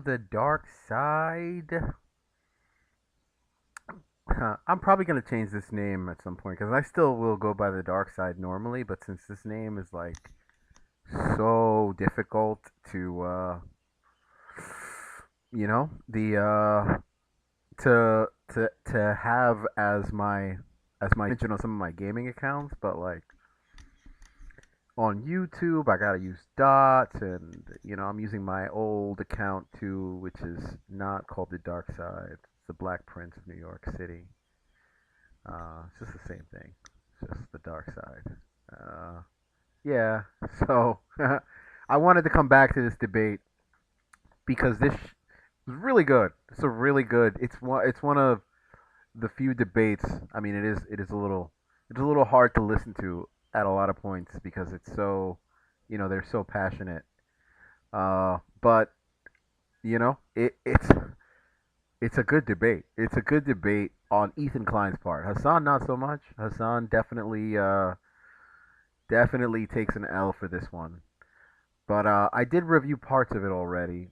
to the dark side. I'm probably gonna change this name at some point because I still will go by the dark side normally, but since this name is like so difficult to, the to have as my mention on some of my gaming accounts, but like on YouTube, I gotta use dots, and I'm using my old account too, which is not called the Dark Side. It's the Black Prince of New York City. It's just the same thing. It's just the Dark Side. Yeah. So I wanted to come back to this debate because this is really good. It's a really good. It's one of the few debates. I mean, it is a little hard to listen to at a lot of points because it's so, they're so passionate. But it's a good debate. It's a good debate on Ethan Klein's part. Hasan not so much. Hasan definitely takes an L for this one. But I did review parts of it already,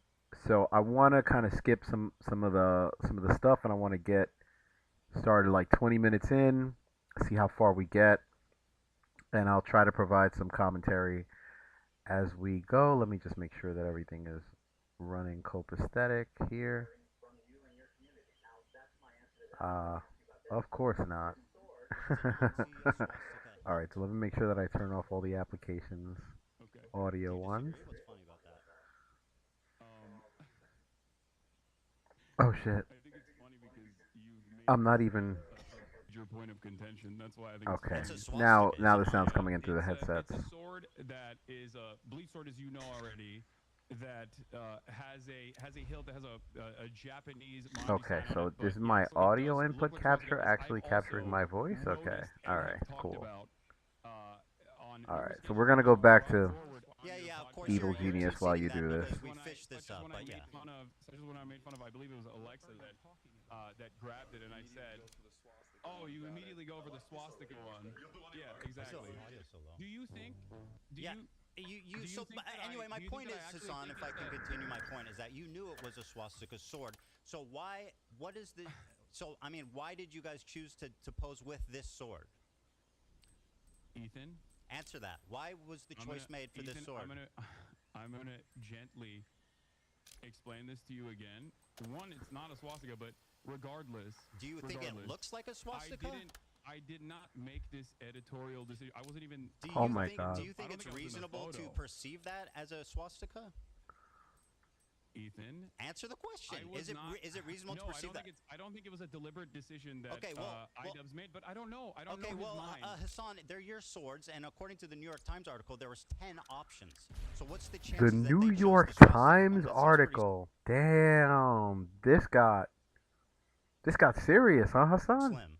so I want to kind of skip some of the stuff, and I want to get started like 20 minutes in, see how far we get, and I'll try to provide some commentary as we go. Let me just make sure that everything is running copacetic here. Uh, of course not. All right, so let me make sure that I turn off all the applications, Okay. Do audio you ones. disagree? What's funny about that? Um, Oh shit, I think it's funny because you've made I'm not this even. a major point of contention. That's why I think it's Okay, It's a funny. now swastika, is now it the not? sound's coming in through the It's headsets. a sword that is a bleed sword, as you know already. That has a hilt that has a Japanese mono Okay, design on it, so but is my yes, it does audio look input like swastika. capture As I've actually capturing also my voice? Okay, noticed all and right, have talked cool. about uh, on All right, numerous so we're occasions, gonna and go you've back brought to forward on Yeah, your yeah, of course podcast Evil you're Genius already. while you conceding that do this. because Such as we when fished this such as out, when I but made yeah. fun of, such as when I made fun of, I believe it was Alexa that grabbed it, and I said, "Oh, you immediately go for the swastika one." Yeah, Why is the exactly. audio so low? Do you think? Do Yeah. you You do you so think that anyway, my do you think point that is, I actually Hassan, think if I it's can a continue my point, is that you knew it was a swastika sword. So what is the, so I mean, why did you guys choose to pose with this sword? Ethan? Answer that. Why was the I'm gonna choice made for this Ethan. sword? I'm gonna gently explain this to you again. One, it's not a swastika, but regardless, Do you think it regardless, looks like a I swastika? didn't. I did not make this editorial decision. I wasn't even. Oh I my don't think it Do god. was. you I think don't it's think I was in the reasonable to photo. perceive that as a swastika? Ethan, Answer the question. I was not. Is it reasonable to No, I perceive don't that? think it's. I don't think it was a deliberate decision that Okay, IDubbbz made. But I don't know. I don't okay, know his well, mind. Hassan, they're your swords, and according to the New York Times article, there was 10 options. So what's the The chances that New they chose York the swastika one? Times That seems pretty. article. Damn, this got serious, huh, Hassan? Slim.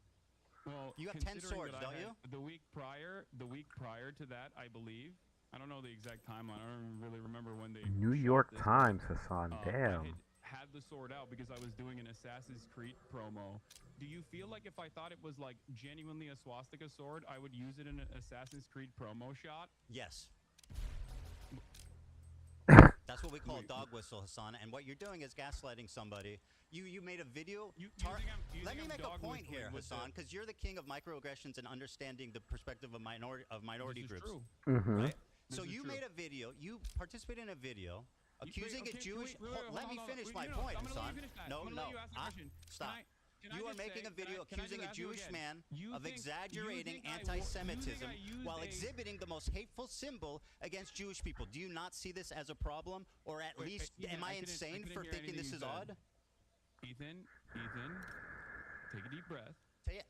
Well, You have 10 considering swords, that I don't had you? the week prior to that, I believe. I don't know the exact timeline. I don't really remember when they New shot York this, but Times, Hassan. I Damn. had the sword out because I was doing an Assassin's Creed promo. Do you feel like if I thought it was like genuinely a swastika sword, I would use it in an Assassin's Creed promo shot? Yes. That's what we call a Wait, dog whistle, Hassan. And what you're doing is gaslighting somebody. You made a video. you Let think me I'm make dog a point whistling here, with Hassan, because you're the king of microaggressions and understanding the perspective of minority this is groups, true. Mm-hmm. right? This So is you true. made a video. You participated in a video accusing a Jewish. Let me finish my point, I'm gonna let you Hassan. finish that. No, I'm gonna no. let you ask the question. Stop. Can I You are just making say, a video can I accusing a just ask you Jewish again? man You of think exaggerating you think anti-Semitism I used while a exhibiting the most hateful symbol against Jewish people. Do you not see this as a problem, or at wait, least Ethan, am I I insane couldn't for hear thinking anything this you is said. odd? Ethan, take a deep breath.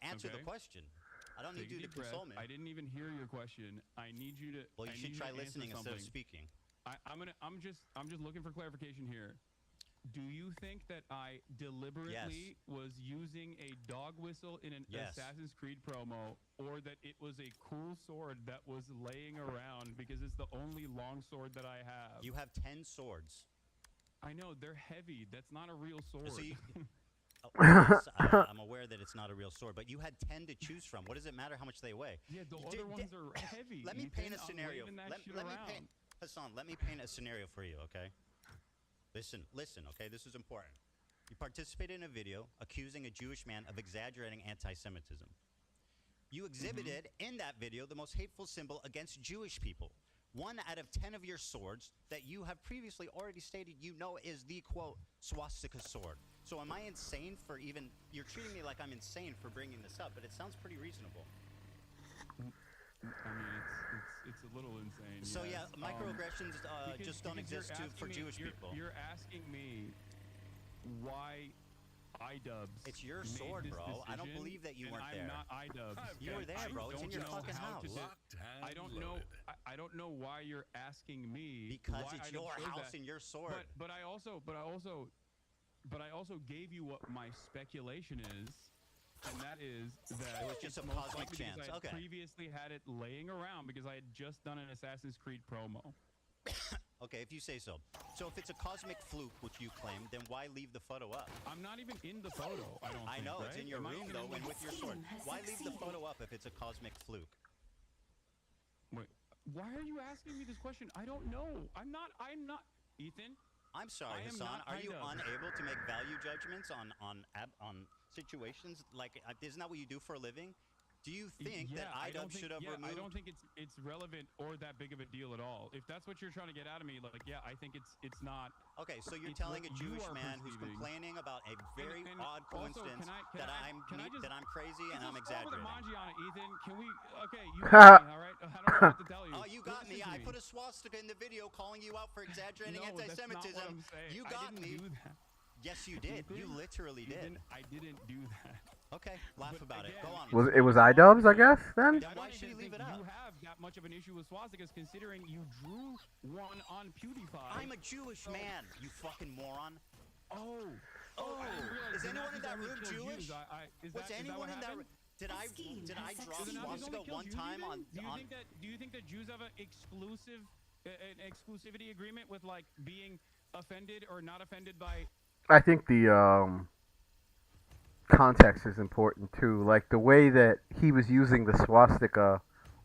Answer the Okay, question. I don't need take a you to deep breath. console me. I didn't even hear your question. I need you to. Well, you I should need you try to answer listening instead of something. speaking. I'm just looking for clarification here. Do you think that I deliberately was using a dog whistle in an Yes. Assassin's Creed promo, or that it was a cool sword that was laying around because it's the only long sword that I have? You have 10 swords. I know they're heavy. That's not a real sword. So yes, I'm aware that it's not a real sword, but you had 10 to choose from. What does it matter how much they weigh? Yeah, the other ones are heavy. Let me Ethan. paint a scenario. I'm waving that shit Let me around. paint, Hassan, let me paint a scenario for you, okay? Listen, okay? This is important. You participated in a video accusing a Jewish man of exaggerating anti Semitism. You exhibited in that video the most hateful symbol against Jewish people. 1 out of 10 of your swords that you have previously already stated you know is the quote swastika sword. So am I insane for even? You're treating me like I'm insane for bringing this up, but it sounds pretty reasonable. I mean, it's a little insane. So yes. yeah, microaggressions just don't exist for Jewish people. You're asking me why iDubbbz. It's your made sword, this bro. I don't decision, believe that you and weren't I'm there. not iDubbbz. You were there, bro. It's in your fucking house. I don't know. I don't know why you're asking me. Because why it's iDubbbz your chose house that. and your sword. But I also gave you what my speculation is, and that is that It was just it's a most cosmic likely because chance. I had Okay. previously had it laying around because I had just done an Assassin's Creed promo. Okay, if you say so. So if it's a cosmic fluke, which you claim, then why leave the photo up? I'm not even in the photo. I don't. I think, know, right? it's in your Am I room even though, in and the- with your sword. has Why leave the succeeded. photo up if it's a cosmic fluke? Wait, why are you asking me this question? I don't know. I'm not. Ethan. I'm sorry, I am Hasan. not Are you iDubbbz. unable to make value judgments on situations? Like, isn't that what you do for a living? Do you think that I don't iDubbbz think, should have removed? I don't think it's relevant or that big of a deal at all. If that's what you're trying to get out of me, like, yeah, I think it's not. Okay, so you're It's telling what a you Jewish are man who's perceiving. complaining about a very And odd also, coincidence can I just- that I'm crazy and I'm Just start with exaggerating. Manji on it, Ethan. Can we? Okay, you got me. All right. I don't know what to tell you. Oh, you got Listen me. to I put a swastika in the video calling you out for exaggerating No, that's not what anti-Semitism. I'm saying. You I got didn't me. do that. Yes, you did. You Ethan, literally did. Ethan, I didn't do that. Okay, laugh But about it. again, Go on. Was it was iDubbbz, I guess, then? Then I why don't should he even leave think it up? you have that much of an issue with swastikas, considering you drew one on PewDiePie. I'm a Jewish man, you fucking moron. Oh, Oh, I didn't realize is the anyone in Nazis that only room killed Jewish? Jews. Was Is that anyone what in that happened? room? Did I scheme did I has drop Do the Nazis only swastika kill one Jews, time Ethan? on Do you think that Jews have an exclusivity agreement with like being offended or not offended by? I think the context is important too. Like the way that he was using the swastika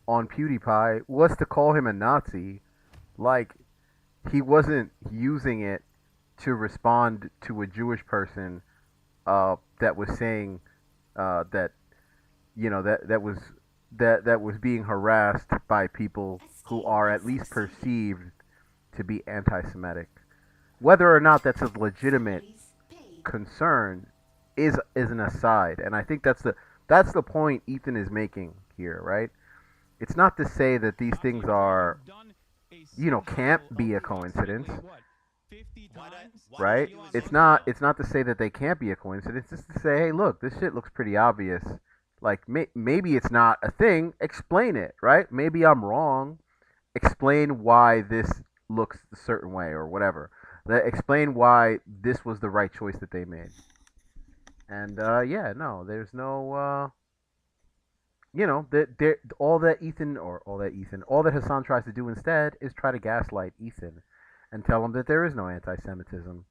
on PewDiePie was to call him a Nazi. Like he wasn't using it to respond to a Jewish person that was saying that that was being harassed by people who are at least perceived to be anti-Semitic. Whether or not that's a legitimate concern is an aside, and I think that's the point Ethan is making here, right? It's not to say that these things are can't be a coincidence, right? It's not to say that they can't be a coincidence. It's to say, hey, look, this shit looks pretty obvious. Like maybe it's not a thing. Explain it, right? Maybe I'm wrong. Explain why this looks a certain way or whatever. Explain why this was the right choice that they made. And there's no, all that Hasan tries to do instead is try to gaslight Ethan and tell him that there is no anti-Semitism.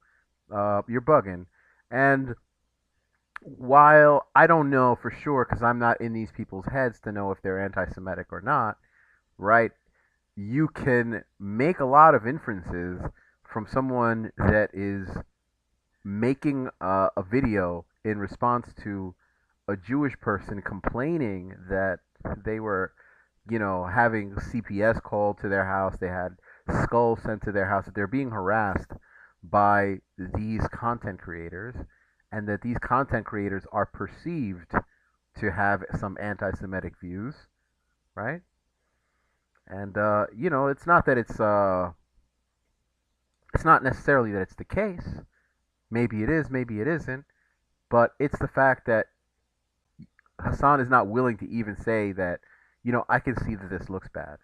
You're bugging. And while I don't know for sure, because I'm not in these people's heads to know if they're anti-Semitic or not, right? You can make a lot of inferences from someone that is making a video in response to a Jewish person complaining that they were, having CPS called to their house, they had skulls sent to their house, that they're being harassed by these content creators, and that these content creators are perceived to have some anti-Semitic views, right? And it's not that it's not necessarily that it's the case. Maybe it is, maybe it isn't. But it's the fact that Hasan is not willing to even say that, I can see that this looks bad.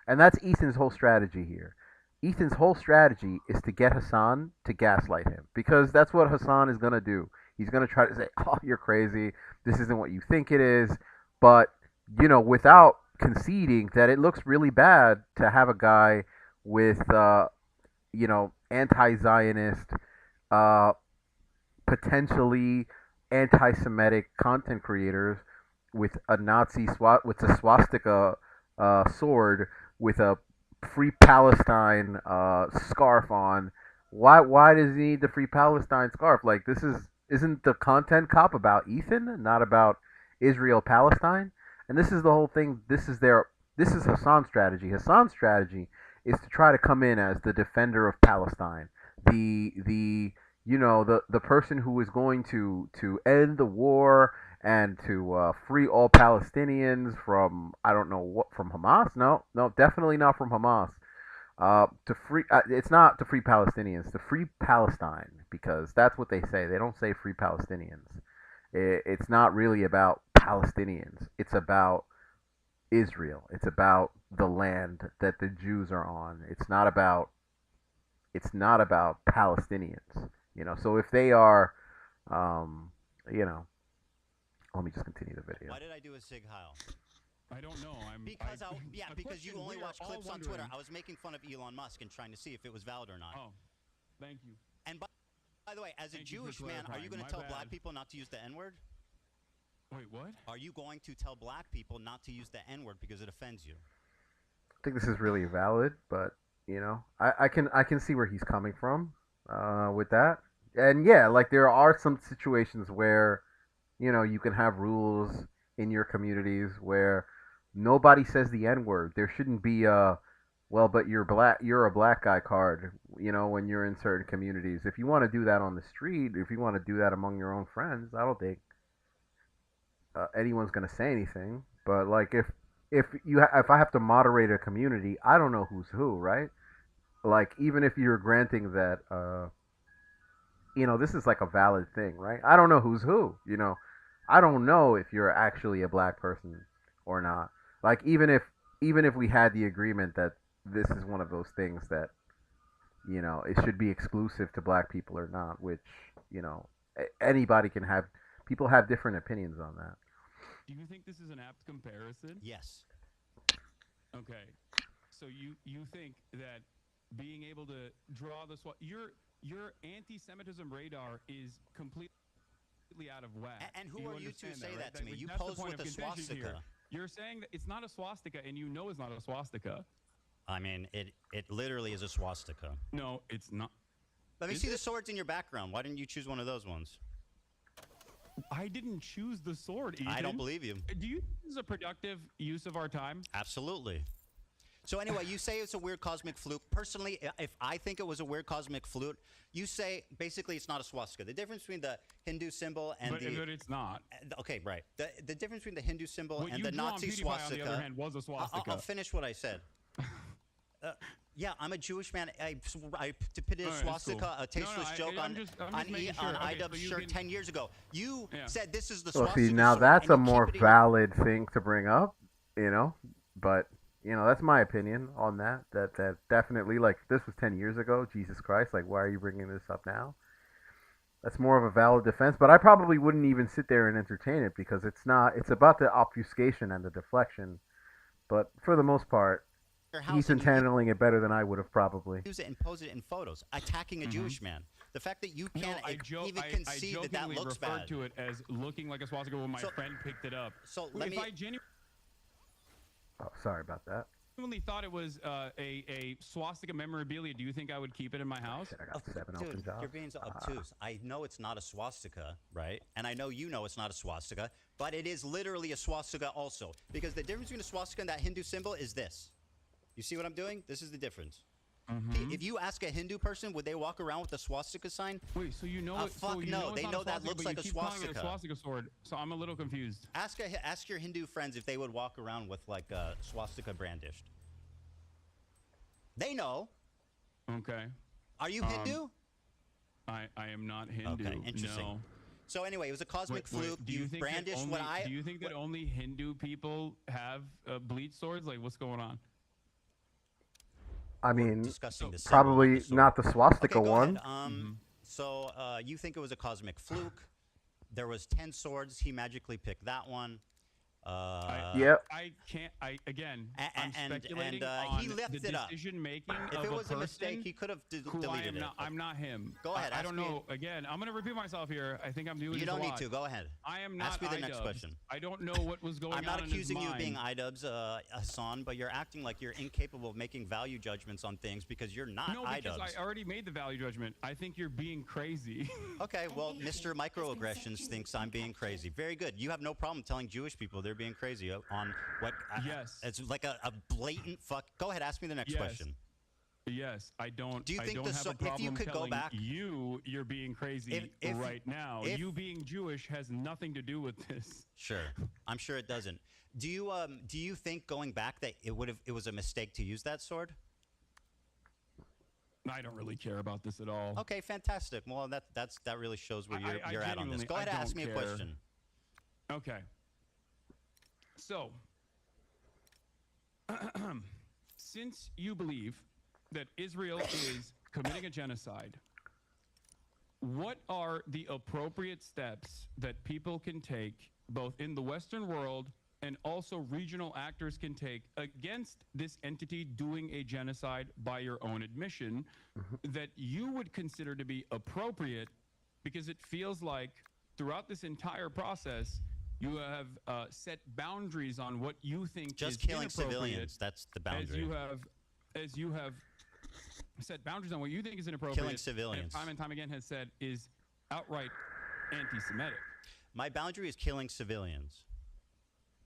And that's Ethan's whole strategy here. Ethan's whole strategy is to get Hasan to gaslight him, because that's what Hasan is going to do. He's going to try to say, oh, you're crazy. This isn't what you think it is. But, without conceding that it looks really bad to have a guy with, anti-Zionist, potentially anti-Semitic content creators with a with a swastika sword with a Free Palestine scarf on, Why does he need the Free Palestine scarf? Like this isn't the content cop about Ethan, not about Israel Palestine? And this is the whole thing. This is Hassan's strategy. Hassan's strategy is to try to come in as the defender of Palestine. The the person who is going to end the war and to free all Palestinians from I don't know what from Hamas. No, no, definitely not from Hamas. To free, it's not to free Palestinians, to free Palestine because that's what they say. They don't say free Palestinians. It's not really about Palestinians. It's about Israel. It's about the land that the Jews are on. It's not about Palestinians. So if they are, um, you know, let me just continue the video. Why did I do a Sig Heil? I don't know. Because you only watch clips on Twitter. wondering. I was making fun of Elon Musk and trying to see if it was valid or not. Oh, thank you. And by the way, as a Thank you for Jewish man, are you clarifying. going My to tell bad. black people not to use the N-word? Wait, what? Are you going to tell black people not to use the N-word because it offends you? I think this is really valid, but I can see where he's coming from with that. And yeah, like there are some situations where you can have rules in your communities where nobody says the N word. There shouldn't be a well, but you're a black guy card. When you're in certain communities, if you want to do that on the street, if you want to do that among your own friends, I don't think anyone's gonna say anything. But like if I have to moderate a community, I don't know who's who, right? Like even if you're granting that this is like a valid thing, right? I don't know who's who. I don't know if you're actually a black person or not. Like even if we had the agreement that this is one of those things that it should be exclusive to black people or not, which anybody can have. People have different opinions on that. Do you think this is an apt comparison? Yes. Okay. So you think that being able to draw the your anti-Semitism radar is completely out of whack. And who Do are you to understand say right? that to me? Like, You that's the posed point with of a contention here. swastika. You're saying that it's not a swastika, and you know it's not a swastika. I mean, it literally is a swastika. No, it's not. Let me Is see the it? swords in your background. Why didn't you choose one of those ones? I didn't choose the sword, Ethan. I don't believe you. Do you think this is a productive use of our time? Absolutely. So anyway, you say it's a weird cosmic fluke. Personally, if I think it was a weird cosmic fluke, you say basically it's not a swastika. The difference between the Hindu symbol and But it's not. okay, right. The difference between the Hindu symbol What and you the drew on Nazi PewDiePie, swastika. on the other hand, was a swastika. I'll finish what I said. Yeah, I'm a Jewish man. I depicted a All right, swastika, cool. a tasteless joke I'm just making sure. on Okay, IDubbbz's so you shirt can- 10 years ago. You Yeah. said this is the Well, swastika see, now sword, that's and a you keep more it in- valid thing to bring up, but that's my opinion on that. That definitely, like, this was 10 years ago. Jesus Christ, like, why are you bringing this up now? That's more of a valid defense, but I probably wouldn't even sit there and entertain it because it's not. It's about the obfuscation and the deflection. But for the most part, your house he's and you handling it better than I would have probably. use it and pose it in photos, attacking a Jewish man. The fact that you No, can't I even I concede that jokingly looks referred bad. to it as looking like a swastika when my So- friend picked it up. So Wait, let if me. I genuinely Oh, sorry about that. thought it was a swastika memorabilia, do you think I would keep it in my house? Shit, I got 7 Dude, open jobs. you're being so obtuse. I know it's not a swastika, right? And I know you know it's not a swastika, but it is literally a swastika also. Because the difference between a swastika and that Hindu symbol is this. You see what I'm doing? This is the difference. If you ask a Hindu person, would they walk around with a swastika sign? Wait, so you know it? fuck so you no, know it's they not know a that swastika, looks but like you a keep calling it swastika. a swastika sword. So I'm a little confused. Ask your Hindu friends if they would walk around with like a swastika brandished. They know. Okay. Are you Hindu? I am not Hindu. Okay, interesting. No. So anyway, it was a cosmic Wait, fluke. do you think that brandished only, what I. Do you think that only Hindu people have bleach swords? Like, what's going on? I mean, discussing the symbol, probably the sword. not the swastika Okay, go one. ahead. So you think it was a cosmic fluke. There was 10 swords. He magically picked that one. Yep. I can't. Again, I'm and speculating he on the lifted it up. decision making If of it a was a mistake, person he could have who I deleted am it. not. I'm not him. Go ahead, I ask don't me- know. Again, I'm gonna repeat myself here. I think I'm doing You this don't a need lot. to. Go ahead. I am not Ask me the next iDubbbz. question. I don't know what was going I'm not on in his accusing you of being mind. iDubbbz, Hasan, but you're acting like you're incapable of making value judgments on things because you're not No, because iDubbbz. I already made the value judgment. I think you're being crazy. Okay, well, Mr. Microaggressions thinks I'm being crazy. Very good. You have no problem telling Jewish people they're being crazy on what? Yes. It's like a blatant fuck. Go ahead, ask me the next Yes. question. Yes, I don't. Do you think I don't the have so- a if you problem could go telling back- you're being crazy If- right now. if- You being Jewish has nothing to do with this. Sure, I'm sure it doesn't. Do you think going back that it was a mistake to use that sword? I don't really care about this at all. Okay, fantastic. Well, that really shows where I you're at on this. genuinely- Go ahead, I and ask don't me a care. question. Okay. So, since you believe that Israel is committing a genocide, what are the appropriate steps that people can take, both in the Western world and also regional actors can take against this entity doing a genocide by your own admission, that you would consider to be appropriate? Because it feels like throughout this entire process, you have set boundaries on what you think Just is killing inappropriate, civilians. That's the boundary. as you have set boundaries on what you think is inappropriate. Killing civilians. And time and time again has said is outright anti-Semitic. My boundary is killing civilians.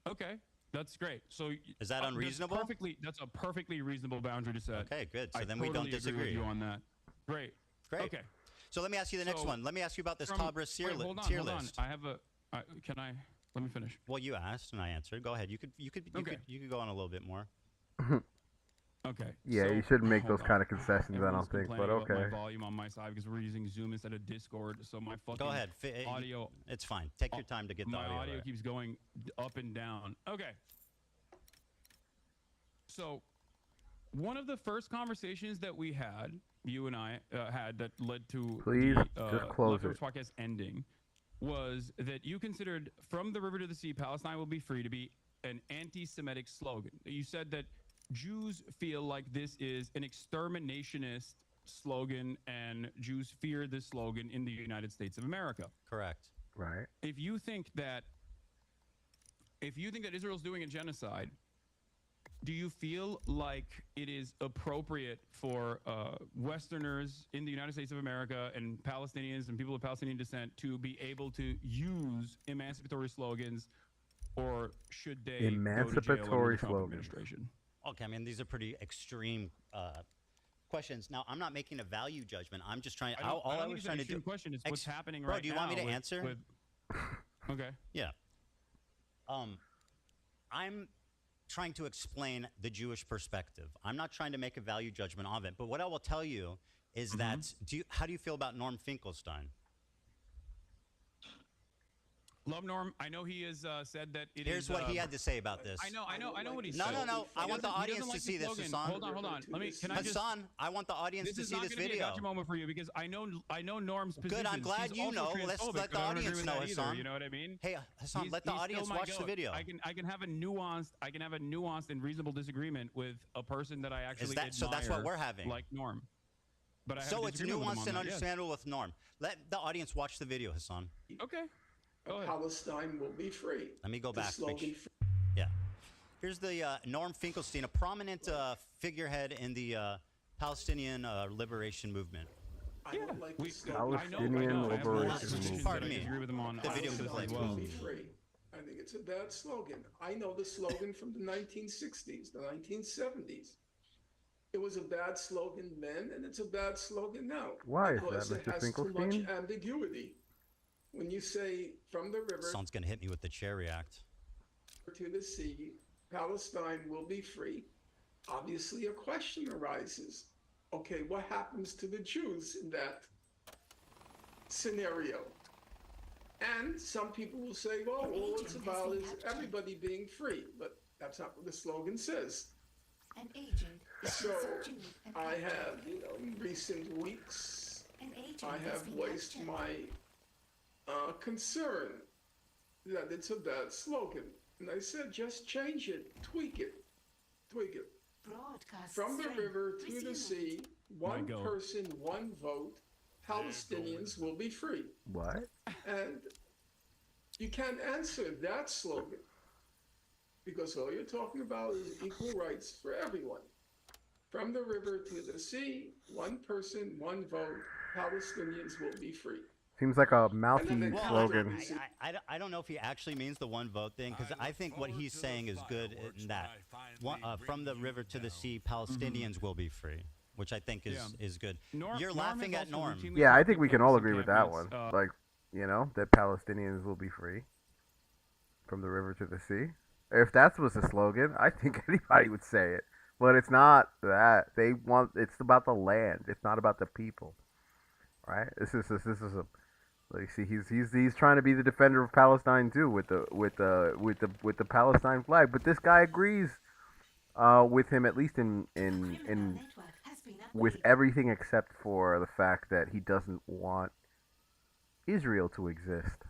Okay, that's great. So Is that unreasonable? That's a perfectly reasonable boundary to set. Okay, good. So I then we don't totally agree disagree. with you on that. Great. Great. Okay. So let me ask you the next So one. Let me ask you about this From- Tabris wait, hold on, tier hold on. list. I have a. Can I? Let me finish. Well, you asked and I answered. Go ahead. You could Okay. go on a little bit more. Okay. Yeah, so- you shouldn't make hold those on. kind of concessions, I don't Everyone's think, but complaining about okay. My volume on my side because we're using Zoom instead of Discord, so my fucking Go ahead. audio. It's fine. Take your time to get the My audio. audio right. keeps going up and down. Okay. So, one of the first conversations that we had, you and I had, that led to Please, the just close Leftovers it. podcast ending, was that you considered "From the River to the Sea, Palestine will be free" to be an anti-Semitic slogan. You said that Jews feel like this is an exterminationist slogan, and Jews fear this slogan in the United States of America. Correct. Right. If you think that Israel's doing a genocide, do you feel like it is appropriate for Westerners in the United States of America and Palestinians and people of Palestinian descent to be able to use emancipatory slogans, or should they go to jail under Emancipatory the Trump slogans. administration? Okay. I mean, these are pretty extreme questions. Now, I'm not making a value judgment. I'm just trying. All I was trying to do. Question is what's happening Bro, right now. do you want me to with- answer? Okay. Yeah. I'm trying to explain the Jewish perspective. I'm not trying to make a value judgment of it. But what I will tell you is that how do you feel about Norm Finkelstein? Love Norm. I know he has said that it Here's is, what he had to say about this. I know what he No, said. no. I want the He doesn't audience like to see the this, slogan. Hasan. Hold on. Can I just? Hasan, I want the audience This to is see not this going to be a video. gotcha moment for you because I know Norm's position. Good, I'm glad He's you also know. Let's transphobic, let the but I don't agree audience with know, that either, Hasan. You know what I mean? Hey, Hasan, let the He's audience still my watch the goat. video. I can have a nuanced and reasonable disagreement with a person that I actually admire. So that's what we're having. Like Norm. But I have So a it's disagreement with him nuanced on and that, yes. understandable with Norm. Let the audience watch the video, Hasan. Okay. Go ahead. Palestine will be free. Let me go The back. slogan Yeah. Here's the Norm Finkelstein, a prominent figurehead in the Palestinian liberation I movement. don't like the slogan. Palestinian I have liberation lots of positions movement. that Pardon I me. disagree with him on. The video this was as like, well. will be free. I think it's a bad slogan. I know the slogan from the 1960s, the 1970s. It was a bad slogan then, and it's a bad slogan now. Why is that, because it Mr. has too Finkelstein? much ambiguity. When you say from the river Someone's going to hit me with the chair react. to the sea, Palestine will be free. Obviously, a question arises. Okay, what happens to the Jews in that scenario? And some people will say, well, all it's about is everybody being free, but that's not what the slogan says. An agent. So I have, in recent weeks, I have voiced my concern that it's a bad slogan. And I said, just change it, tweak it, tweak it. From the river to the sea, one go. person, one vote, Palestinians will be free. What? And you can't answer that slogan because all you're talking about is equal rights for everyone. From the river to the sea, one person, one vote, Palestinians will be free. Seems like a mouthy Well, slogan. I don't know if he actually means the one vote thing, because I think what he's saying is good in that. From the river to the sea, Palestinians will be free, which I think is good. You're laughing at Norm. Yeah, I think we can all agree with that one. Like, you know, that Palestinians will be free from the river to the sea. If that was a slogan, I think anybody would say it. But it's not that. It's about the land. It's not about the people. Right? This is a. Like, see, he's trying to be the defender of Palestine too with the Palestine flag. But this guy agrees with him, at least in with everything except for the fact that he doesn't want Israel to exist.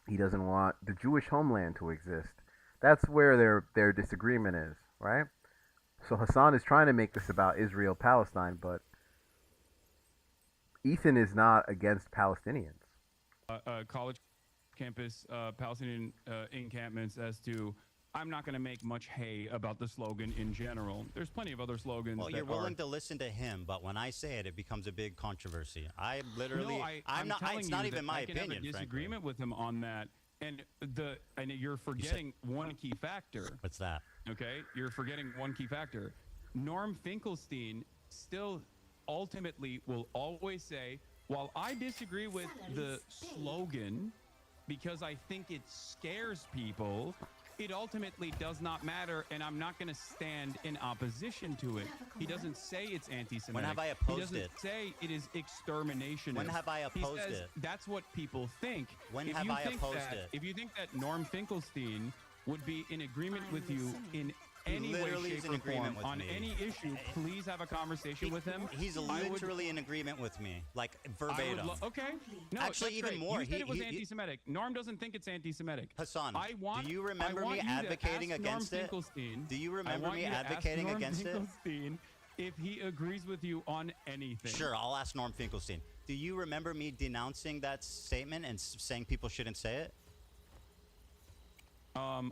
He doesn't want the Jewish homeland to exist. That's where their disagreement is, right? So Hasan is trying to make this about Israel Palestine, but Ethan is not against Palestinians. College campus Palestinian encampments as to I'm not going to make much hay about the slogan in general. There's plenty of other slogans. Well, you're willing to listen to him, but when I say it, it becomes a big controversy. I literally, no, I'm not. It's not even my opinion. I can have a disagreement with him on that, and you're forgetting one key factor. What's that? Okay, you're forgetting one key factor. Norm Finkelstein still ultimately will always say, while I disagree with the slogan because I think it scares people, it ultimately does not matter, and I'm not going to stand in opposition to it. He doesn't say it's anti-Semitic. When have I opposed it? He it? doesn't say it is extermination. When have I opposed he says it? That's what people think. When have I opposed it? If you think that Norm Finkelstein would be in agreement with you in any way, literally shape, is in or agreement form with on me. any issue, please have a conversation with him. He's literally in agreement with me, like verbatim. Okay. No, Actually, that's even great. more. You said it was anti-Semitic. Norm doesn't think it's anti-Semitic. Hasan, do you I remember want me you to advocating ask against Norm it? Finkelstein. Do you I remember want me you to ask advocating Norm against it? Finkelstein if he agrees with you on anything. Sure, I'll ask Norm Finkelstein. Do you remember me denouncing that statement and saying people shouldn't say it?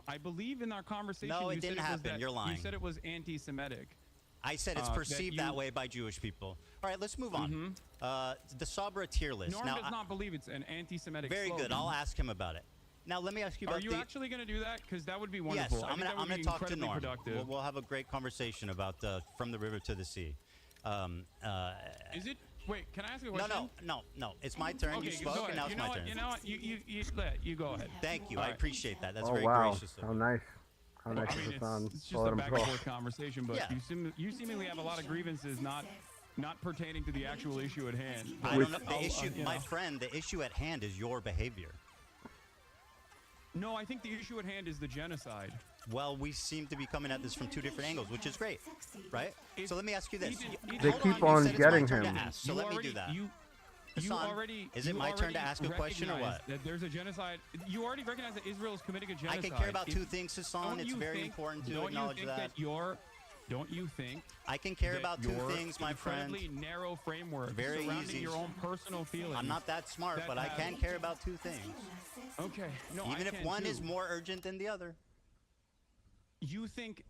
I believe in our conversation. No, you it said didn't happen. Was You're lying. You said it was anti-Semitic. I said it's perceived that way by Jewish people. All right, let's move on. The Sabra tier list. Norm now, does not believe it's an anti-Semitic very slogan. good. I'll ask him about it. Now, let me ask you about Are you actually going to do that? Because that would be wonderful. Yes, I'm going to talk to Norm. We'll have a great conversation about From the River to the Sea. Is it? Wait, can I ask you a question? No. It's my turn. Okay, you spoke, and now it's my turn. You know what? You go ahead. Thank you. All I right. appreciate that. That's Oh very wow, gracious of how you. nice. How nice I mean, is Hasan. it's just a back and forth conversation, but Yeah. you seemingly have a lot of grievances not pertaining to the actual issue at hand. I don't know. The I'll, issue, you my know. friend, the issue at hand is your behavior. No, I think the issue at hand is the genocide. Well, we seem to be coming at this from two different angles, which is great, right? So let me ask you this. They Hold keep you on said it's getting my turn to him. ask, so let me do that. Hasan, is it my turn to ask a question or what? That there's a genocide. You already recognize that Israel is committing a genocide. I can care about two things, Hasan. It's very important to acknowledge that. Don't you think? I can care about two things, my friend. Incredibly narrow framework Very surrounding easy. your own personal feelings. I'm not that smart, but I can care about two things. Okay. No, Even I if can one too. is more urgent than the other. You think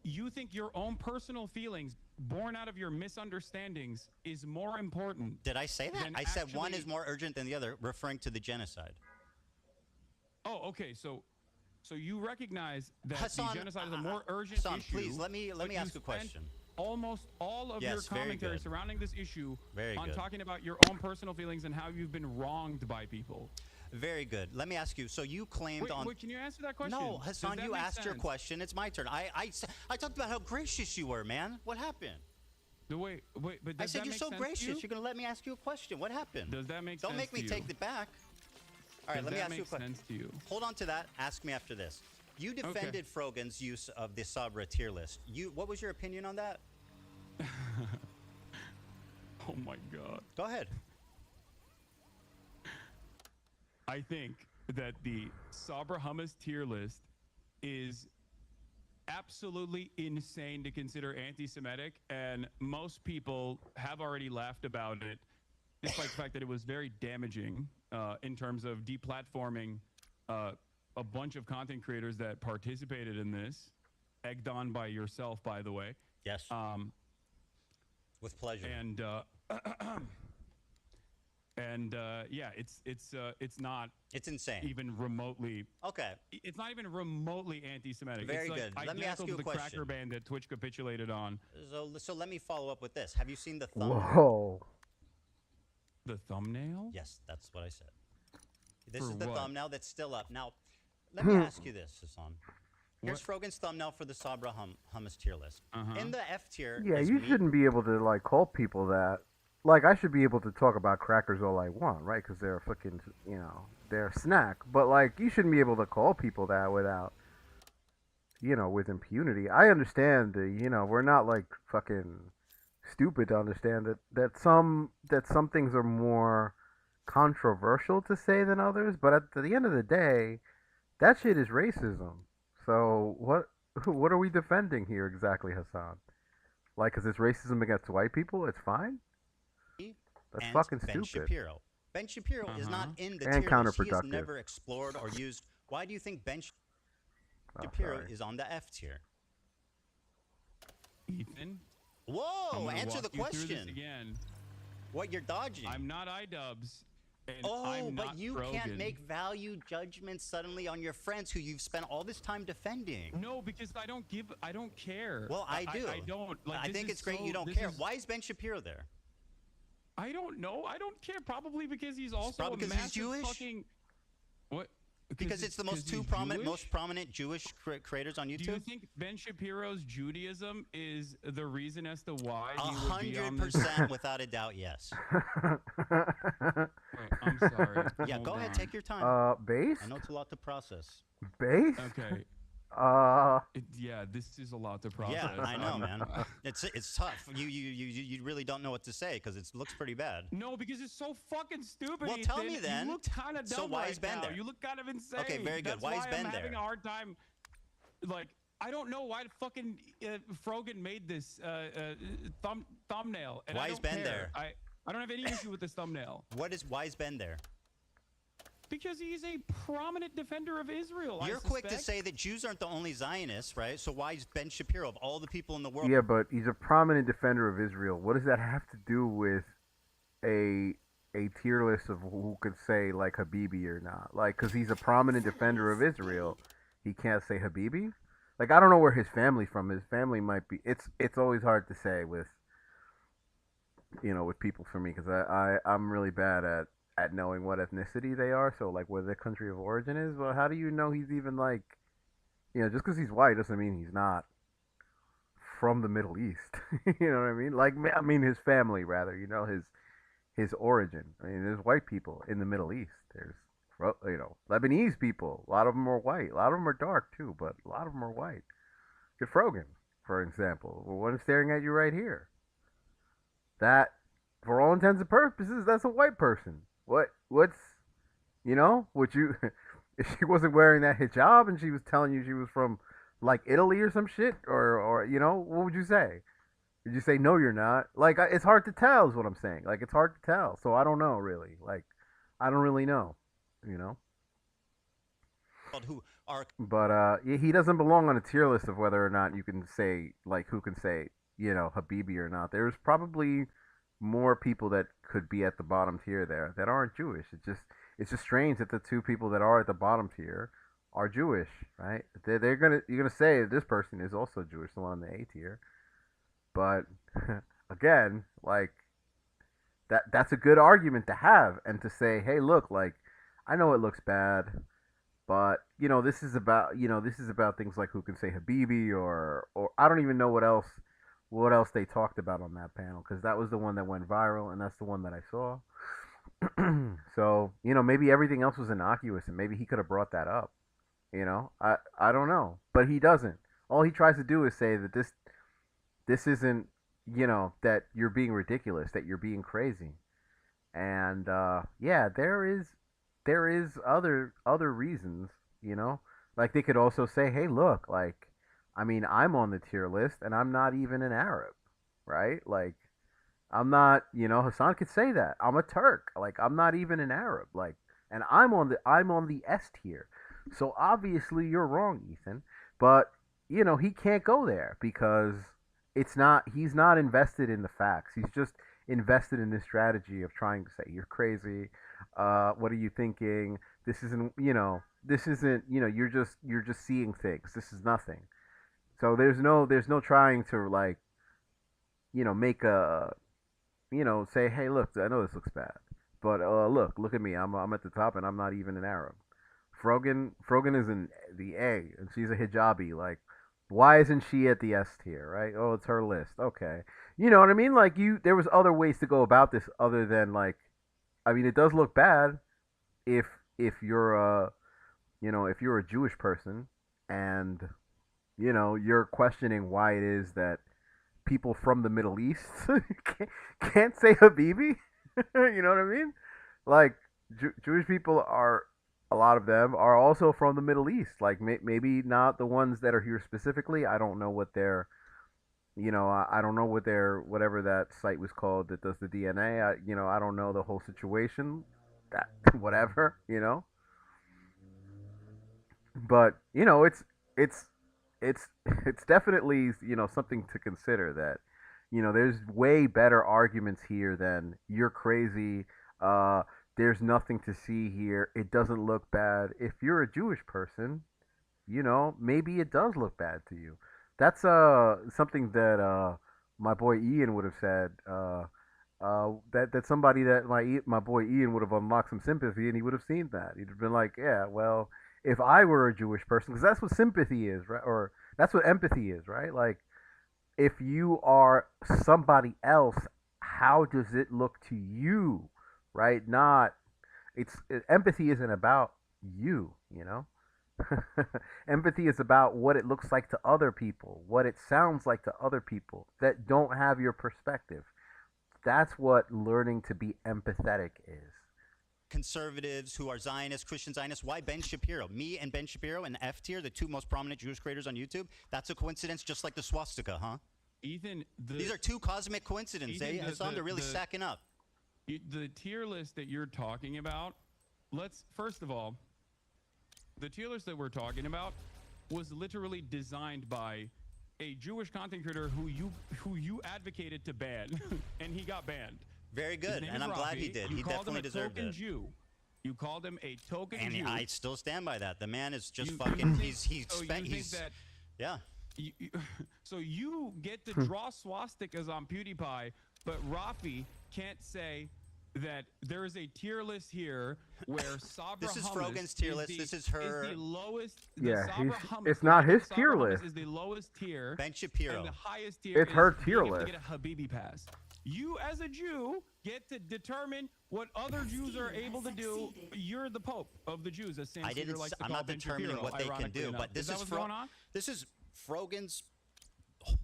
your own personal feelings born out of your misunderstandings is more important. Did I say that? Then I said one actually- is more urgent than the other, referring to the genocide. Oh, okay. So you recognize that Hasan, the genocide is a more urgent Hasan, issue. please let me but you ask a spent question. Almost all of your Yes, very commentary good. surrounding this issue Very on good. talking about your own personal feelings and how you've been wronged by people. Very good. Let me ask you. So you claimed on. Wait, can you answer that question? No, Does Hasan, that you make asked your sense? question. It's my turn. I talked about how gracious you were, man. What happened? Wait, but does I said that you're make so sense gracious. to you? You're gonna let me ask you a question. What happened? Does that make Don't sense make me to take you? it back. All right, Does let me that ask you a make question. sense to you? Hold on to that. Ask me after this. You defended Frogan's use of the Sabra tier list. What was your opinion on that? Oh my God. Go ahead. I think that the Sabra hummus tier list is absolutely insane to consider anti-Semitic, and most people have already laughed about it, despite the fact that it was very damaging in terms of deplatforming a bunch of content creators that participated in this, egged on by yourself, by the way. Yes. With pleasure. And yeah, it's not. It's insane. Even remotely. Okay. It's not even remotely anti-Semitic. Very it's like good. Let me ask you a the question. Cracker Band that Twitch capitulated on. So let me follow up with this. Have you seen the thumbnail? Whoa. The thumbnail? Yes, that's what I said. This For is the what? thumbnail that's still up. Now, let me ask you this, Hasan. Here's Frogan's thumbnail for the Sabra hummus tier list. In the F tier, Yeah, is you meat. shouldn't be able to like call people that. Like, I should be able to talk about crackers all I want, right? Because they're a fucking, they're a snack. But like, you shouldn't be able to call people that without, with impunity. I understand that, we're not like fucking stupid to understand that some things are more controversial to say than others. But at the end of the day, that shit is racism. So what are we defending here exactly, Hasan? Like, because it's racism against white people, it's fine. That's and fucking Ben stupid. Shapiro. Ben Shapiro is not in the And tier list. He is counterproductive. never explored or used. Why do you think Ben Oh, Shapiro sorry. is on the F tier? Ethan? Whoa! I'm gonna Answer the walk you through this question. again. What you're dodging? I'm not iDubbbz. And Oh, I'm but not you Frogan. can't make value judgments suddenly on your friends who you've spent all this time defending. No, because I don't care. Well, I do. I don't. Like, I this think is it's great so- you don't this care. is- Why is Ben Shapiro there? I don't know. I don't care. Probably because he's also Probably a because he's massive Jewish? fucking. What? Because it's the most he's prominent, Jewish? most prominent Jewish creators on Do you YouTube. think Ben Shapiro's Judaism is the reason as to why A he would be on this? 100%, without a doubt, yes. Wait, I'm sorry. Yeah, Hold go ahead, on. take your time. Base? I know it's a lot to process. Base? Okay. Yeah, this is a lot to process. Yeah, I know, man. It's tough. You really don't know what to say because it looks pretty bad. No, because it's so fucking stupid. Well, tell Ethan. me then. You look kind of dumb So why right is Ben now. there? You look kind of insane. Okay, very good. That's Why is why Ben I'm having there? a hard time. Like, I don't know why fucking Frogan made this thumbnail. And Why I is don't Ben care. there? I don't have any issue with this thumbnail. Why is Ben there? Because he's a prominent defender of Israel. You're I quick to suspect. say that Jews aren't the only Zionists, right? So why is Ben Shapiro, of all the people in the world? Yeah, but he's a prominent defender of Israel. What does that have to do with a tier list of who could say like Habibi or not? Like, because he's a prominent defender of Israel, he can't say Habibi. Like, I don't know where his family's from. His family might be. It's always hard to say with with people for me because I'm really bad at knowing what ethnicity they are. So like where their country of origin is. Well, how do you know he's even like just because he's white doesn't mean he's not from the Middle East. You know what I mean? Like, I mean his family rather. His origin. I mean, there's white people in the Middle East. There's Lebanese people. A lot of them are white. A lot of them are dark too, but a lot of them are white. Get Frogan, for example. Well, one staring at you right here. That, for all intents and purposes, that's a white person. What's would you, if she wasn't wearing that hijab and she was telling you she was from, like, Italy or some shit, or what would you say? Did you say, no, you're not? Like, it's hard to tell is what I'm saying. Like, it's hard to tell. So I don't know, really. Like, I don't really know, Who are But he doesn't belong on a tier list of whether or not you can say, like, who can say, Habibi or not. There's probably more people that could be at the bottom tier there that aren't Jewish. It's just strange that the two people that are at the bottom tier are Jewish, right? You're gonna say this person is also Jewish, the one on the A tier. But again, like that's a good argument to have and to say, hey, look, like I know it looks bad, but this is about things like who can say Habibi or I don't even know what else they talked about on that panel because that was the one that went viral and that's the one that I saw. So maybe everything else was innocuous and maybe he could have brought that up. I don't know, but he doesn't. All he tries to do is say that this isn't that you're being ridiculous, that you're being crazy, and yeah, there is other reasons, Like they could also say, hey, look, like, I mean, I'm on the tier list and I'm not even an Arab, right? Like, I'm not, Hassan could say that. I'm a Turk. Like, I'm not even an Arab. Like, and I'm on the S tier. So obviously you're wrong, Ethan. But, he can't go there because he's not invested in the facts. He's just invested in this strategy of trying to say, you're crazy. What are you thinking? This isn't, you're just seeing things. This is nothing. So there's no trying to like, make a, say, hey, look, I know this looks bad, but look at me. I'm at the top, and I'm not even an Arab. Frogan is in the A, and she's a hijabi. Like, why isn't she at the S tier, right? Oh, it's her list. Okay, you know what I mean? Like, there was other ways to go about this other than like, I mean, it does look bad if you're if you're a Jewish person and you're questioning why it is that people from the Middle East can't say Habibi. You know what I mean? Like Jewish people are a lot of them are also from the Middle East. Like maybe not the ones that are here specifically. I don't know what their I don't know what their whatever that site was called that does the DNA. I don't know the whole situation. That whatever. But it's it's it's definitely something to consider that there's way better arguments here than you're crazy. uh there's nothing to see here, it doesn't look bad. If you're a Jewish person, maybe it does look bad to you. That's something that my boy Ian would have said. That's somebody that my boy Ian would have unlocked some sympathy, and he would have seen that. He'd have been like, yeah, well, if I were a Jewish person, because that's what sympathy is, right? Or that's what empathy is, right? Like, if you are somebody else, how does it look to you, right? Not empathy isn't about you. Empathy is about what it looks like to other people, what it sounds like to other people that don't have your perspective. That's what learning to be empathetic is. Conservatives who are Zionists, Christian Zionists. Why Ben Shapiro? Me and Ben Shapiro and F tier, the two most prominent Jewish creators on YouTube. That's a coincidence, just like the swastika, huh? Ethan, these are two cosmic coincidences. Ethan, Hasan, they're really stacking up. The tier list that you're talking about, first of all, the tier list that we're talking about was literally designed by a Jewish content creator who you advocated to ban, and he got banned. Very good, and I'm glad he did. He definitely deserved it. You called him a token Jew. And I still stand by that. The man is just fucking. Yeah. So you get to draw swastikas on PewDiePie, but Rafi can't say that there is a tier list here where Sabra This is Hummus Frogan's tier list. This is her. Is the lowest. It's not his tier list. Is the lowest tier. Ben Shapiro. And the highest tier. It's her tier list. To get a Habibi pass. You, as a Jew, get to determine what other Jews are able to do. You're the Pope of the Jews, as Sam Seeger likes to call I'm not determining what they can do, but this is Frogan's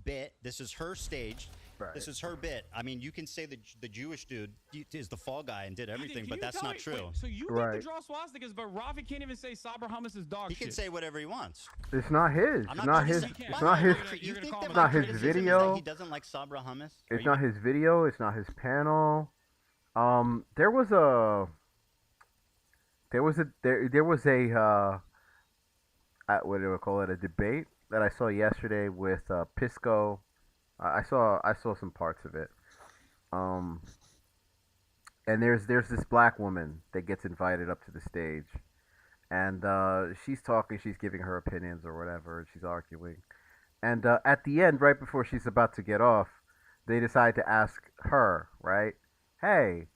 bit. This is her stage. Right. This is her bit. I mean, you can say the Jewish dude is the fall guy and did everything, but that's not true. So you get to draw swastikas, but Rafi can't even say Sabra Hummus is dog shit. He can say whatever he wants. It's not his. It's not his. It's not his. It's not his video. He doesn't like Sabra Hummus. It's not his video. It's not his panel. There was a what do I call it? A debate that I saw yesterday with Pisco. I saw some parts of it. And there's this black woman that gets invited up to the stage, and she's talking, she's giving her opinions or whatever, and she's arguing. And at the end, right before she's about to get off, they decide to ask her, right? Hey,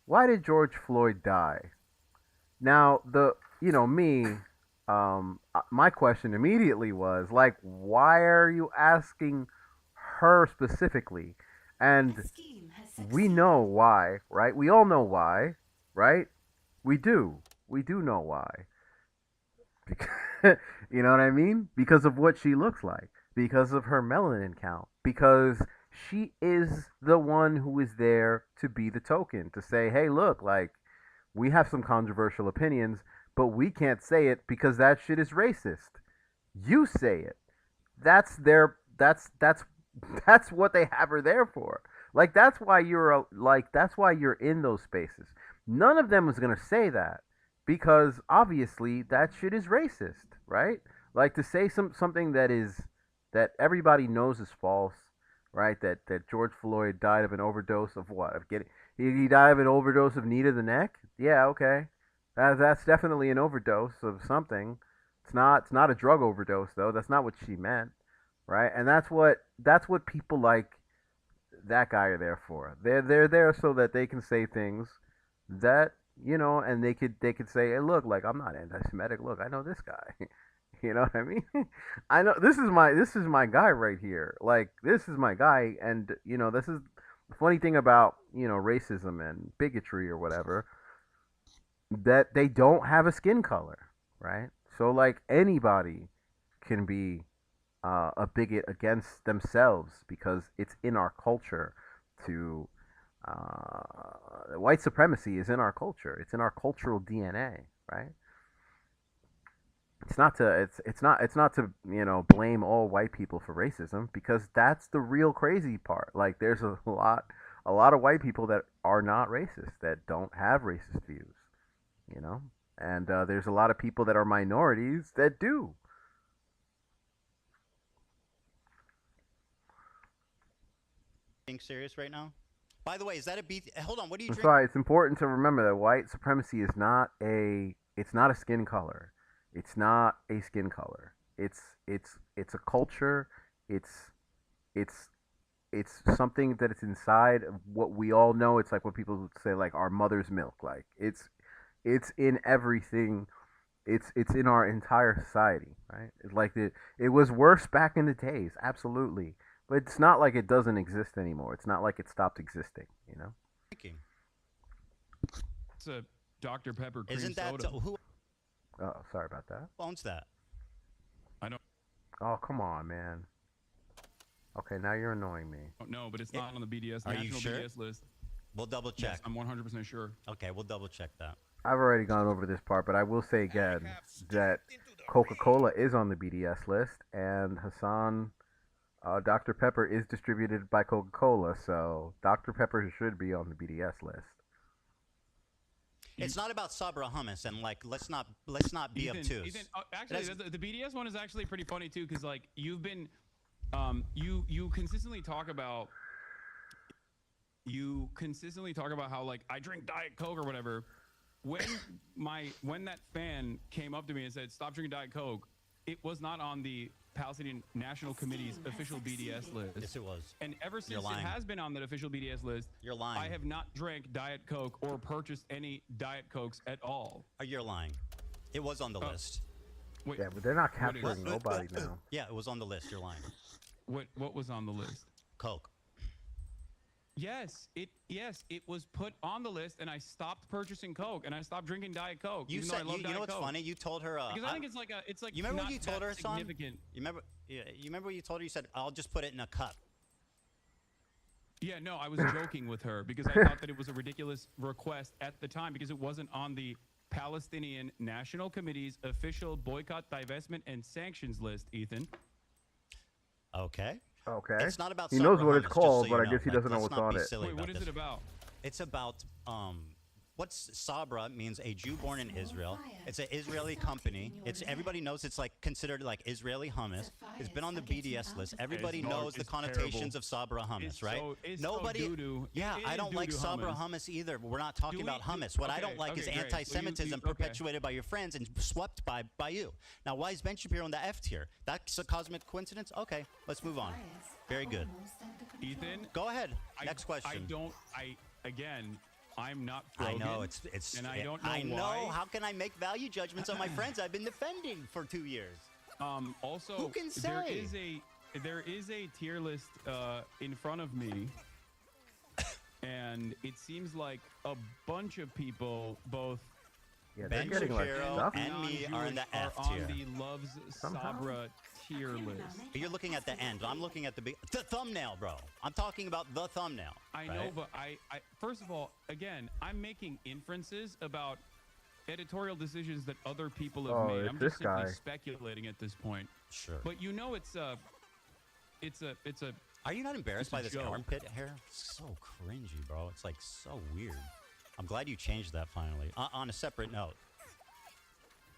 why did George Floyd die? Now, my question immediately was like, why are you asking her specifically? And we know why, right? We all know why, right? We do know why. You know what I mean? Because of what she looks like, because of her melanin count, because she is the one who is there to be the token, to say, hey, look, like, we have some controversial opinions, but we can't say it because that shit is racist. You say it. That's their that's that's what they have her there for. Like that's why you're in those spaces. None of them was going to say that because obviously that shit is racist, right? Like to say something that everybody knows is false, right? That George Floyd died of an overdose of what? Of getting he died of an overdose of knee to the neck? Yeah, okay. That's definitely an overdose of something. It's not a drug overdose though. That's not what she meant, right? And that's what people like that guy are there for. They're there so that they can say things that and they could say, hey, look, like I'm not anti-Semitic. Look, I know this guy. You know what I mean? I know this is my guy right here. Like this is my guy, and this is the funny thing about racism and bigotry or whatever that they don't have a skin color, right? So like anybody can be a bigot against themselves because it's in our culture to white supremacy is in our culture. It's in our cultural DNA, right? It's not to blame all white people for racism because that's the real crazy part. Like there's a lot of white people that are not racist that don't have racist views, you know, and there's a lot of people that are minorities that do. Being serious right now? By the way, is that a beef? Hold on, what do you I'm drink? sorry. It's important to remember that white supremacy is not a skin color. It's not a skin color. It's a culture. It's it's it's something that is inside of what we all know. It's like what people would say, like our mother's milk. Like it's in everything. It's in our entire society, right? It's like it was worse back in the days, absolutely. But it's not like it doesn't exist anymore. It's not like it stopped existing, you know. Drinking? It's a Dr. Pepper cream Isn't that soda. who Oh, sorry about that. owns that? I don't Oh, come on, man. Okay, now you're annoying me. know, but it's Yeah. not on the BDS Are you national sure? BDS list. We'll double Yes, check. I'm 100% sure. Okay, we'll double check that. I've already gone over this part, but I will say again that Coca-Cola is on the BDS list, and Hasan, Dr. Pepper is distributed by Coca-Cola, so Dr. Pepper should be on the BDS list. It's not about Sabra hummus, and like let's not be obtuse. Ethan, actually, That's- the BDS one is actually pretty funny too, because like you've been, you consistently talk about, how like I drink Diet Coke or whatever. When that fan came up to me and said stop drinking Diet Coke, it was not on the Palestinian National Committee's official BDS list. Yes, it was. And ever since it lying. has been on that official BDS list, You're lying. I have not drank Diet Coke or purchased any Diet Cokes at all. You're lying. It was on the list. Wait, Yeah, but they're not What is- capturing nobody now. Yeah, it was on the list. You're lying. what was on the list? Coke. Yes, it was put on the list, and I stopped purchasing Coke, and I stopped drinking Diet Coke. You even though said I love you Diet know what's Coke. funny? You told her. Because I think it's like You remember not what you told that her, son? significant. You remember? Yeah, you remember what you told her? You said, "I'll just put it in a cup." Yeah, no, I was joking with her because I thought that it was a ridiculous request at the time because it wasn't on the Palestinian National Committee's official boycott, divestment, and sanctions list, Ethan. Okay. Okay. It's not about. He knows Sabra what hummus, it's just called, so but you I know. guess he doesn't know let's what's not on be it. silly Wait, what about is this. it about? It's about what's Sabra means a Jew born in Israel. It's an Israeli company. It's everybody knows it's like considered like Israeli hummus. It's been on the BDS list. Everybody It's knows the it's connotations terrible. of Sabra hummus, It's right? it's Nobody. so doo-doo. Yeah, It I is don't like doo-doo Sabra hummus either. But we're not Do talking we- about do- hummus. What I okay, don't like is okay, great. So anti-Semitism okay. perpetuated by your friends and swept by you. Now, why is Ben Shapiro in the F tier? That's a cosmic coincidence. Okay, let's move on. Very good. Ethan, Go ahead. Next question. I'm not I Rogan, know it's. and I don't know I know. why. How can I make value judgments on my friends I've been defending for 2 years? Also, Who can say? there is a tier list in front of me, and it seems like a bunch of people, both Yeah, Ben getting, like, Shapiro stuff. and me are in the F on tier. the Loves Somehow. Sabra tier list. But you're looking at the end. I'm looking at the thumbnail, bro. I'm talking about the thumbnail. I know, right? but I first of all, again, I'm making inferences about editorial decisions that other people have Oh, made. it's I'm this just simply guy. speculating at this point. Sure. But you know, it's a. Are you not embarrassed It's a by this joke. armpit hair? It's so cringy, bro. It's like so weird. I'm glad you changed that finally. On a separate note,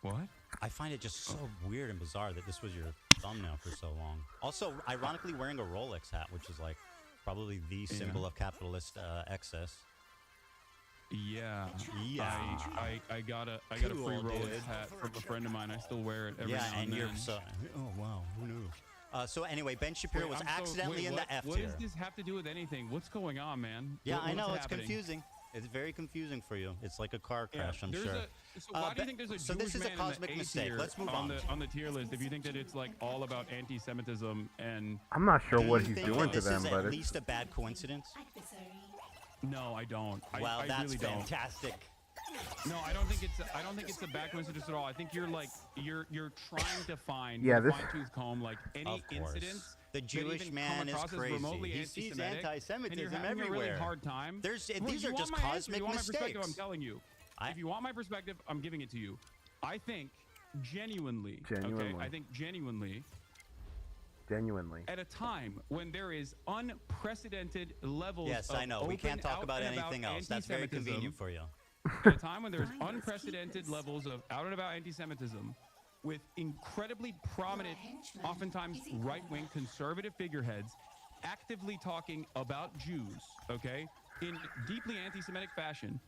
What? I find it just so weird and bizarre that this was your thumbnail for so long. Also, ironically, wearing a Rolex hat, which is like probably the symbol of capitalist excess. Yeah. Yeah. I got a Cool, free Rolex dude. hat from a friend of mine. I still wear it every Yeah, now and and you're then. so. Oh wow, who knew? So anyway, Ben Shapiro was Wait, I'm so- accidentally wait, in what- the F What tier. does this have to do with anything? What's going on, man? Yeah, I What's know it's happening? confusing. It's very confusing for you. It's like a car Yeah, crash, I'm there's sure. So why do you think there's a so Jewish this is a man cosmic in the A mistake. tier Let's move on on. the tier list? If you think that it's like all about anti-Semitism and I'm not sure Do what you he's think doing that to this them, is but at it's least a bad coincidence? no, I don't. Well, I that's really don't. fantastic. No, I don't think it's a bad coincidence at all. I think you're trying to find Yeah, with a this- fine-tooth comb like any Of course. incidents The that Jewish even man come is across as crazy. remotely He sees anti-Semitic, and you're anti-Semitism having a really everywhere. hard time. These Well, are you want just my answer? cosmic You want my perspective? I'm mistakes. telling you. I- If you want my perspective, I'm giving it to you. I think genuinely. Okay, Genuinely. I think genuinely. genuinely. At a time when there is unprecedented levels Yes, of I know. We can't open, talk out about and anything else. That's very anti-Semitism, convenient for you. at a time when there's unprecedented levels of out and about anti-Semitism, with incredibly prominent, oftentimes right-wing conservative figureheads actively talking about Jews, okay, in deeply anti-Semitic fashion,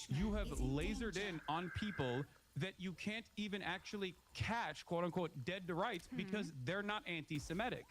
you have lasered in on people that you can't even actually catch, quote unquote, dead to rights because they're not anti-Semitic.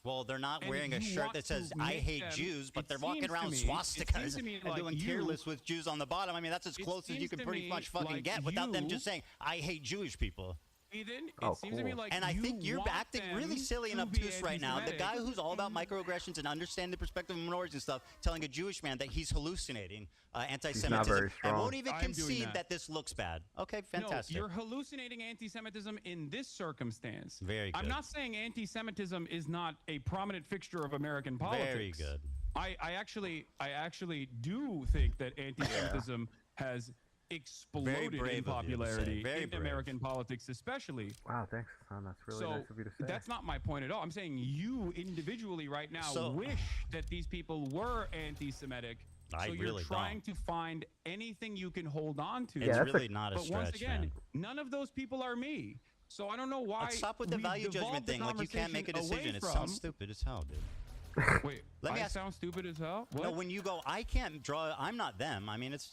Well, they're not And wearing a you shirt want that says to "I make hate them- Jews," but it they're walking seems to around me- it swastikas seems to me and like doing tier you- lists with Jews on the bottom. I mean, that's as It close as you seems can to pretty me much fucking like get without them you- just saying "I hate Jewish people." Eden, it Oh, seems to me cool. like And I you think you're want acting really them silly and to be obtuse right now. The guy anti-Semitic. who's all about microaggressions and understanding the perspective of minorities and stuff, telling a Jewish man that he's hallucinating anti-Semitism very and strong. won't even I'm doing concede that. that this looks bad. Okay, fantastic. No, you're hallucinating anti-Semitism in this circumstance. Very I'm good. not saying anti-Semitism is not a prominent fixture of American politics. Very good. I actually do think that anti-Semitism has exploded brave of you in to say. popularity Very in brave. American politics, especially. Wow, thanks, Hasan. That's really So nice of you to say. that's not my point at all. I'm saying you individually right now So- wish that these people were anti-Semitic. I So you're really trying don't. to find anything you can hold on to. It's that's really not a But once stretch, again, man. none of those people are me. So I don't know why. Let's stop with the we've value devolved judgment the thing. Like you can't make a conversation decision. It away sounds from- stupid as hell, dude. Wait, Let me I ask- sound stupid as hell? What? No, when you go, I can't draw. I'm not them. I mean, it's.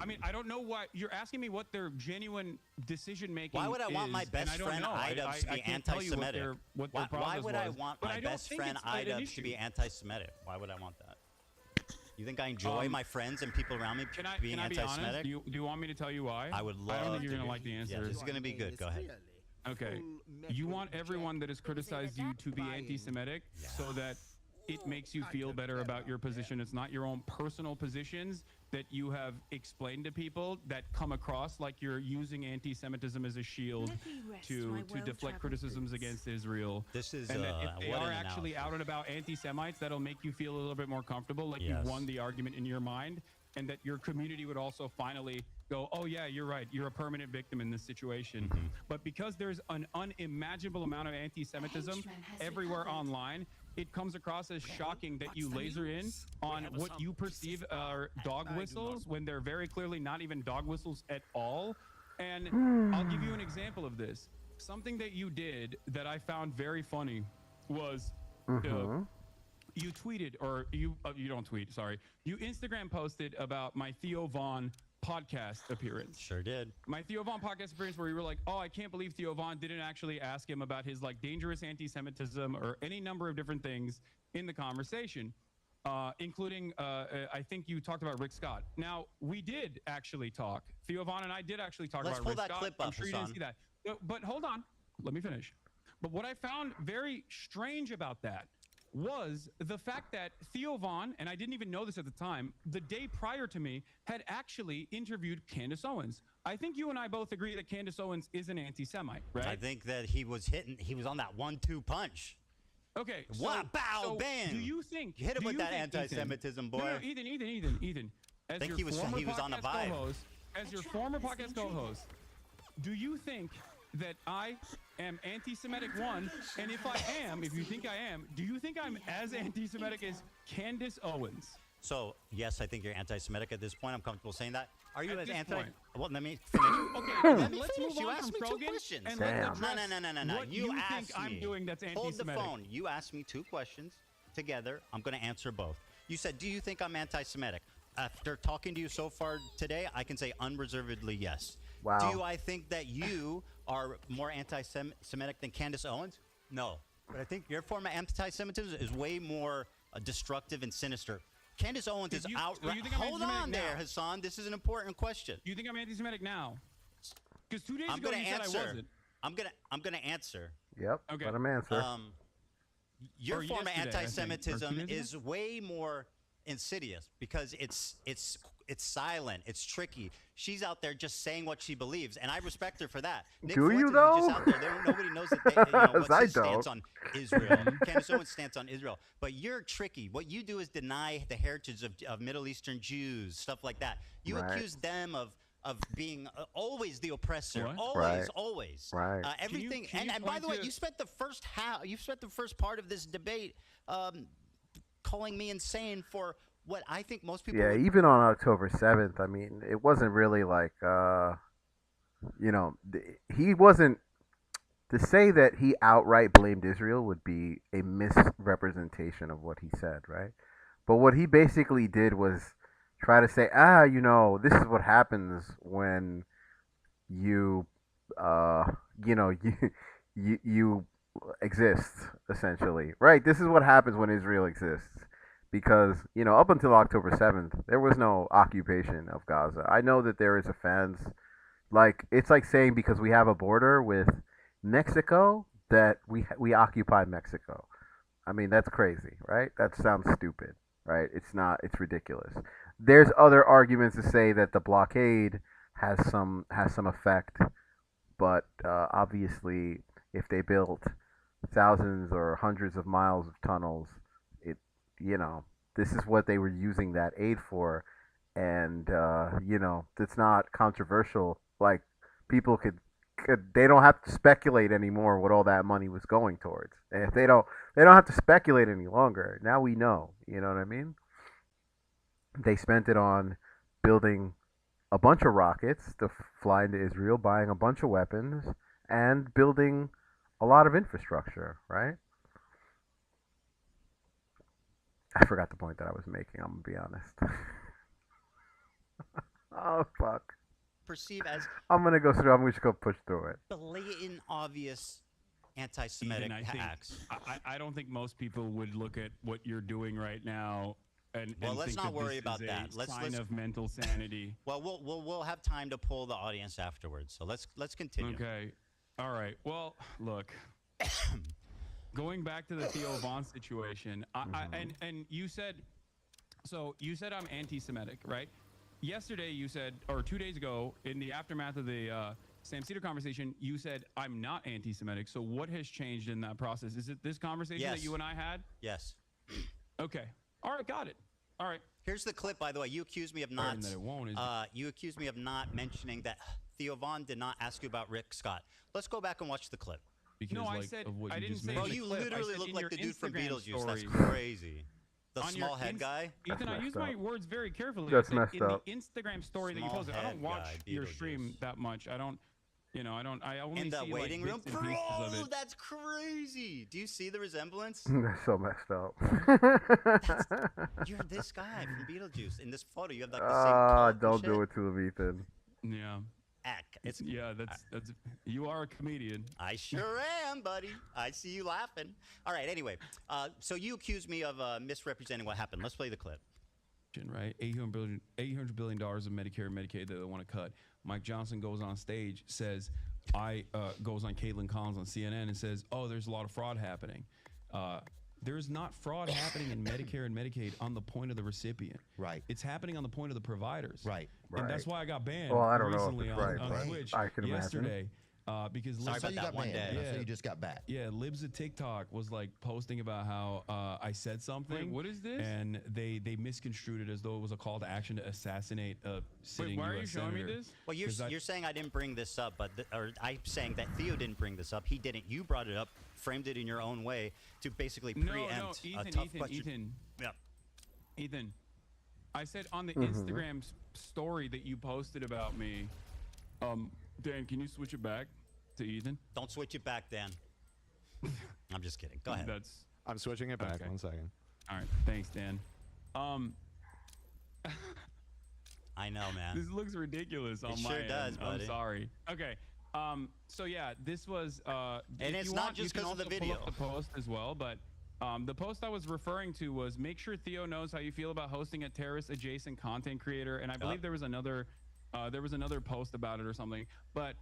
I mean, I don't know why you're asking me what their genuine decision making. Why would I want my is, best and I don't friend know. Idubbbs to be I can't tell you what anti-Semitic? their- what their Why process would I was. want But my I don't best think friend it's an Idubbbs to be issue. anti-Semitic? Why would I want that? You think I enjoy my friends and people around me being Can I be honest? anti-Semitic? Do you want me to tell you why? I would love. I don't think to you're gonna be. like the Yeah, answer. this is gonna be good. Go ahead. Okay. You want everyone that has criticized you to be anti-Semitic so that it makes you feel better about your position. It's not your own personal positions that you have explained to people that come across like you're using anti-Semitism as a shield to deflect criticisms against Israel. This is And that if they what are an actually analysis. out and about anti-Semites, that'll make you feel a little bit more comfortable, like Yes. you won the argument in your mind, and that your community would also finally go, oh yeah, you're right, you're a permanent victim in this situation. Mm-hmm. But because there's an unimaginable amount of anti-Semitism everywhere online, it comes across as shocking that you laser in on what you perceive are dog whistles when they're very clearly not even dog whistles at all. And I'll give you an example of this. Something that you did that I found very funny was you tweeted, or you don't tweet, sorry. You Instagram posted about my Theo Vaughn podcast appearance. Sure did. My Theo Vaughn podcast appearance where you were like, oh, I can't believe Theo Vaughn didn't actually ask him about his like dangerous anti-Semitism or any number of different things in the conversation, including, I think you talked about Rick Scott. Now, we did actually talk. Theo Vaughn and I did actually talk Let's about pull Rick that Scott. clip I'm up, sure you Hasan. didn't see that. But hold on. Let me finish. But what I found very strange about that was the fact that Theo Vaughn, and I didn't even know this at the time, the day prior to me, had actually interviewed Candace Owens. I think you and I both agree that Candace Owens is an anti-Semite, right? I think that he was on that 1-2 punch. Okay. What? Bow, bang. Do you think You hit him do with you that think, anti-Semitism, Ethan, boy. No, Ethan. As Think your he was on a podcast vibe. co-host, as your former podcast co-host, do you think that I am anti-Semitic, one? And if I am, if you think I am, do you think I'm as anti-Semitic as Candace Owens? So, yes, I think you're anti-Semitic at this point. I'm comfortable saying that. Are you At as this anti? point. Well, let me finish. Okay, Let me let's finish. move You on asked from me 2 Krogan questions. and Damn. let's address No. what You think asked I'm me. doing that's Hold the anti-Semitic. phone. You asked me 2 questions together. I'm going to answer both. You said, do you think I'm anti-Semitic? After talking to you so far today, I can say unreservedly yes. Wow. Do I think that you are more anti-Semitic than Candace Owens? No. But I think your form of anti-Semitism is way more destructive and sinister. Candace Owens is So outright. you think I'm Hold anti-Semitic on there, now? Hassan. This is an important question. You think I'm anti-Semitic now? Because 2 days I'm ago gonna you answer. said I wasn't. I'm gonna answer. Yep. Okay. Let him answer. Your Or form of yesterday, I think. Or 2 anti-Semitism days ago? is way more insidious because it's silent, it's tricky. She's out there just saying what she believes, and I respect her for that. Nick Do you, Fuentes is though? just out there. Nobody knows that what's I his stance don't. on Israel. Candace Owens' stance on Israel. But you're tricky. What you do is deny the heritage of Middle Eastern Jews, stuff like that. You Right. accuse them of being always the oppressor, What? always. Right. Everything. Can you And by point the way, to- you spent the first part of this debate calling me insane for what I think most people. Yeah, would, even on October 7th, I mean, it wasn't really like, he wasn't. To say that he outright blamed Israel would be a misrepresentation of what he said, right? But what he basically did was try to say, this is what happens when you, you exist, essentially, right? This is what happens when Israel exists. Because, up until October 7th, there was no occupation of Gaza. I know that there is offense. Like, it's like saying because we have a border with Mexico that we occupy Mexico. I mean, that's crazy, right? That sounds stupid, right? It's not. It's ridiculous. There's other arguments to say that the blockade has some effect, but obviously, if they built thousands or hundreds of miles of tunnels, this is what they were using that aid for, and it's not controversial. Like, people they don't have to speculate anymore what all that money was going towards. And if they don't have to speculate any longer. Now we know. You know what I mean? They spent it on building a bunch of rockets to fly into Israel, buying a bunch of weapons, and building a lot of infrastructure, right? I forgot the point that I was making, I'm going to be honest. Oh, fuck. perceive as I'm going to go through. I'm just going to push through it. blatant, obvious anti-Semitic Ethan, I think- acts. I don't think most people would look at what you're doing right now and Well, let's think not that worry this about is that. a Let's- sign let's- of mental sanity. Well, we'll have time to pull the audience afterwards. So let's continue. Okay. All right. Well, look. Going back to the Theo Vaughn situation, and you said I'm anti-Semitic, right? Yesterday you said, or 2 days ago, in the aftermath of the Sam Cedar conversation, you said I'm not anti-Semitic. So what has changed in that process? Is it this conversation Yes. that you and I had? Yes. Okay. All right. Got it. All right. Here's the clip, by the way. You accused me of not. Pardon that it won't, is it? You accused me of not mentioning that Theo Vaughn did not ask you about Rick Scott. Let's go back and watch the clip. Because No, I said of what I you didn't just say Bro, in the you clip. I literally said look in like your the dude from Instagram Beetlejuice. That's story. crazy. The On your small head guy. Ethan, I That's use messed my up. words very carefully. That's I said messed in up. the Instagram story that you Small posted. I don't head watch guy, your Beetlejuice. stream that much. I don't. I only In the see waiting like room, bits and pieces of bro. it. That's crazy. Do you see the resemblance? That's so messed up. You're this guy from Beetlejuice. In this photo, you have like the same coat and Don't shit. do it to him, Ethan. Yeah. It's Yeah, that's you are a comedian. I sure am, buddy. I see you laughing. All right. Anyway, so you accused me of misrepresenting what happened. Let's play the clip. Right, $800 billion of Medicare and Medicaid that they want to cut. Mike Johnson goes on stage, says, goes on Caitlin Collins on CNN and says, "Oh, there's a lot of fraud happening." there's not fraud happening in Medicare and Medicaid on the point of the recipient. Right. It's happening on the point of the providers. Right. And that's why I got banned Well, I don't know if recently it's on, right, on but Twitch I can imagine. yesterday. Because Sorry So about you that got one banned. day. So Yeah. you just got back. yeah, Libs of TikTok was like posting about how I said something. Wait, what is this? And they misconstrued it as though it was a call to action to assassinate a sitting Wait, why are you US showing me senator. this? Well, 'Cause you're saying I didn't bring this up, but or I'm saying that Theo didn't bring this up. He didn't. You brought it up, framed it in your own way to basically preempt No, a Ethan, tough question. Ethan. Yeah. Ethan, I said on the Mhm. Instagram story that you posted about me, Dan, can you switch it back to Ethan? Don't switch it back, Dan. I'm just kidding. Go ahead. That's I'm switching it back. Okay. 1 second. all right. Thanks, Dan. I know, man. This looks ridiculous on It my sure end. does, buddy. I'm sorry. Okay. So yeah, this was. And if it's you not want, you just can 'cause of the also pull video. up the post as well, but the post I was referring to was make sure Theo knows how you feel about hosting a terrorist-adjacent content creator, and I believe there was another post about it or something. But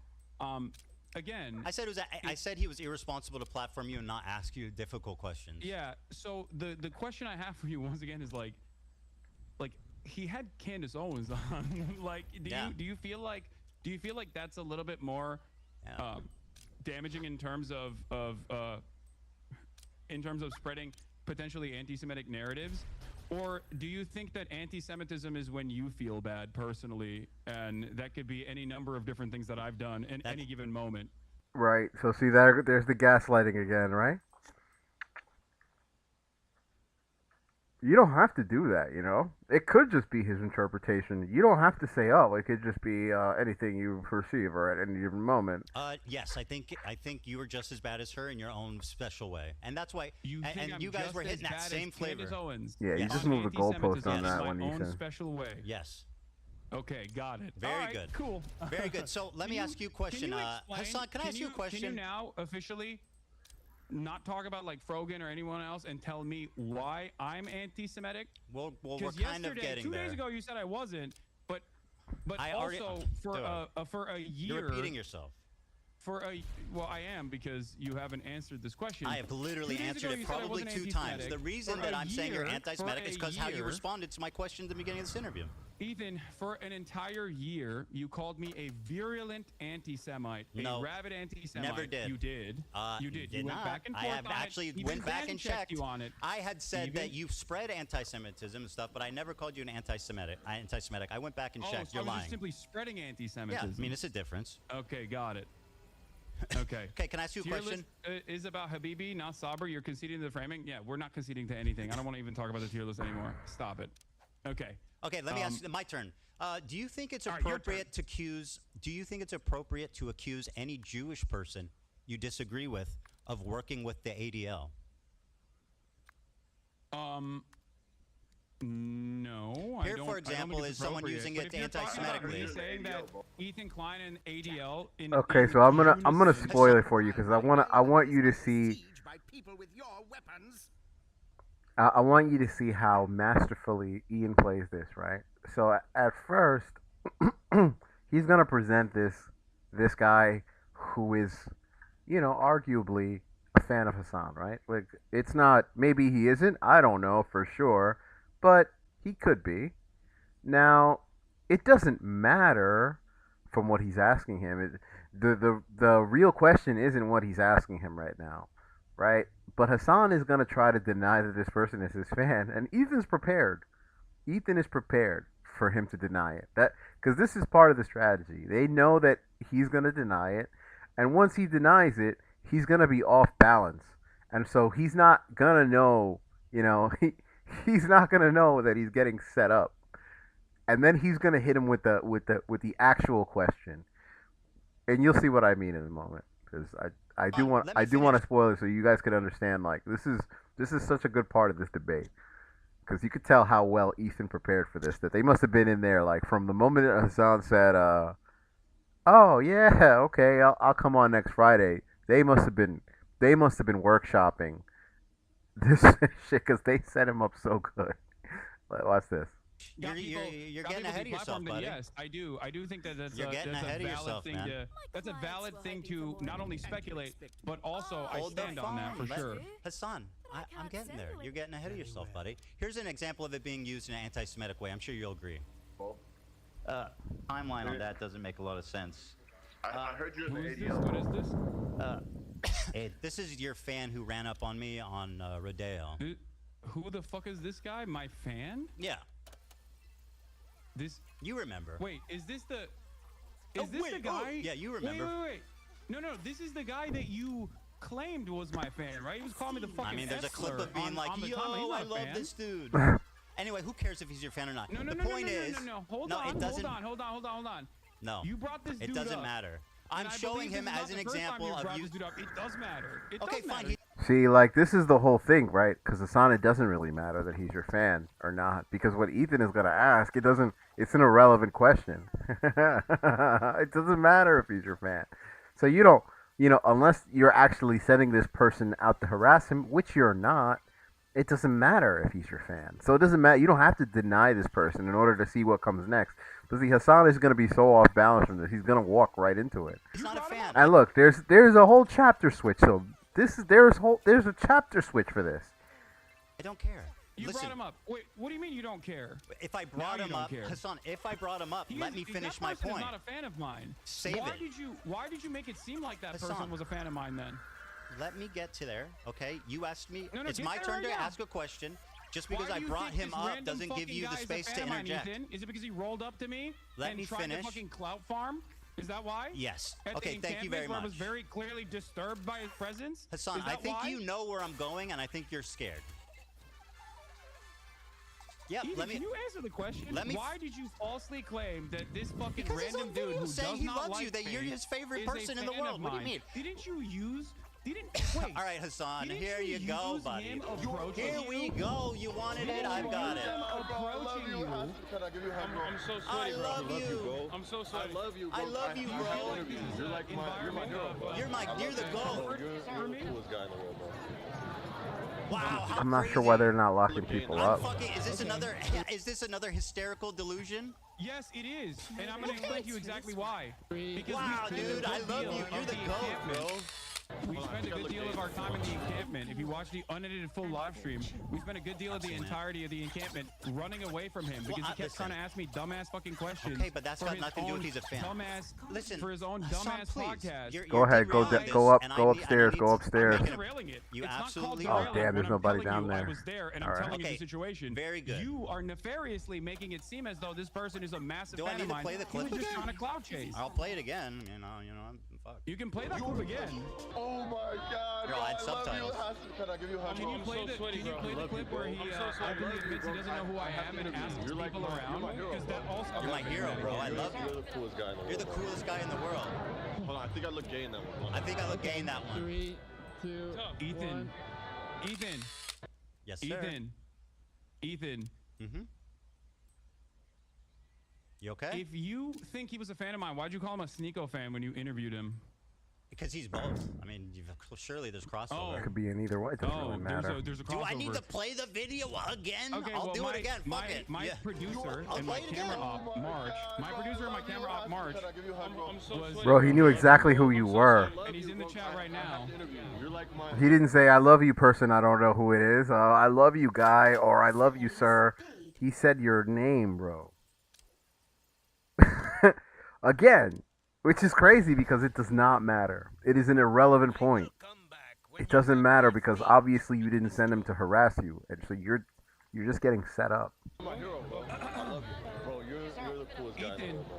again, I said it was. I said he was irresponsible to platform you and not ask you difficult questions. yeah. So the question I have for you once again is like he had Candace Owens on. Like, do you feel like that's a little bit more Yeah. damaging in terms of spreading potentially anti-Semitic narratives? Or do you think that anti-Semitism is when you feel bad personally, and that could be any number of different things that I've done in any given moment? Right. So see that there's the gaslighting again, right? You don't have to do that, you know. It could just be his interpretation. You don't have to say, "Oh, it could just be anything you perceive or at any given moment." Yes, I think you were just as bad as her in your own special way, and that's why. You and think I'm you guys just were as hitting that bad as same flavor. Candace Owens Yeah, you Yes. just on moved the goalpost anti-Semitism on in that my one, own Ethan. special way. Yes, Okay, got it. Very All right, good. Cool. very good. So let me ask you a question. Hasan, can I ask you a question? Can you now officially not talk about like Frogan or anyone else and tell me why I'm anti-Semitic? Well, we're Because kind of yesterday, getting 2 there. days ago, you said I wasn't, but I already- also do it. for a year. You're repeating yourself. Well, I am, because you haven't answered this question. I have literally 2 days answered ago, it you said I probably wasn't 2 times. anti-Semitic. The reason For that a I'm saying you're year- anti-Semitic for is a because how you year- responded to my question at the beginning of this interview. Ethan, for an entire year, you called me a virulent anti-Semite, No, a rabid anti-Semite. never did. You did. You did. You went not. back and I forth have on actually it. went Even back Dan and checked checked. you on it. I had said that Even- you spread anti-Semitism and stuff, but I never called you an anti-Semitic. I went back and Oh, checked. so I You're was just lying. simply spreading Yeah, anti-Semitism. I mean it's a difference. Okay, got it. Okay. Okay, can I ask you a Tier question? list is about Habibi, not Sabr. You're conceding to the framing. Yeah, we're not conceding to anything. I don't want to even talk about the tier list anymore. Stop it. Okay. Okay, let me ask my turn. Do you think it's all right, your appropriate to accuse? Do you think it's appropriate to accuse any Jewish person you disagree with of working with the ADL? No. Here, I don't, for example, I don't think is it's someone appropriate. using But it if you're talking about anti-Semitically. me saying that Ethan Klein and ADL in Okay, in so I'm gonna unison- spoil it for you because I want you to see I want you to see how masterfully Ian plays this, right? So at first, he's gonna present this guy who is, you know, arguably a fan of Hasan, right? Like, it's not, maybe he isn't, I don't know for sure, but he could be. Now, it doesn't matter from what he's asking him. The real question isn't what he's asking him right now, right? But Hasan is going to try to deny that this person is his fan, and Ethan's prepared. Ethan is prepared for him to deny it. That, because this is part of the strategy. They know that he's going to deny it, and once he denies it, he's going to be off balance. And so he's not going to know, you know, he's not going to know that he's getting set up. And then he's going to hit him with the actual question. And you'll see what I mean in a moment, because I do want to spoil it so you guys can understand. Like, this is such a good part of this debate, because you could tell how well Ethan prepared for this. That they must have been in there like from the moment Hasan said, "Oh yeah, okay, I'll come on next Friday." They must have been workshopping this shit because they set him up so good. Like, watch this. You're got getting people ahead of yourself, deplatformed, then buddy. yes, I do. I do think that that's You're getting that's ahead a of valid yourself, thing man. to. That's a valid thing to not only speculate, but also I Hold the stand on that for phone. sure. Hassan, I'm getting there. You're getting ahead of yourself, buddy. Here's an example of it being used in an anti-Semitic way. I'm sure you'll agree. Timeline on that doesn't make a lot of sense. I heard you're Who the is this? ADL. What is this? This is your fan who ran up on me on Rodeo. Who the fuck is this guy? My fan? Yeah, This? you remember. Wait, is this the? Oh, Is this wait, the guy? yeah, you remember. Wait. No, this is the guy that you claimed was my fan, right? He was calling me the fucking. I mean, there's a clip F-slur of being on like, the yo, comment. He's I not a love fan. this dude. Anyway, who cares if he's your fan or not? No. The point is, Hold no, on, it doesn't. hold on. No, You brought this dude it doesn't up. matter. And I'm I showing believe him this is as not an the first time example you of brought you. this dude up. It does matter. It Okay, does fine. matter. See, like, this is the whole thing, right? Because Hasan, it doesn't really matter that he's your fan or not. Because what Ethan is going to ask, it's an irrelevant question. It doesn't matter if he's your fan. So you don't, unless you're actually sending this person out to harass him, which you're not, it doesn't matter if he's your fan. So it doesn't matter. You don't have to deny this person in order to see what comes next. But see, Hasan is going to be so off balance from this. He's going to walk right into it. He's not a fan. And look, there's a whole chapter switch. So there's a chapter switch for this. I don't care. You Listen, brought him up. Wait, what do you mean you don't care? if I brought you him don't up, care. Hassan, if I brought him up, let me finish that my person point. Is not a fan of mine. Save why it. Why did you make it seem like that Hasan. person was a fan of mine then? Let me get to there, okay? You asked me. No, it's get my there turn right to now. ask a question. Just because Why I do you brought think him this up random doesn't give fucking you guy the is a space to fan of mine, interject. Ethan? Is it because he rolled up to me Let and me tried finish. to fucking clout farm? Is that why? Yes. At the Okay, thank you very encampment where I was much. very clearly disturbed by his presence? Hassan, Is I that think why? you know where I'm going, and I think you're scared. Yeah, Ethan, let me. can you answer the question? let me- Why did you falsely claim that this fucking Because he's random on dude video who saying does he not loves like you, that you're fame his favorite is a person in the fan world. of What do you mine? mean? Wait. All right, Hassan, Didn't here you you go, use buddy. him approaching Here we you? go. You wanted it, I've got it. Approaching you. Can I give you a hug, bro? I'm so I sorry, bro. love you. bro. I'm so I sorry. love you, bro. I love you, I bro. feel like you're like my hero, bro. You're the goat. You're the coolest guy in the world, bro. Wow, how I'm not sure crazy. why they're not locking people I'm up. fucking. Is this another hysterical delusion? Yes, it is, and I'm going to explain to you exactly why. Because Wow, we spent a dude, I good love deal you. of You're the goat, encampment. bro. We spent a good deal of our time in the encampment. If you watch the unedited full live stream, we spent a good deal of the entirety of the encampment running away from him because he kept trying to ask me dumbass fucking questions. Okay, but that's for got his nothing to do with own he's a fan. Dumbass, Listen, for his own Hassan, dumbass please. podcast. Go ahead, go derailing up, this, and go I need- upstairs, and I go need- upstairs. I'm I'm making a- derailing it. You It's not absolutely called are. derailing Oh, damn, when there's I'm nobody telling down you there. I was there and All I'm right. telling you Okay, the situation. very good. You are nefariously making it seem as though this person is a massive Do I fan need of to mine. play the He clip was just again? trying to clout chase. I'll play it again. I'm fucked. You can play that clip again. Oh my God, Here, bro, I'll add I love subtitles. you, Hasan. Can I give you a hug, Can bro? you play so the sweaty, Can you bro. play I the love clip you, bro. where he I'm so sorry. openly I love admits you, he doesn't know who I am and asks You're like people my- around? you're my hero, Because that bro. also You're my hero, bro. I love you. You're the coolest guy in the world. You're the coolest guy in the world. Hold on, I think I look gay in that one. I think I look gay in that one. 3, 2, Ethan. Ethan. Yes, sir. Ethan. Mm-hmm. You okay? If you think he was a fan of mine, why'd you call him a Sneeko fan when you interviewed him? Because he's both. I mean, surely there's crossover. It could be in either way. It doesn't really matter. there's a Do crossover. I need to play the video again? Okay, I'll well, do it again. Fuck my, it. My Yeah. producer I'll and my play it camera again. op, March. My producer and my camera op, March. Can I give you a hug, bro? I'm so Was- sweaty, Bro, he knew exactly who you were. And he's in the chat right now. You're like my. He didn't say, I love you, person. I don't know who it is. I love you, guy. Or I love you, sir. He said your name, bro. Again, which is crazy because it does not matter. It is an irrelevant point. It doesn't matter because obviously you didn't send him to harass you. And so you're just getting set up. My hero, bro. I love you, bro. You're the coolest guy in the Ethan. world, bro.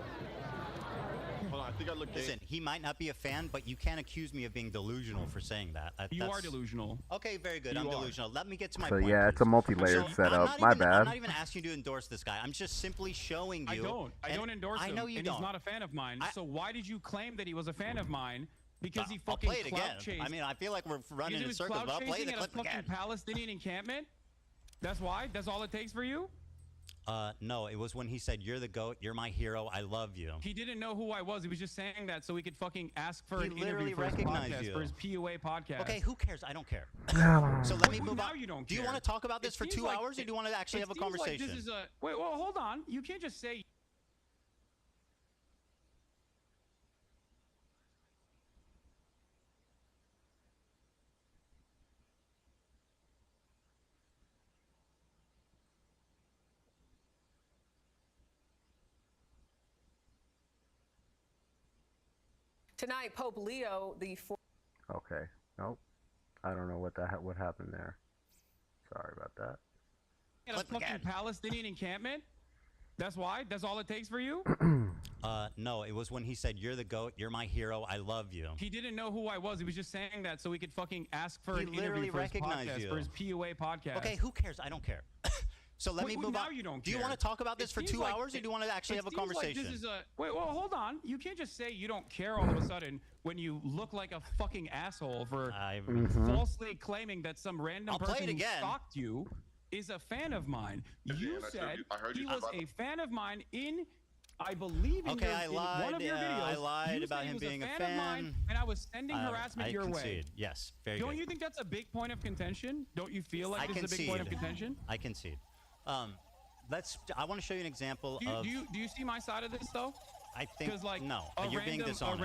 Hold on, I think I look gay. Listen, he might not be a fan, but you can't accuse me of being delusional for saying that. You That's- are delusional. Okay, very good. You I'm are. delusional. Let me get to my So point. yeah, it's a please. multi-layered I'm setup. not My even, I'm bad. not even asking you to endorse this guy. I'm just simply showing you. I don't endorse him. I know you and don't. he's not a fan of mine. So why did you claim that he was a fan of mine? Because he I'll fucking play it again. clout chased. I mean, I feel like we're running Because he in was circles, but clout I'll play chasing the at a clip fucking again. Palestinian encampment? That's why? That's all it takes for you? No, it was when he said, "You're the GOAT. You're my hero. I love you." He didn't know who I was. He was just saying that so he could fucking ask for He an literally interview for his recognized podcast, you. for his PUA podcast. Okay, who cares? I don't care. So let me move Now on. you don't Do you care. want to talk about this It for seems 2 like- hours, or do you want to actually have a It seems like conversation? this is a wait. Well, hold on. You can't just say. Tonight, Pope Leo the Okay. Nope. I don't know what happened there. Sorry about that. In a Clip fucking again. Palestinian encampment? That's why? That's all it takes for you? No, it was when he said, "You're the GOAT. You're my hero. I love you." He didn't know who I was. He was just saying that so he could fucking ask for He an literally interview for his recognized podcast, you. for his PUA podcast. Okay, who cares? I don't care. So let me Wait, move now on. you don't Do you care. want to talk about this It for seems 2 like- hours, or do you want to actually it have a seems like conversation? this is a wait. Well, hold on. You can't just say you don't care all of a sudden when you look like a fucking asshole for falsely claiming that some random I'll play person it who again. stalked you is a fan of mine. You and said I heard he you was talk about a fan of mine in. I believe in, Okay, your, I in lied, one of your videos. I lied you about said he him was being a a fan of mine, fan. and I was sending harassment I your concede. way. Yes, very Don't good. you think that's a big point of contention? Don't you feel like I this is a big point of concede. contention? I concede. I want to show you an example of. Do you see my side of this though? I think Because like no, a you're being random, dishonest.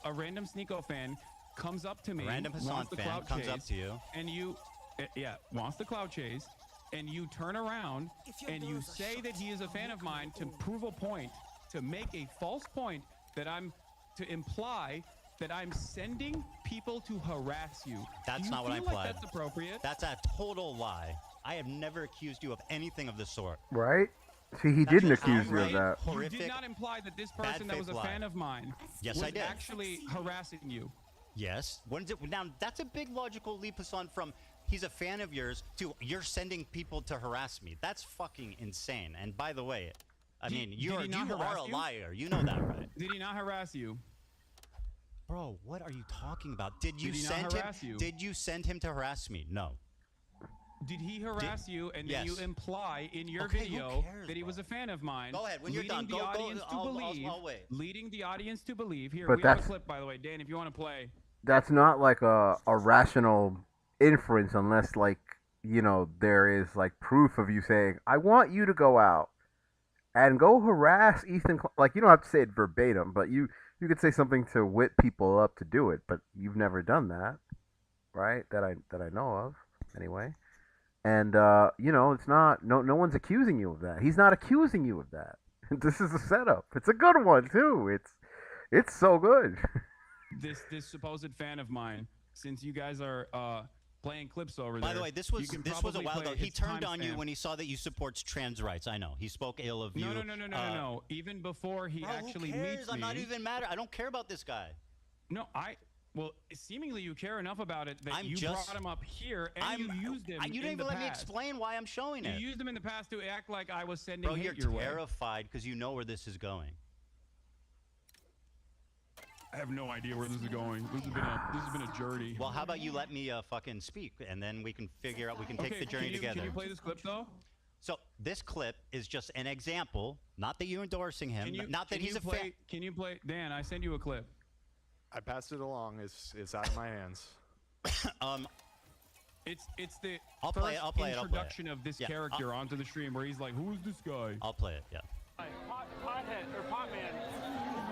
a random Sneeko fan comes up to me, A random Hasan wants the fan clout comes chase, up to you. and you, wants the clout chase, and you turn around and you say that he is a fan of mine to prove a point, to make a false point to imply that I'm sending people to harass you. That's Do you not what I feel like implied. that's appropriate? That's a total lie. I have never accused you of anything of the sort. Right? See, he That's didn't just accuse you of outright that. You horrific. did not imply that this bad person that was a faith fan lie. of mine Yes, was I did. actually harassing you. Yes. Now that's a big logical leap, Hasan, from he's a fan of yours to you're sending people to harass me. That's fucking insane. And by the way, I mean did you he not are harass a you? liar. You know that, right? Did he not harass you? Bro, what are you talking about? Did you Did he not send harass him? you? Did you send him to harass me? No. Did he harass you and then you Yes. imply in your Okay, who video cares, that he was bro? a fan of mine? Go ahead, when you're done, leading the go- audience to I'll believe. wait. Leading the audience to believe. Here, But we have a that's- clip, by the way, Dan. If you want to play. That's not like a rational inference unless like, you know, there is like proof of you saying, I want you to go out and go harass like you don't have to say it verbatim, but you could say something to whip people up to do it, but you've never done that, right? That I know of, anyway. And you know, it's not no one's accusing you of that. He's not accusing you of that. This is a setup. It's a good one too. It's so good. This supposed fan of mine, since you guys are playing clips over By there. the way, this you was can this was a probably while play ago. He its turned on you timestamp. when he saw that you support trans rights. I know. He spoke ill of you. No. Even before he Bro, actually who cares? meets I'm me. not even mad. I don't care about this guy. No, well, seemingly you care enough about it that I'm you just- brought him up here and you used him You in didn't the even let me past. explain why I'm showing You it. used him in the past to act like I was sending Bro, hate you're your way. terrified because you know where this is going. I have no idea where this is going. This has been a journey. Well, how about you let me fucking speak, and then we can figure out. We can take Okay, the journey together. Can you play this clip though? So this clip is just an example. Not that you're endorsing him. Not that can he's you a play, fan. Can you play? Dan, I sent you a clip. I passed it along. It's out of my hands. It's the I'll first play it, I'll play it, I'll play it. introduction of this Yeah, character onto the stream where he's like, "Who is this guy?" I'll play it. Yeah. Pothead or pot man.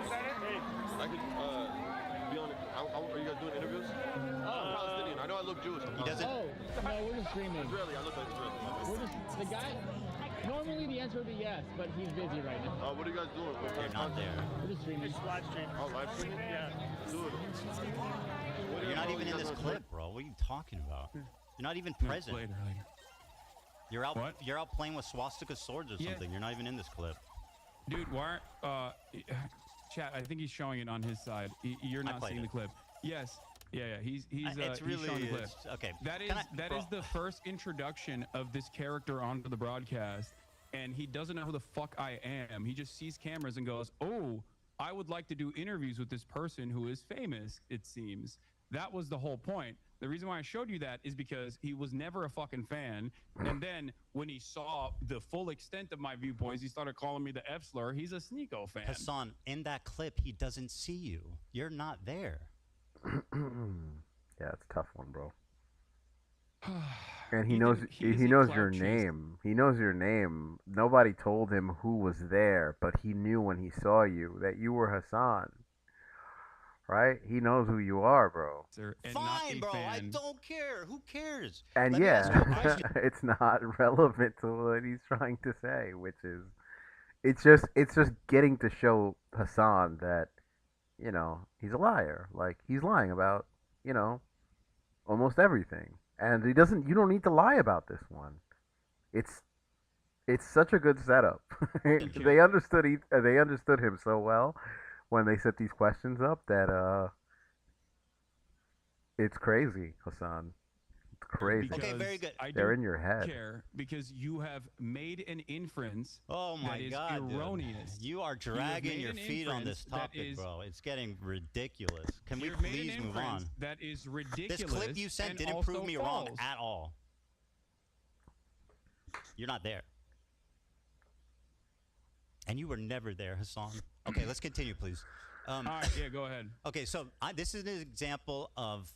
Is that it? Hey. I could be on. Are you guys doing interviews? I'm Palestinian. I know I look Jewish. I'm He doesn't. Oh, no, we're just streaming. Israeli. I look like Israeli. We're just, the guy, normally the answer would be yes, but he's busy right now. What are you guys doing? What You're kind of not there. We're just streaming. Live stream. Oh, live streaming? Yeah. Dude. You're not even in this clip, bro. What are you talking about? You're not even present. Later. You're out. What? You're out playing with swastika swords or Yeah. something. You're not even in this clip. Dude, why aren't chat? I think he's showing it on his side. You're not played seeing the it. clip. Yes. Yeah. He's It's he's showing the clip. okay. That is Can I- bro, the first introduction of this character onto the broadcast, and he doesn't know who the fuck I am. He just sees cameras and goes, "Oh, I would like to do interviews with this person who is famous." It seems, That was the whole point. The reason why I showed you that is because he was never a fucking fan. And then when he saw the full extent of my viewpoints, he started calling me the F slur. He's a Sneeko fan. Hasan, in that clip, he doesn't see you. You're not there. Yeah, it's a tough one, bro. And he Ethan, knows he is he a knows clout your chaser. name. He knows your name. Nobody told him who was there, but he knew when he saw you that you were Hasan. Right? He knows who you are, bro. And not Fine, a bro. I fan. don't care. Who cares? And Let me ask you a question. it's not relevant to what he's trying to say, which is it's just getting to show Hasan that, he's a liar. Like he's lying about, almost everything. And you don't need to lie about this one. It's such a good setup. They understood him so well when they set these questions up that it's crazy, Hasan. It's crazy. Okay, very good. They're in your head. Care because you have made an inference Oh my that is God, erroneous. dude. You are dragging your feet on this topic, bro. It's getting ridiculous. Can we You've made please an move on? inference that is ridiculous. This clip you sent and didn't also prove me false. wrong at all. You're not there. And you were never there, Hasan. Okay, let's continue, please. All right, yeah, go ahead. Okay, so this is an example of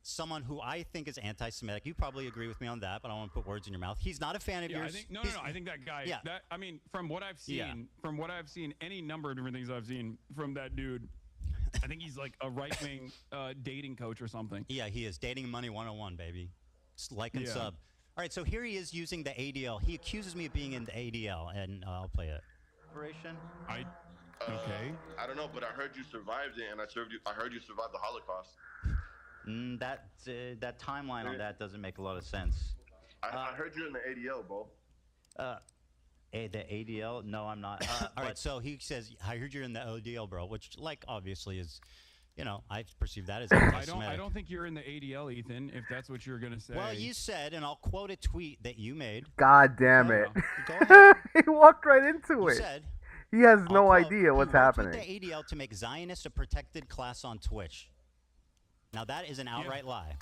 someone who I think is anti-Semitic. You probably agree with me on that, but I don't want to put words in your mouth. He's not a fan of Yeah, yours. no. I think that guy. Yeah. I mean, from what I've seen, any number of different things I've seen from that dude, I think he's like a right-wing dating coach or something. Yeah, he is. Dating Money 101, baby. Like and Yeah. sub. All right, so here he is using the ADL. He accuses me of being in the ADL, and I'll play it. Operation. Okay. I don't know, but I heard you survived it, and I heard you survived the Holocaust. That timeline on that doesn't make a lot of sense. I heard you're in the ADL, bro. The ADL? No, I'm not. All right, so he says, I heard you're in the ADL, bro, which, like, obviously is, I perceive that as anti-Semitic. I don't think you're in the ADL, Ethan, if that's what you're going to say. Well, you said, and I'll quote a tweet that you made. God damn it. Go ahead. He walked right into You it. said, He has I'll no quote, idea what's he worked happening. with the ADL to make Zionists a protected class on Twitch. Now, that is an outright lie.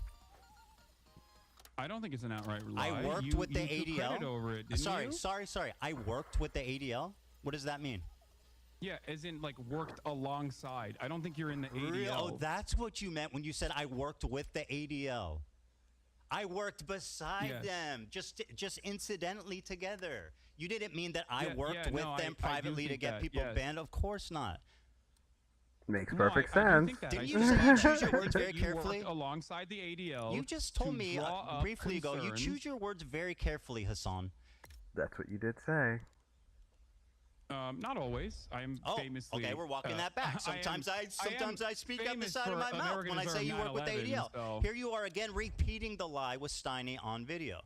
I don't think it's an outright lie. I worked with the you took credit ADL. over it, didn't you? Sorry. I worked with the ADL. What does that mean? Yeah, as in like worked alongside. I don't think you're in the ADL. Real? Oh, that's what you meant when you said I worked with the ADL. I worked beside them, just incidentally together. You didn't mean that I worked with them privately to get people banned. Of course not. Makes perfect sense. Didn't you say you choose your words very You carefully? worked alongside the ADL. You just told me briefly ago. You choose your words very carefully, Hasan. That's what you did say. Not always. I am famously. Okay, we're walking that back. Sometimes I speak out the side of my mouth when I say you work with the ADL. So. Here you are again repeating the lie with Steiny on video.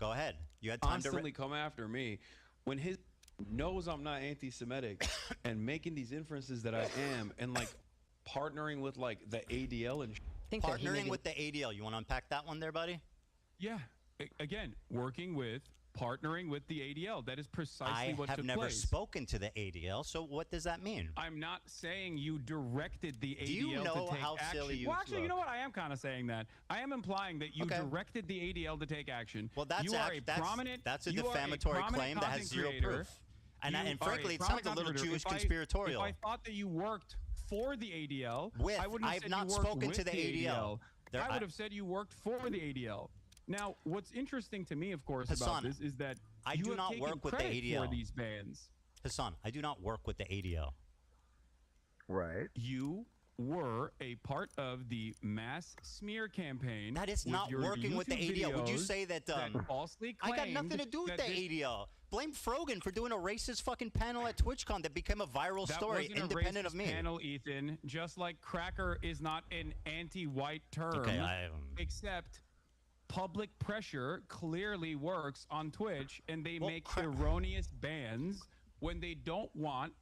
Go ahead. You had time constantly come after me when his knows I'm not anti-Semitic and making these inferences that I am, and like partnering with like the ADL and partnering with the ADL. You want to unpack that one there, buddy? Yeah. Again, partnering with the ADL. That is precisely what took place. I have never spoken to the ADL, so what does that mean? I'm not saying you directed the ADL Do you know to take how action. silly you Well, actually, look? you know what? I am kind of saying that. I am implying that you directed the ADL to take action. Well, that's a defamatory claim that has zero proof. And frankly, it sounds a little Jewish conspiratorial. If I thought that you worked for the ADL, I wouldn't have I've said not you worked spoken with to the ADL. I would have said you worked for the ADL. Now, what's interesting to me, of course, Hasan, about this is that I you do have not taken work with the credit ADL. for these bans. Hasan, I do not work with the ADL. Right. You were a part of the mass smear campaign. That is not working with the ADL. Would you say that, falsely I got nothing to do with the ADL? Blame Frogan for doing a racist fucking panel at TwitchCon that became a viral story independent of me. Panel, Ethan, just like cracker is not an anti-white term, okay, except public pressure clearly works on Twitch, and they make erroneous bans when they don't want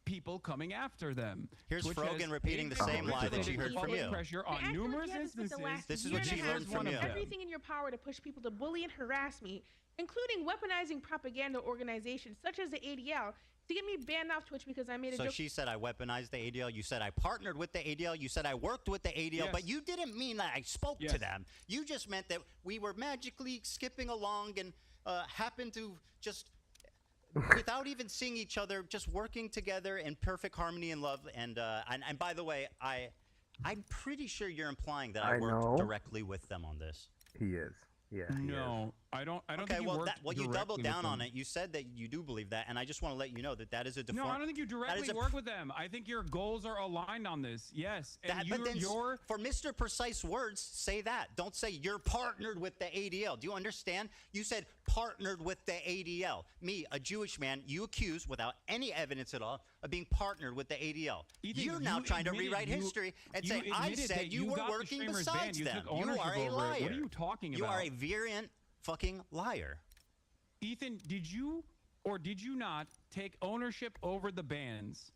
people coming after them. Here's Frogan repeating the same lie that she heard from you. Pressure on numerous instances. This is what she learned from you. Everything in your power to push people to bully and harass me, including weaponizing propaganda organizations such as the ADL, to get me banned off Twitch because I made a So joke. she said I weaponized the ADL. You said I partnered with the ADL. You said I worked with the ADL, but you didn't mean that I spoke to them. You just meant that we were magically skipping along and happened to just, without even seeing each other, just working together in perfect harmony and love. And by the way, I'm pretty sure you're implying that I worked directly with them on this. He is. Yeah. No, I don't Okay, think you well, worked you doubled directly down with on them. it. You said that you do believe that, and I just want to let you know that that is a No, I don't think you directly work with them. I think your goals are aligned on this. Yes, and but then for Mr. Precise words, say that. Don't say you're partnered with the ADL. Do you understand? You said partnered with the ADL. Me, a Jewish man, you accuse without any evidence at all of being partnered with the ADL. Ethan, You're now trying to rewrite history and say I said you were working besides them. You are a liar. What are you talking about? You are a virulent fucking liar. Ethan, did you or did you not take ownership over the bans?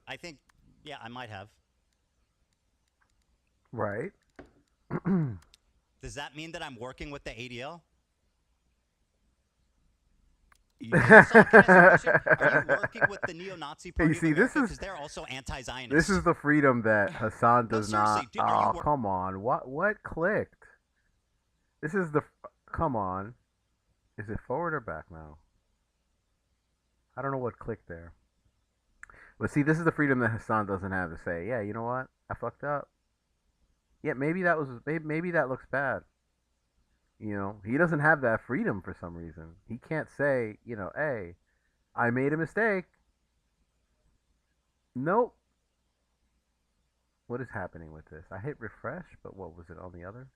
I think, yeah, I might have. Right. Does that mean that I'm working with the ADL? Are you working with the neo-Nazi party You see, of America? this is Because they're also anti-Zionist. This is the freedom that Hasan does not. seriously, are Oh, you come on! What clicked? This is the. Come on. Is it forward or back now? I don't know what clicked there. But see, this is the freedom that Hasan doesn't have to say, yeah, you know what? I fucked up. Yeah, maybe that looks bad. You know, he doesn't have that freedom for some reason. He can't say, you know, hey, I made a mistake. Nope. What is happening with this? I hit refresh, but what was it on the other?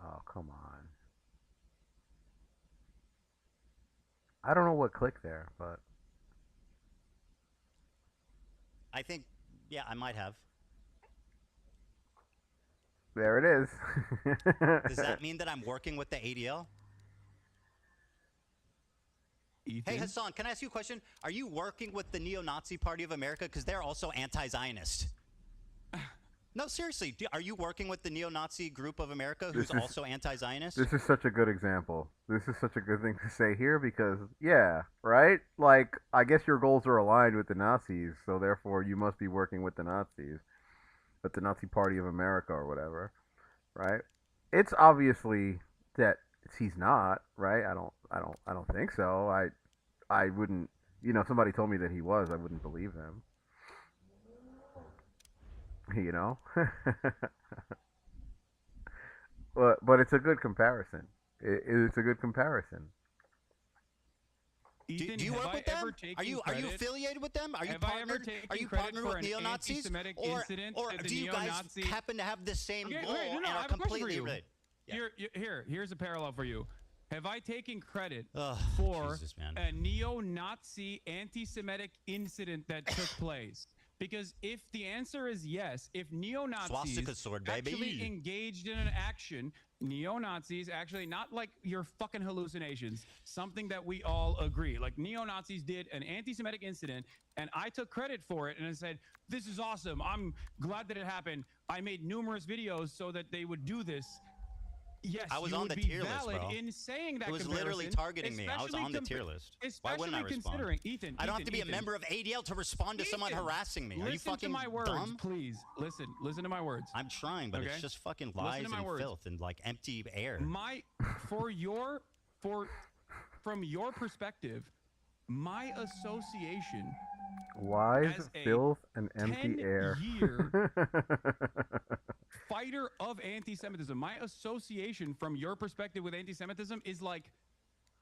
Oh, come on. I don't know what clicked there, but I think, yeah, I might have. there it is. Does that mean that I'm working with the ADL? Ethan? Hey, Hasan, can I ask you a question? Are you working with the neo-Nazi Party of America? Because they're also anti-Zionist. No, seriously. Are you working with the neo-Nazi group of America who's also anti-Zionist? This is such a good example. This is such a good thing to say here because, yeah, right? Like, I guess your goals are aligned with the Nazis, so therefore you must be working with the Nazis. But the Nazi Party of America or whatever, right? It's obviously that he's not, right? I don't think so. I wouldn't, you know, if somebody told me that he was, I wouldn't believe them. You know? but it's a good comparison. It's a good comparison. Ethan, do you work with them? Are you affiliated with them? Are you partnered? Are you partnered with neo-Nazis? Or do you guys happen to have the same goal and are completely related? Here's a parallel for you. Have I taken credit for a neo-Nazi anti-Semitic incident that took place? Because if the answer is yes, if neo-Nazis actually engaged in an action, neo-Nazis actually, not like your fucking hallucinations, something that we all agree. Like neo-Nazis did an anti-Semitic incident and I took credit for it and I said, this is awesome. I'm glad that it happened. I made numerous videos so that they would do this. Yes, I was you on would the be tier list, valid bro. in saying that it was comparison, literally targeting me. I was on the tier list. Why wouldn't I respond? Ethan, I don't have to be a member of ADL to respond to someone harassing me. Are you fucking to my words, dumb? Please listen to my words. I'm trying, but it's just fucking lies and filth and like empty air. From your perspective, my association. Lies, filth, and empty air. Fighter of anti-Semitism. My association from your perspective with anti-Semitism is like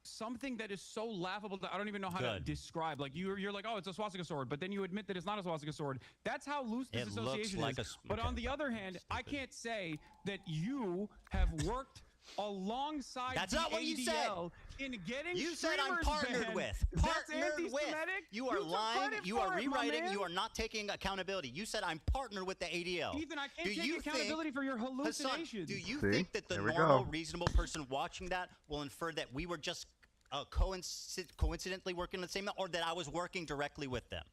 something that is so laughable that I don't even know how to describe. Like you're like, oh, it's a swastika sword, but then you admit that it's not a swastika sword. That's how loose this association is. But on the other hand, I can't say that you have worked alongside That's not what you said. In getting you said I'm partnered banned. with. Partnered with. You are lying. You are rewriting. You are not taking accountability. You said I'm partnered with the ADL. Ethan, I can't take accountability for your hallucinations. Hassan, do you think that the normal, reasonable person watching that will infer that we were just coincidentally working on the same, or that I was working directly with them?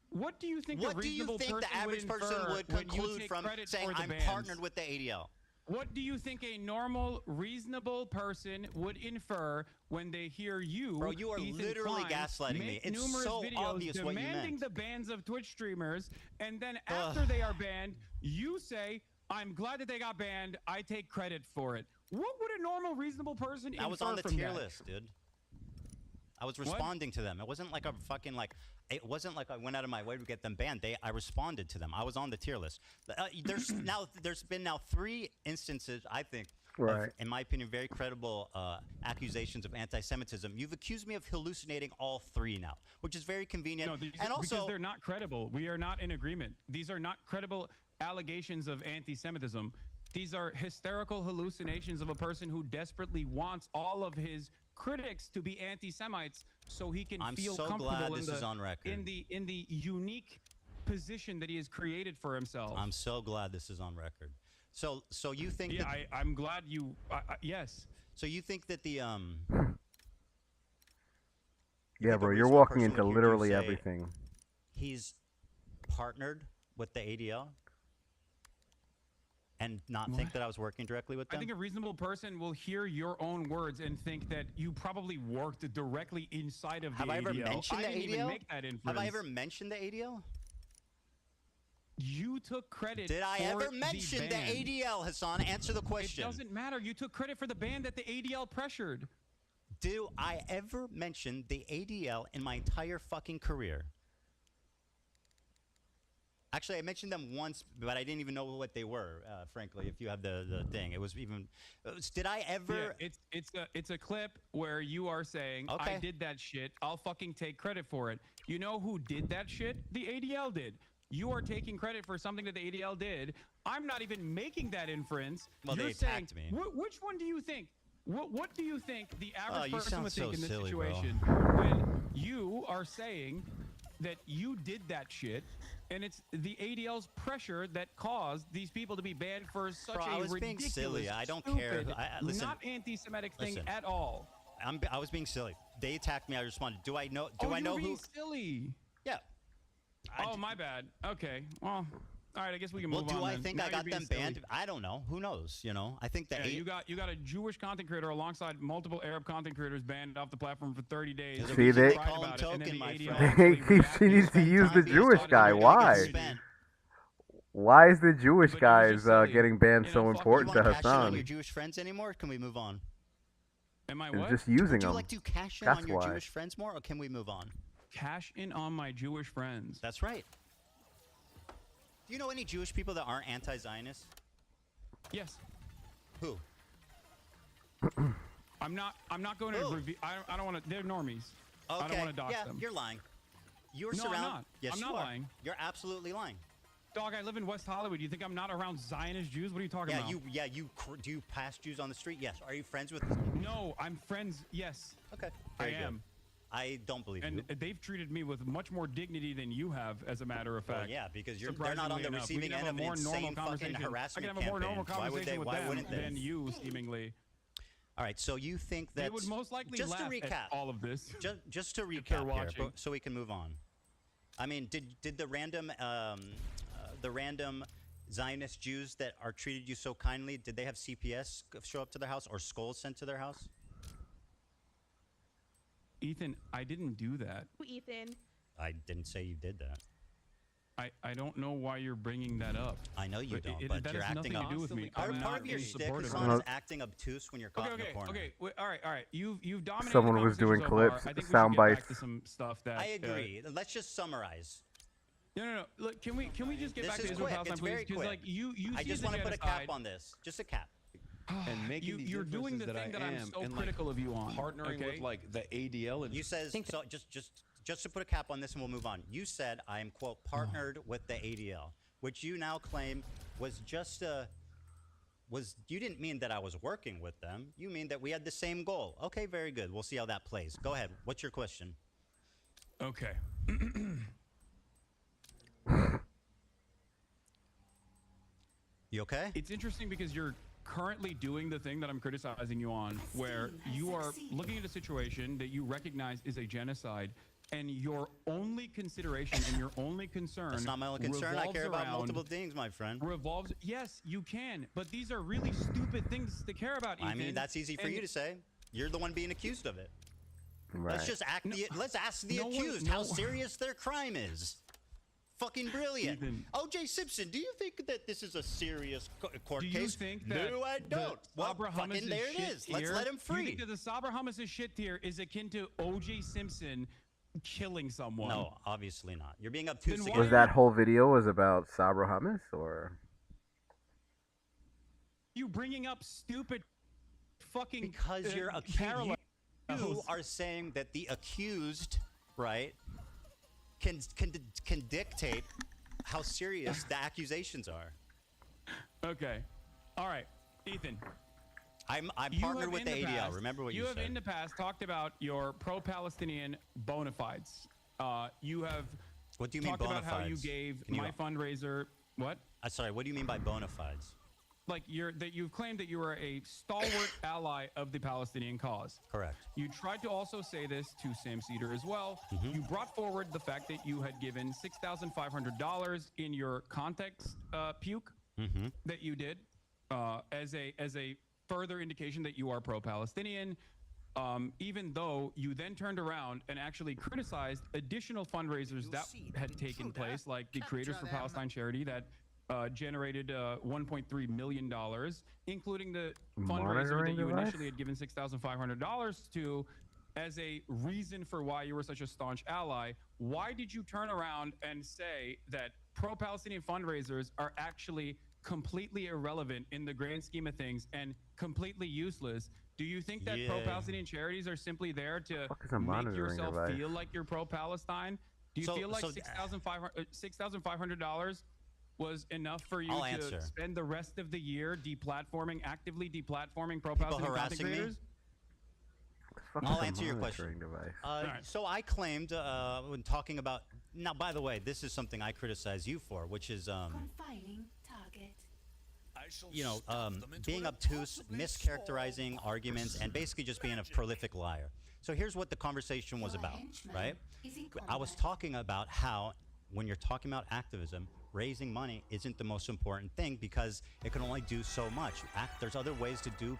What do you think? What do you think the average person would conclude from saying I'm partnered with the ADL? What do you think a normal, reasonable person would infer when they hear you, Bro, you are Ethan literally Klein, gaslighting me. make It's numerous so videos obvious what you demanding meant. the bans of Twitch streamers, and then after they are banned, you say, "I'm glad that they got banned. I take credit for it." What would a normal, reasonable person infer I was on the from tier that? list, dude. I was responding to them. It wasn't like a fucking like. It wasn't like I went out of my way to get them banned. I responded to them. I was on the tier list. There's been now 3 instances, I think, Right. of, in my opinion, very credible accusations of anti-Semitism. You've accused me of hallucinating all 3 now, which is very convenient. No, and also, because they're not credible. We are not in agreement. These are not credible allegations of anti-Semitism. These are hysterical hallucinations of a person who desperately wants all of his critics to be anti-Semites so he can feel so comfortable glad in this the is on record. in the unique position that he has created for himself. I'm so glad this is on record. So you think? Yeah, that, I'm glad you. Yes. So you think that the Yeah, think a bro, you're reasonable walking person into would hear you literally say everything. he's partnered with the ADL and not think that I was working directly with them? I think a reasonable person will hear your own words and think that you probably worked directly inside of the ADL. Have I ever mentioned the didn't ADL? even make that inference. Have I ever mentioned the ADL? You took credit. Did I for ever mention the ban. ADL, Hasan? Answer the question. It doesn't matter. You took credit for the ban that the ADL pressured. Do I ever mention the ADL in my entire fucking career? Actually, I mentioned them once, but I didn't even know what they were. Frankly, if you have the thing, it was even. Did I ever? Yeah, it's a clip where you are saying, Okay. "I did that shit. I'll fucking take credit for it." You know who did that shit? The ADL did. You are taking credit for something that the ADL did. I'm not even making that inference. Well, You're they saying, attacked me. Which one do you think? What do you think the Oh, average you person sound would so think in this silly, bro. situation when you are saying that you did that shit, and it's the ADL's pressure that caused these people to be banned for such Bro, I a was being ridiculous, silly. I don't care. stupid, Listen, not anti-Semitic thing listen. at all. I was being silly. They attacked me. I responded. Do I know? Oh, Do I you know were being who? silly. Yeah. Oh, my bad. Okay. Well, all right. I guess we can Well, move on. do I then. think Now I you're got being them silly. banned? I don't know. Who knows? You know. I think that Yeah, you got a Jewish content creator alongside multiple Arab content creators banned off the platform for 30 days. There's a See, reason they- call him Cried about it, and then token, the my ADL friend. He actually keeps. He needs to reacted. use the Time Jewish being guy. spent. Why? Spent. Why is the Jewish But it was guys just silly. getting banned You so know, fuck, important you to want to cash in on Hasan? your Jewish friends anymore? Or can we move on? Am I He's what? just using Would you them. like to cash in That's on your why. Jewish friends more, or can we move on? Cash in on my Jewish friends. That's right. Do you know any Jewish people that aren't anti-Zionist? Yes. Who? I'm not going to Who? review. I don't want to. They're normies. Okay. I don't want to dox yeah, them. you're lying. You're No, I'm surrounded. not. Yes, I'm you not are. lying. You're absolutely lying. Dog, I live in West Hollywood. You think I'm not around Zionist Jews? What are you talking about? Do you pass Jews on the street? Yes. Are you friends with? No, I'm friends. Yes, Okay. I very good. am. I don't believe And you. they've treated me with much more dignity than you have, as a matter of fact. Well, yeah, because they're not on Surprisingly the enough. We receiving can end have of a an more normal insane fucking conversation. harassment I can have a more normal campaign. Why would conversation with why them wouldn't they? than you, seemingly. All right, so you think that They would most likely just to laugh recap at all of this. just to they're recap here, watching. so we can move on. I mean, did the random Zionist Jews that are treated you so kindly, did they have CPS show up to their house or skulls sent to their house? Ethan, I didn't do that. Ethan. I didn't say you did that. I don't know why you're bringing that up. I know you don't, that but you're has acting nothing up. to do with me. Part I'm of not your in shtick, support of Hasan, it. is acting obtuse when you're caught in the corner. Okay. Wait, all right. You've dominated. Someone the was doing conversation so clips, far. I think we sound should get back bites. to some stuff that. I agree. Let's just summarize. No. Look, can we just get This back is to Israel quick. Palestine, It's please? very Because quick. like you I see just the want to put a cap genocide. on this. Just a cap. And making these You're doing the inferences thing that I I'm am, so and critical of you on. partnering okay? with like the ADL and You says so. Just to put a cap on this, and we'll move on. You said I am quote partnered with the ADL, which you now claim was just you didn't mean that I was working with them. You mean that we had the same goal. Okay, very good. We'll see how that plays. Go ahead. What's your question? Okay. You okay? It's interesting because you're currently doing the thing that I'm criticizing you on, where you are looking at a situation that you recognize is a genocide, and your only consideration and your only concern. That's not my only concern. I care about multiple things, my friend. Yes, you can, but these are really stupid things to care about. Ethan. I mean, that's easy for you to say. You're the one being accused of it. Right. Let's just let's ask the accused how serious their crime is. Fucking brilliant. O.J. Simpson, do you think that this is a serious court case? Do you think that no, I don't. Well, fucking there it is. Let's let him free. Do you think that the Sabra Hummus' shit tier is akin to O.J. Simpson killing someone? No, obviously not. You're being obtuse. Was that whole video was about Sabra Hummus, or? You bringing up stupid fucking because you're accused. You are saying that the accused, right, can dictate how serious the accusations are. Okay, all right, Ethan. I'm partnered with the ADL. Remember what you said. You have in the past talked about your pro-Palestinian bona fides. You have. What do you mean bona fides? Talked about how you gave my fundraiser. What? Sorry. What do you mean by bona fides? Like you've claimed that you are a stalwart ally of the Palestinian cause. Correct. You tried to also say this to Sam Cedar as well. You brought forward the fact that you had given $6,500 in your context puke that you did as a further indication that you are pro-Palestinian. Even though you then turned around and actually criticized additional fundraisers that had taken place, like the Creators for Palestine charity that generated $1.3 million, including the fundraiser that you initially had given $6,500 to as a reason for why you were such a staunch ally. Why did you turn around and say that pro-Palestinian fundraisers are actually completely irrelevant in the grand scheme of things and completely useless? Do you think that pro-Palestinian charities are simply there to make yourself feel like you're pro-Palestine? Do you feel like $6,500 was enough for you to spend the rest of the year actively deplatforming pro-Palestinian content creators? I'll answer your question. So I claimed when talking about, now by the way, this is something I criticize you for, which is being obtuse, mischaracterizing arguments, and basically just being a prolific liar. So here's what the conversation was about, right? I was talking about how when you're talking about activism, raising money isn't the most important thing because it can only do so much. There's other ways to do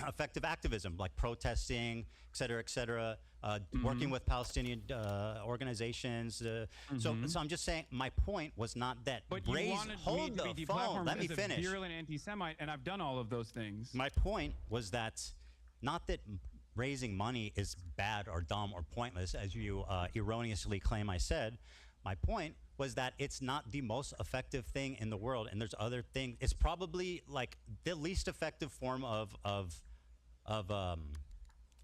effective activism, like protesting, et cetera, working with Palestinian organizations. So I'm just saying, my point was not that. But you wanted me to be deplatformed as a virulent anti-Semite, and I've done all of those things. My point was that not that raising money is bad or dumb or pointless, as you erroneously claim I said. My point was that it's not the most effective thing in the world, and there's other things. It's probably like the least effective form of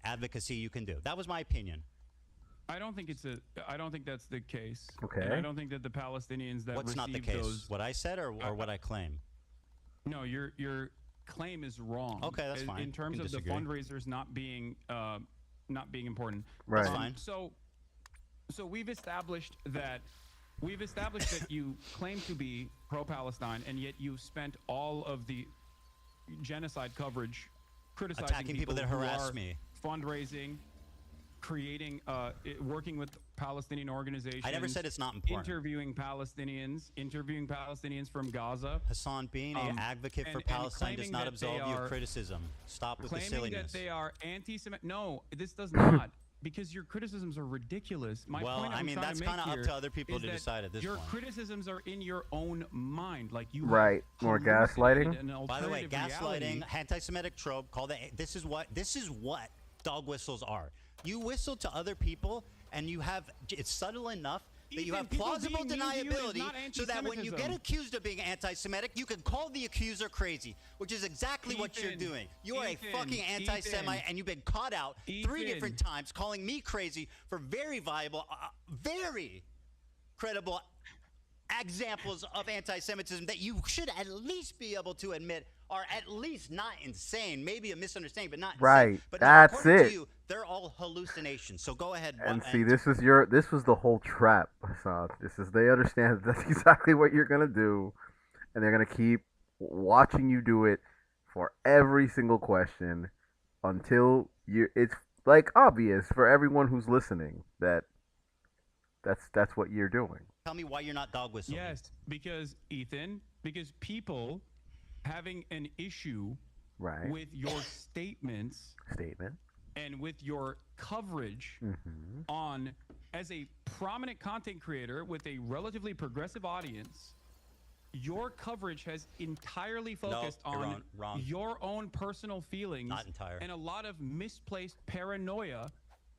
advocacy you can do. That was my opinion. I don't think that's the case. Okay. And I don't think that the Palestinians that What's not the case? What I said or what I claim? No, your claim is wrong. Okay, that's fine. In terms of the fundraisers not being important. Right. That's fine. So we've established that you claim to be pro-Palestine, and yet you've spent all of the genocide coverage criticizing attacking people that harass me, fundraising, creating, working with Palestinian organizations. I never said it's not important. Interviewing Palestinians from Gaza. Hasan, being an advocate for Palestine does not absolve you of criticism. Stop with the silliness. Claiming that they are anti-Semitic. No, this does not. Because your criticisms are ridiculous. I mean, that's kind of up to other people to decide at this point. Your criticisms are in your own mind. Like you more gaslighting. By the way, gaslighting, anti-Semitic trope. This is what dog whistles are. You whistle to other people, and it's subtle enough that you have plausible deniability, so that when you get accused of being anti-Semitic, you can call the accuser crazy, which is exactly what you're doing. You are a fucking anti-Semite, and you've been caught out 3 different times calling me crazy for very viable, very credible examples of anti-Semitism that you should at least be able to admit are at least not insane. Maybe a misunderstanding, but not insane. But that's it. To you, they're all hallucinations. So go ahead. And see, this was the whole trap, Hasan. They understand that's exactly what you're gonna do, and they're gonna keep watching you do it for every single question until it's like obvious for everyone who's listening that that's what you're doing. Tell me why you're not dog whistling. Yes, because Ethan, because people having an issue Right. with your statements Statement. and with your coverage Mm-hmm. on as a prominent content creator with a relatively progressive audience, your coverage has entirely focused you're on wrong. your own personal feelings Not entire. and a lot of misplaced paranoia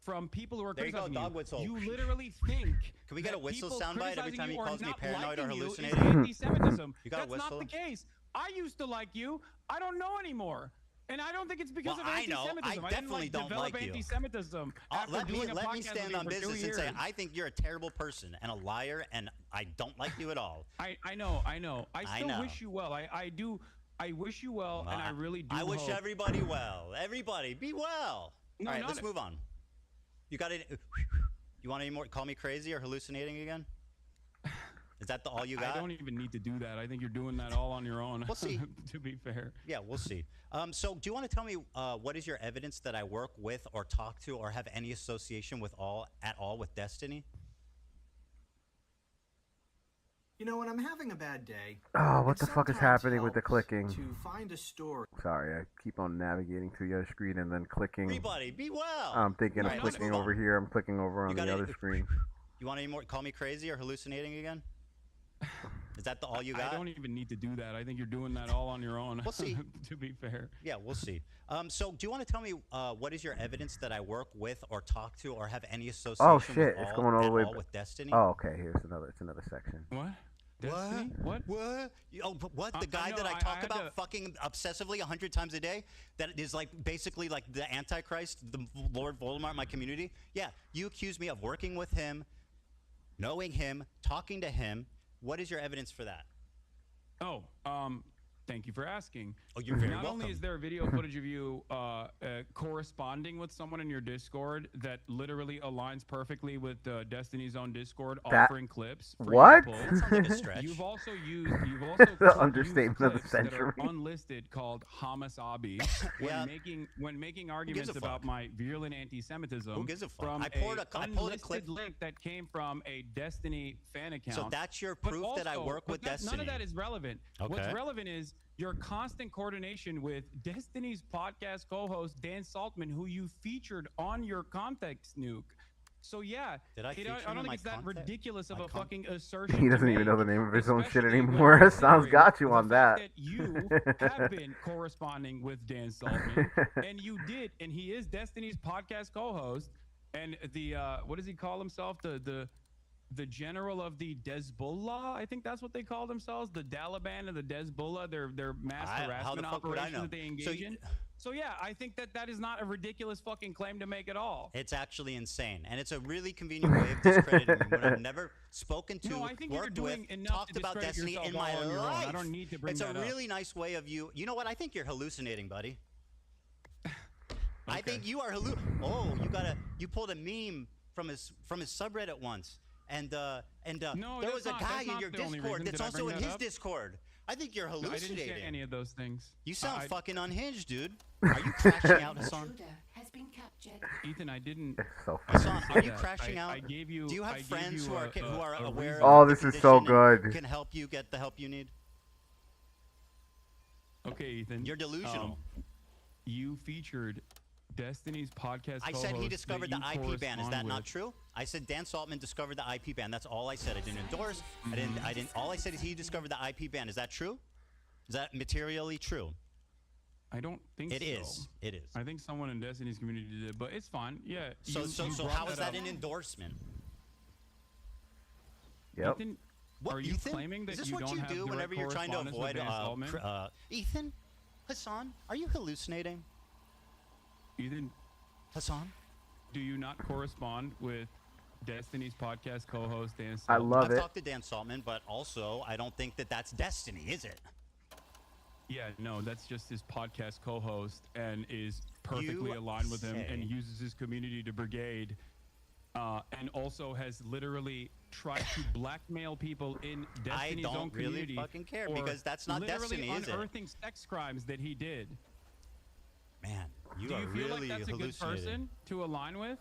from people who are There you go, criticizing dog whistle. You literally think Can we get that a whistle people soundbite every criticizing time you he or calls me not paranoid or liking you is hallucinating? anti-Semitism. You got a That's whistle? not the case. I used to like you. I don't know anymore. And I don't think it's because Well, of I know. anti-Semitism. I didn't definitely don't develop like you. anti-Semitism after Let doing a me podcast stand with on you for 2 business and years. say I think you're a terrible person and a liar, and I don't like you at all. I know. I still know. wish you well. I do. I wish you well, and I really do. I wish hope. everybody well. Everybody, be well. No, all right, not let's it. move on. You got it. You want any more? Call me crazy or hallucinating again? Is that all you got? I don't even need to do that. I think you're doing that all on your own. We'll see. To be fair. Yeah, we'll see. So, do you want to tell me what is your evidence that I work with, or talk to, or have any association with at all with Destiny? You know, when I'm having a bad day. Oh, what it the fuck is sometimes happening with the helps clicking? To find a story. Sorry, I keep on navigating to the other screen and then clicking. Everybody, be well. I'm thinking All of right, let's clicking move over on. here. I'm clicking over on got the any- other screen. You want any more? Call me crazy or hallucinating again? Is that all you got? I don't even need to do that. I think you're doing that all on your own. We'll see. To be fair. Yeah, we'll see. So, do you want to tell me what is your evidence that I work with, or talk to, or have any association Oh shit! with It's going all the way. with Destiny? Oh, okay. Here's another. It's another section. What? Destiny? What? What? The guy that I talk about fucking obsessively 100 times a day? That is like basically like the Antichrist, the Lord Voldemort in my community? Yeah, you accuse me of working with him, knowing him, talking to him. What is your evidence for that? Oh, thank you for asking. Oh, you're very Not welcome. only is there video footage of you corresponding with someone in your Discord that literally aligns perfectly with Destiny's own Discord, offering clips. For What? you to pull. That sounds like a stretch. You've also The used understatement of the clips that century. are unlisted called Hamasabi Yeah. when making gives arguments a about fuck? my virulent anti-Semitism. Who gives a fuck? From I pulled a unlisted clip. link that came from a Destiny fan account. So that's your But proof that I also- work with but Destiny. None of that is relevant. What's Okay. relevant is your constant coordination with Destiny's podcast co-host Dan Saltman, who you featured on your context nuke. So yeah, Did I feature I him don't in think my it's that content? ridiculous of My a con- fucking assertion. He doesn't to even know the make, name of his own shit especially when anymore. Sounds considering got you the on fact that. you have been corresponding with Dan Saltman, and you did, and he is Destiny's podcast co-host, and the what does he call himself? The general of the Hezbollah, I think that's what they call themselves, the Taliban and the Hezbollah, their mass How the harassment fuck would I operation know? that they engage in. So yeah, I think that is not a ridiculous fucking claim to make at all. It's actually insane, and it's a really convenient way of discrediting me when I've never spoken to, No, I think you're worked doing with, enough talked to about discredit Destiny yourself in my all on your own. life. I don't need to bring It's that a up. really nice way of you. You know what? I think you're hallucinating, buddy. I think you are you pulled a meme from his subreddit once, and No, there was that's a not- guy that's in not your the only Discord reason. that's Did I also bring in that his up? Discord. I think you're No, I didn't hallucinating. say any of those things. You sound I- fucking unhinged, dude. Are you crashing out, Hasan? Ethan, I didn't. It's so Hasan, funny. are you crashing out? I gave you. Do you I have gave friends you who are a aware reason. of Oh, the this is so condition and good. can help you get the help you need? Okay, Ethan. You're delusional. You featured Destiny's podcast. I said he co-host discovered that the you IP ban. Is that correspond not with. true? I said Dan Saltman discovered the IP ban. That's all I said. I didn't endorse. I didn't. All I said is he discovered the IP ban. Is that true? Is that materially true? I don't think It so. is. It is. I think someone in Destiny's community did it, but it's fine. Yeah. So you brought how is that up. an endorsement? Yep. Ethan, What, are you Ethan? claiming that Is this you what don't you have do direct whenever you're trying to correspondence with avoid Dan Saltman? Ethan? Hasan, are you hallucinating? Ethan, Hasan? do you not correspond with Destiny's podcast co-host Dan Saltman? I love I've it. talked to Dan Saltman, but also I don't think that that's Destiny, is it? Yeah, no, that's just his podcast co-host and is perfectly You aligned with him and say- uses his community to brigade, and also has literally tried to blackmail people in Destiny's own don't really community. fucking care, for because that's not literally Destiny, is it? unearthing sex crimes that he did. Man, you Do are you feel really like that's a good hallucinating. person to align with?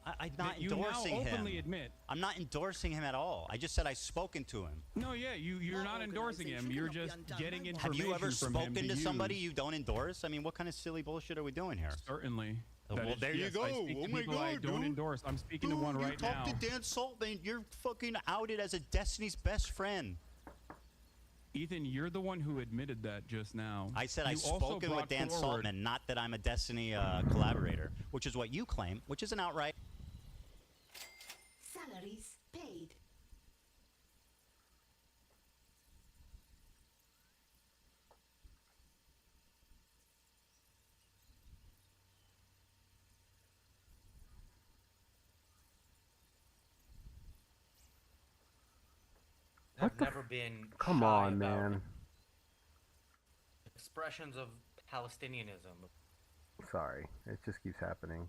I'm not That you endorsing now him. openly admit. I'm not endorsing him at all. I just said I've spoken to him. No, yeah, you're not endorsing him. You're just getting information Have you ever from him spoken to somebody use. you don't endorse? I mean, what kind of silly bullshit are we doing here? Certainly. Oh, That well, is- there you yes, go. I speak Oh to my people I God, don't dude. endorse. I'm speaking to Dude, one you right talk now. to Dan Saltman. You're fucking outed as a Destiny's best friend. Ethan, you're the one who admitted that just now. I said You I've also spoken with brought Dan forward- Saltman, not that I'm a Destiny collaborator, which is what you claim, which is an outright. Salaries paid. What I've the never been Come shy on, about man. expressions of Palestinianism. Sorry, it just keeps happening.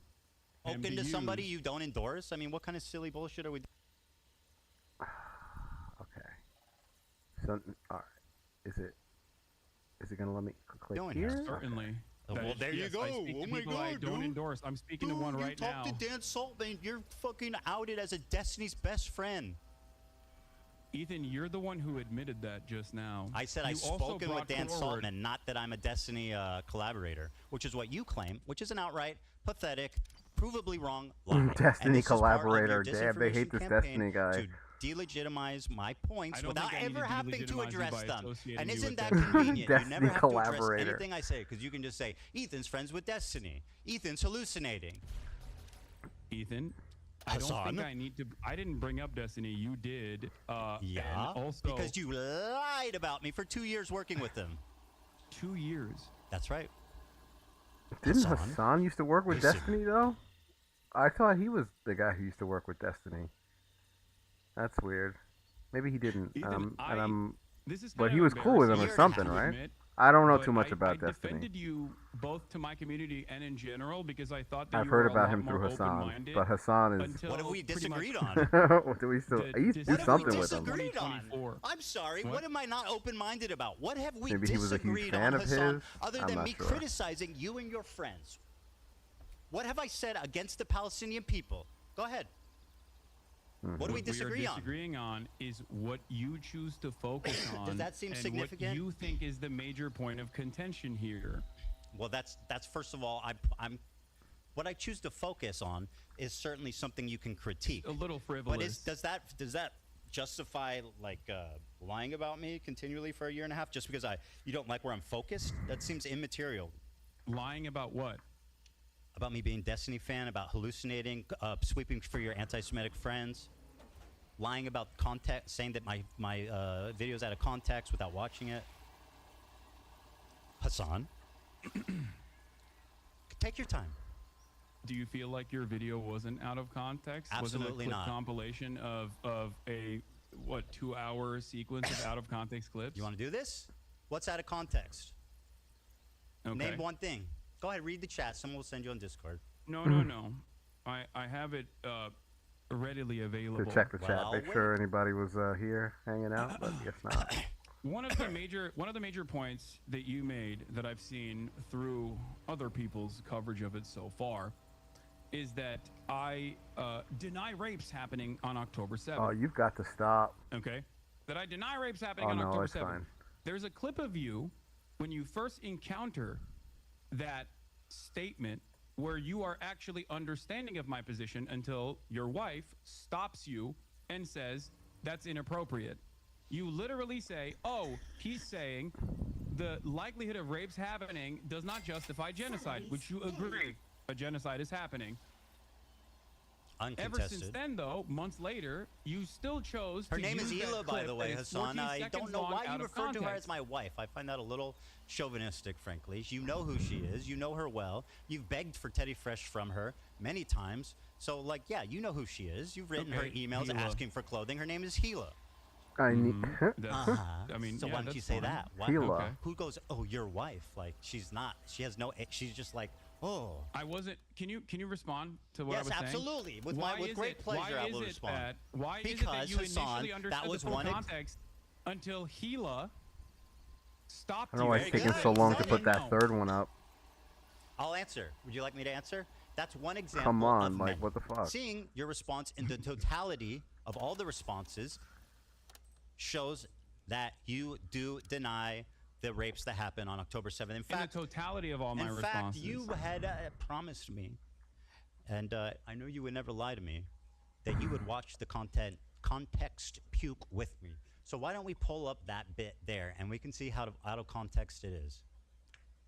Spoken to somebody you don't endorse? I mean, what kind of silly bullshit are we doing? Okay. So, all right. Is it gonna let me click Doing here? here? Certainly. Oh, That well, is- there you yes, go. I speak Oh to my people I God, don't dude. endorse. I'm speaking to Dude, one you right talk now. to Dan Saltman. You're fucking outed as a Destiny's best friend. Ethan, you're the one who admitted that just now. I said You I've also spoken with brought Dan forward- Saltman, not that I'm a Destiny collaborator, which is what you claim, which is an outright, pathetic, provably wrong lie. And Destiny this is part of your collaborator. Damn, they hate disinformation this campaign Destiny guy. To delegitimize my I points don't without think I need ever to having to delegitimize you address by them. associating And you isn't with that Destiny. convenient? You Destiny never have to address collaborator. anything I say because you can just say, Ethan's friends with Destiny. Ethan's hallucinating. Ethan, I don't Hasan? think I need to. I didn't bring up Destiny. You did. Yeah, And also, because you lied about me for 2 years working with them. 2 years. That's right. Didn't Hasan? Hasan used to work with Listen. Destiny though? I thought he was the guy who used to work with Destiny. That's weird. Maybe he didn't. Ethan, and I'm. This is But kind he of was cool with him or embarrassing something, to right? admit, I don't know but too much I about Destiny. defended you both to my community and in general because I thought that I've you heard were about a lot him through more Hasan, open-minded but Hasan is. until What have we pretty much disagreed on? Do we still? the I used to do What have something we with him. disagreed on? 2024. I'm sorry. What? What am I not open-minded about? What have we Maybe he was a huge disagreed fan on, of Hasan, his? other I'm than not me sure. criticizing you and your friends? What have I said against the Palestinian people? Go ahead. What do we disagree we are on? disagreeing on is what you choose to focus on. that seem and significant? What you think is the major point of contention here. Well, that's first of all, I'm what I choose to focus on is certainly something you can critique. A little frivolous. But does that justify like lying about me continually for a year and a half just because you don't like where I'm focused? That seems immaterial. Lying about what? About me being a Destiny fan, about hallucinating, sweeping for your anti-Semitic friends, lying about context, saying that my video's out of context without watching it. Hasan, take your time. Do you feel like your video wasn't out of context? Absolutely was it a not. compilation of a 2-hour sequence of out of context clips? You want to do this? What's out of context? Okay. Name one thing. Go ahead, read the chat. Someone will send you on Discord. No. I have it readily available. To check the Well, chat, I'll make sure anybody was here hanging out, but guess not. One of the major points that you made that I've seen through other people's coverage of it so far is that I deny rapes happening on October 7th. Oh, you've got to stop. Okay? That I deny rapes happening Oh, on no, October it's 7th. fine. There's a clip of you when you first encounter that statement where you are actually understanding of my position until your wife stops you and says, that's inappropriate. You literally say, oh, he's saying the likelihood of rapes happening does not justify genocide, which you agree a genocide is happening. Ever since Uncontested. then, though, months later, you still chose Her to name is use that Hila, by clip the that way, is Hasan. 14 I seconds don't know long why out you of refer to her context. as my wife. I find that a little chauvinistic, frankly. You know who she is. You know her well. You've begged for Teddy Fresh from her many times. So, like, yeah, you know who she is. You've written her Okay, emails Hila. asking for clothing. Her name is Hila. I need. That's- I mean, So yeah, why don't that's you say fine. that? Why, Hila. Okay. Who goes, oh, your wife? Like, she's not. She has no. She's just like, oh. I wasn't. Can you respond to what I Yes, was saying? absolutely. With Why with is great it- pleasure, why I is will it respond. That, why is it that Because, you Hasan, initially that understood was the full one ex- context until Hila stopped I don't know why you? it's taking good. so long to Very put good. that third one up. I'll answer. Would you like me to answer? That's one example. Come on, of like, many. what the fuck? Seeing your response in the totality of all the responses shows that you do deny the rapes that happened on October 7th. In fact, the totality of all my in responses. fact, you had promised me, and I know you would never lie to me, that you would watch the context puke with me. So why don't we pull up that bit there, and we can see how out of context it is.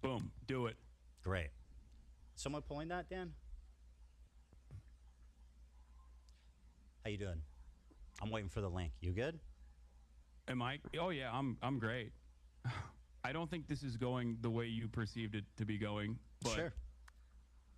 Boom. Do it. Great. Someone pulling that, Dan? How you doing? I'm waiting for the link. You good? Am I? Oh yeah, I'm great. I don't think this is going the way you perceived it to be going. But Sure.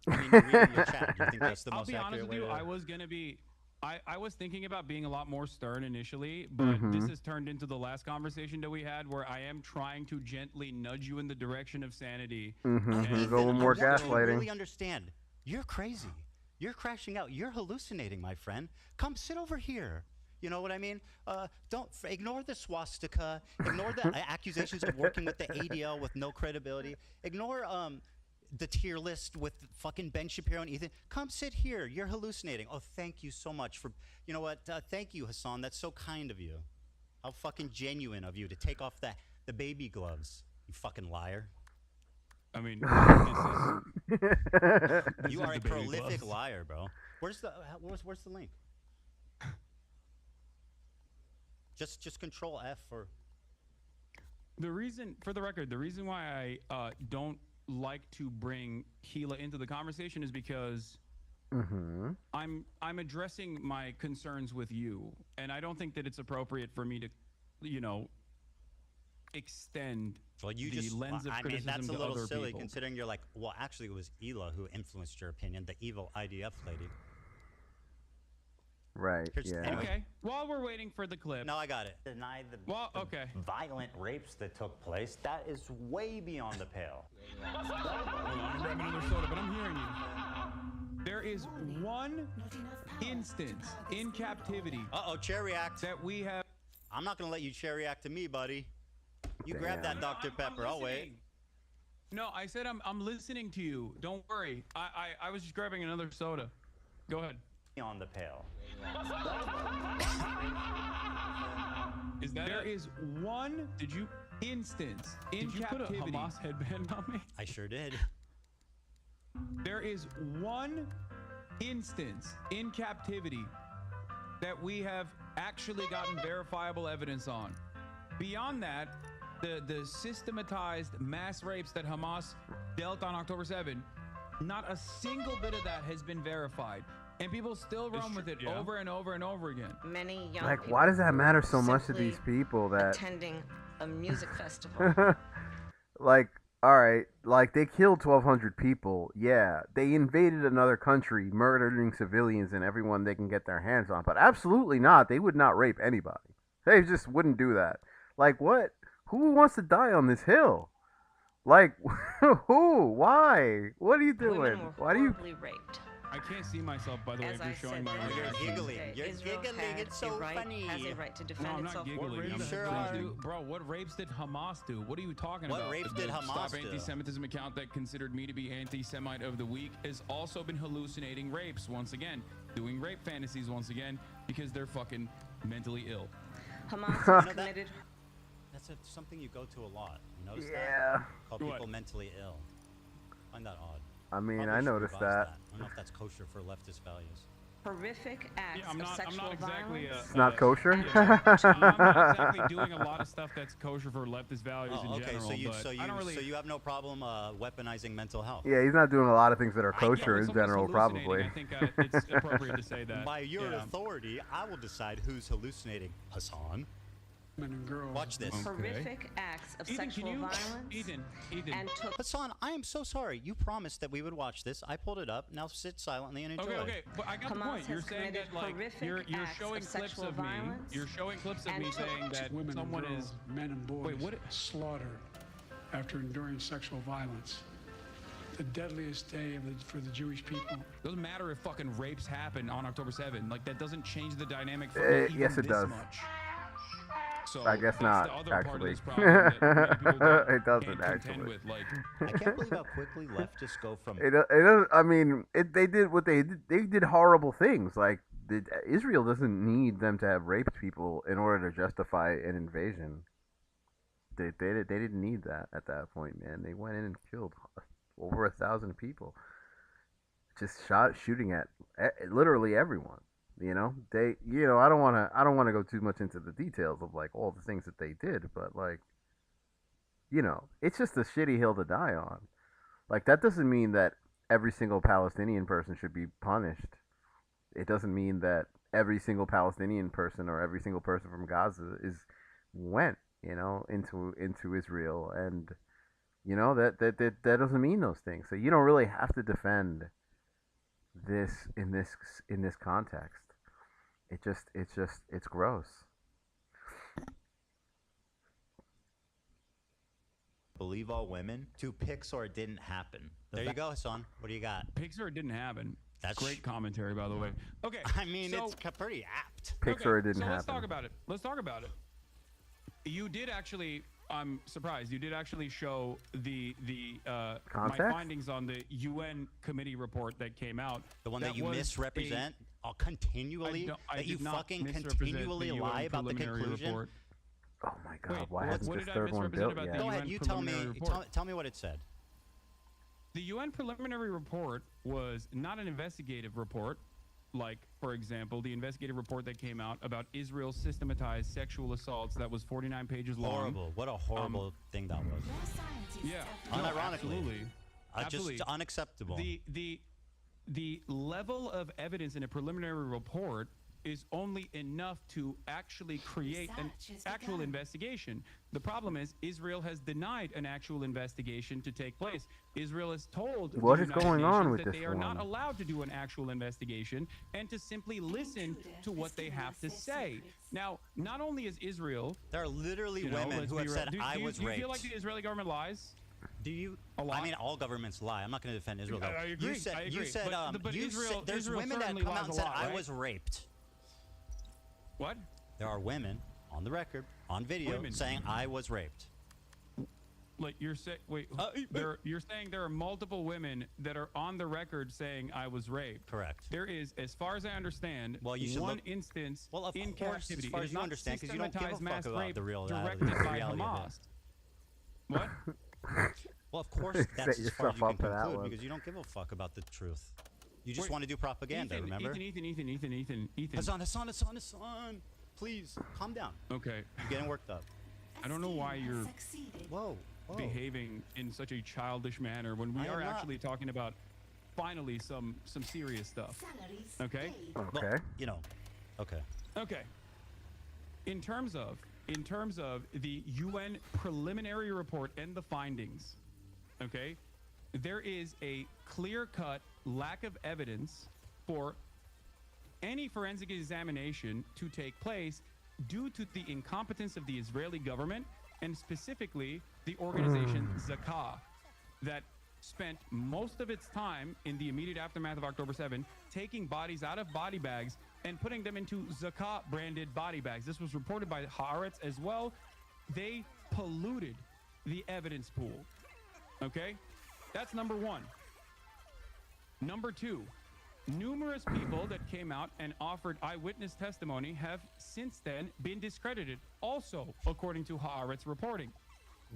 I mean, you're reading your chat. Do you think that's the I'll most be honest accurate with way you. to... I was gonna be. I was thinking about being a lot more stern initially, but this has turned into the last conversation that we had, where I am trying to gently nudge you in the direction of sanity. A little more I want you to gaslighting. really understand. You're crazy. You're crashing out. You're hallucinating, my friend. Come sit over here. You know what I mean? Don't ignore the swastika. Ignore the accusations of working with the ADL with no credibility. Ignore the tier list with fucking Ben Shapiro and Ethan. Come sit here. You're hallucinating. Oh, thank you so much for. You know what? Thank you, Hasan. That's so kind of you. How fucking genuine of you to take off the baby gloves. You fucking liar. I mean, you are a prolific liar, bro. Where's the link? Just control F for. The reason, for the record, the reason why I don't like to bring Gila into the conversation is because I'm addressing my concerns with you, and I don't think that it's appropriate for me to, extend the lens of criticism that's a to little other silly people. considering you're like, well, actually, it was Hila who influenced your opinion, the evil IDF lady. Right. Yeah. Okay. While we're waiting for the clip. No, I got it. Deny the violent rapes that took place. That is way beyond the pale. Hold on, I'm grabbing another soda, but I'm hearing you. There is one instance in captivity. Chair react. That we have. I'm not gonna let you chair react to me, buddy. You grab that Dr. Pepper. I'll wait. No, I said I'm listening to you. Don't worry. I was just grabbing another soda. Go ahead. On the pale. Is that there is one instance in captivity. Put a Hamas headband on me? I sure did. There is one instance in captivity that we have actually gotten verifiable evidence on. Beyond that, the systematized mass rapes that Hamas dealt on October 7, not a single bit of that has been verified. And people still run with it over and over and over again. Many young Like, people why does that matter so much to these people that attending a music festival? like, all right, like they killed 1,200 people. Yeah, they invaded another country, murdering civilians and everyone they can get their hands on. But absolutely not. They would not rape anybody. They just wouldn't do that. Like, what? Who wants to die on this hill? Like, who? Why? What are you doing? Women were Why do you? horribly raped. I can't see myself, by the way, As if I you're showing said, my as reaction. You're giggling. You're Israel giggling. had It's so a right, funny. has a right to No, defend I'm itself. not giggling. You I'm sure please are. do. Bro, what rapes did Hamas do? What are you talking What about? rapes The did Hamas Stop do? Anti-Semitism account that considered me to be anti-Semite of the week has also been hallucinating rapes once again, doing rape fantasies once again because they're fucking mentally ill. Hamas has committed. That's something you go to a lot. You notice Yeah. that? Call people What? mentally ill. I find that odd. I mean, Probably I should noticed revise that. I don't know if that's kosher for leftist values. Horrific acts I'm of not sexual exactly. violence. It's not kosher. I'm not exactly doing a lot of stuff that's kosher for leftist values in Okay, general. so I don't really. you have no problem weaponizing mental health. Yeah, he's not doing a lot of things that are kosher When in someone's general, hallucinating, probably. I think it's appropriate to say that. By your Yeah. authority, I will decide who's hallucinating. Hasan. Men and girls. Watch this. Horrific acts of Ethan, sexual can you? violence. Ethan. And took. Hasan, I am so sorry. You promised that we would watch this. I pulled it up. Now sit silently and enjoy. Okay, but I got the Hamas point. You're has saying committed that like horrific you're acts showing of clips sexual of me. violence You're showing clips of and me took saying that Women someone and girls, is. men and boys Wait, what? slaughtered after enduring sexual violence. The deadliest day for the Jewish people. Doesn't matter if fucking rapes happen on October 7. Like that doesn't change the dynamic for me even Yes, it this does. much. So I guess that's not, the other part of actually. this problem that many people don't, It doesn't, can't contend actually. with. Like, I can't believe how quickly leftists go from It doesn't. I mean, they did what they did. They did horrible things. Like Israel doesn't need them to have raped people in order to justify an invasion. They didn't need that at that point, man. They went in and killed over 1,000 people. Just shooting at literally everyone. You know, I don't want to go too much into the details of like all the things that they did, but like, it's just a shitty hill to die on. Like that doesn't mean that every single Palestinian person should be punished. It doesn't mean that every single Palestinian person or every single person from Gaza went, into Israel, and that doesn't mean those things. So you don't really have to defend this in this context. It's gross. believe all women to Pixar didn't happen. There you go, Hasan. What do you got? Pixar didn't happen. That's great commentary, by the way. Okay. I mean, so, it's pretty apt. Pixar didn't happen. Let's talk about it. Let's talk about it. You did actually. I'm surprised. You did actually show my findings on the UN committee report that came out. The one that you misrepresent continually. That you fucking continually lie about the conclusion. Report. Oh my God! Why hasn't this third one built yet? Go ahead. You tell me. Tell me what it said. The UN preliminary report was not an investigative report, like, for example, the investigative report that came out about Israel's systematized sexual assaults that was 49 pages long. Horrible. What a horrible thing that was. Yeah. Unironically. Absolutely. Just unacceptable. The level of evidence in a preliminary report is only enough to actually create an actual investigation. The problem is Israel has denied an actual investigation to take place. Israel has told what is going on with that this they are one? not allowed to do an actual investigation and to simply listen to what they have to say. Now, not only is Israel, there are literally women who have said I was raped. Do you feel like the Israeli government lies? Do you? A lot? I mean, all governments lie. I'm not going to defend Israel. I agree. You said but Israel, there's Israel women that come out and said I was raped. What? There are women on the record, on video, saying I was raped. Like you're saying, you're saying there are multiple women that are on the record saying I was raped. Correct. There is, as far as I understand, one instance in captivity. As far as you understand, because you don't give a fuck about the real directed by Hamas. What? Well, of course, that's as far as you can conclude, because you don't give a fuck about the truth. You just want to do propaganda, remember? Ethan. Hasan, please, calm down. Okay. You're getting worked up. I don't know why you're whoa. behaving in such a childish manner when we are actually talking about finally some serious stuff. Okay? Okay. Well, okay. Okay. In terms of the UN preliminary report and the findings, okay? There is a clear-cut lack of evidence for any forensic examination to take place due to the incompetence of the Israeli government and specifically the organization Zakah that spent most of its time in the immediate aftermath of October 7 taking bodies out of body bags and putting them into Zakah branded body bags. This was reported by Haaretz as well. They polluted the evidence pool. Okay? That's number one. Number two, numerous people that came out and offered eyewitness testimony have since then been discredited, also according to Haaretz reporting.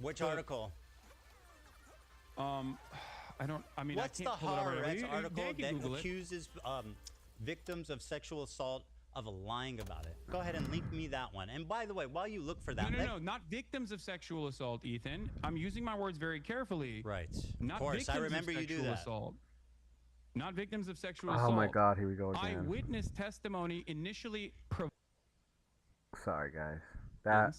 Which article? What's the Haaretz article that accuses victims of sexual assault of lying about it? Go ahead and link me that one. And by the way, while you look for that... No, not victims of sexual assault, Ethan. I'm using my words very carefully. Right. Not of course, victims I remember of you do sexual that. Assault. Not victims of sexual assault. Oh my God, here we go again. Eyewitness testimony initially... Sorry, guys. That...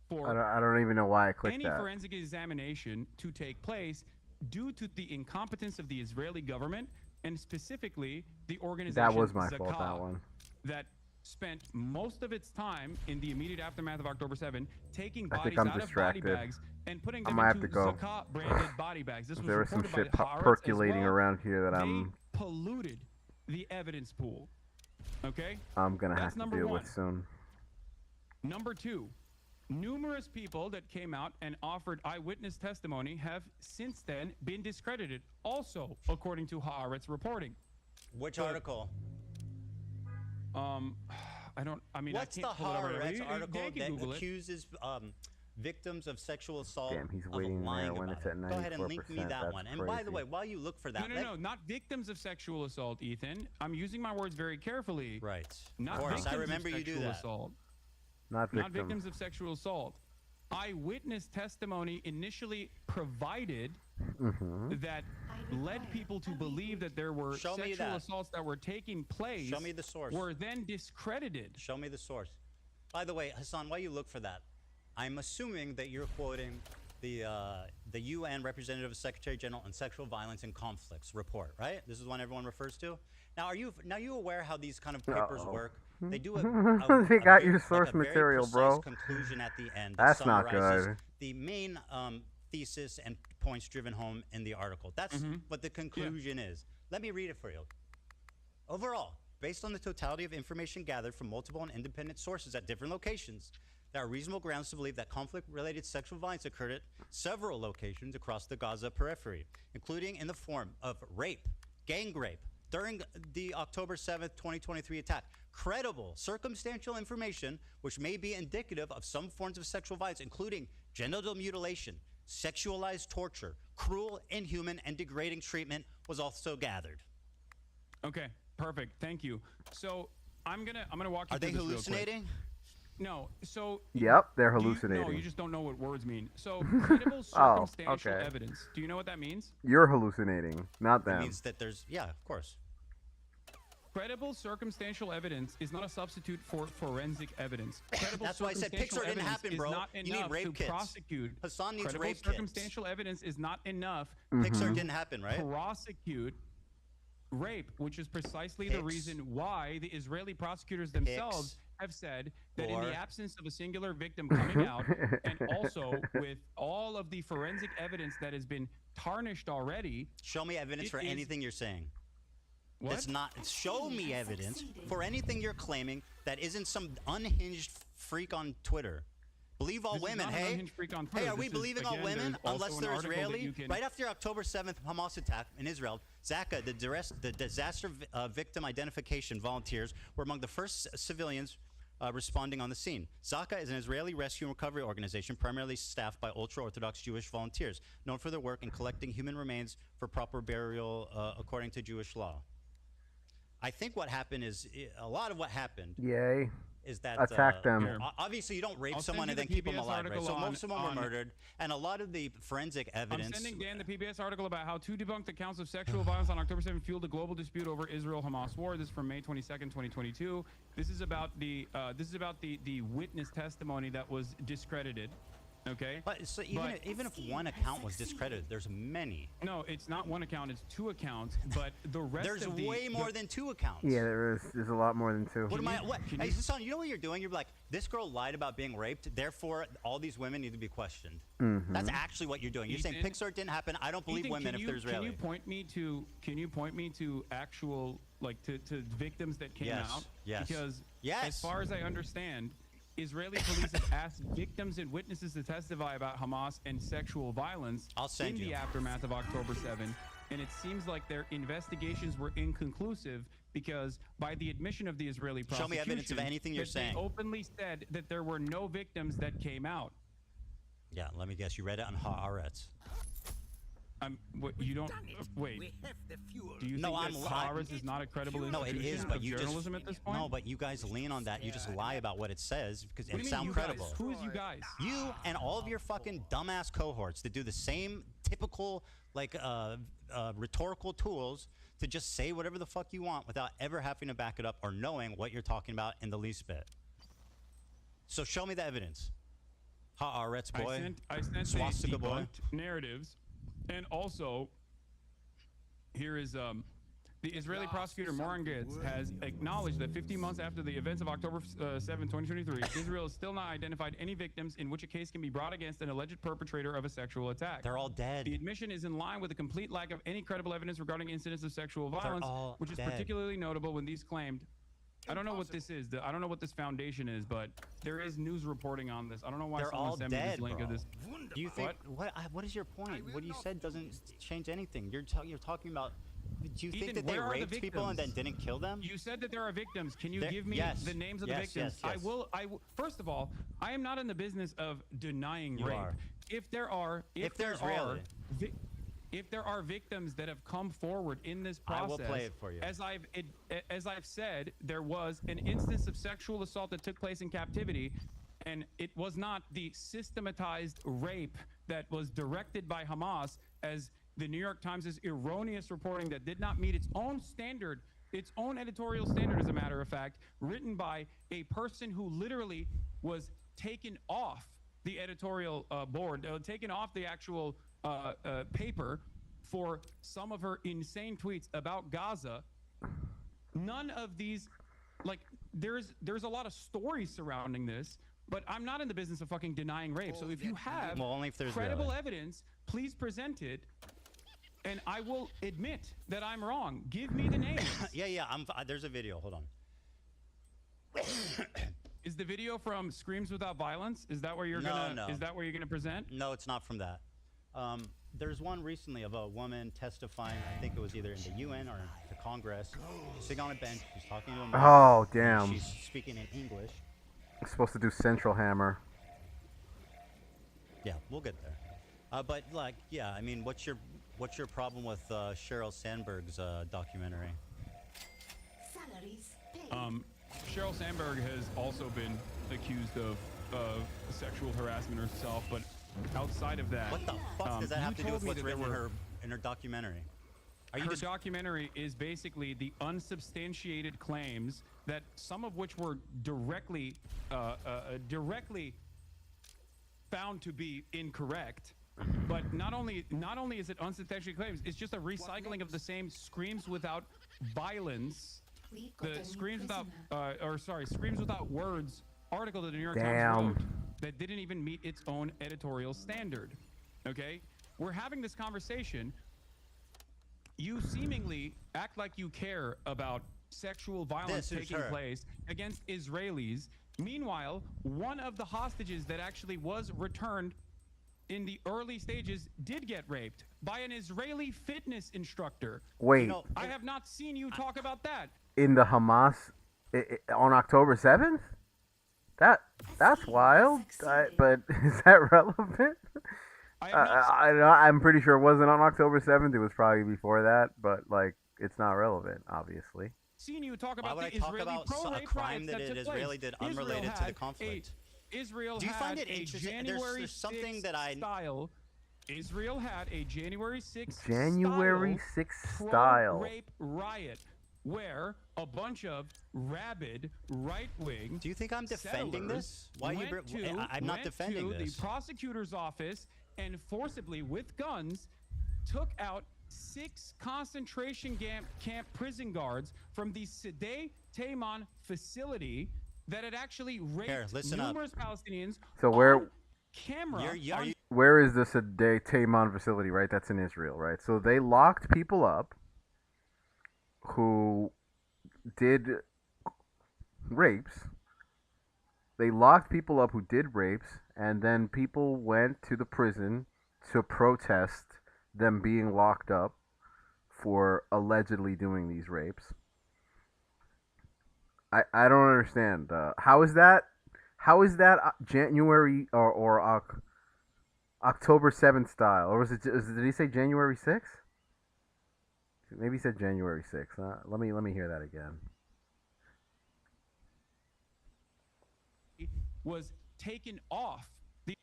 For I don't even know why I clicked any that. forensic examination to take place due to the incompetence of the Israeli government and specifically the organization That was my Zakah, fault, that one. That spent most of its time in the immediate aftermath of October 7 taking I think bodies I'm out distracted. of body bags and putting them I might have into to go. Zakah branded body bags. This was There was some reported shit by Haaretz percolating as well. around here that They I'm polluted the evidence pool. Okay? gonna That's have to number deal one. with soon. Number two, Numerous people that came out and offered eyewitness testimony have since then been discredited, also according to Haaretz reporting. Which article? I mean, What's I the can't pull it up right now. Haaretz article Dan can that Google it. accuses victims of sexual assault Damn, he's of waiting lying there when about it's at it? Go ahead and link me 94%. that That's one. And by the crazy. way, while you look for that, No, not victims of sexual assault, Ethan. I'm using my words very carefully. Right. Not Of course, victims I remember of you do sexual that. assault. Not Not victims of sexual assault. Eyewitness testimony initially provided that led people to believe that there were Show me sexual that. assaults that were taking place. Show me the source. Were then discredited. Show me the source. By the way, Hasan, while you look for that, I'm assuming that you're quoting the UN Representative Secretary General on Sexual Violence and Conflicts report, right? This is one everyone refers to. Now, are you aware how these kind of papers work? They do They got your like source a very material, precise bro. conclusion at the end. That That's not summarizes good. The main thesis and points driven home in the article. That's what the conclusion is. Let me read it for you. Overall, based on the totality of information gathered from multiple and independent sources at different locations, there are reasonable grounds to believe that conflict-related sexual violence occurred at several locations across the Gaza periphery, including in the form of rape, gang rape, during the October 7th, 2023 attack. Credible circumstantial information which may be indicative of some forms of sexual violence, including genital mutilation, sexualized torture, cruel, inhuman, and degrading treatment, was also gathered. Okay, perfect. Thank you. So I'm gonna walk you Are through they this real quick. hallucinating? No. So Yep, they're No, hallucinating. you just don't know what words mean. So credible Oh, circumstantial okay. evidence. Do you know what that means? You're hallucinating, not It them. means that there's, yeah, of course. Credible circumstantial evidence is not a substitute for forensic evidence. Credible That's why I said circumstantial Pixar didn't evidence happen, is bro. not You need enough rape to kits. prosecute. Hassan needs Credible rape kits. circumstantial evidence is not enough Pixar to didn't happen, right? prosecute rape, which is precisely the Hicks. reason why the Israeli prosecutors themselves have said that in Or- the absence of a singular victim coming out, and also with all of the forensic evidence that has been tarnished already. Show me evidence it for is- anything you're saying. What? That's not. Show me evidence for anything you're claiming that isn't some unhinged freak on Twitter. Believe all This is women, not an hey? unhinged freak on Hey, Twitter. are we This is, believing all again, women there's also unless an they're article that Israeli? you can- Right after October 7th Hamas attack in Israel, Zaka, the disaster victim identification volunteers, were among the first civilians responding on the scene. Zaka is an Israeli rescue and recovery organization primarily staffed by ultra-Orthodox Jewish volunteers, known for their work in collecting human remains for proper burial according to Jewish law. I think what happened is, a lot of what happened Yay. is that Attack them. obviously you don't rape I'll send someone you and the then keep them PBS alive, right? article So on- most of them were on- murdered, and a lot of the forensic evidence. I'm sending Dan the PBS article about how two debunked accounts of sexual violence on October 7th fueled a global dispute over Israel-Hamas war. This is from May 22nd, 2022. This is about the witness testimony that was discredited. Okay. But so even if one account was discredited, there's many. No, it's not one account; it's two accounts. But the rest There's of the way more than two accounts. Yeah, there's a lot more than two. What am I? What? Hey, Hasan, you know what you're doing? You're like, this girl lied about being raped, therefore all these women need to be questioned. That's actually what you're doing. You're saying Ethan- Pixar didn't happen. I don't believe Ethan, women can if you- they're Israeli. Can you point me to actual to victims that came Yes, out? yes, Because yes. as far as I understand, Israeli police have asked victims and witnesses to testify about Hamas and sexual violence send in you. the aftermath of October 7, and it seems like their investigations were inconclusive because by the admission of the Israeli Show me prosecution, evidence of anything you're that saying. they openly said that there were no victims that came out. Yeah, let me guess. You read it on Haaretz. You don't wait. Do you No, think that Haaretz is not a credible No, it institution is, but of you journalism just at this point? no, but you guys lean on that. You just lie about what it says because What do it you mean, sounds you guys? credible. Who is you guys? You and all of your fucking dumbass cohorts that do the same typical rhetorical tools to just say whatever the fuck you want without ever having to back it up or knowing what you're talking about in the least bit. So show me the evidence. Haaretz boy. I sent Swastika the boy. debunked narratives, and also here is the Israeli prosecutor Moran Getz has acknowledged that 15 months after the events of October 7, 2023, Israel has still not identified any victims in which a case can be brought against an alleged perpetrator of a sexual attack. They're all dead. The admission is in line with a complete lack of any credible evidence regarding incidents of sexual They're violence, all which is dead. particularly notable when these claimed I don't know what this is. I don't know what this foundation is, but there is news reporting on this. I don't know why They're someone all sent me dead, this link bro. of this. Do you think what is your point? What you said doesn't change anything. You're talking about. Do you think Ethan, that they where are the raped people and then victims? didn't kill them? You said that there are victims. Can you give me yes. the names of the Yes, victims? yes, yes. I will. First of all, I am not in the business of denying You rape. are. If there are, If there's really. if there are victims that have come forward in this I process, will play it for you. As I've said, there was an instance of sexual assault that took place in captivity, and it was not the systematized rape that was directed by Hamas, as the New York Times' erroneous reporting that did not meet its own standard, its own editorial standard, as a matter of fact, written by a person who literally was taken off the editorial board, taken off the actual paper for some of her insane tweets about Gaza. None of these, like, there's a lot of stories surrounding this, but I'm not in the business of fucking denying rape. So if you have only if there's credible really. evidence, please present it, and I will admit that I'm wrong. Give me the names. yeah. There's a video. Hold on. Is the video from Screams Without Violence? Is that where you're Is that where you're gonna present? No, it's not from that. There's one recently of a woman testifying. I think it was either in the UN or the Congress. She's sitting on a bench. She's talking to a man. Oh, damn. She's speaking in English. I'm supposed to do Central Hammer. Yeah, we'll get there. But like, yeah, I mean, what's your problem with Sheryl Sandberg's documentary? Sheryl Sandberg has also been accused of sexual harassment herself, but outside of that, What the fuck does that have to do with what's written in her documentary? Her documentary is basically the unsubstantiated claims that some of which were directly found to be incorrect. But not only is it unsubstantiated claims, it's just a recycling of the same Screams Without Violence, the Screams Without Words article that the New York Times wrote that didn't even meet its own editorial standard. Okay, we're having this conversation. You seemingly act like you care about sexual violence taking place against Israelis. Meanwhile, one of the hostages that actually was returned in the early stages did get raped by an Israeli fitness instructor. Wait. I have not seen you talk about that. In the Hamas on October 7th? That's wild. But is that relevant? I'm pretty sure it wasn't on October 7th. It was probably before that, but like it's not relevant, obviously. Seen you talk Why about would the I talk Israeli about pro-rape a crime riots that took Israeli place. did unrelated to the conflict? Israel Do you had find it a interesting? January There's something 6th that I style. Israel had a January 6th January 6th style rape riot where a bunch of rabid right-wing. Do you think I'm defending this? Why you? I'm not defending this. The prosecutor's office and forcibly, with guns, took out 6 concentration camp prison guards from the Sede Taman facility that had actually raped numerous Palestinians. So where? Camera. Where is this Sede Taman facility? Right, that's in Israel, right? So they locked people up who did rapes. They locked people up who did rapes, and then people went to the prison to protest them being locked up for allegedly doing these rapes. I don't understand. How is that January or October 7th style? Or did he say January 6th? Maybe he said January 6th. Let me hear that again. Was taken off the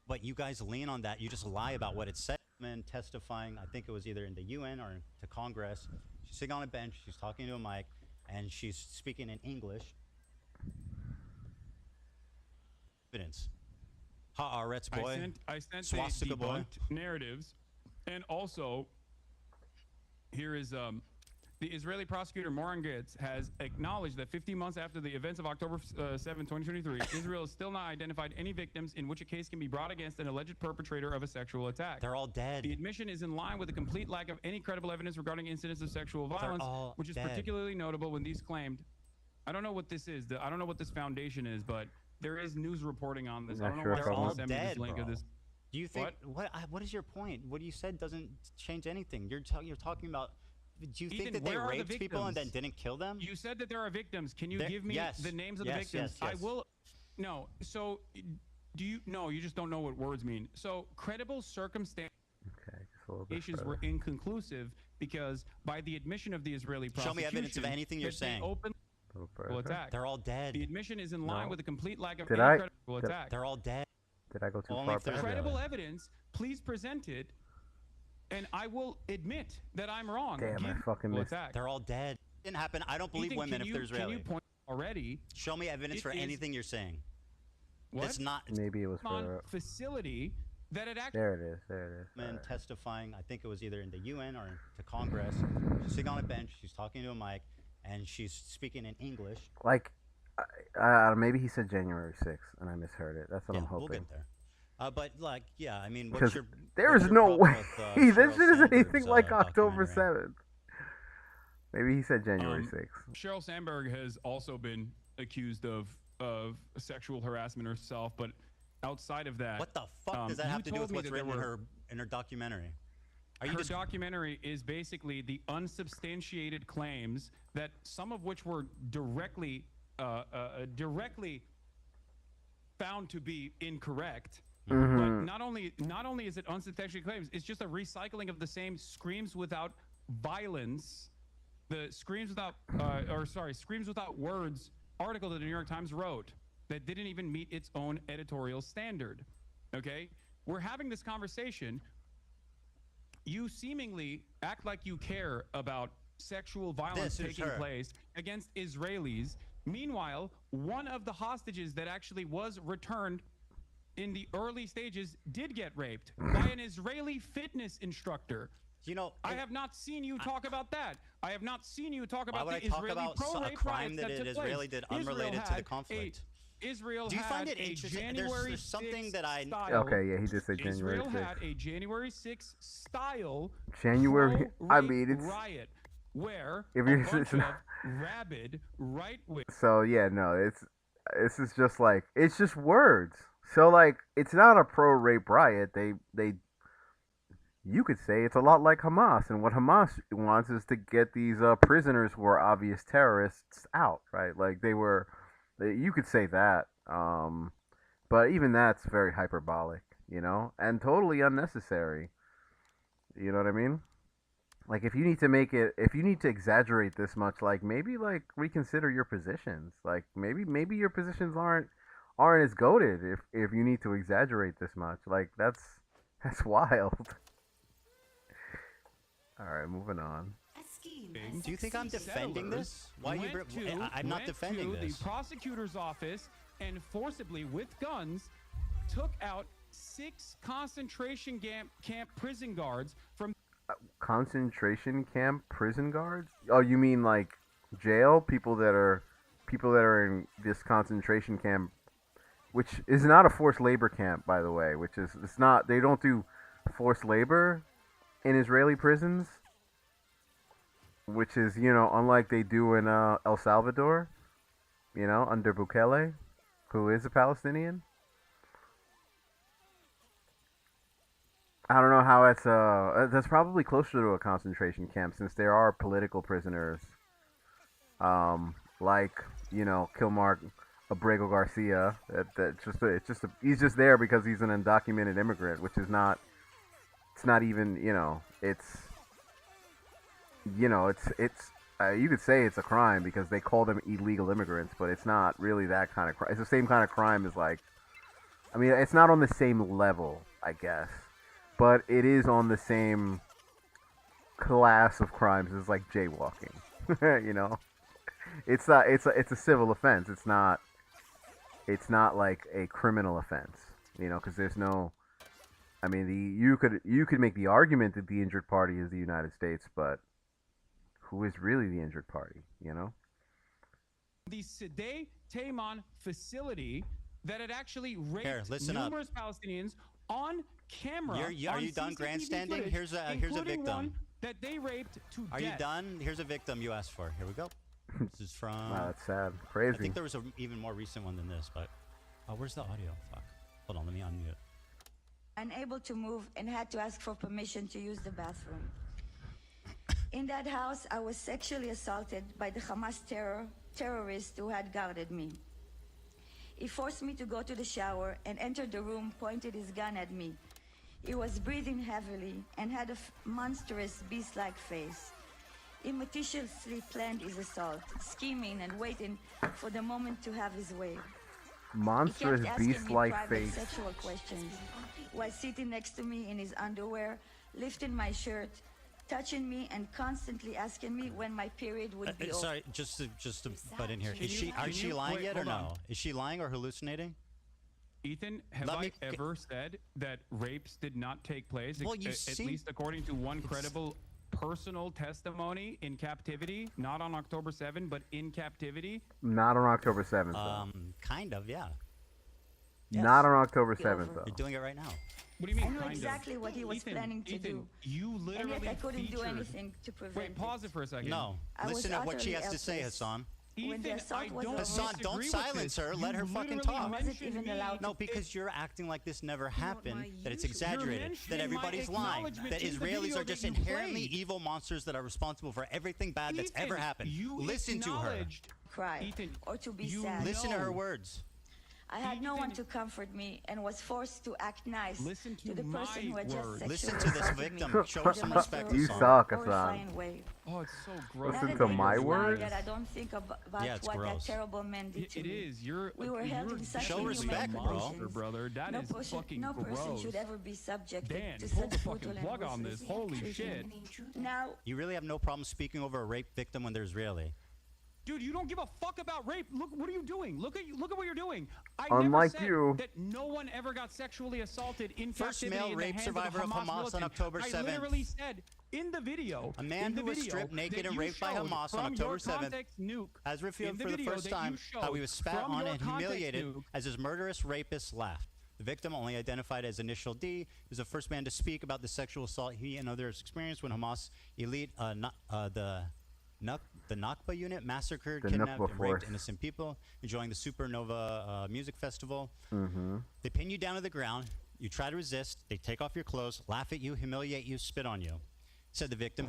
but you guys lean on that. You just lie about what it said. Men testifying, I think it was either in the UN or to Congress. She's sitting on a bench. She's talking to a mic, and she's speaking in English. Evidence. Haaretz boy. I sent Swastika the boy. debunked narratives, and also here is the Israeli prosecutor Moran Gitz has acknowledged that 15 months after the events of October 7, 2023, Israel has still not identified any victims in which a case can be brought against an alleged perpetrator of a sexual attack. They're all dead. The admission is in line with the complete lack of any credible evidence regarding incidents of sexual violence, which is particularly notable when these claimed I don't know what this is. I don't know what this foundation is, but there is news reporting on this. I Not don't know sure why if They're I'm- all someone sent me dead, this link bro. of this. Do you think what is your point? What you said doesn't change anything. You're talking about. Do you think Ethan, that they where are the raped people and then victims? didn't kill them? You said that there are victims. Can you give me yes, the names of yes, the victims? yes, yes. I will. No. So, do you? No, you just don't know what words mean. So, credible circumstances Okay, just a little bit further. were inconclusive because, by the admission of the Israeli Show me evidence of prosecution, anything you're that they saying. openly A little credible further. attack. They're all dead. The admission is in line No. with a complete lack of Did any I- credible did- attack. They're all dead. Did I go too Only far if they're back? Credible evidence. Please present it, and I will admit that I'm wrong. Damn, I Give fucking credible missed. attack. They're all dead. Didn't happen. I don't believe Ethan, women can if they're you, Israeli. Can you point already? Show me evidence It for is- anything you're saying. What? That's not Maybe it was On for. facility that it actually. There it is. There it is. woman Alright. testifying. I think it was either in the UN or to Congress. She's sitting on a bench. She's talking to a mic, and she's speaking in English. Like, maybe he said January 6th, and I misheard it. That's what I'm Yeah, hoping. we'll get there. But like, yeah, I mean, Because what's your there what's is your no problem way with, this Sheryl shit is anything Sandberg's, like October documentary? 7th. Maybe he said January Um, 6th. Sheryl Sandberg has also been accused of sexual harassment herself, but outside of that, What the fuck does that you have to do told with me what's that written there in were- her documentary? Are you her just documentary is basically the unsubstantiated claims that some of which were directly found to be incorrect. But Mhm. not only is it unsubstantiated claims, it's just a recycling of the same screams without violence, the screams without screams without words article that the New York Times wrote that didn't even meet its own editorial standard. Okay, we're having this conversation. You seemingly act like you care about sexual violence This is taking her. place against Israelis. Meanwhile, one of the hostages that actually was returned in the early stages did get raped by an Israeli fitness instructor. You know, I have not seen you talk about that. I have not seen you talk why about would I the talk Israeli about a pro-rape crime riots that that an took Israeli place. did unrelated to the conflict? Israel Do you find had it a interesting? January There's something 6th that I style. Okay, yeah, he did say January Israel 6th. had a January 6th style January. I pro-rape mean, it's. riot where If a you're- bunch it's of not- rabid right-wing So yeah, no, this is just like it's just words. So like it's not a pro rape riot. They you could say it's a lot like Hamas, and what Hamas wants is to get these prisoners who are obvious terrorists out, right? Like you could say that, but even that's very hyperbolic, and totally unnecessary. You know what I mean? Like if you need to exaggerate this much, like maybe like reconsider your positions. Like maybe your positions aren't as goated if you need to exaggerate this much. Like that's wild. All right, moving on. Do you think I'm defending this? Why are you? I'm not defending to this. the prosecutor's office and forcibly with guns took out 6 concentration camp prison guards from Concentration camp prison guards? Oh, you mean like jail? People that are in this concentration camp, which is not a forced labor camp, by the way. It's not. They don't do forced labor in Israeli prisons, which is unlike they do in El Salvador, under Bukele, who is a Palestinian. I don't know how that's probably closer to a concentration camp since there are political prisoners, like Kilmar Abrego Garcia. He's just there because he's an undocumented immigrant, which is not. It's not even it's. You could say it's a crime because they call them illegal immigrants, but it's not really that kind of crime. It's the same kind of crime as it's not on the same level, I guess. But it is on the same class of crimes as like jaywalking. It's a civil offense. It's not like a criminal offense. Because there's no. I mean, you could make the argument that the injured party is the United States, but who is really the injured party? The Sede Taman facility that had actually raped Here, listen up. numerous Palestinians on camera. Are you done CCTV grandstanding? footage, Here's a including victim. one that they raped to Are death. you done? Here's a victim you asked for. Here we go. This is from. Wow, that's sad. I Crazy. think there was an even more recent one than this, but where's the audio? Fuck. Hold on, let me unmute. Unable to move and had to ask for permission to use the bathroom. In that house, I was sexually assaulted by the Hamas terrorist who had guarded me. He forced me to go to the shower and entered the room, pointed his gun at me. He was breathing heavily and had a monstrous beast-like face. He meticulously planned his assault, scheming and waiting for the moment to have his way. Monstrous he kept asking me beast-like private face. sexual questions while sitting next to me in his underwear, lifting my shirt, touching me, and constantly asking me when my period would be over. Sorry, just to butt in here. Can Is she? you- Are can she you- lying wait, yet or hold on. no? Is she lying or hallucinating? Ethan, have Let I me- ever said that rapes did not take place? Well, you at seem- least according to one credible personal testimony in captivity, not on October 7, but in captivity. Not on October 7th, though. Kind of, yeah. Not on October 7th, though. You're doing it right now. What do you mean? I knew kind exactly of? what he was Ethan, planning to Ethan, do. You And literally yet I couldn't do featured- anything to prevent Wait, pause it for a second. No. I was Listen to what she utterly has to say, helpless. Hassan. When the Ethan, assault I was don't over. Hassan, don't disagree with silence this. her. Let You her fucking literally talk. Wasn't mentioned even me. allowed No, because you're acting like this never happened, that it's You're exaggerated, that mentioning everybody's my lying, acknowledgement that in the Israelis video are just that you inherently played. evil monsters that are responsible for everything bad that's ever Ethan, happened. you Listen to her. acknowledged- Cry Ethan, or to be you sad. Listen to her know. words. I had no one to comfort me and was forced to act nice Listen to the person who had my just words. sexually Listen to this assaulted victim. me Show in her the some most respect, You Hassan. suck, horrifying Hassan. way. Oh, it's so gross. Listen That to day my is why words. that I don't think about Yeah, it's what gross. that terrible man did to It me. is. You're We were held you're in such Show inhuman respect, bro. conditions. brother. That no is fucking no person gross. should ever be subjected Dan, to pull such the brutal fucking and plug on this. ruthless Holy treatment. shit. Now, You really have no problem speaking over a rape victim when they're Israeli. Dude, you don't give a fuck about rape. Look, what are you doing? Look at you. Look at what you're doing. I Unlike never said you. that no one ever got sexually assaulted in First captivity male in the rape hands survivor of of a Hamas Hamas on militant. October I 7th. literally said in the video, A man in the who was video stripped naked that and you raped by showed Hamas on from October your 7th context nuke, has revealed in the for the video first that time you how he showed was spat from on your and context humiliated nuke, as his murderous rapist laughed. The victim, only identified as Initial D, was the first man to speak about the sexual assault he and others experienced when Hamas elite the Nakba unit massacred, The kidnapped, Nakba and Force. raped innocent people enjoying the Supernova music festival. Mm-hmm. They pin you down to the ground. You try to resist. They take off your clothes, laugh at you, humiliate you, spit on you. Said the victim,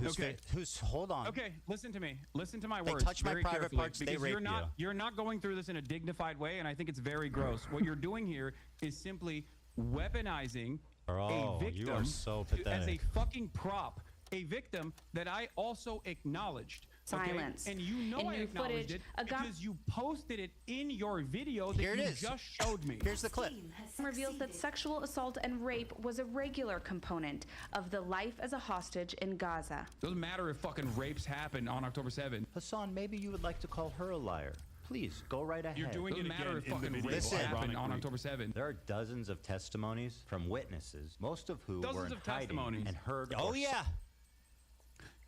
who's hold on. Okay, listen to me. Listen to my They words. touch my very private carefully, parts, they because rape you're not going through this in a dignified way, and I think it's very gross. What you're doing here is simply weaponizing Bro, a victim you are so as a pathetic. fucking prop. A victim that I also acknowledged. okay? Silence. And you know In I new acknowledged footage, it a gun- because you posted it in your video that Here it you is. just showed me. Here's the clip. Reveals that sexual assault and rape was a regular component of the life as a hostage in Gaza. Doesn't matter if fucking rapes happen on October 7th. Hassan, maybe you would like to call her a liar. Please, go right ahead. You're doing it matter if fucking rapes Listen, happen on October 7th. there are dozens of testimonies from witnesses, most of who Dozens were in of hiding testimonies. and heard. Oh, or yeah.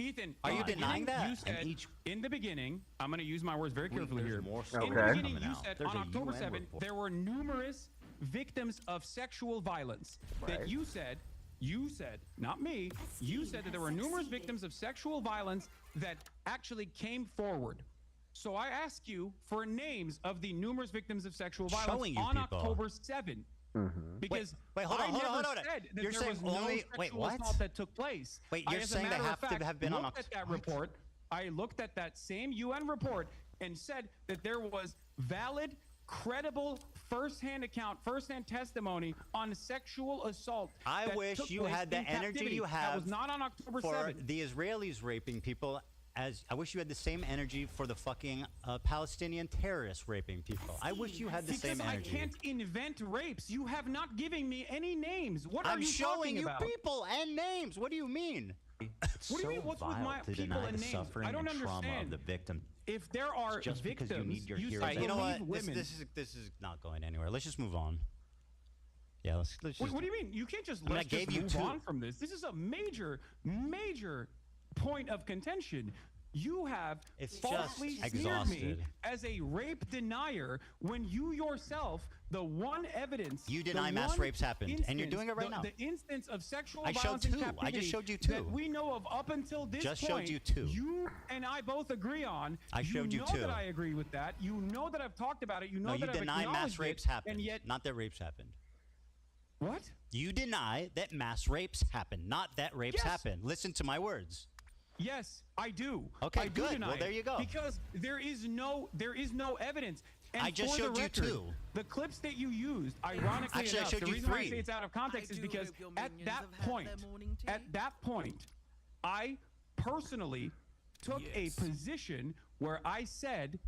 Ethan, Are you in the denying beginning, that? You said, And each- in the beginning, I'm going to use my words very carefully there's here. more In stories the Okay. beginning, coming you out. said There's on a October UN 7th, report. there were numerous victims of sexual violence. Right. That you said, not me, you said that there were numerous victims of sexual violence that actually came forward. So I ask you for names of the numerous victims of sexual violence Showing you on people. October 7th. Mm-hmm. Because Wait, hold on, I hold on, never hold on. said that You're there saying was no only- sexual wait, what? assault that took place. Wait, I, you're as a saying they matter of have to fact, have been on looked Oct- at that report. I looked at that same UN report and said that there was valid, credible, first-hand account, first-hand testimony on sexual assault. I that wish took you place had the in energy captivity. you That have was not on October for 7th. the Israelis raping people. As I wish you had the same energy for the fucking Palestinian terrorists raping people. I wish you had the Because same energy. I can't invent rapes. You have not given me any names. What are I'm you showing talking you about? people and names. What do you mean? What do you mean? What's with my to people deny and the names? suffering I don't and trauma of understand. the victim. If there are Just because victims, you need your you heroes. say All right, you know what? believe women. This is not going anywhere. Let's just move on. Yeah, let's just. What do you mean? You can't just I mean, I let's just gave you move two. on from this. This is a major point of contention. You have It's falsely just smeared me exhausted. as a rape denier when you yourself The one evidence. You deny mass rapes happened, and you're doing it right now. The instance of sexual I violence showed in two. captivity I just showed you that two. we know of up until this Just point. showed you two. You and I both agree on. I showed you know two. that I agree with that. You know that I've talked about it. You know No, you that I've deny mass acknowledged rapes it, happened, and yet not that rapes happened. what? You deny that mass rapes happened, not that rapes happened. Listen to my words. Yes, I do. Okay, I do good. deny Well, there it you go. Because there is no evidence. And I just for showed the you record, two. The clips that you used, ironically Actually, I enough, showed the you reason why I three. say it's out of context is because at that point, I personally took a position where I said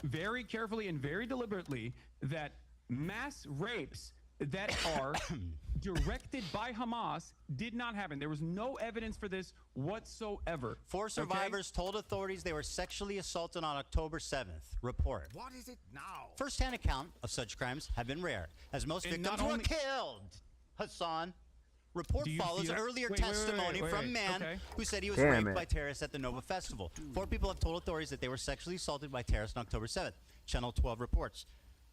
very carefully and very deliberately that mass rapes that are directed by Hamas did not happen. There was no evidence for this whatsoever. 4 survivors told authorities they were sexually assaulted on October 7th. Report. What is it now? First-hand account of such crimes have been rare, as most And victims not were only- killed. Hassan. Report Do you follows see that? earlier Wait, wait, wait, testimony wait, from a wait. man Okay. who said he was Damn raped it. by terrorists at the Nova Festival. 4 people have told authorities that they were sexually assaulted by terrorists on October 7th. Channel 12 reports.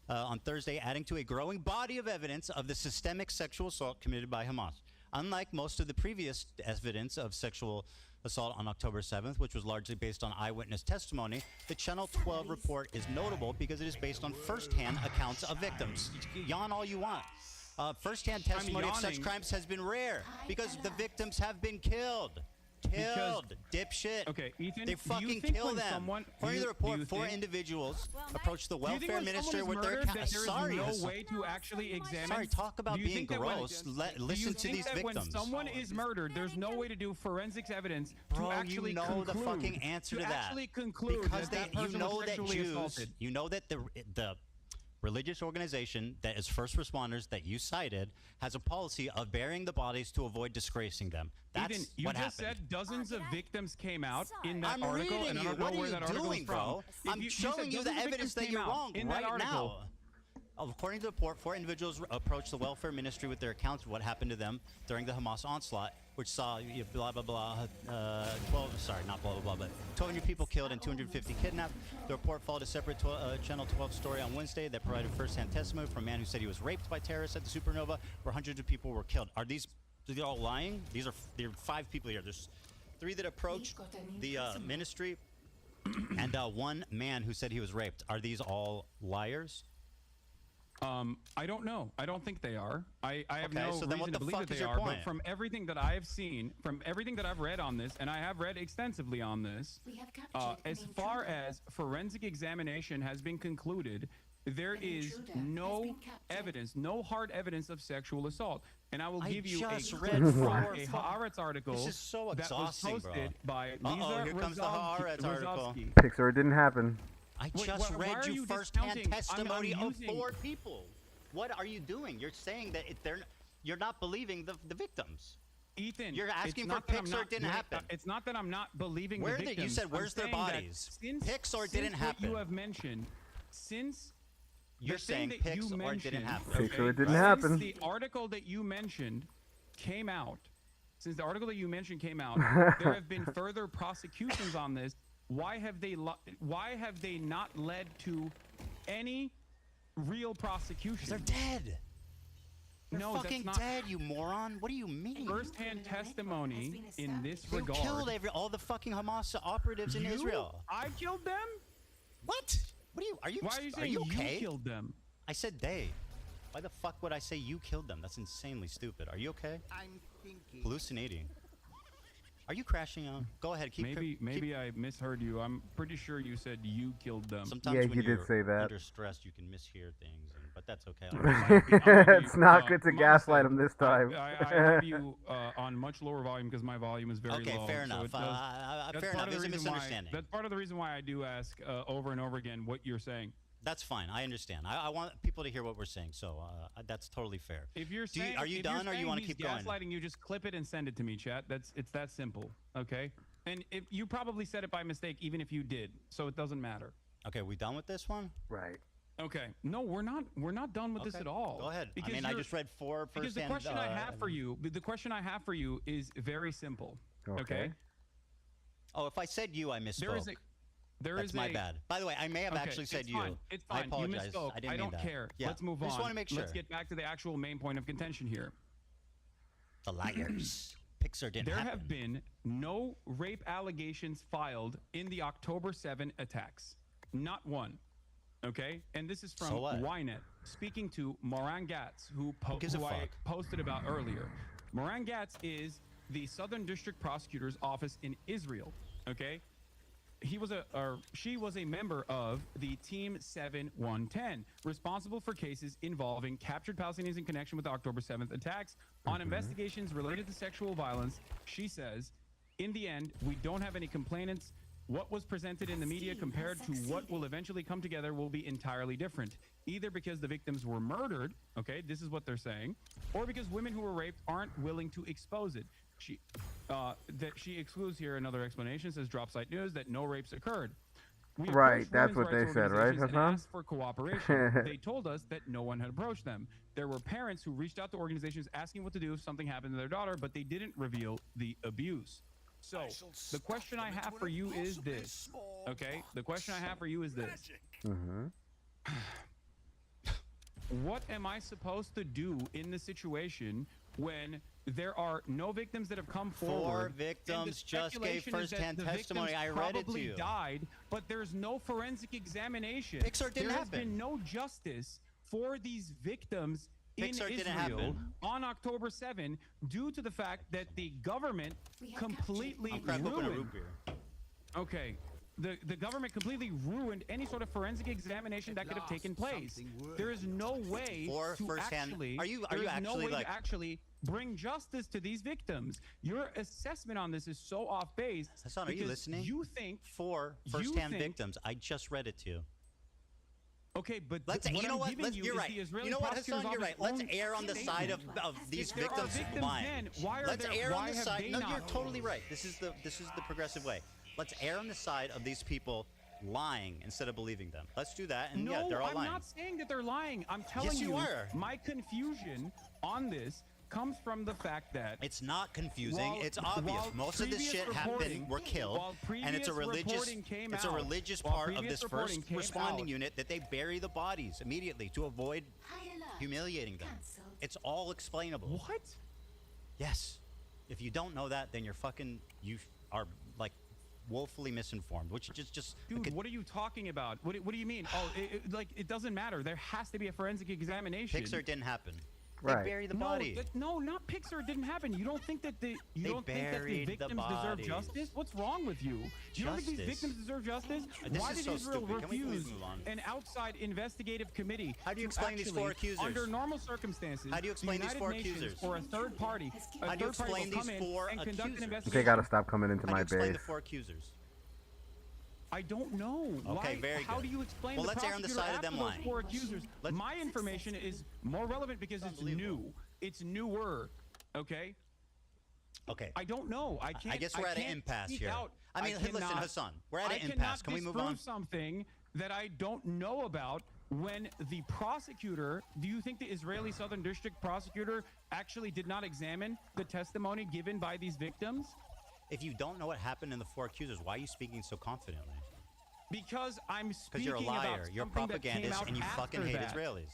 On Thursday, adding to a growing body of evidence of the systemic sexual assault committed by Hamas. Unlike most of the previous evidence of sexual assault on October 7th, which was largely based on eyewitness testimony, the Channel 12 report is notable because it is based on first-hand accounts of victims. Yawn all you want. First-hand testimony of such yawning. crimes has been rare because the victims have been killed. Dipshit. Okay, Ethan, They do you fucking think kill when them. someone- According to the do you report, 4 think- individuals approached the Do you think welfare when minister someone with is their murdered, account. that there is Sorry, no Hassan. way to actually examine. Sorry, talk about Do you being think that when- gross. do Listen you to think these that victims. when someone is murdered, there's no way to do forensics evidence Bro, to actually you know conclude, the fucking answer to that. actually conclude Because that person you know was that sexually Jews, assaulted. you know that the religious organization that is first responders that you cited has a policy of burying the bodies to avoid disgracing them. That's Ethan, you what just happened. said dozens of victims came out in that I'm article, reading and I you. don't know What are where you that article doing, is bro? from. I'm showing you the evidence that you're wrong in that right article. now. According to the report, 4 individuals approached the welfare ministry with their accounts of what happened to them during the Hamas onslaught, which saw blah, blah, blah, 12, sorry, not blah, blah, blah, but 200 people killed and 250 kidnapped. The report followed a separate Channel 12 story on Wednesday that provided first-hand testimony from a man who said he was raped by terrorists at the supernova, where hundreds of people were killed. Are these all lying? There are 5 people here. There's 3 that approached the ministry and 1 man who said he was raped. Are these all liars? I don't know. I don't think they are. I have Okay, no so then reason what to the believe fuck that is they your are. point? But from everything that I have seen, from everything that I've read on this, and I have read extensively on this, as far as forensic examination has been concluded, there is no evidence, no hard evidence of sexual assault. And I will give you a just clip read from four a Haaretz article This is so that was exhausting, bro. posted by Uh-oh, Lisa here comes the Haaretz article. Rozovsky. Pixar, it didn't happen. I Wait, just why are read you you first-hand discounting- testimony I'm of using- 4 people. What are you doing? You're saying that you're not believing the victims. Ethan, You're asking it's for not that I'm pics or it not- didn't wait, happen. It's not that I'm not believing Where the did you victims. said I'm where's their saying that bodies? Since, Pics or it since didn't what happen? you have mentioned, since You're the thing saying that pics you or it mentioned, didn't happen. Pics or it didn't since happen. the article that you mentioned came out, since the article that you mentioned came out, there have been further prosecutions on this. Why have they not led to any real prosecution? They're dead. They're No, fucking that's not dead, you moron. What do you mean? first-hand testimony in this They regard. killed all the fucking Hamas operatives in You? Israel. I killed them? What? What are you? Why are you saying okay? you killed them? I said they. Why the fuck would I say you killed them? That's insanely stupid. Are you okay? I'm thinking. Hallucinating. Are you crashing out? Go ahead. Maybe I misheard you. I'm pretty sure you said you killed them. Sometimes Yeah, when you did you're say that. under stress, you can mishear things, but that's okay. It's not good to gaslight him this time. I have you on much lower volume because my volume is very Okay, low. fair so enough. it does- that's Fair part enough. of the There's a reason why- misunderstanding. That's part of the reason why I do ask over and over again what you're saying. That's fine. I understand. I want people to hear what we're saying, so that's totally fair. If you're saying, are you if done, you're or you saying want to he's keep going? gaslighting you, just clip it and send it to me, chat. It's that simple. Okay. And if you probably said it by mistake, even if you did, so it doesn't matter. Okay, we done with this one? Right. Okay. No, we're not done with this Okay, at all. Go ahead. Because I mean, I you're- just read 4 Because the first-hand. question I have for you, the question I have for you is very simple. Okay. Okay. Oh, if I said you, I misspoke. There is a That's my bad. By the way, I may have actually said it's you. Fine. It's I fine. apologize. You misspoke. I didn't I mean don't that. care. Yeah. Let's move on. I just want to make sure. Let's get back to the actual main point of contention here. The liars. Pixar didn't There happen. have been no rape allegations filed in the October 7 attacks. Not one. Okay? And this is from So what? Ynet, speaking to Moran Gatz, who gives a I fuck? posted about earlier. Moran Gatz is the Southern District Prosecutor's Office in Israel. Okay? She was a member of the Team 7110, responsible for cases involving captured Palestinians in connection with the October 7th attacks. On investigations related to sexual violence, she says, in the end, we don't have any complainants. What was presented in the media compared to what will eventually come together will be entirely different. Either because the victims were murdered, okay, this is what they're saying, or because women who were raped aren't willing to expose it. She excludes here another explanation, says Drop Site News, that no rapes occurred. We Right, approached that's women's what they rights said, right, organizations and Hasan? asked for cooperation. They told us that no one had approached them. There were parents who reached out to organizations asking what to do if something happened to their daughter, but they didn't reveal the abuse. So, the question I have for you is this, okay? The question I have for you is this. What am I supposed to do in the situation when there are no victims that have come forward? 4 victims just gave speculation is that first-hand the testimony. victims I read it to probably you. died, but there's no forensic examination. Pixar didn't there happen. has been no justice for these victims Pixar in didn't Israel happen. on October 7 due to the fact that the government completely I'm cracking open a ruined. root beer. Okay. The government completely ruined any sort of forensic examination that could have taken place. There is no way For to firsthand- actually. are you there is no actually, way like- to actually bring justice to these victims. Your assessment on this is so off base. Hasan, are you because listening? You think 4 you first-hand think- victims. I just read it to you. Okay, but Let's. what You know I'm what? giving Let's, you you're is right. the Israeli You know what, prosecutor's Hasan? You're office right. Let's own err on the side of statement. these If there are victims victims lying. then, why are Let's there- err on why the have side. they No, not? you're totally right. This is the progressive way. Let's err on the side of these people lying instead of believing them. Let's do that. And No, yeah, they're all I'm lying. not saying that they're lying. I'm telling Yes, you are. my confusion on this comes from the fact that It's not confusing. while- It's obvious. while Most of this previous shit reporting- were killed, while and it's a previous religious. reporting came It's a out- religious while part of previous this first reporting came responding out- unit that they bury the bodies immediately to avoid humiliating them. It's all explainable. What? Yes. If you don't know that, then you are like woefully misinformed. Which is just. Dude, what are you talking about? What do you mean? Oh, it doesn't matter. There has to be a forensic examination. Pixar didn't happen. Right. They bury the No, body. no, not Pixar. It didn't happen. You don't think that the They buried the victims deserve bodies. justice? What's wrong with you? You don't think these Justice. victims deserve justice? This Why is did so Israel stupid. Can we please refuse move on? an outside investigative committee? How do you to explain these 4 actually, accusers? Under normal circumstances, How do you explain the these United 4 Nations accusers? or a third party, How do you explain will come these in 4 and conduct an accusers? investigation? They gotta stop coming into How do my you explain base. the 4 accusers? I don't know. Okay, Why, very How good. do you explain Well, the let's err on the prosecutor side of them after those lying. 4 accusers? My information is more relevant because it's new. It's newer. Okay. Okay. I don't know. I can't. guess we're at an can't impasse speak here. Out. I mean, listen, cannot- Hasan, we're at an I impasse. cannot Can we move disprove on? something that I don't know about when the prosecutor? Do you think the Israeli Southern District prosecutor actually did not examine the testimony given by these victims? If you don't know what happened in the 4 accusers, why are you speaking so confidently? Because I'm Because speaking you're a liar. about You're a something that came propagandist, out and you fucking after hate that. Israelis.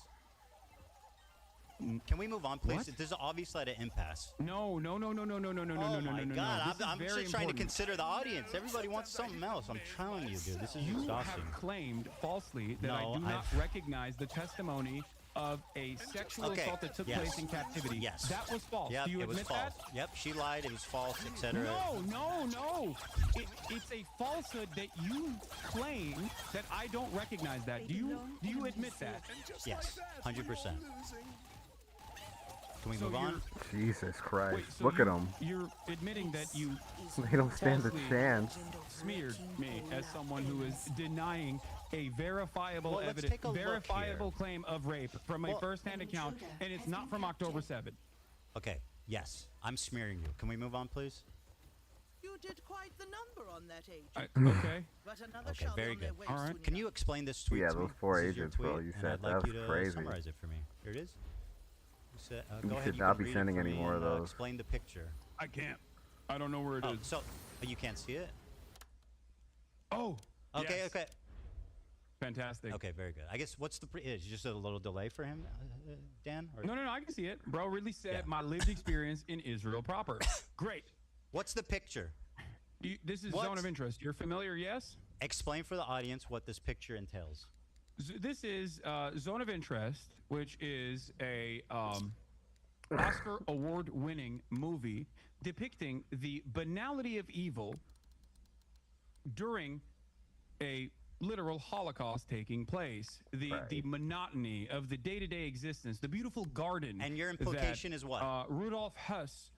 Can we move on, please? What? This is obviously at an impasse. No. Oh my God! I'm This is just very trying to important. consider the audience. Everybody wants something else. I'm telling you, dude. This is You exhausting. have claimed falsely that I No, do not I've- recognize the testimony of a sexual Okay, assault that took yes. place in captivity. Yes. That was false. Yep, Do you it was admit false. that? Yep, she lied. It was false, etc. No. It's a falsehood that you claim that I don't recognize that. Do you admit that? Yes, 100%. Can we So move on? Jesus Christ. Wait, so Look at them. You're admitting that you They don't stand a falsely chance. smeared me as someone who is denying a verifiable Well, let's evidence, take a look verifiable here. claim of rape from a Well- first-hand account, and it's not from October 7. Okay. Yes, I'm smearing you. Can we move on, please? You did quite the number on that agent. Okay. But another Okay, shall be very on their good. way All right. soon Can you explain this tweet Yeah, to me? those 4 This is your agents, bro, tweet, you and said, I'd like that you was to crazy. summarize it for me. Here it is. Go You ahead, should you not can be read it sending for any me more of and, those. explain the picture. I can't. I don't know where it is. So you can't see it? Oh, Okay, Yes. okay. Fantastic. Okay, very good. I guess what's the is just a little delay for him, Dan? Or- No, I can see it. Bro really said Yeah. my lived experience in Israel proper. Great. What's the picture? This is What? zone of interest. You're familiar, yes? Explain for the audience what this picture entails. This is Zone of Interest, which is a Oscar award-winning movie depicting the banality of evil during a literal Holocaust taking place, the monotony of the day-to-day existence, the beautiful garden. And your implication that, is what? Rudolf Huss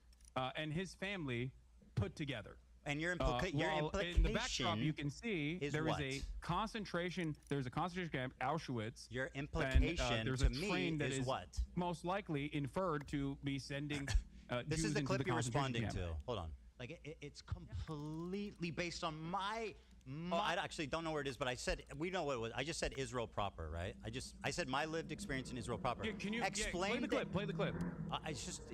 and his family put together. And your While implication in the backdrop, you can see is there is what? a concentration. There's a concentration camp, Auschwitz. Your and, implication there's to a me train that is what? most likely inferred to be sending. This Jews is the into clip you're concentration responding camp. to. Hold on. Like it's completely based on my. I actually don't know where it is, but I said we know what it was. I just said Israel proper, right? I said my lived experience in Israel proper. Yeah, can you explain play the clip? Play the clip.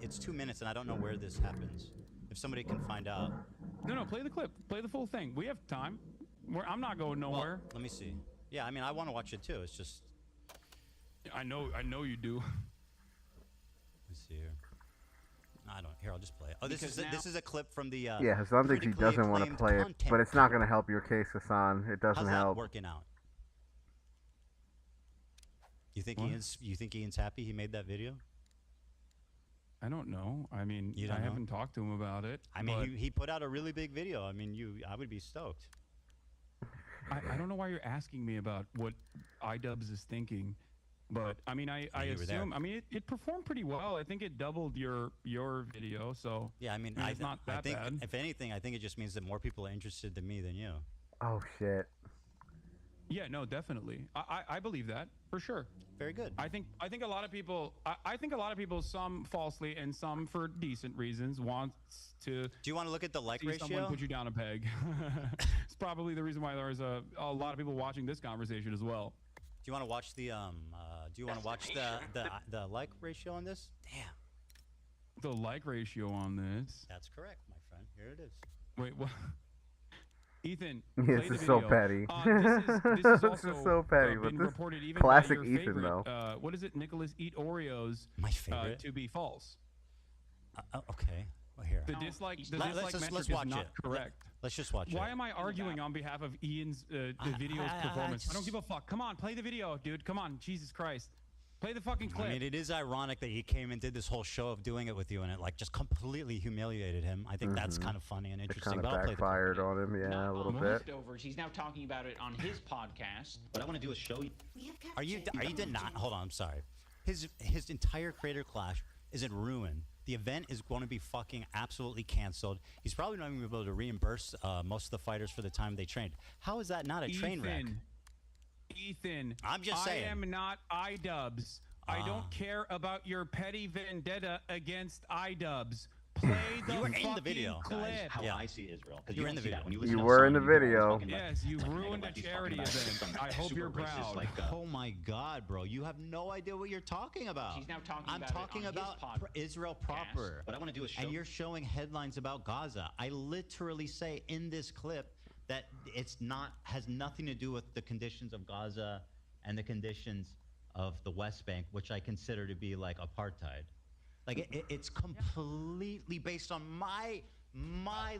It's 2 minutes, and I don't know where this happens. If somebody can find out. No, play the clip. Play the full thing. We have time. I'm not going nowhere. Well, let me see. Yeah, I mean, I want to watch it too. It's just. I know you do. Let's see here. I don't. Here, I'll just play it. Oh, this Because is a clip from the. Yeah, Hasan thinks he doesn't want to play it, but it's not going to help your case, Hasan. It doesn't How's that help. working out? You think What? You think Ian's happy he made that video? I don't know. I mean, You don't I know? haven't talked to him about it. I mean, but he put out a really big video. I mean, I would be stoked. I don't know why you're asking me about what iDubbbz is thinking, but I mean, I you were there. assume. I mean, it performed pretty well. I think it doubled your video. So Yeah, I mean, it's not that think bad. if anything, I think it just means that more people are interested than me than you. Oh shit. Yeah, no, definitely. I believe that for sure. Very good. I think a lot of people. I think a lot of people, some falsely and some for decent reasons, wants to. Do you want to look at the like see ratio? someone put you down a peg. It's probably the reason why there's a lot of people watching this conversation as well. Do you want to watch the Do you want to watch the like ratio on this? Damn. The like ratio on this. That's correct, my friend. Here it is. Wait, what? Ethan, This play the is so video. petty. This is This is so petty, but been this reported even classic by your Ethan, favorite, though. What is it? Nicholas Eat Oreos. My favorite. To be false. Okay. Well, here. The dislike Let's metric watch is not it. correct. Let's just watch it. Why am I arguing on behalf of Ian's the video's performance? I don't give a fuck. Come on, play the video, dude. Come on, Jesus Christ. Play the fucking clip. I mean, it is ironic that he came and did this whole show of doing it with you, and it like just completely humiliated him. I think that's kind of funny and It interesting. kind but of I'll play the backfired on him, yeah, a little bit. Leftovers. He's now talking about it on his podcast. What I want to do is show you. Are you not? Hold on, I'm sorry. His entire Creator Clash is in ruin. The event is going to be fucking absolutely canceled. He's probably not even going to be able to reimburse most of the fighters for the time they trained. How is that not a train wreck? Ethan, I'm just saying. I am not iDubbbz. I don't care about your petty vendetta against iDubbbz. Play the You were in the fucking video. clip. Guys, how Yeah. I see Israel. Because You you were in don't the see that video. when you listen You to were Hasan, in the you hear all these video. fucking Yes, you like ruined a Mega Lefties charity talking about event. some I hope super you're racist, proud. like, Oh my God, bro! You have no idea what you're talking about. He's now talking I'm about it talking on his about podcast. Israel proper. What I want to do is show. And you're showing headlines about Gaza. I literally say in this clip that has nothing to do with the conditions of Gaza and the conditions of the West Bank, which I consider to be like apartheid. Like it's completely based on my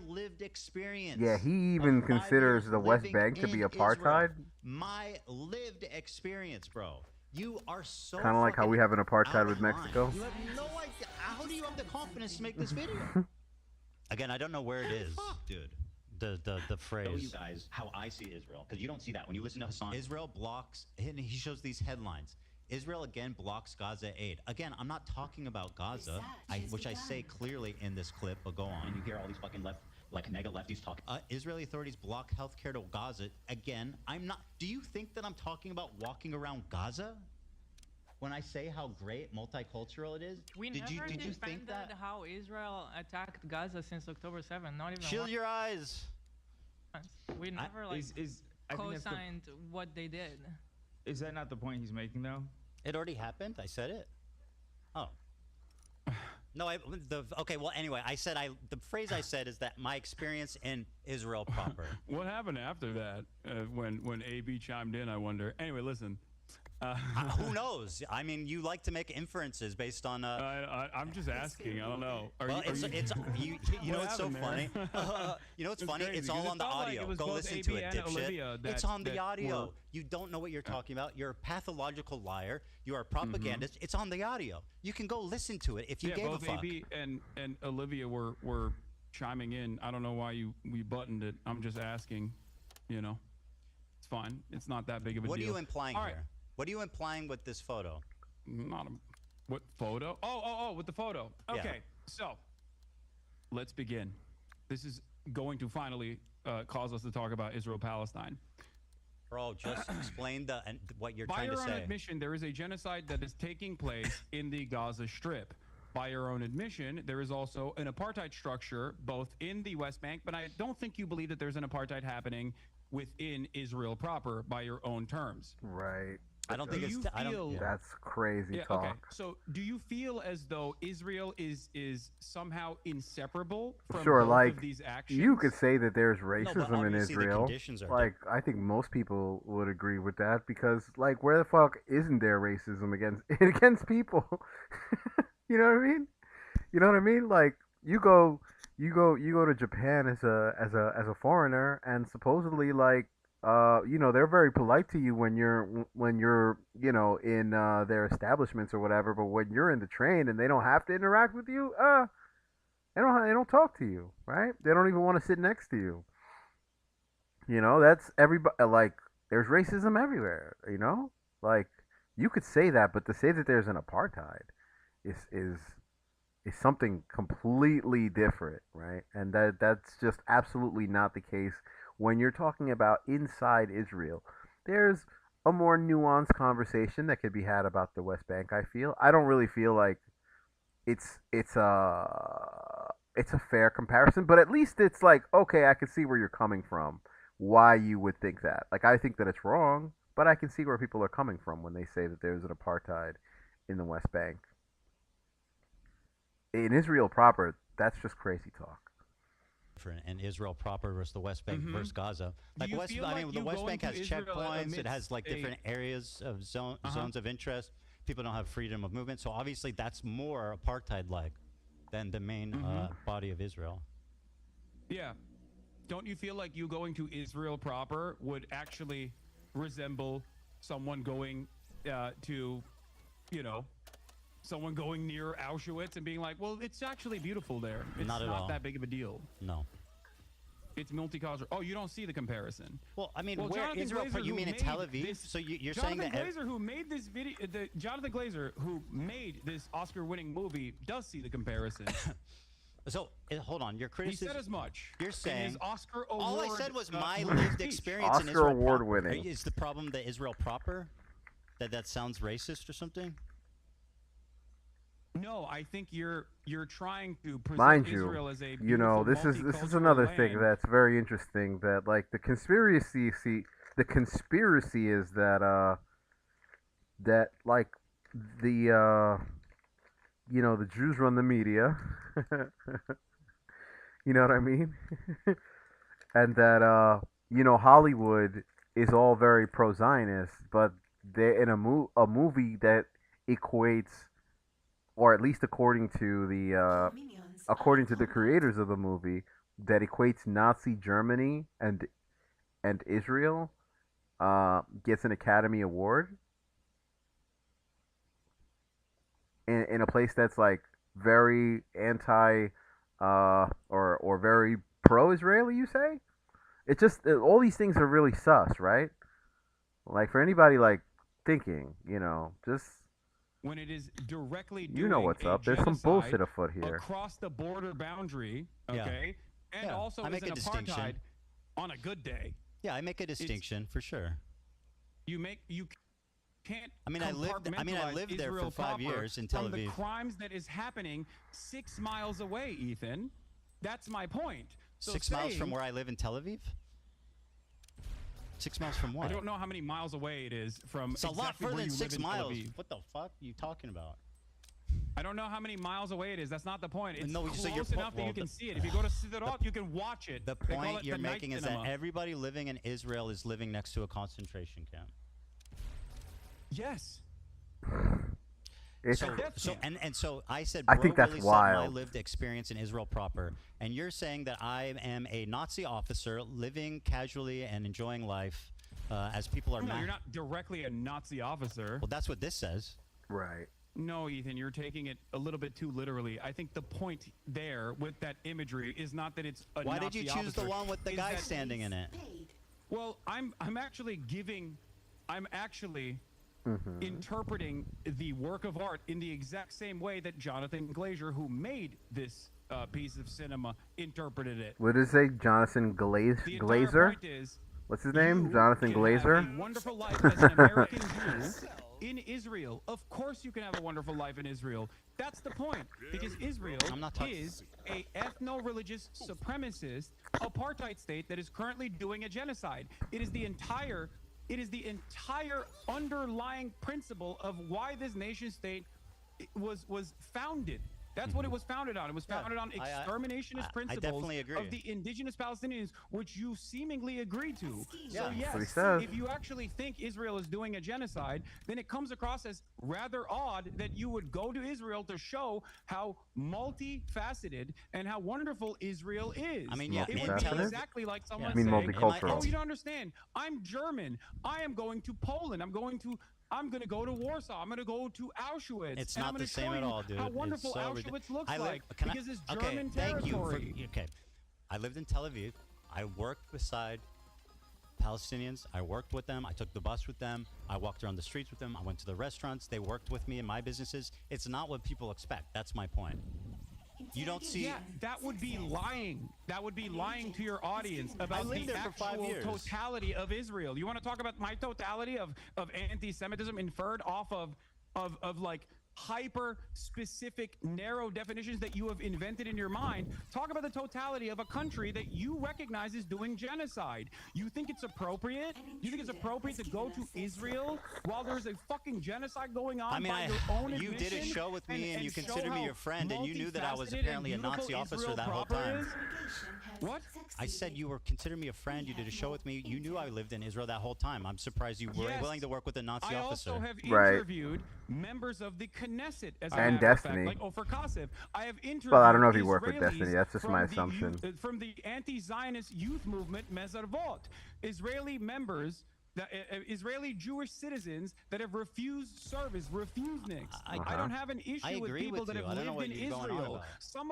lived experience. Yeah, he even of my considers years the West living Bank to be in apartheid. Israel. My lived experience, bro. You are so Kind of like how we have an apartheid with Mexico. You have no idea. How do you have the confidence to make this video? Again, I don't know where it is, dude. The Show phrase. you guys how I see Israel, because you don't see that when you listen to Hasan. Israel blocks, and he shows these headlines. Israel again blocks Gaza aid. Again, I'm not talking about Gaza, which I say clearly in this clip, but go on. And you hear all these fucking mega lefties talking. Israeli authorities block healthcare to Gaza. Again, I'm not. Do you think that I'm talking about walking around Gaza? When I say how great multicultural it is, did you think that? How Israel attacked Gaza since October 7th? Not even. Shield your eyes. We never I think that's co-signed what they did. Is that not the point he's making, though? It already happened. I said it. Oh. No, okay. Well, anyway, the phrase I said is that my experience in Israel proper. What happened after that? When AB chimed in, I wonder. Anyway, listen. Who knows? I mean, you like to make inferences based on. I'm just asking. I don't know. You know what's so funny? You know what's funny? Crazy, it's all on the audio. Like Go listen to it, dipshit. It's on the audio. Were, you don't know what you're talking about. You're a pathological liar. You are a propagandist. It's on the audio. You can go listen to it if you gave a fuck. Both AB and Olivia were chiming in. I don't know why we buttoned it. I'm just asking. You know, it's fine. It's not that big of a deal. What are you implying all here? Right. What are you implying with this photo? What photo? Oh, with the photo. Okay, so let's begin. This is going to finally cause us to talk about Israel-Palestine. Bro, just explain what you're By trying to say. By your own admission, there is a genocide that is taking place in the Gaza Strip. By your own admission, there is also an apartheid structure both in the West Bank, but I don't think you believe that there's an apartheid happening within Israel proper by your own terms. Right. I don't think that's crazy talk. Okay. So, do you feel as though Israel is somehow inseparable from sure, both like, of these actions? You could say that there's racism in Israel. Like, I think most people would agree with that because, like, where the fuck isn't there racism against people? You know what I mean? You know what I mean? Like, you go to Japan as a foreigner, and supposedly, like, you know, they're very polite to you when you're you know, in their establishments or whatever, but when you're in the train and they don't have to interact with you, they don't talk to you, right? They don't even want to sit next to you. You know, that's everybody. Like, there's racism everywhere. You know, like, you could say that, but to say that there's an apartheid is something completely different, right? And that's just absolutely not the case. When you're talking about inside Israel, there's a more nuanced conversation that could be had about the West Bank. I don't really feel like it's a fair comparison, but at least it's like, okay, I can see where you're coming from, why you would think that. Like, I think that it's wrong, but I can see where people are coming from when they say that there's an apartheid in the West Bank. In Israel proper, that's just crazy talk. And Israel proper versus the West Bank versus Gaza. Like, the West Bank has checkpoints. It has like different areas of zones of interest. People don't have freedom of movement. So obviously that's more apartheid-like than the main body of Israel. Yeah. Don't you feel like you going to Israel proper would actually resemble someone going to, you know, someone going near Auschwitz and being like, well, it's actually beautiful there. It's not that big of a deal. No. It's multicultural. Oh, you don't see the comparison. Well, I mean, where Israel, you mean in Tel Aviv? So you're saying that Jonathan Glazer, who made this video, Jonathan Glazer, who made this Oscar-winning movie, does see the comparison. So hold on, your criticism. He said as much. You're saying his Oscar award. All I said was my lived experience in Oscar Israel. award winning. Is the problem that Israel proper? That sounds racist or something? No, I think you're trying to present Mind Israel as a you know, this is another thing that's very interesting. That, like, the conspiracy is that that, like, the you know, the Jews run the media. You know what I mean? And that you know, Hollywood is all very pro-Zionist, but they're in a movie that equates, or at least according to the creators of the movie, that equates Nazi Germany and Israel, gets an Academy Award in a place that's like very anti or very pro-Israeli, you say? It just, all these things are really sus, right? Like, for anybody like thinking, you know, just when it is directly you know what's up. There's some bullshit afoot here. Across the border boundary, okay? Yeah. And also I make is an a distinction. Apartheid on a good day. Yeah, I make a distinction for sure. You can't. I mean, I lived there for 5 years in Tel Aviv. From the crimes that is happening 6 miles away, Ethan. That's my point. So 6 miles from where I live in Tel Aviv? 6 miles from what? I don't know how many miles away it is from. It's a lot further than 6 miles. What the fuck are you talking about? I don't know how many miles away it is. That's not the point. It's No, so close you're enough that you can see it. If you go to Siderot, you can watch it. The They call point it you're the night making is cinema. that everybody living in Israel is living next to a concentration camp. Yes. So I said, I bro think that's really said my wild. lived experience in Israel proper, and you're saying that I am a Nazi officer living casually and enjoying life, as people are. No, you're not directly a Nazi officer. Well, that's what this says. Right. No, Ethan, you're taking it a little bit too literally. I think the point there with that imagery is not that it's a Why Nazi did you choose the officer, one with the is guy that- standing in it? Well, I'm actually interpreting the work of art in the exact same way that Jonathan Glazer, who made this piece of cinema, interpreted it. What did it say? Jonathan The entire Glazer? point is, What's his name? you Jonathan can have Glazer? a wonderful life as an American Jew in Israel. Of course you can have a wonderful life in Israel. That's the point. Because Israel is a ethno-religious supremacist apartheid state that is currently doing a genocide. It is the entire underlying principle of why this nation state was founded. That's what it was founded on. It was founded on exterminationist principles definitely agree. of the indigenous Palestinians, which you seemingly agree to. So That's yes, what he says. if you actually think Israel is doing a genocide, then it comes across as rather odd that you would go to Israel to show how multifaceted and how wonderful Israel is. I mean, yeah, it would be Multifaceted? exactly like someone You mean saying, multicultural. "Oh, you don't understand. I'm German. I am going to Poland. I'm going to go to Warsaw. I'm going to go to Auschwitz. It's and I'm not gonna the same show at you all, dude. How It's wonderful so Auschwitz looks I live- like can I- because it's okay, German thank you territory. okay, I lived in Tel Aviv. I worked beside Palestinians. I worked with them. I took the bus with them. I walked around the streets with them. I went to the restaurants. They worked with me in my businesses. It's not what people expect. That's my point. You don't see. Yeah, that would be lying. That would be lying to your audience about lived the there for 5 actual years. totality of Israel. You want to talk about my totality of anti-Semitism inferred off of like hyper specific narrow definitions that you have invented in your mind? Talk about the totality of a country that you recognize is doing genocide. You think it's appropriate? You think it's appropriate to go to Israel while there's a fucking genocide going on? I mean, by your own you did a admission show with me, and you show consider me how your friend, and you knew that I was multifaceted apparently a and Nazi beautiful officer Israel that whole proper time. is? What? I said you were considering me a friend. You did a show with me. You knew I lived in Israel that whole time. I'm surprised you were Yes. willing to work with a Nazi I officer. also have Right. interviewed members of the Knesset as a And matter of fact, Destiny. like Ofer Kasif. I have interviewed Well, I don't know if he worked with Israelis Destiny. That's just from my the assumption. from the anti-Zionist youth movement Mezarvot. Israeli members, Israeli Jewish citizens that have refused service, refuseniks. I don't have an issue I with agree people with that you. have I don't know lived what in you're going on Israel. about. Some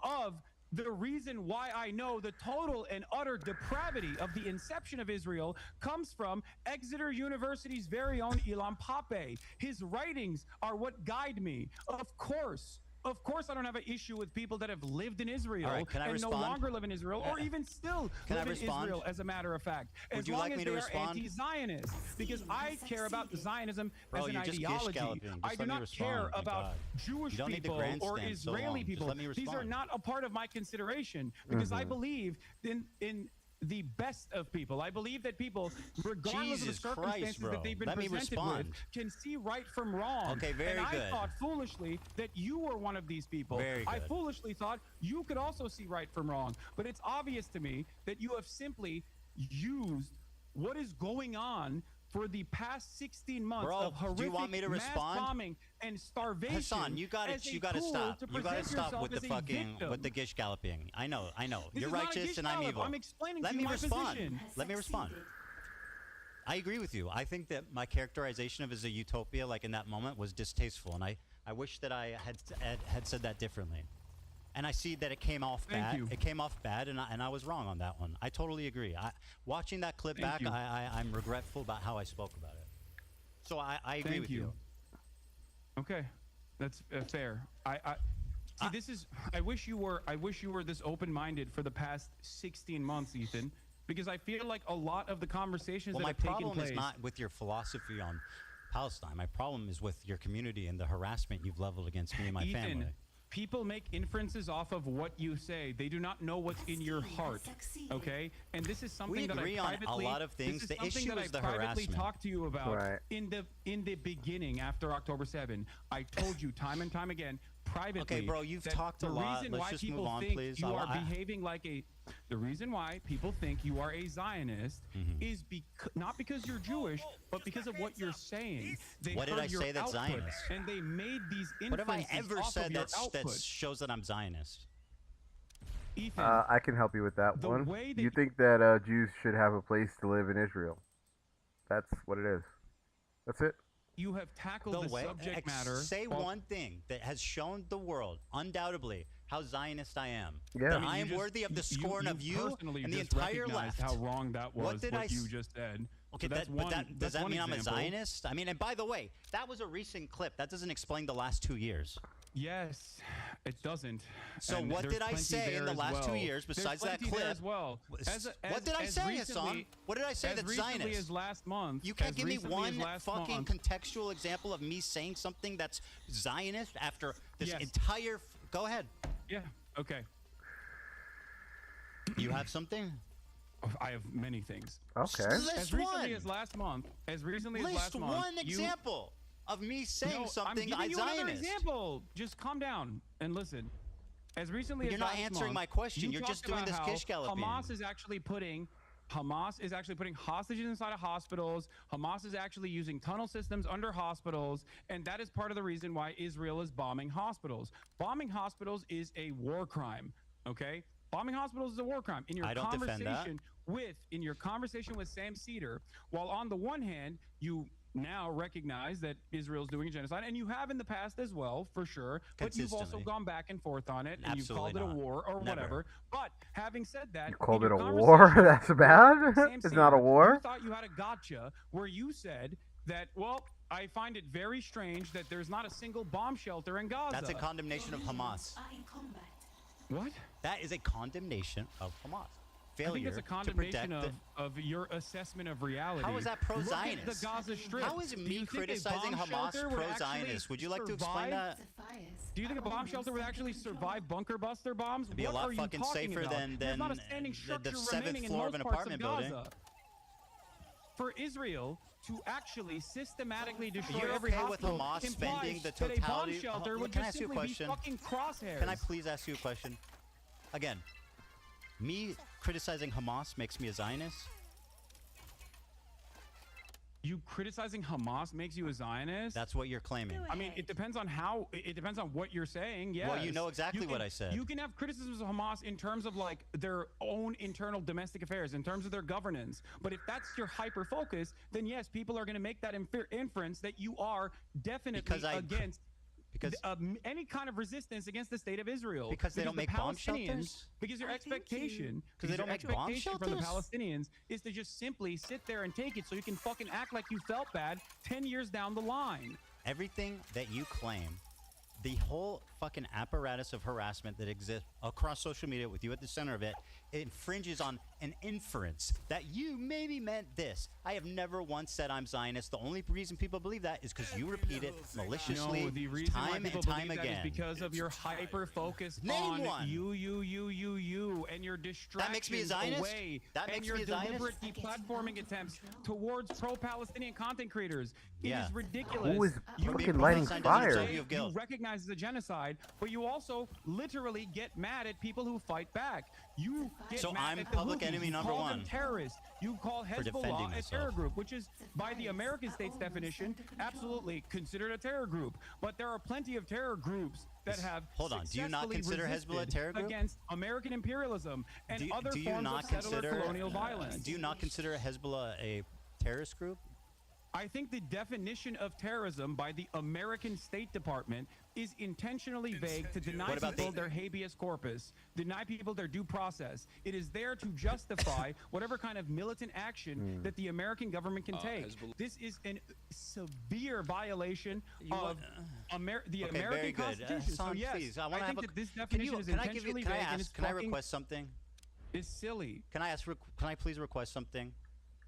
of the reason why I know the total and utter depravity of the inception of Israel comes from Exeter University's very own Ilan Pape. His writings are what guide me. Of course, I don't have an issue with people that have lived in Israel All right, can I and respond? no longer live in Israel, or even still Can I live in respond? Israel, as a matter of fact. As Would you long like as me to they respond? are anti-Zionist, because I care about Zionism Bro, as an you're just ideology. gish-galloping. Just I let do me not respond. care My about God. Jewish You don't need to people or grandstand so Israeli long. Just people. let me These are respond. not a part of my consideration, because I believe in the best of people. I believe that people, regardless Jesus of the Christ, circumstances bro. that they've been Let me presented respond. with, can see right from wrong. Okay, very and I good. thought foolishly that you were one of these people. Very I good. foolishly thought you could also see right from wrong. But it's obvious to me that you have simply used what is going on for the past 16 months Bro, of do horrific you want me to mass respond? bombing and starvation. Hassan, you got as to a you got to tool stop. to You got to present stop yourself with the as a fucking victim. with the gish galloping. I know. This You're is not a righteous gish and I'm gallop. evil. I'm explaining Let to me you my respond. position. Let me respond. I agree with you. I think that my characterization of it as a utopia, like in that moment, was distasteful, and I wish that I had said that differently. And I see that it came off bad. you. It came off bad, and I was wrong on that one. I totally agree. Watching that clip Thank back, you. I'm regretful about how I spoke about it. So I agree Thank with you. Okay, that's fair. See, this is. I wish you were this open-minded for the past 16 months, Ethan, because I feel like a lot of the conversations Well, that my have taken problem place. is not with your philosophy on Palestine. My problem is with your community and the harassment you've leveled against me and my Ethan, family. people make inferences off of what you say. They do not know what's in your heart. Okay, and this is something that I agree on privately. a lot of things. This is The something issue that is I the privately harassment. talked to you about Right. in the beginning after October 7. I told you time and time again privately. Okay, bro, you've that talked a the lot. reason Let's why just people move on, think please. You are behaving like a. The reason why people think you are a Zionist is not because you're Jewish, but because of what you're saying. They What did heard I your say that's output, Zionist? And they made these What have I inferences ever off said of your that output. shows that I'm Zionist? Ethan, I can help you with that the one. way that You think that Jews should have a place to live in Israel? That's what it is. That's it. you have tackled the subject matter. Say while- one thing that has shown the world, undoubtedly, how Zionist I am. Yeah. That mean, I you am just- worthy of the scorn of you personally and the just entire recognized left. how wrong that was. What did I you s- just said. Okay, So that's but one. does that's that one mean I'm a example. Zionist? I mean, and by the way, that was a recent clip. That doesn't explain the last 2 years. Yes, it doesn't. So And what there's did I plenty say in there the as last 2 well. years There's besides that plenty there clip? as well. What did I say, Hasan? What did I say as that's recently Zionist? as last month. You can't as give me recently as one last fucking month, contextual example of me saying something that's Zionist after this Yes. entire. Go ahead. Yeah. Okay. You have something? I have many things. Okay. List As recently one. as last month. As recently as List last month. one you- example of me saying No, something I'm giving you another Zionist. example. Just calm down and listen. As recently You're as not last answering month, my question. you You're just talked doing about this how kish galloping. Hamas is actually putting hostages inside of hospitals. Hamas is actually using tunnel systems under hospitals, and that is part of the reason why Israel is bombing hospitals. Bombing hospitals is a war crime. Okay, bombing hospitals is a war crime. In your I don't defend that. conversation with Sam Cedar, while on the one hand you now recognize that Israel's doing a genocide, and you have in the past as well, for sure, but you've also Consistently. gone back and forth on it, and you've Absolutely called it a not. war or Never. whatever. But having said that, You called in it your a war? conversation That's with bad? Sam It's Cedar, not a war? You thought you had a gotcha where you said that, well, I find it very strange that there's not a single bomb shelter in Gaza. That's a condemnation of Hamas. What? That is a condemnation of Hamas. I think Failure it's a to condemnation protect of your assessment of reality. How is that Look at pro-Zionist? the Gaza Strip. How is Do you me think a criticizing bomb Hamas shelter would pro-Zionist? actually Would you like to explain survive? that? Do you think a bomb shelter would actually survive bunker buster bombs? It'd be a What lot are you fucking talking safer about? than There's not a standing the structure seventh remaining in floor of most an parts apartment Gaza. building. For Israel to actually systematically destroy You're every okay with hospital Hamas implies spending the that a bomb totality? shelter would Can I just ask you a simply be question? fucking crosshairs. Can I please ask you a question? Again, me criticizing Hamas makes me a Zionist? You criticizing Hamas makes you a Zionist? That's what you're claiming. I mean, it depends on how. It depends on what you're saying. Yes. Well, you know exactly what I said. You can have criticisms of Hamas in terms of like their own internal domestic affairs, in terms of their governance. But if that's your hyper focus, then yes, people are going to make that inference that you are definitely against. Because any kind of resistance against the state of Israel. Because they don't the make bomb Palestinians- shelters? Because your expectation, Because they don't make bomb expectation from the shelters? Palestinians is to just simply sit there and take it so you can fucking act like you felt bad 10 years down the line. Everything that you claim, the whole fucking apparatus of harassment that exists across social media with you at the center of it, it infringes on an inference that you maybe meant this. I have never once said I'm Zionist. The only reason people believe that is because you repeat it maliciously No, the reason why time people and time believe that again. is because of your hyper focus Name on one. you, and your distractions makes me a Zionist? away, That and makes your me a Zionist? deliberate deplatforming attempts towards pro-Palestinian content creators. It Yeah. is ridiculous. Who is You fucking lighting fire? You recognize the genocide, but you also literally get mad at people who fight back. You get So mad I'm at the public Houthis. enemy You number call them one. terrorists. You call defending Hezbollah a myself. terror group, which is, by the American state's definition, absolutely considered a terror group. But there are plenty of terror groups that have Hold on, do you not successfully consider Hezbollah a resisted terror group? against American imperialism and other do you forms not of settler consider colonial violence. Do you not consider Hezbollah a terrorist group? I think the definition of terrorism by the American State Department is intentionally vague to deny What about people the- their habeas corpus, deny people their due process. It is there to justify whatever kind of militant action that the American government can take. This is a severe violation of the Okay, American very good. Constitution. So Hassan, yes, please, I wanna think have a- that this Can definition you? is Can I give you? intentionally Can I vague and ask? it's Can I fucking- request something? It's silly. Can I ask? Can I please request something?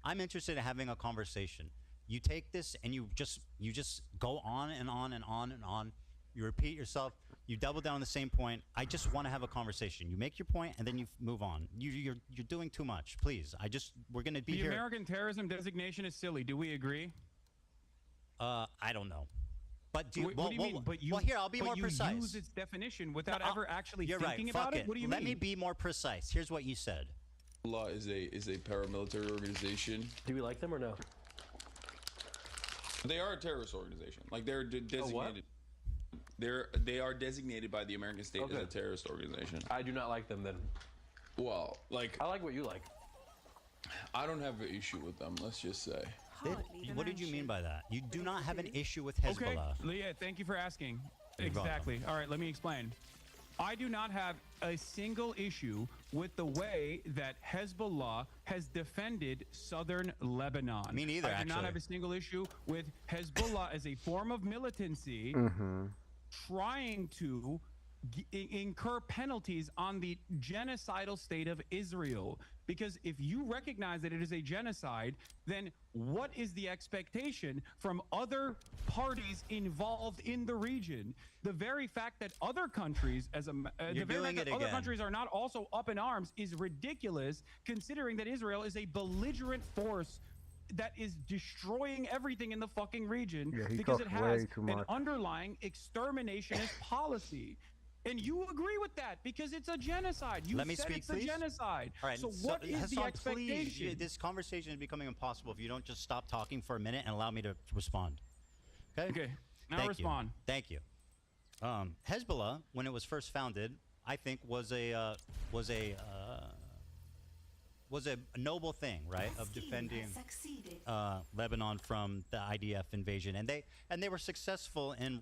I'm interested in having a conversation. You take this and you just go on and on and on and on. You repeat yourself. You double down on the same point. I just want to have a conversation. You make your point and then you move on. You're doing too much. Please. We're gonna be The here. American terrorism designation is silly. Do we agree? I don't know. But what do you mean? But you, well, here I'll be more precise. You use its definition without ever actually You're thinking right. about Fuck it. it. What do you Let mean? me be more precise. Here's what you said. Law is a paramilitary organization. Do we like them or no? They are a terrorist organization. Like they're designated. They are designated by the American state as a terrorist organization. I do not like them then. Well, like I like what you like. I don't have an issue with them. Let's just say. What did you mean by that? You do not have an issue with Hezbollah. Okay, Leah, thank you for asking. You're Exactly. All right, let me explain. I do not have a single issue with the way that Hezbollah has defended southern Lebanon. Me neither, I do not actually. have a single issue with Hezbollah as a form of militancy trying to incur penalties on the genocidal state of Israel. Because if you recognize that it is a genocide, then what is the expectation from other parties involved in the region? The very fact that other countries, other countries are not also up in arms is ridiculous, considering that Israel is a belligerent force that is destroying everything in the fucking region because it has an underlying exterminationist policy. And you agree with that because it's a genocide. You Let me said speak, it's please. a genocide. All right. So what is Hasan, the expectation? Please, this conversation is becoming impossible if you don't just stop talking for a minute and allow me to respond. Okay. Okay. Now Thank respond. You. Thank you. Hezbollah, when it was first founded, I think was a noble thing, right, of defending Lebanon from the IDF invasion, and they were successful in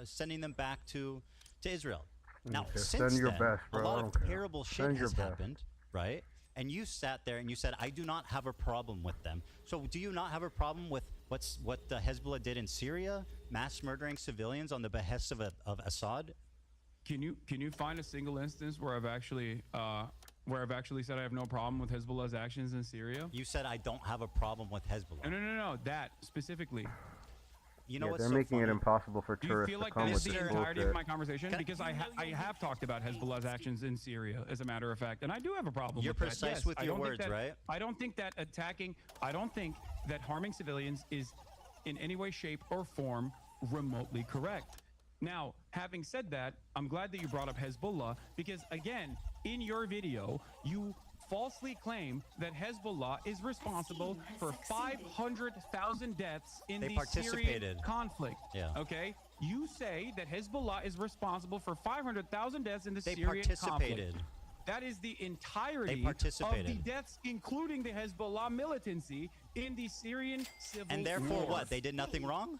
sending them back to Israel. Now, since then, a lot of terrible shit has happened, right? And you sat there and you said, I do not have a problem with them. So do you not have a problem with what Hezbollah did in Syria, mass murdering civilians on the behest of Assad? Can you find a single instance where I've actually said I have no problem with Hezbollah's actions in Syria? You said I don't have a problem with Hezbollah. No. That specifically. You know what's they're so making funny? it impossible for Do you tourists feel to like come that with is this the entirety bullshit. of my conversation? Because I have talked about Hezbollah's actions in Syria, as a matter of fact, and I do have a problem You're with that. precise Yes, with your words, right? I don't think that harming civilians is in any way, shape, or form remotely correct. Now, having said that, I'm glad that you brought up Hezbollah because, again, in your video, you falsely claim that Hezbollah is responsible for 500,000 deaths in the Syrian conflict. Yeah. Okay? You say that Hezbollah is responsible for 500,000 deaths in the They Syrian participated. conflict. That is the entirety They participated. of the deaths, including the Hezbollah militancy in the Syrian civil war. And therefore what? They did nothing wrong?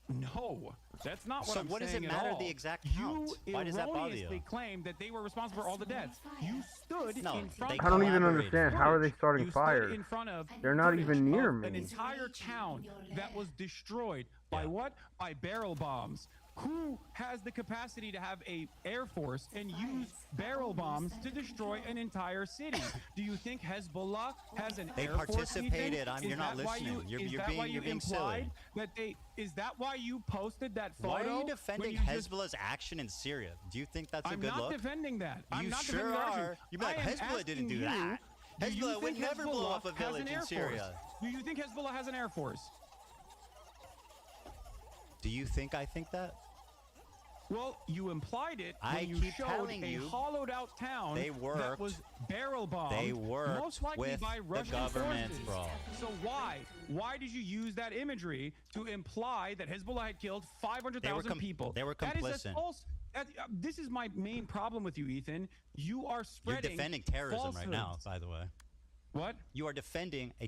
No, that's not what So I'm what does saying it at matter all. the exact count? Why does that bother you? erroneously claimed that they were responsible for all the deaths. You stood in front I don't even of understand. How are they starting you stood fires? in front of They're not even near an me. entire town that was destroyed by what? By barrel bombs. Who has the capacity to have a air force and use barrel bombs to destroy an entire city? Do you think Hezbollah has an They air force? participated. Is You're not that why listening. You're you being silly. implied that they? Is that why you posted that photo? Why are you when defending you just- Hezbollah's action in Syria? Do you think that's a I'm good not look? defending that. I'm You not sure defending the action. are. You'd be like, I am Hezbollah didn't asking do you, that. do you Hezbollah would think never blow up a Hezbollah has village an in air force? Syria. Do you think Hezbollah has an air force? Do you think I think that? Well, you implied it I when you keep showed telling a you, hollowed-out town they that worked- was barrel bombed. they worked most likely with by the Russian government, forces. bro. So why did you use that imagery to imply that Hezbollah had killed 500,000 people? They were That is a complicit. false. This is my main problem with you, Ethan. You are You're spreading. defending terrorism right now, falsehoods. by the way. What? You are defending a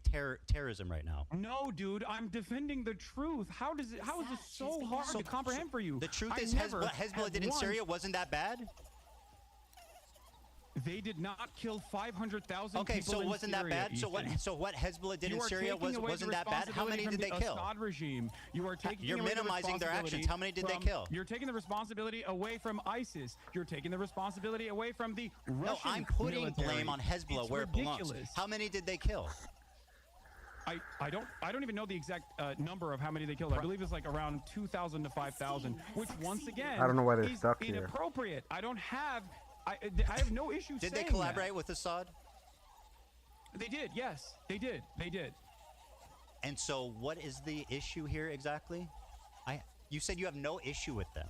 terrorism right now. No, dude, I'm defending the truth. How is this so hard to comprehend for you? The truth I is, never what Hezbollah have did in once- Syria wasn't that bad. They did not kill 500,000 Okay, people so it in wasn't Syria, that bad. Ethan. So what Hezbollah did You in are Syria taking away wasn't the that bad. How many responsibility did they from the kill? Assad regime. You are taking You're away minimizing the their actions. responsibility How many did they from- kill? You're taking the responsibility away from ISIS. You're taking the responsibility away from the Russian No, I'm putting military. blame on Hezbollah It's where it belongs. ridiculous. How many did they kill? I don't even know the exact number of how many they killed. I believe it's like around 2,000 to 5,000, which once again I don't know why they're is stuck here. inappropriate. I have no issue Did saying they collaborate that. with Assad? They did. Yes, they did. They did. And so, what is the issue here exactly? You said you have no issue with them.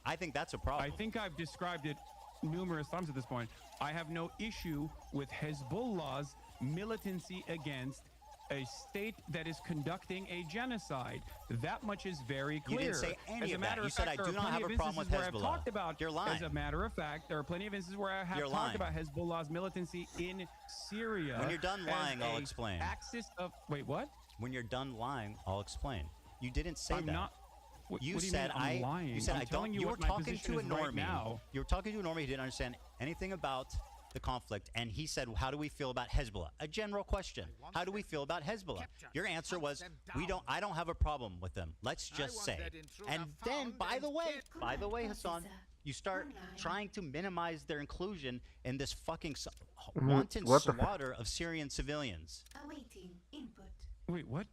I think that's a problem. I think I've described it numerous times at this point. I have no issue with Hezbollah's militancy against a state that is conducting a genocide. That much is very clear. You didn't say any As a of matter that. You of said fact, I do there are not have plenty a of problem with instances where I've Hezbollah. talked about. You're lying. As a matter of fact, there are plenty of instances where I have You're talked lying. about Hezbollah's militancy in Syria. When you're done lying, as I'll a explain. Axis of wait, what? When you're done lying, I'll explain. You didn't say I'm that. not. What, You what do you said mean I'm lying? You said I'm I telling don't. you You were what my talking position to a is right normie. now. You were talking to a normie who didn't understand anything about the conflict, and he said, "How do we feel about Hezbollah?" A general question. How do we feel about Hezbollah? Your answer was, "We don't. I don't have a problem with them. Let's just say." And then, by the way, Hasan, you start trying to minimize their inclusion in this fucking wanton What the slaughter of Syrian civilians. Awaiting input. Wait, what?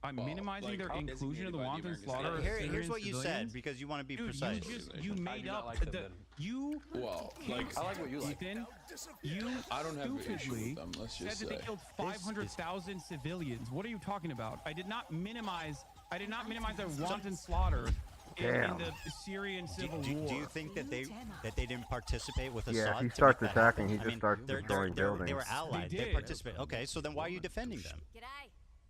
I'm minimizing like, their how inclusion of the designated by the wanton American slaughter of state? Syrian Here's what you civilians? said because you want to be Dude, precise. you I made do not up like them the then. you. Well, like I like what you like. Ethan, you I don't have an issue stupidly with them. Let's said just that say. they killed 500,000 civilians. What are you talking about? I did not minimize their wanton slaughter in the Syrian civil war. Do you think that they didn't participate with Assad? Yeah, if he to starts make that attacking, happen? he just starts destroying They buildings. were allied. They They did. participated. Okay, so then why are you defending them?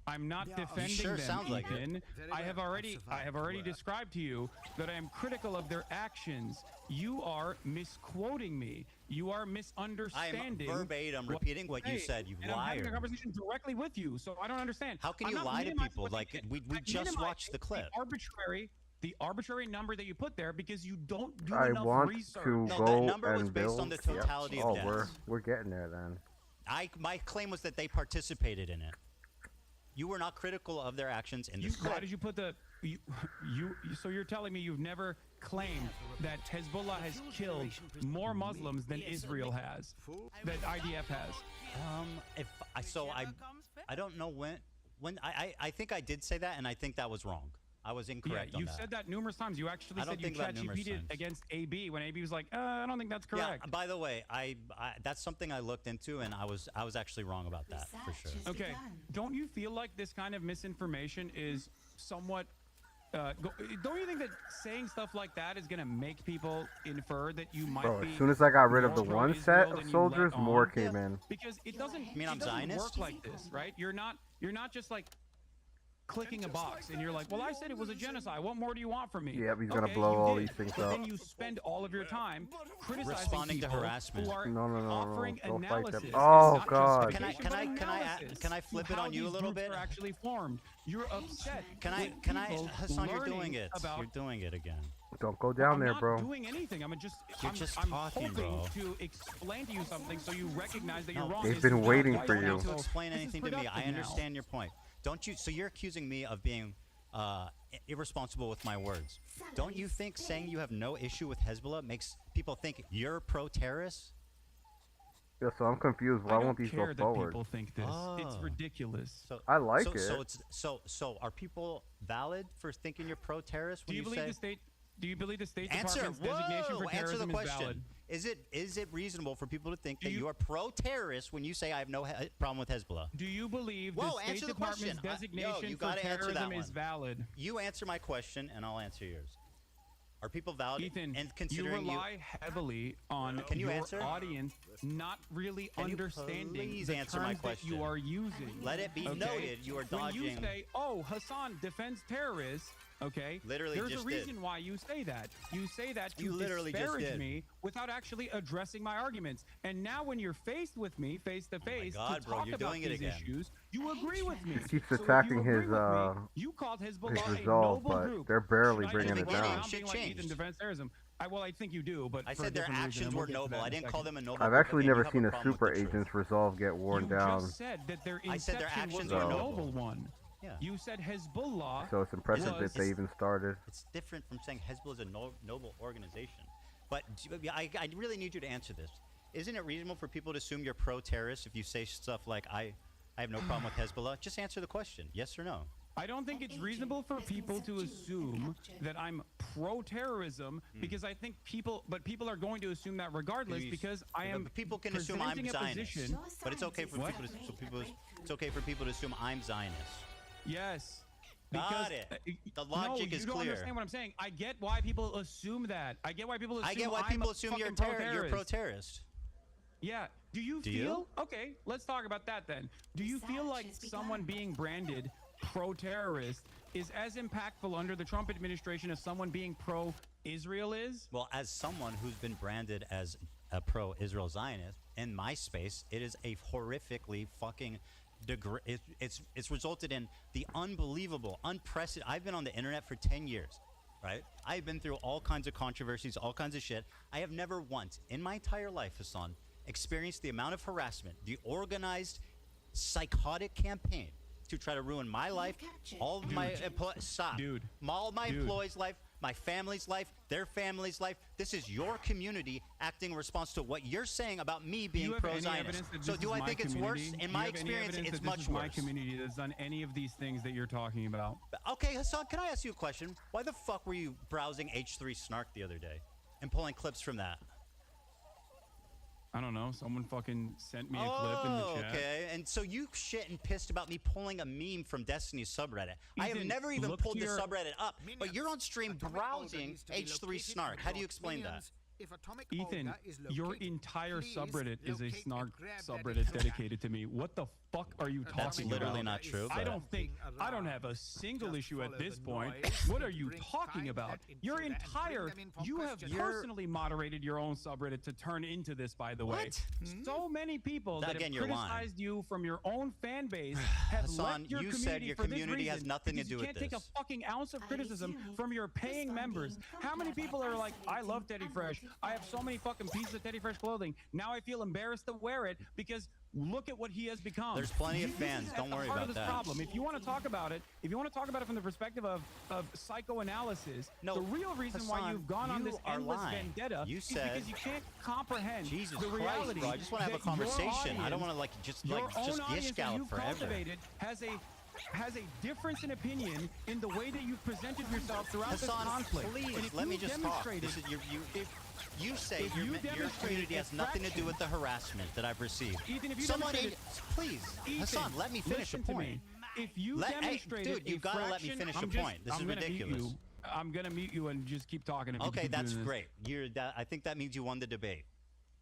I'm not defending sure them, sounds like it. Ethan. I have already described to you that I am critical of their actions. You are misquoting me. You are I am misunderstanding. verbatim what repeating what you I- said, you and I'm having a liar. conversation directly with you, so I don't understand. How can I'm you not lie to minimizing people? what they Like, did. we I'm just watched the minimizing clip. The arbitrary number that you put there because you don't do I enough want research. to No, go that number and was based build. on the totality of oh, deaths. we're getting there then. My claim was that they participated in it. You were not critical of their actions in this Why clip. did you put the so you're telling me you've never claimed that Hezbollah has killed more Muslims than Israel has, that IDF has? I don't know when I think I did say that, and I think that was wrong. I was incorrect Yeah, on you've that. said that numerous times. You actually I don't said you think about numerous ChatGPT'd times. against AB when AB was like, I don't think that's correct. Yeah. By the way, I that's something I looked into, and I was actually wrong about that for sure. Okay, don't you feel like this kind of misinformation is somewhat? Don't you think that saying stuff like that is going to make people infer that you might Bro, be? as soon as I got rid of the more one pro-Israel set of than you soldiers, let more on? came in. Because it doesn't. You mean I'm it doesn't Zionist? work like this, right? You're not just like clicking a box and you're like, well, I said it was a genocide. What more do you want from me? Yep, he's gonna Okay, blow you all did. these things But up. then you spend all of your time criticizing Responding to people harassment. who are No, offering don't fight analysis. them. and Oh, not God. justification, Can I- but can I- analysis can I to flip it how on you a these little groups bit? Are actually formed. You're upset. Can with people Hasan, you're doing learning it. about You're doing it again. Don't go down I'm there, not bro. doing anything. I'm just talking, hoping bro. to explain to you something so you recognize that you're wrong. They've It's been not waiting right for now. you. Don't So have to explain this is anything to me. I productive now. understand your point. Don't you? So you're accusing me of being irresponsible with my words. Don't you think saying you have no issue with Hezbollah makes people think you're pro-terrorist? Yeah, so I'm confused. Why I won't don't these care go that forward? people think this. It's Oh. ridiculous. So I like so, it. So it's so are people valid for thinking you're pro-terrorist Do when you you believe say? the state? Do you believe the State Answer. Department's designation for Whoa! Answer the terrorism is valid? question. Is it reasonable for people to think that you are pro-terrorist when you say I have no problem with Hezbollah? Do you believe Whoa, the State answer the Department's question. designation you for gotta answer that terrorism one. is valid? You answer my question, and I'll answer yours. Are people valid? Ethan, and you considering rely heavily on Can you your answer? audience not really Can you understanding please the answer terms my that question? you are using. Let it be okay? noted you are When you dodging- say, "Oh, Hassan defends terrorists," okay, Literally there's just a reason did. why you say that. You say that to You literally just disparage did. me without actually addressing my arguments. And now, when you're faced with me, face to face, God, to bro, talk you're about doing it these again. issues, you agree with me. He keeps So if you attacking agree his, with me, you called Hezbollah his a resolve, noble but group. they're barely Should I bringing just it run down. around Shit being like Ethan changed. defends terrorism? Well, I think you do, but I for a said their different reason, actions and we'll were get to noble. that I in a didn't call second. them a noble I've group. actually Okay, never you have a seen a problem with super the truth. agent's resolve get worn You down. just said that their I said their inception was actions a were noble noble. one. Yeah. You said Hezbollah. So it's impressive was- that they even started. It's different from saying Hezbollah is a noble organization. But I really need you to answer this. Isn't it reasonable for people to assume you're pro-terrorist if you say stuff like I have no problem with Hezbollah. Just answer the question, yes or no. I don't think it's reasonable for people to assume that I'm pro-terrorism because I think people are going to assume that regardless because I am. People can assume I'm presenting a Zionist, position. but it's okay for it's okay for people to assume I'm Zionist. Yes. Got it. The logic no, is you don't clear. understand what I'm saying. I get why people assume that. I get why people assume you're a pro-terrorist. Yeah. Do you feel? Okay, let's talk about that then. Do you feel like someone being branded pro-terrorist is as impactful under the Trump administration as someone being pro-Israel is? Well, as someone who's been branded as a pro-Israel Zionist in my space, it is a horrifically fucking it's resulted in the unbelievable, unprecedented. I've been on the internet for 10 years, right? I've been through all kinds of controversies, all kinds of shit. I have never once in my entire life, Hasan, experienced the amount of harassment, the organized, psychotic campaign to try to ruin my life, all of my employees' life, my family's life, their family's life. This is your community acting in response to what you're saying about me being pro-Zionist. So do I think it's worse? In my experience, it's much worse. My community that's done any of these things that you're talking about. Okay, Hasan, can I ask you a question? Why the fuck were you browsing H3 Snark the other day and pulling clips from that? I don't know. Someone fucking sent me a clip in the chat. Okay. And so you shit and pissed about me pulling a meme from Destiny's subreddit. I have never even pulled the subreddit up, but you're on stream browsing H3 Snark. How do you explain that? Ethan, your entire subreddit is a snark subreddit dedicated to me. What the fuck are you talking about? That's literally not true. I don't have a single issue at this point. What are you talking about? You have personally moderated your own subreddit to turn into this, by the way. So many people that have criticized you from your own fan base have left your community said your for this community reason, has nothing to do with this. You can't take a fucking ounce of criticism from your paying members. How many people are like, I love Teddy Fresh. I have so many fucking pieces of Teddy Fresh clothing. Now I feel embarrassed to wear it because look at what he has become. There's plenty of fans. Don't worry about that. Problem. If you want to talk about it, from the perspective of psychoanalysis, the real reason why you've gone on this endless vendetta is because you can't comprehend the reality. Bro, I just want to have a conversation. I don't want to just gish gallop forever. Has a difference in opinion in the way that you've presented yourself throughout this Hasan, conflict. please let me just talk. This is you say your community has nothing to do with the harassment that I've received. Ethan, if you please, Hasan, let me finish a point. If you demonstrated dude, you've got to let me finish a point. This is ridiculous. I'm gonna mute you and just keep talking. Okay, that's great. I think that means you won the debate.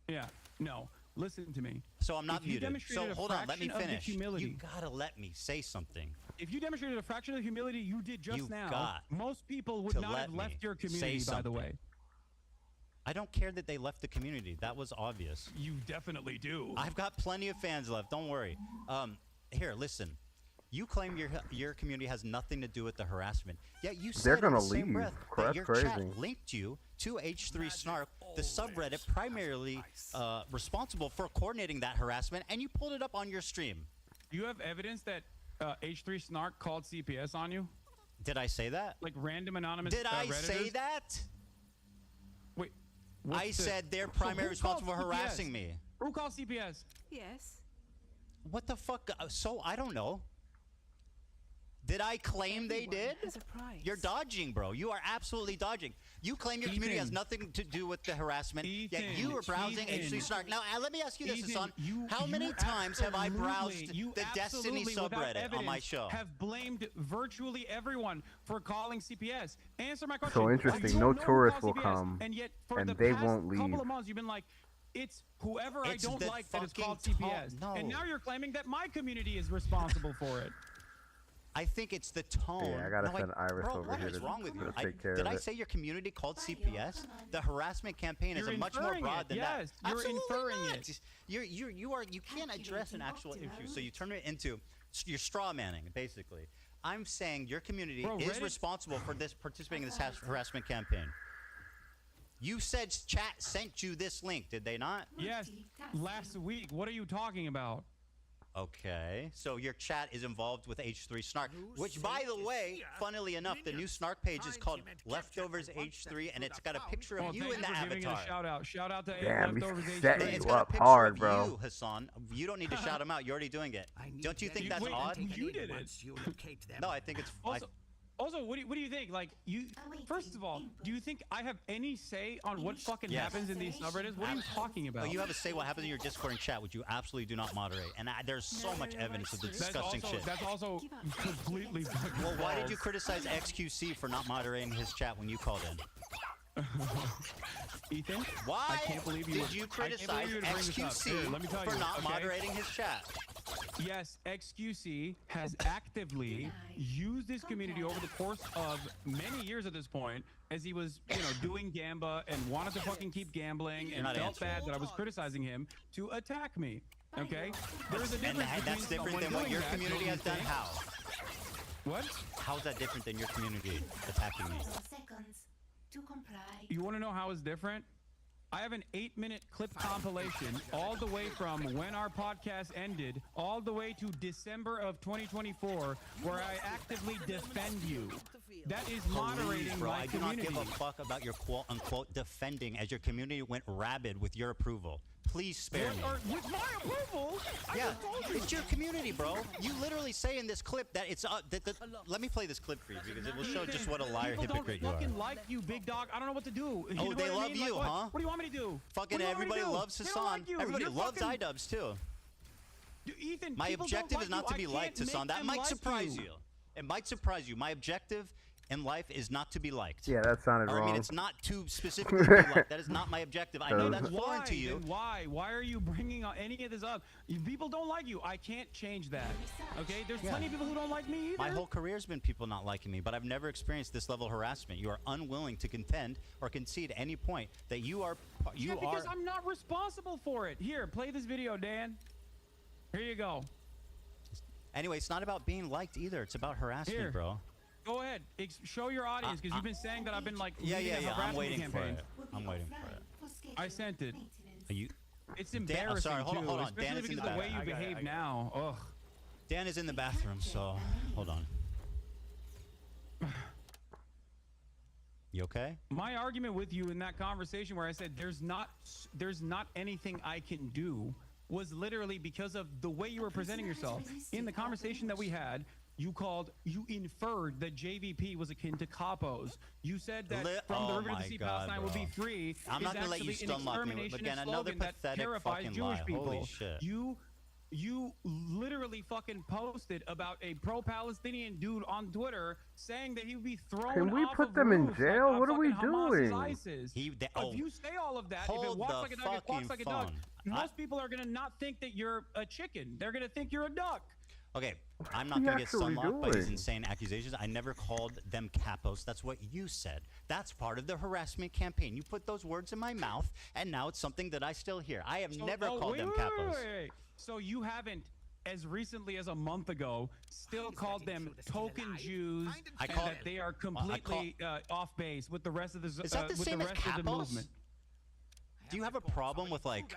Yeah. No. Listen to me. So I'm not muted. So hold on, let me finish. You gotta let me say something. If you demonstrated a fraction of the humility you did just now, most people would not have left your community, by the way. I don't care that they left the community. That was obvious. You definitely do. I've got plenty of fans left. Don't worry. Here, listen. You claim your community has nothing to do with the harassment. Yet you said in the same breath that your chat linked you to H3 Snark, the subreddit primarily responsible for coordinating that harassment, and you pulled it up on your stream. Do you have evidence that H3 Snark called CPS on you? Did I say that? Like random anonymous Did I say that? Wait. I said they're primarily responsible for harassing me. Who called CPS? Yes. What the fuck? So I don't know. Did I claim they did? You're dodging, bro. You are absolutely dodging. You claim your community has nothing to do with the harassment, yet you were browsing H3 Snark. Now, let me ask you this, Hasan. How many times have I browsed the Destiny subreddit on my show? Have blamed virtually everyone for calling CPS. Answer my question. So interesting. No tourists will come, and yet for and the they past won't leave. couple of months, you've been like, it's whoever I don't like that is called CPS. And now you're claiming that my community is responsible for it. I think it's the tone. Yeah, I gotta send Iris over here to wrong with you? take care of Did it. I say your community called CPS? The harassment campaign is much more broad than that. You're inferring it. You can't address an actual issue, so you turn it into you're straw manning, basically. I'm saying your community is responsible for participating in this harassment campaign. You said chat sent you this link, did they not? Yes, last week. What are you talking about? Okay, so your chat is involved with H3 Snark, which, by the way, funnily enough, the new Snark page is called Leftovers H3, and it's got a picture of you in the avatar. Shout out to Damn, Leftovers he's H3. setting It's you got a up picture hard, of bro. you, Hasan. You don't need to shout him out. You're already doing it. Don't you think that's Wait, odd? you did it. No, I think it's. Also, what do you think? Like, first of all, do you think I have any say on what fucking happens in these subreddits? What are you talking about? Oh, you have a say what happens in your Discord and chat, which you absolutely do not moderate. And there's so much evidence of the disgusting shit. That's also completely fucking Well, why did false. you criticize XQC for not moderating his chat when you called in? Ethan? Why I can't believe you did would, you I can't criticize believe you would bring this up. Here, let me tell XQC for you, not okay? moderating his chat? Yes, XQC has actively used this community over the course of many years at this point, as he was, doing Gamba and wanted to fucking keep gambling and felt bad that I was criticizing him to attack me. Okay? There is a difference. And that's different than what your community has done. How? What? How is that different than your community attacking me? You want to know how it's different? I have an 8-minute clip compilation all the way from when our podcast ended all the way to December of 2024 where I actively defend you. That is moderating bro, my I do community. not give a fuck about your quote-unquote defending as your community went rabid with your approval. Please spare me. With my approval? Yeah, it's your community, bro. You literally say in this clip that it's let me play this clip for you because it will show just what a liar hypocrite you are. People don't fucking like you, big dog. I don't know what to do. You Oh, know they what I love mean? you, Like, huh? What do you want me to do? Fucking What do you want me to everybody do? loves They don't Hasan. like you. Everybody You're loves fucking- iDubbbz too. Ethan, My people don't objective like is not you. to be I liked, can't Hasan. make That them might like surprise you. It might surprise you. My objective in life is not to be liked. Yeah, that sounded Or, wrong. I mean, it's not to specifically be liked. That is not my objective. I know that's foreign Why? to you. Then why? Why are you bringing any of this up? People don't like you. I can't change that. Okay? There's plenty of people who don't like me either. My whole career's been people not liking me, but I've never experienced this level of harassment. You are unwilling to contend or concede at any point that you are. Yeah, because I'm not responsible for it. Here, play this video, Dan. Here you go. Anyway, it's not about being liked either. It's about harassment, Here. bro. Go ahead. Show your audience, because you've been saying that I've been like Yeah. leading a I'm harassment waiting for campaign. it. I'm waiting for it. I sent it. Are you? It's Dan, embarrassing sorry, hold on, too, hold on. especially Dan is in because the of the way bathroom. you behave now. Ugh. Dan is in the bathroom, so hold on. You okay? My argument with you in that conversation where I said there's not anything I can do was literally because of the way you were presenting yourself. In the conversation that we had, you inferred that JVP was akin to capos. You said that from the river to the sea Palestine would be free. I'm not gonna let you stunlock me. Again, another pathetic fucking Jewish lie. people. Holy shit. You literally fucking posted about a pro-Palestinian dude on Twitter saying that he would be thrown Can we off put of them in roofs jail? like, What are we fucking Hamas is doing? ISIS. If you say all of that, if it Hold walks the like a duck, it quacks like a duck, fucking most people are going to not think that you're a chicken. They're going to think you're a duck. Okay, I'm not going to get stunlocked by these insane accusations. I never called them capos. That's what you said. That's part of the harassment campaign. You put those words in my mouth, and now it's something that I still hear. I have never called them capos. Wait. So you haven't, as recently as a month ago, still called them token Jews, and that they are completely off base with the rest of the Is that the same as of the capos? movement. Do you have a problem with like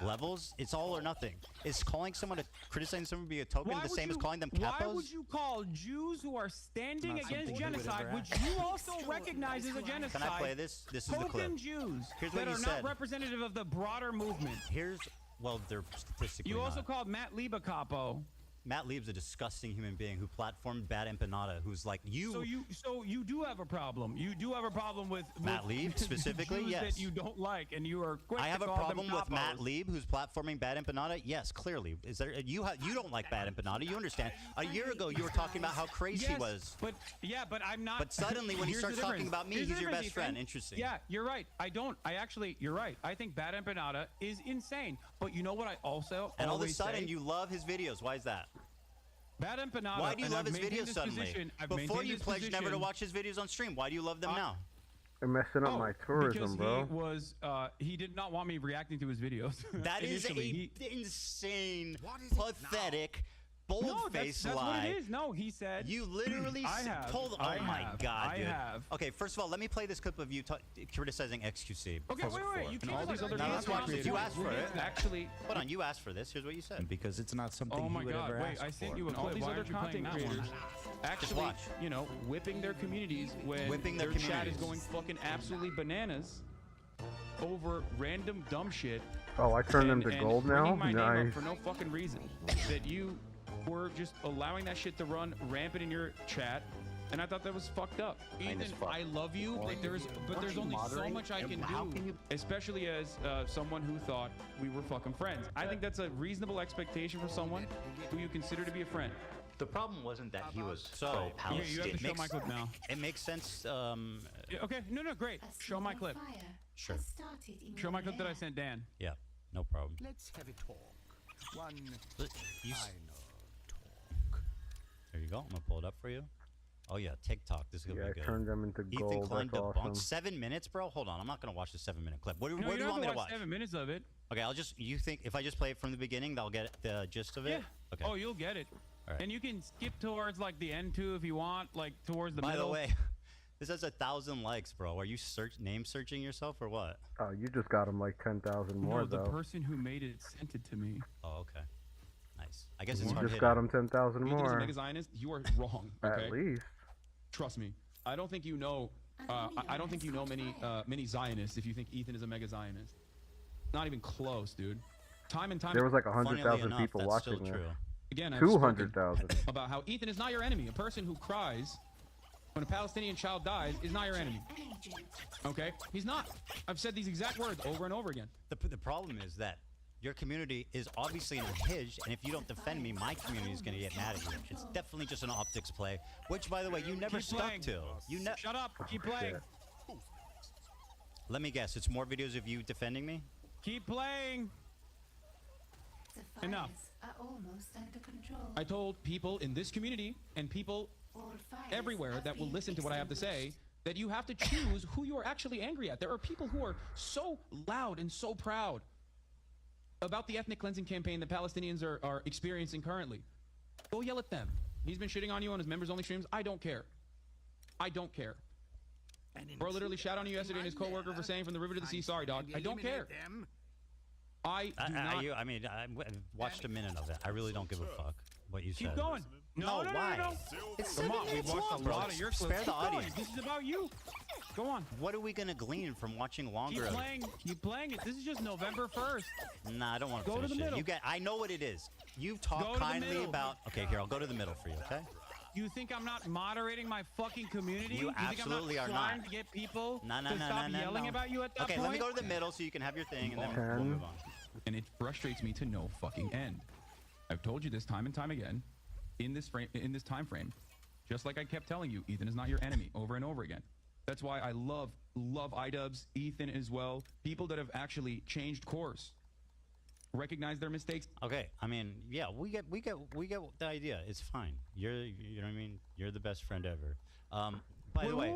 levels? It's all or nothing. Is criticizing someone to be a token the same as calling them capos? Why would you call Jews who are standing against genocide, which you also recognize as a genocide? Can I play this? This is the clip. Token Jews Here's that what are you not said. representative of the broader movement. Well, they're statistically You also not. called Matt Lieb a capo. Matt Lieb's a disgusting human being who platformed Bad Empanada, who's like you. So you do have a problem. You do have a problem with Matt Lieb specifically. Jews yes. that you don't like, and you are quick I have to a call problem them with capos. Matt Lieb, who's platforming Bad Empanada. Yes, clearly. Is there? You don't like Bad Empanada. You understand? A year ago, you were talking about how crazy he was. But I'm not. But suddenly, when he Here's the starts talking difference. about me, Here's the he's your difference, best friend. Ethan. Interesting. Yeah, you're right. You're right. I think Bad Empanada is insane. But you know what? I also And all of a always sudden, say? you love his videos. Why is that? Bad Empanada. Why do you and love I've his maintained videos this suddenly? position- I've Before maintained you this pledged never to position- watch his videos on stream. Why do you love them now? They're messing up my tourism, bro. Because he did not want me reacting to his videos. That is Initially, insane, pathetic bold-faced that's lie. what it is. No, he said. You literally told. Oh my God, dude. I have. Okay, first of all, let me play this clip of you criticizing XQC. Okay, wait. You And all these other Now let's watch this. You asked for it. Actually, hold on. You asked for this. Here's what you said. Because it's not something oh my he would God! ever Wait, ask I sent for. you a And all clip. these Why other aren't you playing content that one? creators actually, watch. whipping their communities when Whipping their their chat is communities. going fucking absolutely bananas over random dumb shit. Oh, I turned them and to gold now? bringing my name up Nice. for no fucking reason. That you were just allowing that shit to run rampant in your chat, and I thought that was fucked up. Ethan, I love you, but there's only so much I can do. Especially as someone who thought we were fucking friends. I think that's a reasonable expectation for someone who you consider to be a friend. The problem wasn't that he was you have to show my clip now. It makes sense. Yeah, okay, no, great. Show my clip. Sure. Show my clip that I sent Dan. Yeah, no problem. Let's have a talk. One You final talk. There you go. I'm gonna pull it up for you. Oh yeah, TikTok. This is gonna Yeah, be I good. turned them into Ethan gold. Klein That's debunked awesome. 7 minutes, bro. Hold on, I'm not gonna watch the 7-minute clip. What do No, you you don't want me have to watch? 7 minutes of it. Okay, you think if I just play it from the beginning, they'll get the gist of it? Yeah. Okay. Oh, you'll get it. All right. And you can skip towards like the end too if you want, like towards the By middle. the way, this has 1,000 likes, bro. Are you name searching yourself or what? Oh, you just got them like 10,000 more, No, the though. person who made it sent it to me. Oh, okay. Nice. I guess it's You hard just hitting. got them 10,000 Ethan is a more. mega Zionist. You are wrong. Okay? At least. Trust me. I don't think you know. I don't think you know many Zionists if you think Ethan is a mega Zionist. Not even close, dude. Time and time. There was like Funnily 100,000 enough, people that's watching still this. true. Again, I've spoken 200,000. about how Ethan is not your enemy. A person who cries when a Palestinian child dies is not your enemy. Okay? He's not. I've said these exact words over and over again. The problem is that your community is obviously unhinged, and if you don't defend me, my community is going to get mad at you. It's definitely just an optics play, which, by the way, you never Keep stuck playing. to. Shut up. Keep playing. Let me guess. It's more videos of you defending me? Keep playing. Enough. Are almost under control. I told people in this community and people everywhere that will listen to what I have to say that you have to choose who you are actually angry at. There are people who are so loud and so proud about the ethnic cleansing campaign that Palestinians are experiencing currently. Go yell at them. He's been shitting on you on his members-only streams. I don't care. I don't care. Bro literally shot on you yesterday and his coworker for saying from the river to the sea, sorry, dog. I don't care. I do not. I mean, I watched a minute of it. I really don't give a fuck what you said. Keep going. No, why? No. It's Come 7 on, we minutes watched long, a bro. lot of your Spare clips. the Keep going. audience. This is about you. Go on. What are we gonna glean from watching longer? Keep playing. Keep playing it. This is just November 1st. Nah, I don't want to Go to finish the it. middle. You get. I know what it is. You Go talk to the kindly middle. about. Okay, here I'll go to the middle for you. Okay. You think I'm not moderating my fucking community? You absolutely think I'm are not trying not. to get people No, to stop yelling about you at that Okay, point? let me go to the middle so you can have your thing, and then we'll move on. And it frustrates me to no fucking end. I've told you this time and time again in this time frame. Just like I kept telling you, Ethan is not your enemy over and over again. That's why I love iDubbbz, Ethan as well. People that have actually changed course, recognize their mistakes. Okay, I mean, yeah, we get the idea. It's fine. You know what I mean? You're the best friend ever. By the way.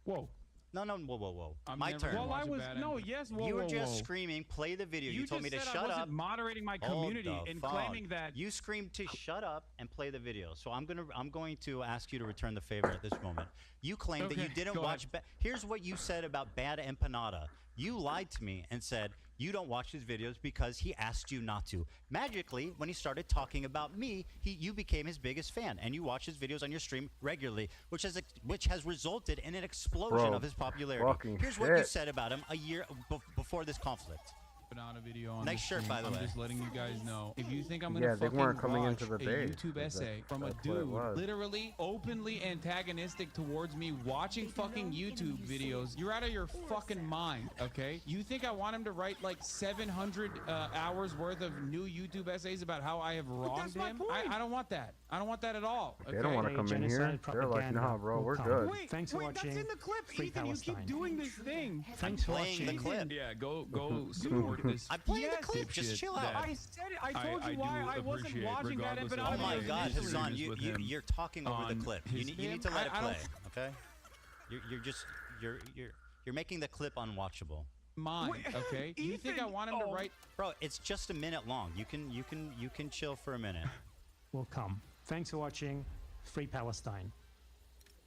Whoa. No, whoa. I'm My never turn. gonna watch a bad ending. You were whoa, just whoa. screaming, play the video. You told me to just said shut I up. wasn't moderating my Hold community the and phone. claiming that You screamed to shut up and play the video. So I'm going to ask you to return the favor at this moment. You claimed that you Okay, didn't go watch. Here's what you said about Bad Empanada. You lied to me and said you don't watch his videos because he asked you not to. Magically, when he started talking about me, you became his biggest fan, and you watch his videos on your stream regularly, which has resulted in an explosion Bro, of his popularity. fucking Here's what you shit. said about him a year before this conflict. Banana video on Nice the shirt, stream. by the I'm way. just letting you guys know. If you think I'm gonna Yeah, they fucking weren't coming watch into the a base. YouTube That's- essay from a that's what it dude was. literally openly antagonistic towards me watching fucking YouTube videos, you're out of your fucking mind, okay? You think I want him to write like 700 hours worth of new YouTube essays about how I have wronged him? I don't want that. I don't want that at all. They don't want to come in here. They're like, nah, bro, we're good. Wait, Thanks for that's watching in the clip, Free Ethan. You Palestine. keep doing this thing. Thanks for playing the watching. clip. Yeah, go support this. I'm playing the Yes, clip. Just dipshit chill out. that I said it. I told you why do I wasn't appreciate, watching that regardless of Empanada Oh my video God, initially. Hasan, with him you're talking over the on clip. You his- need to let it I don't- play, okay? You're making the clip unwatchable. mind, okay? You think I want him to write? Bro, it's just a minute long. You can chill for a minute. Will come. Thanks for watching. Free Palestine.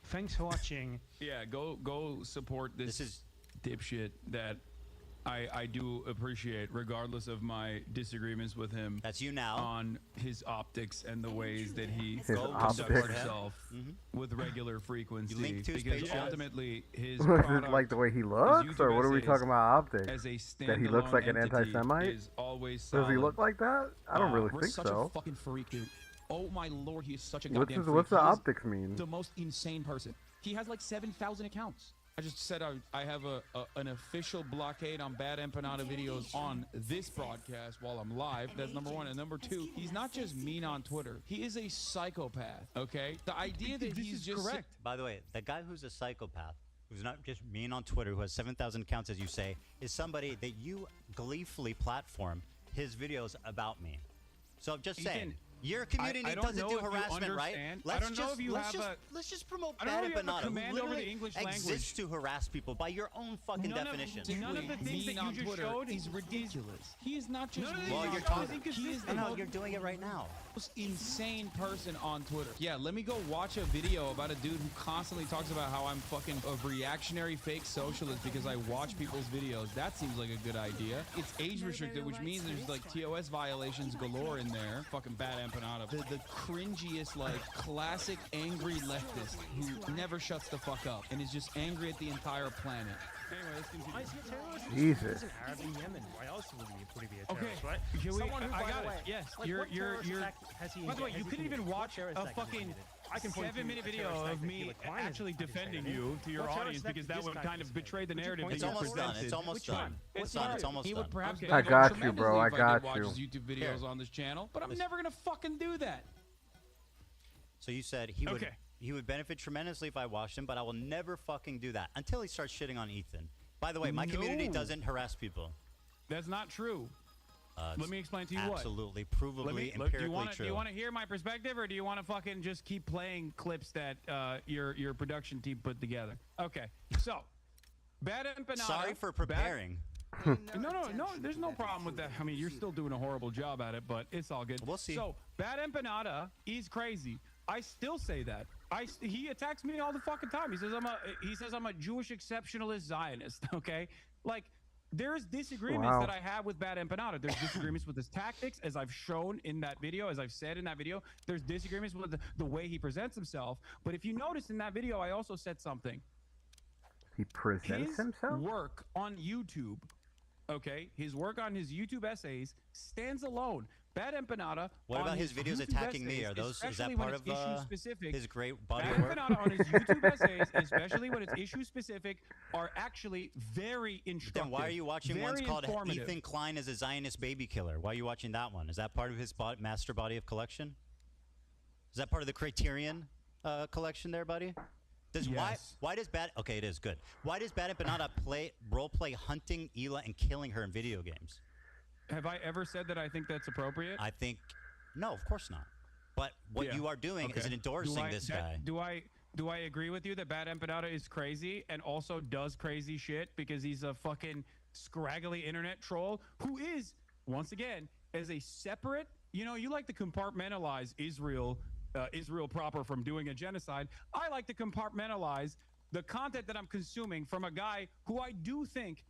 Thanks for watching. Yeah, go support this dipshit that I do appreciate, regardless of my disagreements with him. That's you now. On his optics and the ways that he optics. conducts himself with regular frequency. You link to his because Patreon. ultimately his Is product, it like the way he his looks, or YouTube what are we essays talking about optics? as a That he looks standalone like an entity anti-Semite? is always Does he solid. look like that? I don't really We're think such so. a fucking freak, dude. Oh my lord, he is such a What's goddamn his- freak. what's the He is optics mean? The most insane person. He has like 7,000 accounts. I just said I have an official blockade on bad empanada videos on this broadcast while I'm live. That's number one. And number two, he's not just mean on Twitter. He is a psychopath, okay? The idea that he's just... correct. By the way, the guy who's a psychopath, who's not just mean on Twitter, who has 7,000 accounts, as you say, is somebody that you gleefully platform his videos about me. So I'm just saying, your community I don't doesn't know do if you harassment, right? understand. I Let's don't know just, if you let's have just, a- let's just promote I don't know bad if you have a empanada, who command over the literally English exists language. to harass people by your own fucking definition. None of the things that mean on you just Twitter showed is ridiculous. He is not just None of mean these Well, on you're are Twitter. talking. He is the No, most you're doing it right now. insane person on Twitter. Yeah, let me go watch a video about a dude who constantly talks about how I'm fucking a reactionary fake socialist because I watch people's videos. That seems like a good idea. It's age restricted, which means there's like TOS violations galore in there. Fucking bad empanada. The cringiest, like, classic angry leftist who never shuts the fuck up and is just angry at the entire planet. Anyway, let's continue. Why is he a terrorist? Jesus. He's an Arab in Yemen. Why else would he be a Okay, terrorist, right? can we- Someone who, I by got the it. way, Yes, like, you're- what terrorist you're- attack has he By the way, has you he couldn't even committed? What watch terrorist a attack has he fucking committed? I can point to 7-minute a video terrorist attack of that me Klen has actually participated defending in. you to your What terrorist audience attack because did that this would guy kind of participate in? betray the Would you narrative point that It's you almost done. presented. It's almost Which one? done. It's It's done. It's not. almost He done. would perhaps Okay. get I along got you, tremendously bro. I if got did watch you. his YouTube videos on this channel, but I'm never gonna fucking do that. So you said he would Okay. he would benefit tremendously if I watched him, but I will never fucking do that until he starts shitting on Ethan. By the way, my community No. doesn't harass people. That's not true. Let me explain to you what. Absolutely, provably, empirically do you want true. to hear my perspective, or do you want to fucking just keep playing clips that your production team put together? Okay, so bad empanada. Sorry for preparing. No. There's no problem with that. I mean, you're still doing a horrible job at it, but it's all good. We'll see. So bad empanada is crazy. I still say that. He attacks me all the fucking time. He says I'm a Jewish exceptionalist Zionist. Okay, like. There's disagreements that I have with Bad Empanada. There's disagreements with his tactics, as I've shown in that video, as I've said in that video. There's disagreements with the way he presents himself. But if you notice in that video, I also said something. He presents His himself? work on YouTube, okay, his work on his YouTube essays stands alone. Bad Empanada. What on about his videos YouTube attacking me? essays, Are those is that especially when part it's of issue-specific, his great body Bad of work? Empanada on his YouTube essays, especially when it's issue specific, are actually very instructive. Then why are you watching very ones called informative. Ethan Klen is a Zionist baby killer? Why are you watching that one? Is that part of his master body of collection? Is that part of the Criterion collection there, buddy? Why does Bad it is good. Why does Bad Empanada role play hunting Hila and killing her in video games? Have I ever said that I think that's appropriate? I think no, of course not. But what you are doing is endorsing this guy. Do I agree with you that Bad Empanada is crazy and also does crazy shit because he's a fucking scraggly internet troll who is, once again, as a separate, you like to compartmentalize Israel proper from doing a genocide. I like to compartmentalize the content that I'm consuming from a guy who I do think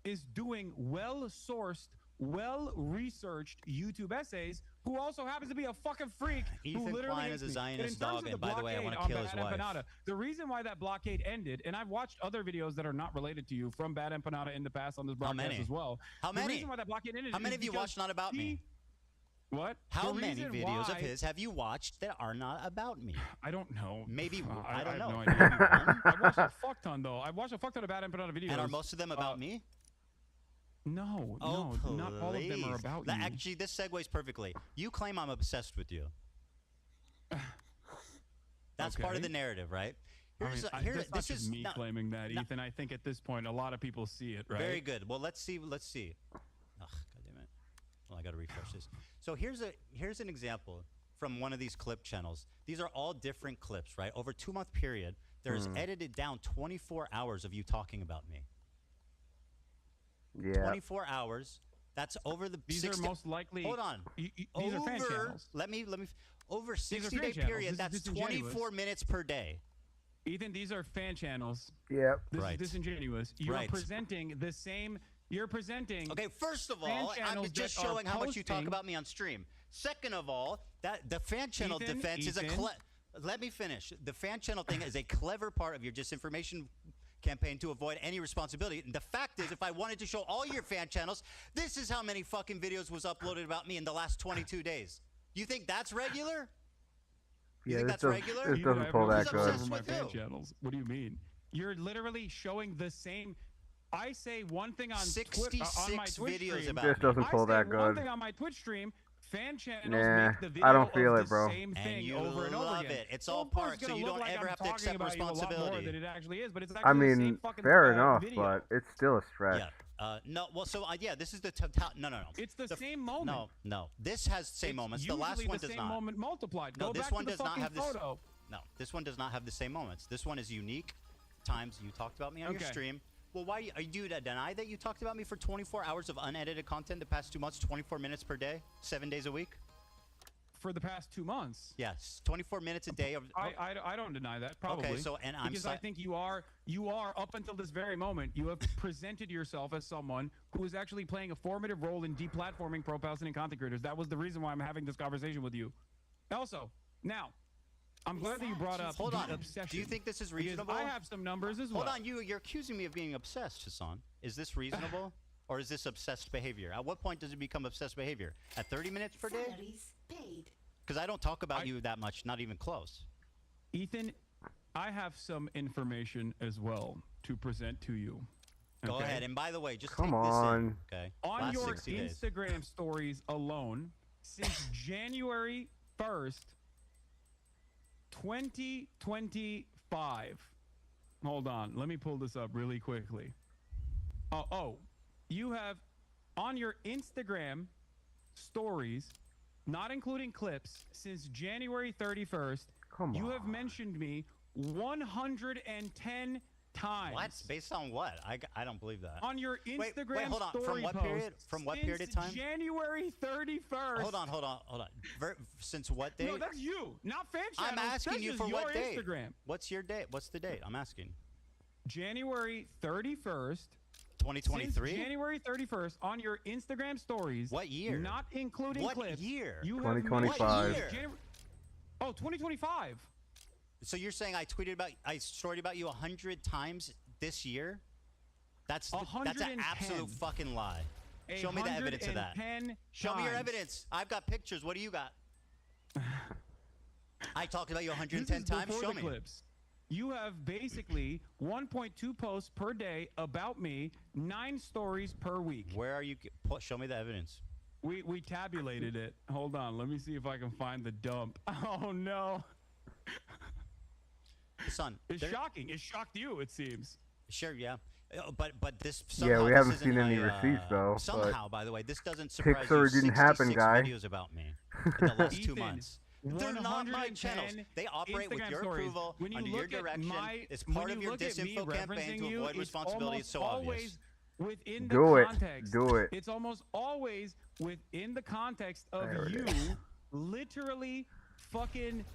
is doing well-sourced, well-researched YouTube essays, who also happens to be a fucking freak. Ethan who literally Klen hates is a me. Zionist And in terms dog, of and by the way, I blockade want to kill on his Bad wife. Empanada, the reason why that blockade ended, and I've watched other videos that are not related to you from Bad Empanada in the past on this broadcast many? as well. How The many? reason why that blockade ended How many is have you because watched not about me? What? How The many reason videos of why- his have you watched that are not about me? I don't know. Maybe I don't know. have no idea. Maybe one? I watched a fuck ton though. I watched a fuck ton of Bad Empanada videos. And are most of them about me? No, Oh, no, not all of them are please. about That you. Actually, this segues perfectly. You claim I'm obsessed with you. That's part of the narrative, right? That's not This just is me claiming that, no. Ethan. I think at this point, a lot of people see it, right? Very good. Well, let's see. Ugh, God damn it. Well, I got to refresh this. So here's an example from one of these clip channels. These are all different clips, right? Over a 2-month period, there's edited down 24 hours of you talking about me. Yeah. 24 hours. That's over the These 60 are most likely. Hold on. These are fan channels. Let me over These are 60-day fan channels. period, This that's is disingenuous. 24 minutes per day. Ethan, these are fan channels. Yep. This Right. is disingenuous. You're Right. presenting the same. You're presenting. Okay, first of fan all, I'm channels just that are showing how much you talk posting- about me on stream. Second of all, that the fan channel Ethan, defense is a Ethan. let me finish. The fan channel thing is a clever part of your disinformation campaign to avoid any responsibility. And the fact is, if I wanted to show all your fan channels, this is how many fucking videos was uploaded about me in the last 22 days. You think that's regular? You Yeah, think this that's does, regular? this Ethan, I doesn't have pull no that control good. over my with fan you. channels. What do you mean? You're literally showing the same. I say one thing on 66 on my Twitch videos stream. about This doesn't I pull say that one good. thing on my Twitch stream. Fan channels Nah, make the video I don't feel of it, the bro. same And thing you over and over love again. it. It's Well, all of course, part, it's so gonna you look don't like ever I'm have to talking accept about you a lot more responsibility. than it actually is, but it's I actually the same mean, fucking fair enough, video. but it's still a stretch. Yeah. No. Well, so yeah, this is the no. It's the same moment. No. This has the same It's moments. The last usually one the does same not. moment multiplied. No, Go this back one to the does not fucking have this. photo. No, this one does not have the same moments. This one is unique times you talked about me on your Okay. stream. Well, why are you deny that you talked about me for 24 hours of unedited content the past 2 months, 24 minutes per day, 7 days a week? For the past 2 months. Yes, 24 minutes a day. I don't deny that. Probably. Okay, so and I'm because I think you are up until this very moment. You have presented yourself as someone who is actually playing a formative role in deplatforming pro-Palestinian content creators. That was the reason why I'm having this conversation with you. Also, now, I'm glad that you brought up Hold on. obsession. Do you think this is because reasonable? I have some numbers as well. Hold on, you're accusing me of being obsessed, Hasan. Is this reasonable, or is this obsessed behavior? At what point does it become obsessed behavior? At 30 minutes per day? Salaries paid. Because I don't talk about you that much, not even close. Ethan, I have some information as well to present to you. Go Okay? ahead. And by the way, just Come take this on. in. Okay. On Last your 60 days. Instagram stories alone, since January 1st, 2025. Hold on, let me pull this up really quickly. You have on your Instagram stories, not including clips, since January 31st, you have mentioned me 110 times. What? Based on what? I don't believe that. On your Instagram wait, hold on. story From what post, period? From what period of time? January 31st. Hold on. Since what date? No, that's you, not fan channels. I'm asking That's you just for what your date? Instagram. What's your date? What's the date? I'm asking. January 31st. 2023? Since January 31st on your Instagram stories. What year? Not including What clips. year? You 2025. Have mentioned 2025. So you're saying I storied about you 100 times this year? That's an 110. absolute fucking lie. Show me the evidence of that. 110 Show me your times. evidence. I've got pictures. What do you got? I talked about you This 110 is times. before Show the me. clips. You have basically 1.2 posts per day about me, 9 stories per week. Where are you? Show me the evidence. We tabulated it. Hold on, let me see if I can find the dump. Oh no. Son, It's shocking. It shocked you, it seems. Sure, yeah. But this Yeah, we this haven't isn't seen any a, receipts though. Somehow, by the way, this doesn't surprise Pixar you. didn't happen, 66 guy. videos about me in the last 2 Ethan, months. They're not my 110 channels. They operate with Instagram your stories. approval, When you under your look at direction. my- It's when part you of your look at me disinfo campaign referencing to you, avoid it's responsibility. It's so almost obvious. always within Do the it. context. Do it. It's almost always within the context of There it you is. literally fucking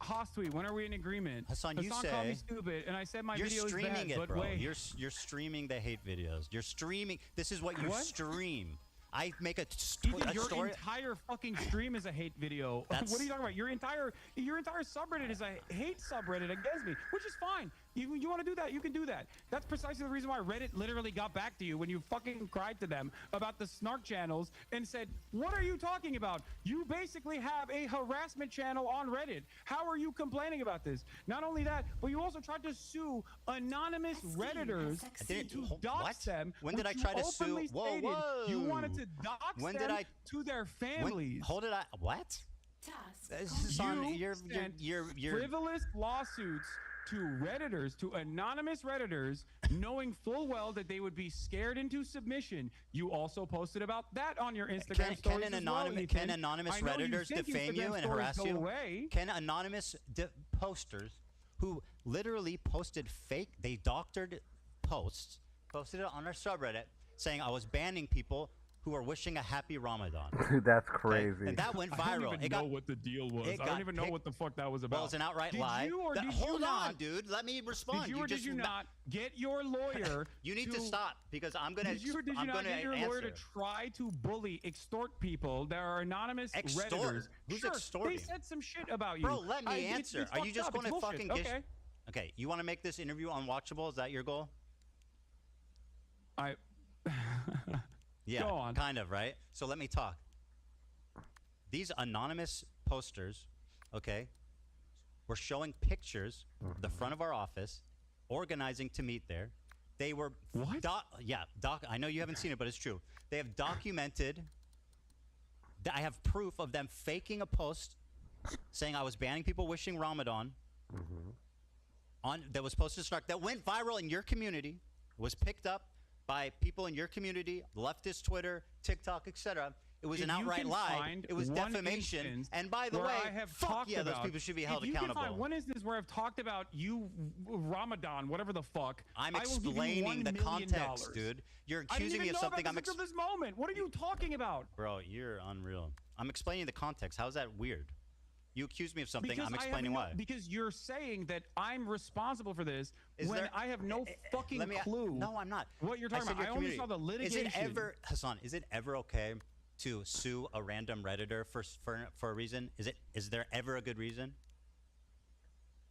Hostweet, when are we in agreement? Hasan, you Hasan called me say stupid, and I said my you're video is bad, streaming it, but bro. wait. You're streaming the hate videos. You're streaming. This is what you What? stream. I make a Ethan, your story. entire fucking stream is a hate video. That's- What are you talking about? Your entire subreddit is a hate subreddit against me, which is fine. You want to do that, you can do that. That's precisely the reason why Reddit literally got back to you when you fucking cried to them about the snark channels and said, what are you talking about? You basically have a harassment channel on Reddit. How are you complaining about this? Not only that, but you also tried to sue anonymous Redditors to dox them. When did I which try you to sue? openly Whoa, stated whoa. You wanted to dox When them did I- to their families. Hold it. What? This is on. You're Frivolous lawsuits to Redditors, to anonymous Redditors, knowing full well that they would be scared into submission. You also posted about that on your Instagram stories as well, Ethan. Can anonymous I know you Redditors think defame you Instagram and stories harass go you? away. Can anonymous posters who literally posted fake, they doctored posts, posted it on our subreddit, saying I was banning people who are wishing a happy Ramadan. Dude, that's crazy. And that went viral. I don't even know what the deal was. I don't even know what the fuck that was about. Well, it's an outright lie. Hold on, dude. Let me respond. Did you or did you not get your lawyer? You need to stop because I'm gonna. Did you or did you not get your lawyer to try to bully, extort people? There are anonymous Redditors. Who's extorting? They said some shit about you. Bro, let me answer. Are you just going to fucking get? Okay, you want to make this interview unwatchable? Is that your goal? Yeah, go on. Kind of, right? So let me talk. These anonymous posters, okay, were showing pictures of the front of our office, organizing to meet there. They were what? I know you haven't seen it, but it's true. They have documented. I have proof of them faking a post saying I was banning people wishing Ramadan. That was posted to Snark that went viral in your community, was picked up by people in your community, leftist Twitter, TikTok, etc. It was an outright lie. It was defamation. And by the way, fuck yeah, those people should be held accountable. Can find one instance where I've talked about you, Ramadan, whatever the fuck. I'm explaining the context, dude. You're accusing me of something. I'm this moment. What are you talking about, bro? You're unreal. I'm explaining the context. How's that weird? You accuse me of something. I'm explaining why. Because you're saying that I'm responsible for this when I have no fucking clue. No, I'm not. What you're talking about? I only saw the litigation. Hasan? Is it ever okay to sue a random Redditor for a reason? Is there ever a good reason?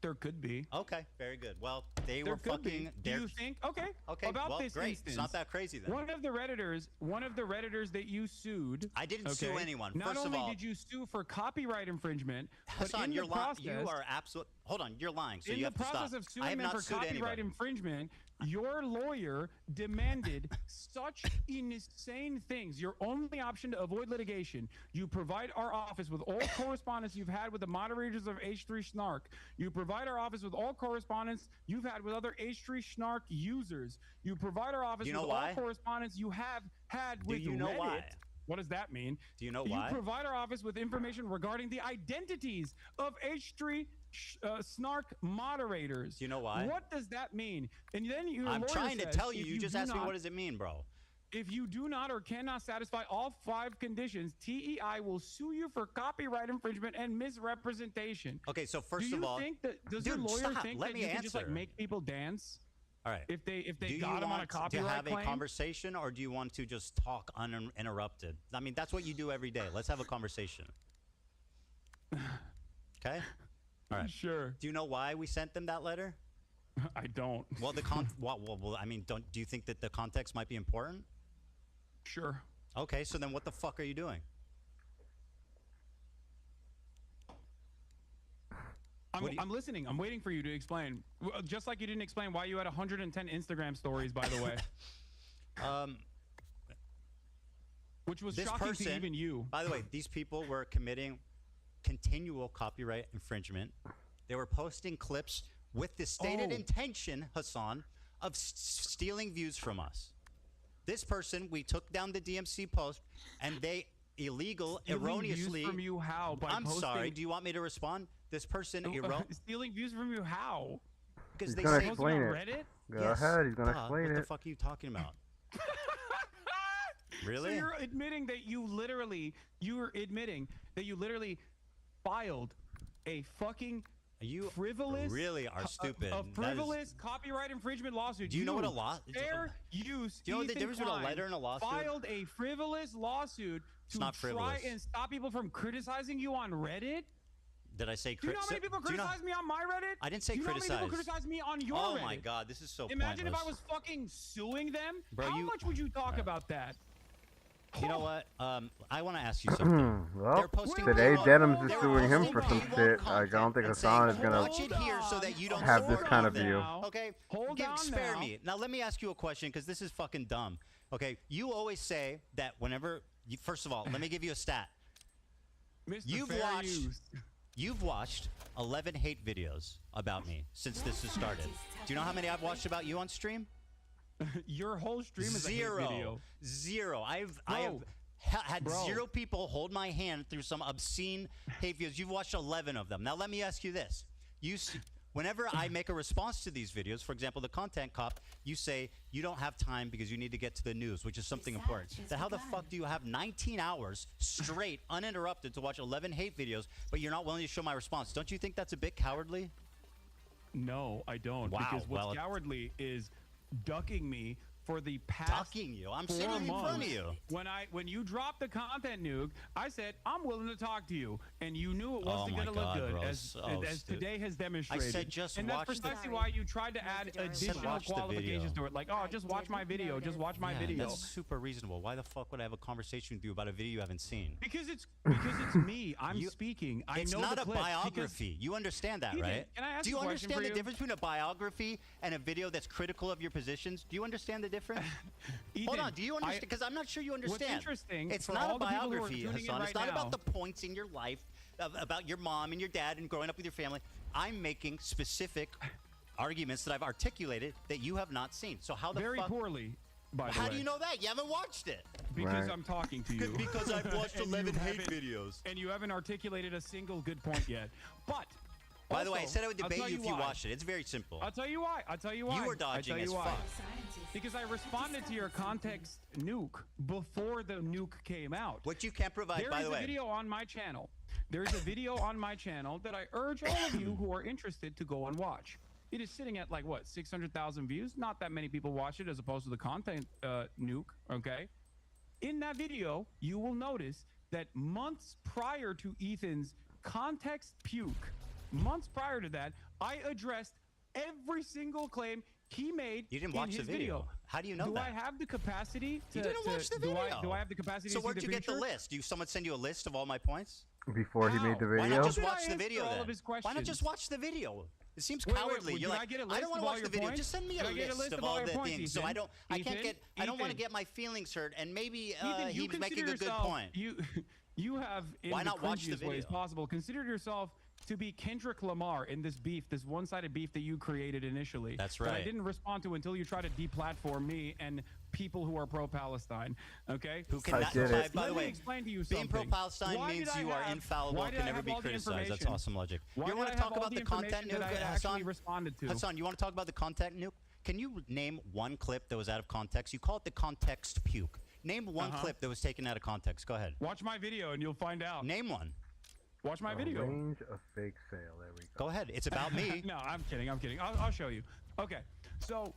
There could be. Okay, very good. Well, they were fucking. Do you think? Okay. About this great. instance, It's not that crazy then. One of the redditors that you sued. I didn't sue anyone. Not First only of all, did you sue for copyright infringement, Hasan, but in you're the process, you are absolute. Hold on, you're lying. So in you the have to stop. process of I have suing them not for sued copyright anybody. infringement, your lawyer demanded such insane things. Your only option to avoid litigation, you provide our office with all correspondence you've had with the moderators of H3 Snark. You provide our office with all correspondence you've had with other H3 Snark users. You provide our office with all correspondence you have had with Reddit. Why? What does that mean? Do you know why? You provide our office with information regarding the identities of H3 Snark moderators. Do you know why? What does that mean? And then your I'm lawyer trying to says, tell you. if You just asked me not- what does it mean, bro. If you do not or cannot satisfy all 5 conditions, TEI will sue you for copyright infringement and misrepresentation. Okay, so first of all, does dude, your lawyer stop. think Let that me you can just like answer. make people dance? All right. If they do got you them on a want copyright to have claim? a conversation, or do you want to just talk uninterrupted? I mean, that's what you do every day. Let's have a conversation. Okay. All right. Sure. Do you know why we sent them that letter? I don't. Well, well, I mean, do you think that the context might be important? Sure. Okay, so then what the fuck are you doing? I'm listening. I'm waiting for you to explain. Just like you didn't explain why you had 110 Instagram stories, by the way. Which was shocking to even you. By the way, these people were committing continual copyright infringement. They were posting clips with the stated intention, Hasan, of stealing views from us. This person, we took down the DMC post, and they erroneously. Views from you how? By I'm posting... sorry. Do you want me to respond? This person stealing views from you how? Because He's they gonna say explain it. Reddit? Go ahead. He's gonna explain What it. the fuck are you talking about? Really? So you're admitting that you literally filed a fucking frivolous, really are stupid. A frivolous copyright infringement lawsuit. Do you know what a law? Fair use. Do you know what the difference between a letter and a lawsuit? Filed a frivolous lawsuit to try and stop people from criticizing you on Reddit. Did I say? Do you know how many people criticize me on my Reddit? I didn't say criticize. Do you know how many people criticize me on your Reddit? Oh my god, this is so Imagine pointless. if I was fucking suing them. Bro, how much would you talk about that? You know what? I want to ask you something. Well, today Denim's is suing him for some shit. I don't think Hasan is gonna have this kind of view. Okay, spare me. Now let me ask you a question, because this is fucking dumb. Okay, you always say that whenever. First of all, let me give you a stat. You've watched 11 hate videos about me since this has started. Do you know how many I've watched about you on stream? Your whole stream is a hate video. Zero. I've had 0 people hold my hand through some obscene hate videos. You've watched 11 of them. Now let me ask you this: Whenever I make a response to these videos, for example, the content cop, you say you don't have time because you need to get to the news, which is something important. Then how the fuck do you have 19 hours straight, uninterrupted, to watch 11 hate videos, but you're not willing to show my response? Don't you think that's a bit cowardly? No, I don't. Wow, Because what's well, cowardly is ducking me for the past Ducking you? I'm 4 sitting in months. front of you. When you dropped the content nuke, I said I'm willing to talk to you, and you knew it Oh wasn't my going to look God, good, bro, as stupid. today has demonstrated. I said just and watch that's the- precisely why you tried to add additional watch the qualifications video. to it, like, oh, just watch my video, just watch my Yeah, video. That's super reasonable. Why the fuck would I have a conversation with you about a video you haven't seen? Because it's me. I'm speaking. I It's know not the a clips biography. You understand that, Ethan, right? can I ask Do you a question understand for the you? difference between a biography and a video that's critical of your positions? Do you understand the difference? Hold on. Do you understand? Because I'm not sure you understand. What's interesting It's for not all a the people who are biography, tuning in Hasan. It's right not about now- the points in your life, about your mom and your dad and growing up with your family. I'm making specific arguments that I've articulated that you have not seen. So how the Very fuck? poorly, by the How way. do you know that? You haven't watched it. Because I'm talking to you. Because I've watched And 11 you hate haven't- videos. And you haven't articulated a single good point yet. But By the way, I also, said I would I'll debate tell you if you why. watched it. It's very simple. I'll tell you why. I'll tell you why. You were I'll dodging tell you as why. fuck. Because I responded to your context nuke before the nuke came out. What you can't provide, by the There way. is a video on my channel. There is a video on my channel that I urge all of you who are interested to go and watch. It is sitting at like what, 600,000 views? Not that many people watch it as opposed to the content nuke. Okay. In that video, you will notice that months prior to Ethan's context puke, months prior to that, I addressed every single claim he made. You didn't in watch the his video. How do you know do that? I have the capacity to? You didn't watch the do video. do I have the capacity So to where'd see you the get the future? list? Do someone send you a list of all my points? Before he made the video. Why not just How did watch I the answer video all then? of his Why not questions? just watch the video? It seems Wait, cowardly. did You're I like, get a I list don't want of to all watch your the video. points? Just send me Did a I get a list list of of all all your the points, things. So Ethan? I don't want to get my feelings hurt. And maybe Ethan, you he was making consider a good yourself- point. You have, in Why the not watch the cringiest ways video? possible, considered yourself to be Kendrick Lamar in this beef, this one-sided beef that you created initially. That's That I right. didn't respond to until you tried to deplatform me and people who are pro-Palestine. Okay? Who cannot, by the way, explain to you being something. pro-Palestine Why means did I you are have- infallible, why did can I never have be all the criticized. That's information? awesome logic. Why You did want I to have talk all about the the content information that nuke, I Hasan? actually responded to? Hasan, you want to talk about the content nuke? Can you name one clip that was out of context? You call it the context puke. Name one clip that was taken out of context. Go ahead. Watch my video and you'll find out. Name one. Watch my video. Arrange a fake sale. There we go. Go ahead. It's about me. No, I'm kidding. I'll show you. Okay, so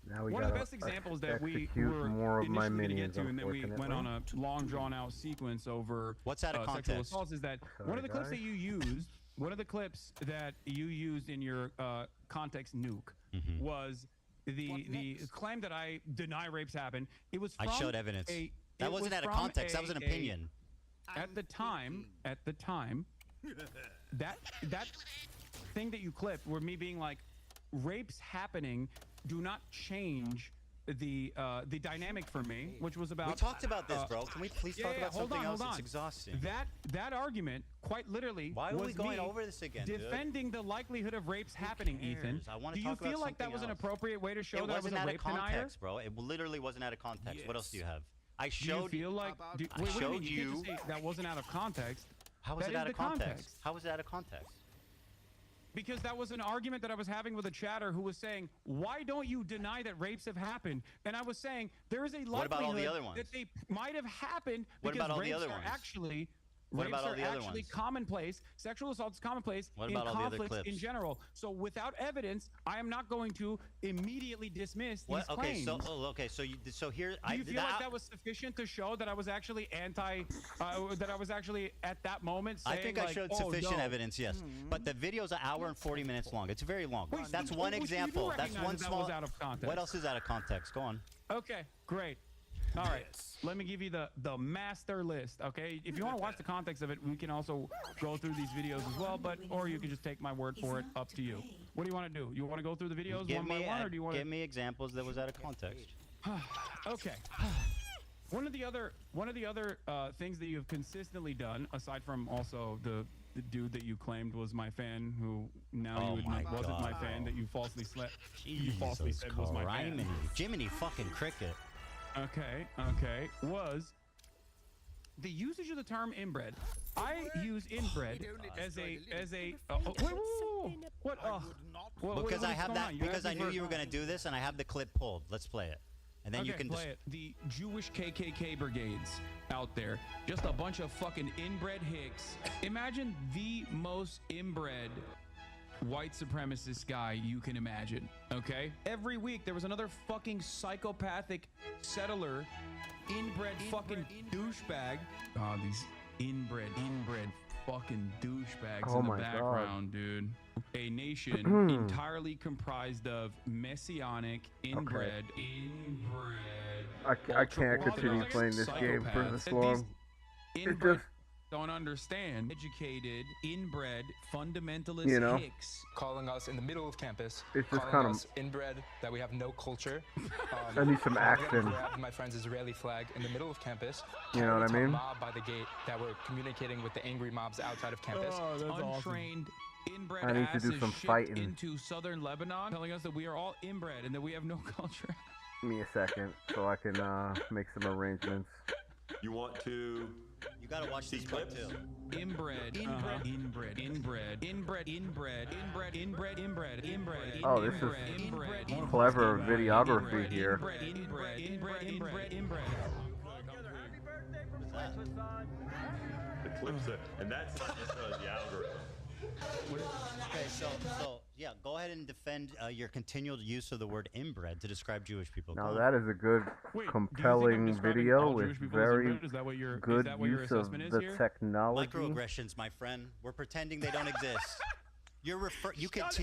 Now we one of the gotta best examples that we execute were more of my initially going to minions, get to, and then we went on a unfortunately. long, drawn-out sequence over What's out of sexual context? assaults, is that one of the clips that you used, one of the clips that you used in your context nuke was the claim that I deny rapes happen. It was from I showed evidence. That That wasn't out of context. That was an opinion. At the time, that thing that you clipped, were me being like, rapes happening do not change the dynamic for me, which was about. We talked about this, bro. Can we please talk about hold something on, else? hold It's on. exhausting. That argument, quite literally, Why are was we going me over this again, dude? defending the likelihood of rapes happening, Ethan. I wanna Do you talk about feel like that something was an else. appropriate way to show It that I was wasn't a out of rape denier? context, bro. It literally wasn't out of context. What else do you have? I Do you showed feel like I wait, what do you showed mean? You you. can't just say that wasn't out of context. How was That it is out of the context? How was it out of context? Because that was an argument that I was having with a chatter who was saying, why don't you deny that rapes have happened? And I was saying, there is a likelihood What about all the other ones? that they might have happened What because about all the rapes other are ones? actually What rapes about all are the other actually ones? commonplace. Sexual assault is commonplace What in about all the other conflicts in clips? general. So without evidence, I am not going to immediately dismiss these What? Okay, claims. so here Do you feel like that was sufficient to show that I was actually that I was actually at that moment saying, I think I like, showed oh, sufficient no. evidence, yes. But the video's an hour and 40 minutes long. It's very long. Wait, That's so- one well, so you do example. That's recognize one that that small. was out of context. What else is out of context? Go on. Okay, great. All right, let me give you the master list. Okay, if you want to watch the context of it, we can also go through these videos as well. But or you can just take my word for it. Up to you. What do you want to do? You want to go through the videos one by one, or do you want give me examples that was out of context? Okay. One of the other things that you've consistently done, aside from also the dude that you claimed was my fan, who now you admit wasn't my fan, that you falsely you falsely said was my fan. Jiminy fucking cricket. Okay, was the usage of the term inbred. I use inbred as a wait, what? Because I have that. Because I knew you were going gonna do this, and I have the clip pulled. Let's play it, and then you can play it. The Jewish KKK brigades out there, just a bunch of fucking inbred hicks. Imagine the most inbred white supremacist guy you can imagine. Okay, every week there was another fucking psychopathic settler, inbred fucking douchebag. Oh, these inbred fucking douchebags in the background, dude. A nation entirely comprised of messianic, inbred. I can't continue playing this game for this long. It just don't understand. Educated, inbred, fundamentalist hicks calling us in the middle of campus. It's just calling kind of us inbred, that we have no culture. I need some action. Grabbed my friend's Israeli flag in the middle of campus. You know what I mean? Mob by the gate that were communicating with the angry mobs outside of campus. Oh, that's untrained. Inbred I need to do some fighting. Into southern Lebanon, telling us that we are all inbred and that we have no culture. Give me a second so I can make some arrangements. You want to? You gotta watch these clips too. Inbred. Oh, this is clever videography here. The clips it, and that's not necessarily the algorithm. Okay, so yeah, go ahead and defend your continual use of the word inbred to describe Jewish people. Now that is a good, compelling video with very good use of the technology. Microaggressions, my friend. We're pretending they don't exist. You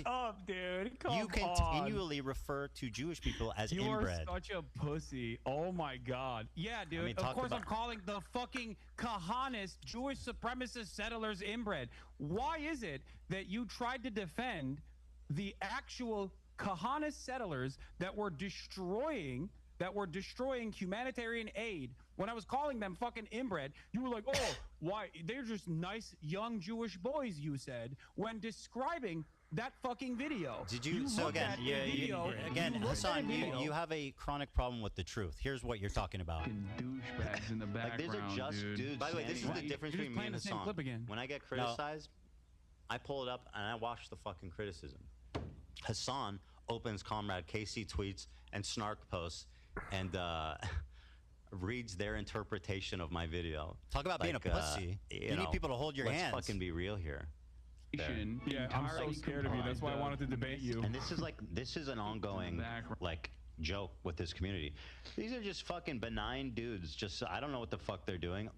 up, dude. You continually refer to Jewish people as inbred. You are such a pussy. Oh my god. Yeah, dude. I mean, of course I'm calling the fucking Kahanist Jewish supremacist settlers inbred. Why is it that you tried to defend the actual Kahanist settlers that were destroying humanitarian aid? When I was calling them fucking inbred, you were like, oh, why? They're just nice young Jewish boys, you said, when describing that fucking video. Did you? So again, Hasan, you have a chronic problem with the truth. Here's what you're talking about. Douchebags in the background, these are just dudes. By the way, this is the difference between me and Hasan. When I get criticized, I pull it up and I watch the fucking criticism. Hasan opens Comrade KC tweets and Snark posts and reads their interpretation of my video. Talk about being a pussy. You need people to hold your hands. Let's fucking be real here. Yeah, I'm so scared of you. That's why I wanted to debate you. And this is an ongoing joke with this community. These are just fucking benign dudes. Just I don't know what the fuck they're doing.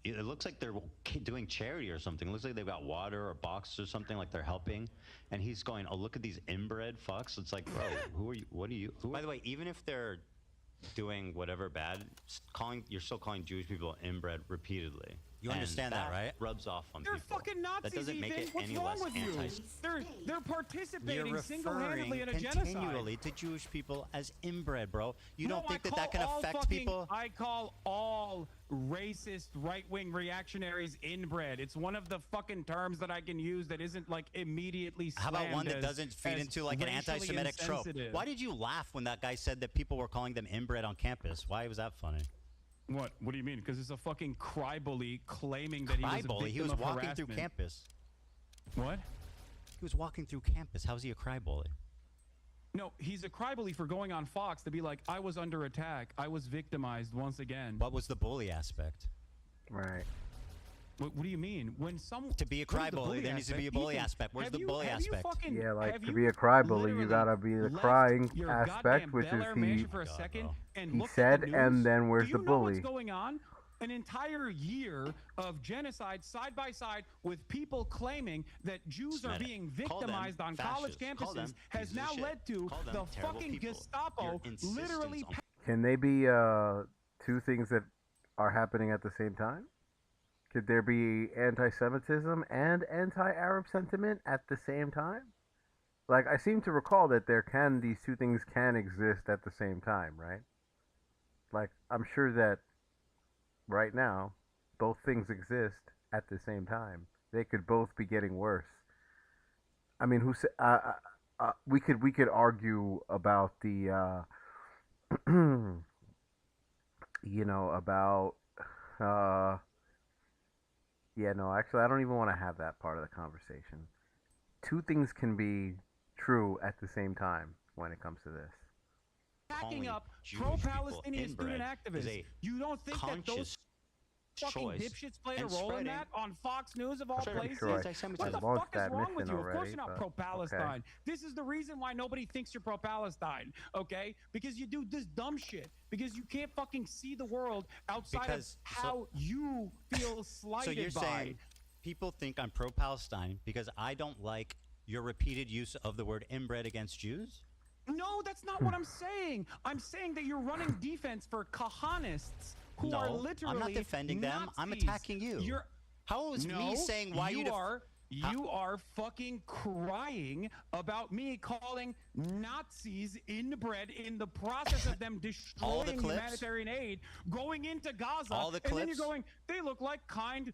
It looks like they're doing charity or something. It looks like they've got water or boxes or something, like they're helping. And he's going, oh, look at these inbred fucks. It's like, bro, who are you? What are you? By the way, even if they're doing whatever bad, you're still calling Jewish people inbred repeatedly. You understand that, right? Rubs off on They're people. fucking Nazis. That doesn't make it What's any wrong less with you? They're participating single-handedly in a genocide. Continually to Jewish people as inbred, bro. You don't think that can affect people? I call all racist right-wing reactionaries inbred. It's one of the fucking terms that I can use that isn't like immediately slammed. How about one that doesn't feed into like an anti-Semitic trope? Why did you laugh when that guy said that people were calling them inbred on campus? Why was that funny? What? What do you mean? Because it's a fucking crybaby claiming that he was a victim he was of walking harassment. through campus. What? He was walking through campus. How's he a crybaby? No, he's a crybaby for going on Fox to be like, I was under attack. I was victimized once again. What was the bully aspect? Right. What do you mean? When someone to be a crybaby, there needs to be a bully aspect. Where's the bully aspect? Yeah, like to be a crybaby, you gotta be the crying aspect, which is he said, and then where's the bully? What's going on? An entire year of genocide side by side with people claiming that Jews are being victimized on college campuses has now led to the fucking Gestapo literally. Can they be two things that are happening at the same time? Could there be anti-Semitism and anti-Arab sentiment at the same time? Like, I seem to recall that these two things can exist at the same time, right? Like, I'm sure that right now, both things exist at the same time. They could both be getting worse. I mean, we could argue about the, yeah, no, actually, I don't even want to have that part of the conversation. Two things can be true at the same time when it comes to this. Backing up Jewish pro-Palestinian people student inbred is activists. a You don't think that those fucking choice dipshits played a and role in spreading- that on Fox News of all I'm pretty places? sure I What the launched fuck is that wrong with mission you? Of course already, you're not but pro-Palestine. okay. This is the reason why nobody thinks you're pro-Palestine, okay? Because you do this dumb shit. Because you can't fucking see the world outside Because- of how you feel slighted So you're by. saying people think I'm pro-Palestine because I don't like your repeated use of the word inbred against Jews? No, that's not what I'm saying. I'm saying that you're running defense for Kahanists who are literally I'm not defending them. I'm Nazis. attacking you. You're How is me saying why you you are fucking crying about me calling Nazis inbred in the process of them All the destroying clips? humanitarian aid, going into Gaza, All the and then you're clips? going, they look like kind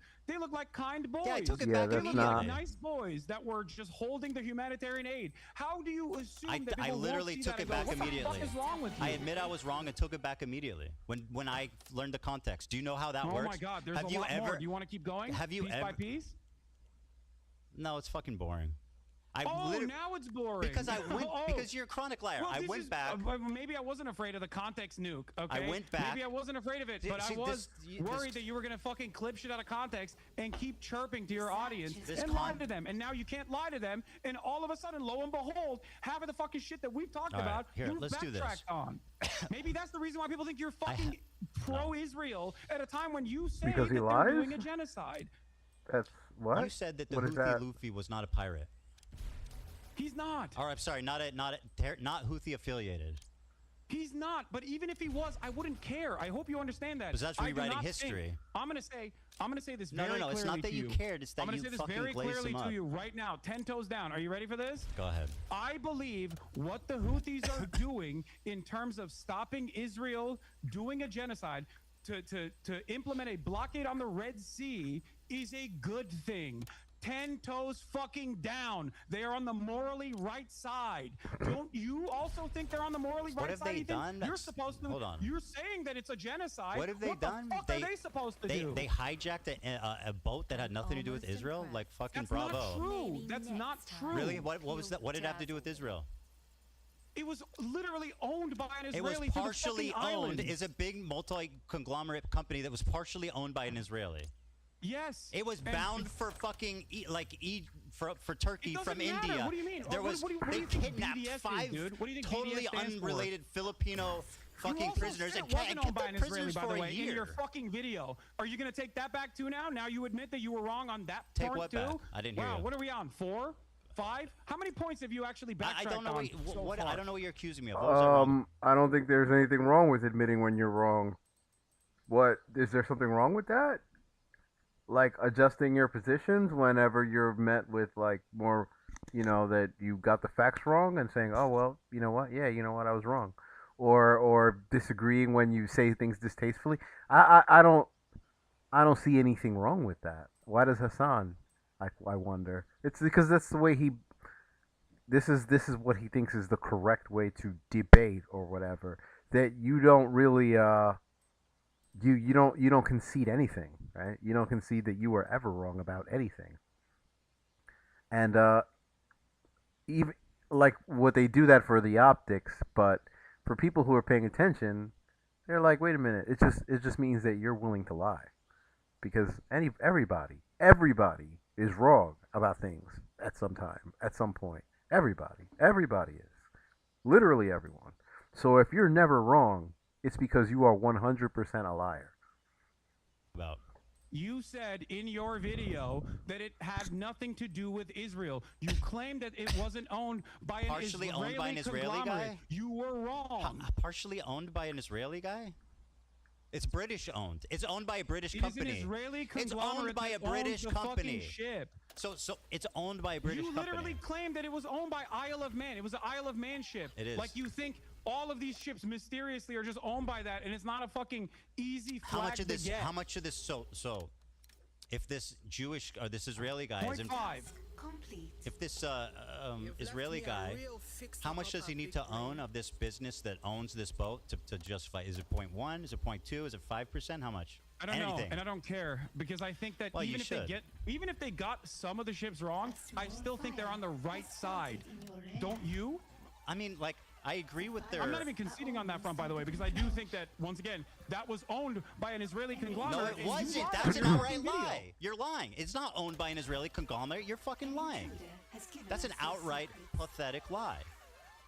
boys. Yeah, I took it Yeah, back that's They look not- like nice boys that were just holding the humanitarian aid. How do you assume that people I won't literally see took that it and go, back what immediately. the fuck is wrong with you? I admit I was wrong and took it back immediately when I learned the context. Do you know how that Oh works? my God, there's have a you lot ever, more. Do you want to keep going? Have you piece ever? by piece? No, it's fucking boring. Now it's boring. Because I went Oh. because you're a chronic liar. Well, I this went is- back. maybe I wasn't afraid of the context nuke. Okay, I went back. Maybe I wasn't afraid of it, See- but see, I was this- worried that you were gonna fucking clip shit out of context and keep chirping to your audience This and lie to them. And now you can't lie to them. And all of a sudden, lo and behold, half of the fucking shit that we've talked All right, about, here, you let's do this. backtracked on. Maybe that's the reason why people think you're fucking pro-Israel at a time when you say Because that he they're lies? doing a genocide. That's what? You said that the What is that? Houthi Luffy was not a pirate. He's not. Or I'm sorry, not Houthi affiliated. He's not, but even if he was, I wouldn't care. I hope you understand that. Because that's I do rewriting not history. think- I'm gonna say this No, very no, clearly it's not that to you cared, it's that I'm gonna you say this fucking very glazed clearly them to up. you right now, 10 toes down. Are you ready for this? Go ahead. I believe what the Houthis are doing in terms of stopping Israel doing a genocide to implement a blockade on the Red Sea is a good thing. 10 toes fucking down. They are on the morally right side. Don't you also think they're on the morally What right have side? they Ethan? done? You're supposed to. Hold on. You're saying that it's a genocide. What have they done? The fuck are they supposed to do? They hijacked a boat that had nothing to do with Israel. Like fucking That's bravo. not true. That's not true. Really? What was that? What did it have to do with Israel? It was literally owned by an It was Israeli. partially owned. Is a big multi-conglomerate company that was partially owned by an Israeli. Yes. It was And bound for fucking for Turkey It from doesn't matter. India. What do you mean? There What- was what do you- what do they you think kidnapped BDS is, 5 dude? What do you think totally BDS stands for? unrelated Filipino fucking you also prisoners said and it wasn't owned by kept an them Israeli, prisoners by for the a way, in your year. fucking video. Are you going to take that back too now? Now you admit that you were wrong on that Take part what too? back? I didn't hear Wow, you. what are we on? 4? 5? How many points have you actually backtracked I don't know on what so far? I don't know what you're accusing me of. What was I wrong? I don't think there's anything wrong with admitting when you're wrong. What is there something wrong with that? Like adjusting your positions whenever you're met with like more, that you got the facts wrong and saying, "Oh well, you know what? Yeah, you know what? I was wrong," or disagreeing when you say things distastefully. I don't see anything wrong with that. Why does Hasan? I wonder. It's because that's the way he. This is what he thinks is the correct way to debate or whatever. That you don't really you don't concede anything, right? You don't concede that you were ever wrong about anything. And even like what they do that for the optics, but for people who are paying attention, they're like, wait a minute, it just means that you're willing to lie. Because everybody is wrong about things at some time, at some point. Everybody is. Literally everyone. So if you're never wrong, it's because you are 100% a liar. About. You said in your video that it had nothing to do with Israel. You claimed that it wasn't owned by an Partially Israeli owned by an Israeli conglomerate. guy? You were wrong. Partially owned by an Israeli guy? It's British owned. It's owned by a British It is an company. Israeli It's owned conglomerate by a that owns British the company. fucking ship. So it's owned by a British You company. literally claimed that it was owned by Isle of Man. It was an Isle of Man ship. It is. Like you think all of these ships mysteriously are just owned by that, and it's not a fucking easy flag How much of this? to get. How much of this? So, if this Jewish or this Israeli guy is in, 0.5. if this Israeli guy, how much does he need to own of this business that owns this boat to justify? Is it 0.1? Is it 0.2? Is it 5%? How much? I don't know, and I don't care because I think that even if they got some of the ships wrong, I still think they're on the right side. Don't you? I mean, like, I agree with their... I'm not even conceding on that front, by the way, because I do think that, once again, that was owned by an Israeli conglomerate. No, it wasn't. That's an outright lie. You're lying. It's not owned by an Israeli conglomerate. You're fucking lying. That's an outright pathetic lie.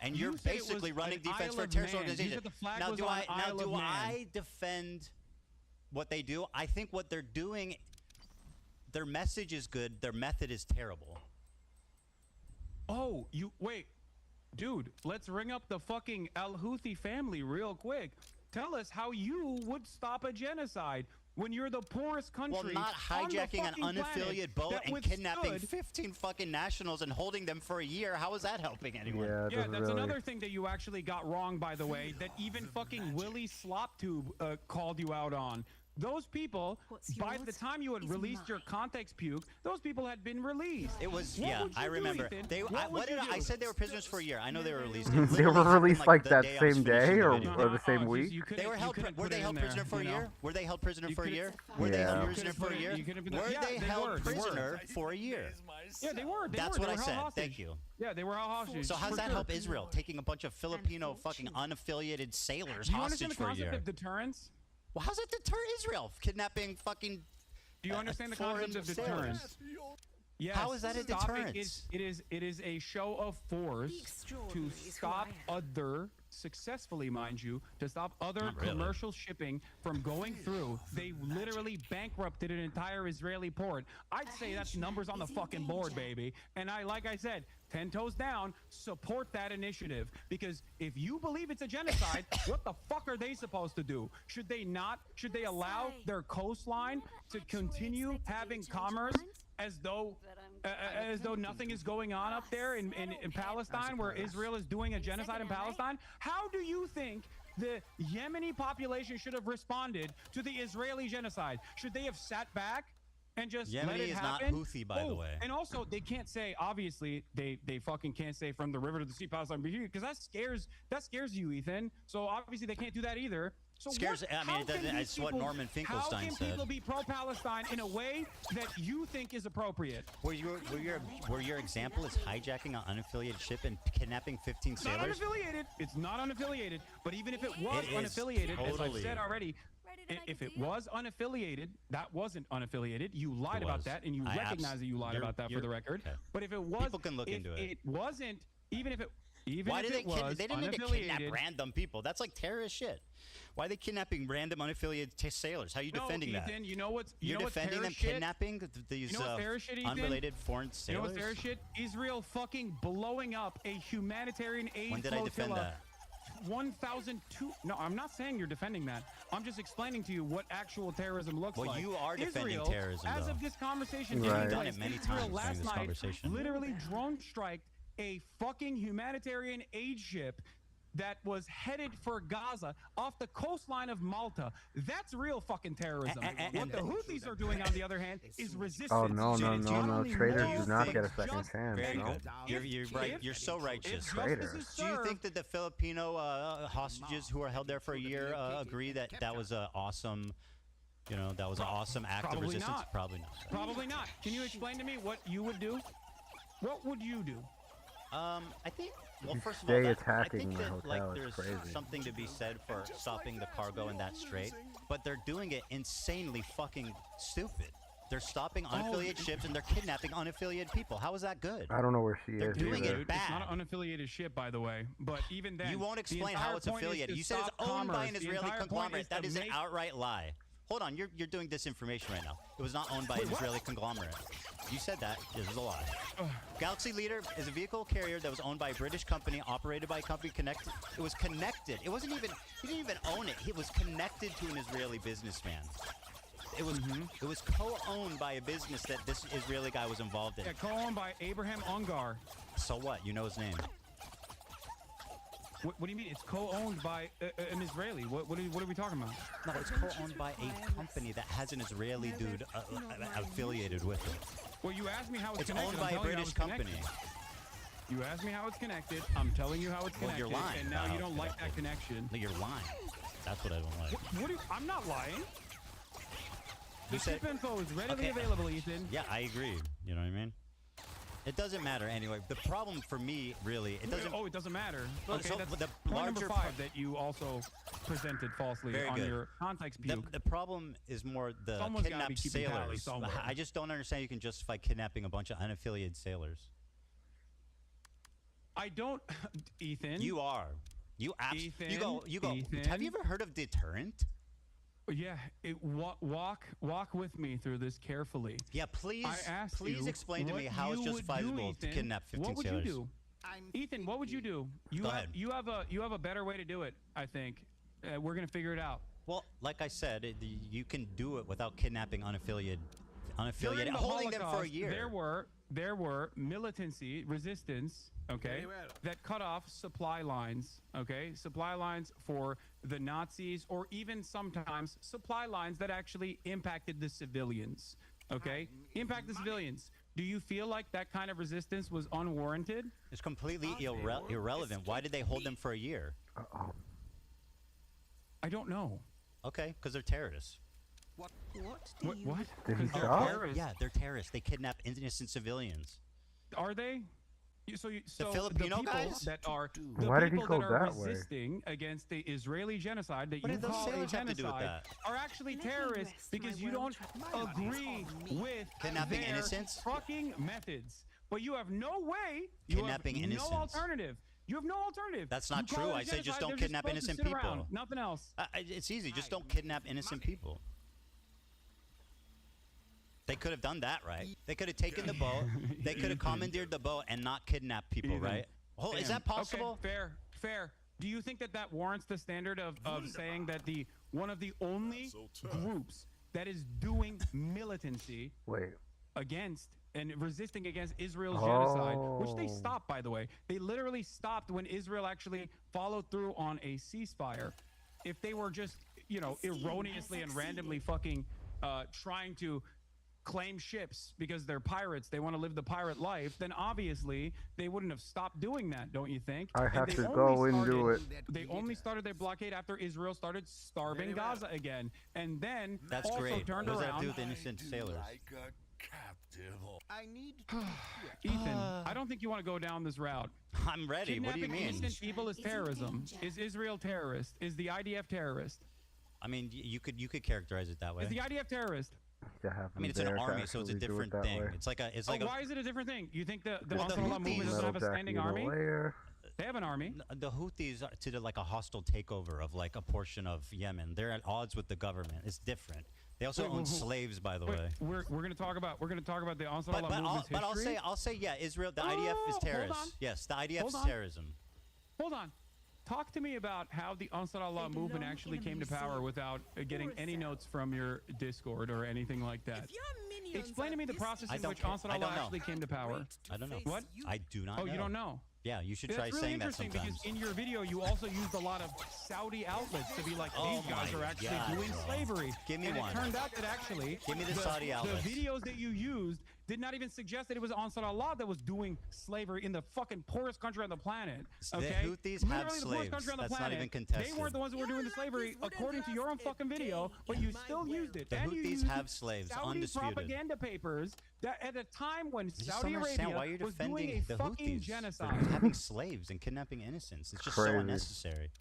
And you're basically running defense for a terrorist organization. Now, do I defend what they do? I think what they're doing, their message is good. Their method is terrible. Oh, wait. Dude, let's ring up the fucking Al-Houthi family real quick. Tell us how you would stop a genocide when you're the poorest country. Well, not hijacking an unaffiliated boat and kidnapping 15 fucking nationals and holding them for a year. How is that helping anyone? Yeah, that's another thing that you actually got wrong, by the way, that even fucking Willie Sloptube called you out on. Those people, by the time you had released your context puke, those people had been released. It was, I remember. I said they were prisoners for a year. I know they were released. They were released like that same day or the same week? They were held. Were they held prisoner for a year? Were they held prisoner for a year? Were they held prisoner for a year? Were they held prisoner for a year? Yeah, they were. That's what I said. Thank you. Yeah, they were held hostage. So how does that help Israel, taking a bunch of Filipino fucking unaffiliated sailors hostage for a year? Do you understand the concept of deterrence? Well, how's that deter Israel? Kidnapping fucking. Do you understand the concept of deterrence? Yes. How is that a deterrence? It is a show of force to stop other, successfully, mind you, to stop other commercial shipping from going through. They literally bankrupted an entire Israeli port. I'd say that's numbers on the fucking board, baby. And like I said, 10 toes down, support that initiative. Because if you believe it's a genocide, what the fuck are they supposed to do? Should they allow their coastline to continue having commerce as though nothing is going on up there in Palestine, where Israel is doing a genocide in Palestine? How do you think the Yemeni population should have responded to the Israeli genocide? Should they have sat back and just let it happen? Yemeni is not Houthi, by the way. And also, they can't say, obviously, they fucking can't say from the river to the sea, Palestine, because that scares you, Ethan. So obviously, they can't do that either. So it's what Norman Finkelstein said. How can people be pro-Palestine in a way that you think is appropriate? Where your example is hijacking an unaffiliated ship and kidnapping 15 sailors? Not unaffiliated. It's not unaffiliated. But even if it was unaffiliated, as I've said already, if it was unaffiliated, that wasn't unaffiliated. You lied about that, and you recognize that you lied about that for the record. Okay. But if it was, people can look into it. It wasn't. Even if it. Why did they didn't need to kidnap random people. That's like terrorist shit. Why are they kidnapping random unaffiliated sailors? How are you defending Ethan, that? You know what's You're defending them kidnapping these unrelated foreign sailors? You know what's terrorist shit? Israel fucking blowing up a humanitarian aid When did I defend that? 1,002. No, I'm not saying you're defending that. I'm just explaining to you what actual terrorism looks like. Well, you are defending Israel, terrorism, as though. of this conversation, You've done it many times last during this conversation. Literally drone striked a fucking humanitarian aid ship that was headed for Gaza off the coastline of Malta. That's real fucking terrorism. What the Houthis are doing, on the other hand, is resistance. Oh, no. Traitors do not get a second chance. Very no. good. You're right. You're so righteous. Traitors. Do you think that the Filipino hostages who were held there for a year agree that that was an awesome... that was an awesome act of resistance? Probably not. Probably not. Can you explain to me what you would do? What would you do? I think... Well, first of all, I think that there's something to be said for stopping the cargo in that strait, but they're doing it insanely fucking stupid. They're stopping unaffiliated ships and they're kidnapping unaffiliated people. How is that good? I don't know where she is. They're doing it bad. It's not an unaffiliated ship, by the way. But even then, you won't explain how it's affiliated. You said it's owned by an Israeli conglomerate. That is an outright lie. Hold on, you're doing disinformation right now. It was not owned by an Israeli conglomerate. You said that. This is a lie. Galaxy Leader is a vehicle carrier that was owned by a British company, operated by a company connected. It was connected. It wasn't even. He didn't even own it. He was connected to an Israeli businessman. It was it was co-owned by a business that this Israeli guy was involved in. Yeah, co-owned by Abraham Ungar. So what? You know his name. What do you mean? It's co-owned by an Israeli. What are we talking about? No, it's co-owned by a company that has an Israeli dude affiliated with it. Well, you asked me how it's connected. It's owned by a British company. You asked me how it's connected. I'm telling you how it's connected. Well, you're lying. And now you don't like that connection. No, you're lying. That's what I don't like. I'm not lying. The ship info is readily available, Ethan. Yeah, I agree. You know what I mean? It doesn't matter anyway. The problem for me, really, it doesn't. Oh, it doesn't matter. Well, Okay, so that's the point number larger 5 that you also presented falsely Very on good. your context puke. The problem is more the Someone's gotta be kidnapped keeping tally sailors. somewhere. I just don't understand you can justify kidnapping a bunch of unaffiliated sailors. I don't, Ethan. You are. You Ethan, You go. Ethan. Have you ever heard of deterrent? Yeah, walk with me through this carefully. Yeah, please. I asked Please you explain to me what how it's you would justifiable do, to kidnap 15 What would sailors. you do? Ethan, what would you do? Go ahead. You have a better way to do it. I think we're gonna figure it out. Well, like I said, you can do it without kidnapping unaffiliated, During the holding them for a Holocaust, year. There were militancy, resistance, okay, that cut off supply lines, okay, supply lines for the Nazis, or even sometimes supply lines that actually impacted the civilians, okay, impacted the civilians. Do you feel like that kind of resistance was unwarranted? It's completely irrelevant. Why did they hold them for a year? I don't know. Okay, because they're terrorists. What? Did he They're stop? terrorists. Yeah, they're terrorists. They kidnap innocent civilians. Are they? So Filipino the people guys? that are Why did he people go that are that way? resisting against the Israeli genocide that What you did those call a sailors have to do with genocide that? are actually terrorists because you don't agree with Kidnapping their innocents? fucking methods. But you have no way. You Kidnapping have innocents. No alternative. You have no alternative. That's not You call true. it a I say just genocide, don't they're kidnap supposed to innocent sit people. around. Nothing else. It's easy. Just don't kidnap innocent people. They could have done that, right? They could have taken the boat. They could have commandeered the boat and not kidnapped people, Ethan. right? Oh, is that possible? Okay, fair. Do you think that warrants the standard of saying that one of the only groups that is doing militancy against and resisting against Israel's genocide, which they stopped, by the way. They literally stopped when Israel actually followed through on a ceasefire. If they were just, erroneously and randomly fucking trying to claim ships because they're pirates, they want to live the pirate life, then obviously they wouldn't have stopped doing that, don't you think? I And have they to only go and do started- it. They only started their blockade after Israel started starving Gaza again, and then That's also great. turned What does that around. do with innocent sailors? I need Ethan, I don't think you want to go down this route. I'm ready. What do you Kidnapping mean? innocent people is terrorism. Is Israel terrorist? Is the IDF terrorist? I mean, you could characterize it that way. Is the IDF terrorist? I mean, it's an army, so it's a different thing. It's like a. Why is it a different thing? You think the Well, the Ansarullah movement doesn't have a Houthis- standing army? They have an army. The Houthis did like a hostile takeover of like a portion of Yemen. They're at odds with the government. It's different. They also own slaves, by the way. We're going to talk about the Ansarullah movement's history. But I'll say yeah. Israel, the IDF is terrorist. hold on. Yes, the IDF is Hold on. terrorism. Hold on. Talk to me about how the Ansarullah movement actually came to power without getting any notes from your Discord or anything like that. Explain to me the process in which I Ansarullah don't know. actually came to power. I don't know. What? I do not know. Oh, you don't know? Yeah, you should That's try really saying that interesting sometimes. because in your video you also used a lot of Saudi outlets to be like, these guys my are actually God, doing bro. slavery. Give me and one. It turned out that actually Give me the Saudi outlets. The videos that you used did not even suggest that it was Ansarullah that was doing slavery in the fucking poorest country on the planet. Okay? The Houthis Literally have the poorest slaves. country on the That's not planet. even contested. They weren't the ones that were doing the slavery according to your own fucking video, but you still used it. The and you Houthis used have slaves, Saudi undisputed. propaganda papers that at a time when I just Saudi don't understand Arabia why you're was doing defending a the fucking Houthis genocide. for having slaves and kidnapping innocents. It's just so Crazy. unnecessary.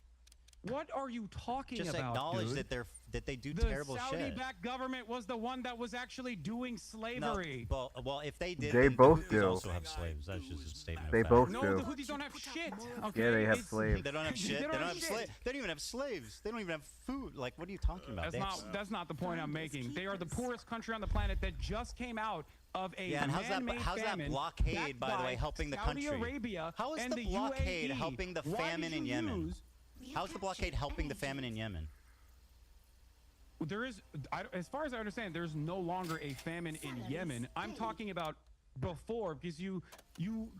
What are you talking Just about, acknowledge dude? that they do The terrible shit. Saudi-backed government was the one that was actually doing slavery. No, well, if they did, They then both the Houthis do. also have slaves. That's just a statement. They of fact. both No, do. the Houthis don't have shit. Okay? Yeah, they have It's- slaves. They don't have shit. They don't have shit. slaves. They don't even have slaves. They don't even have food. Like, what are you talking about? That's not the point I'm making. They are the poorest country on the planet that just came out of a Yeah, and how's man-made that famine blockade, by the backed way, helping the Saudi country? Arabia How is and the blockade UAE. helping the Why famine did in you Yemen? use- How's the blockade helping the famine in Yemen? There is, as far as I understand, there's no longer a famine in Yemen. I'm talking about before, because you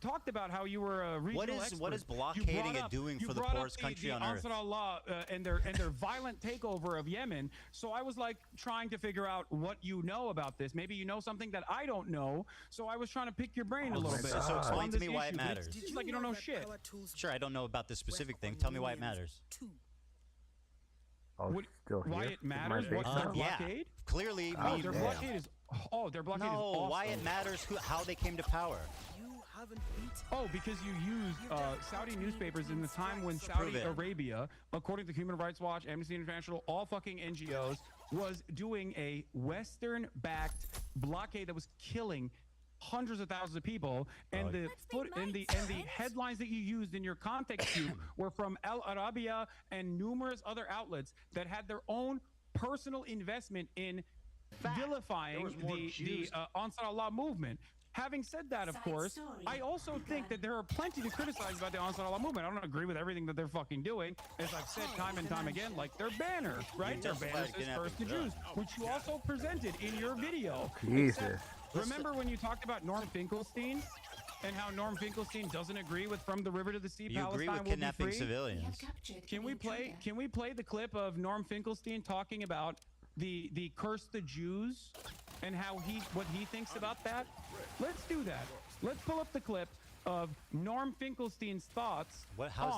talked about how you were a regional expert. What is You blockading brought it up- doing you for the brought up poorest country on earth? Ansarullah, and their violent takeover of Yemen. So I was like trying to figure out what you know about this. Maybe you know something that I don't know. So I was trying to pick your brain a little bit. So explain on to this me why it issue, but matters. It seems like you don't know shit. Sure, I don't know about this specific thing. Tell me why it matters. Oh, What, it's still here. why it in my matters? What basement? their Yeah. blockade? Clearly, Oh, we. Their damn. blockade is. Oh, their blockade is No, awesome. why it matters how they came to power. You haven't beat. Oh, because you used Saudi newspapers in the time when Prove Saudi it. Arabia, according to Human Rights Watch, Amnesty International, all fucking NGOs, was doing a Western-backed blockade that was killing hundreds of thousands of people, and the headlines that you used in your context cube were from Al Arabiya and numerous other outlets that had their own personal investment in vilifying the Ansar Allah movement. Having said that, of course, I also think that there are plenty to criticize about the Ansar Allah movement. I don't agree with everything that they're fucking doing. As I've said time and time again, like their banner, right? Their banner says first to Jews, which you also presented in your video. Jesus. Remember when you talked about Norm Finkelstein and how Norm Finkelstein doesn't agree with "From the River to the Sea"? You agree Palestine with will be kidnapping free? civilians. Can we play the clip of Norm Finkelstein talking about the curse the Jews and what he thinks about that? Let's do that. Let's pull up the clip of Norm Finkelstein's thoughts. How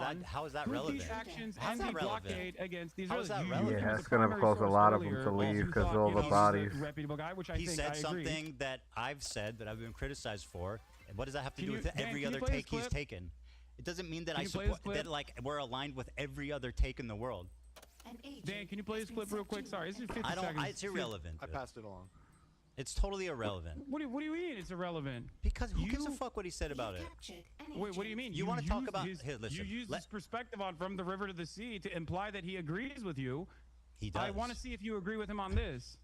is that Houthi relevant? actions How's and that the relevant? blockade against the How is that Israelis. relevant? Yeah, it's gonna cause a lot of them to leave because of all the bodies. Reputable guy, which I He think said I agree. something that I've said that I've been criticized for. And what does that have to Can do you- with Dan, every can you other play this take he's clip? taken? It doesn't mean that Can I you play this support clip? that like we're aligned with every other take in the world. Dan, can you play this clip real quick? Sorry, this is 50 I don't. seconds. It's irrelevant. I passed it along. It's totally irrelevant. What do you mean it's irrelevant? Because who gives a fuck what he said about it? Wait, what do you mean? You want to talk used about? his, Here, listen. you used his perspective on From the River to the Sea to imply that he agrees with you. He does. I want to see if you agree with him on this.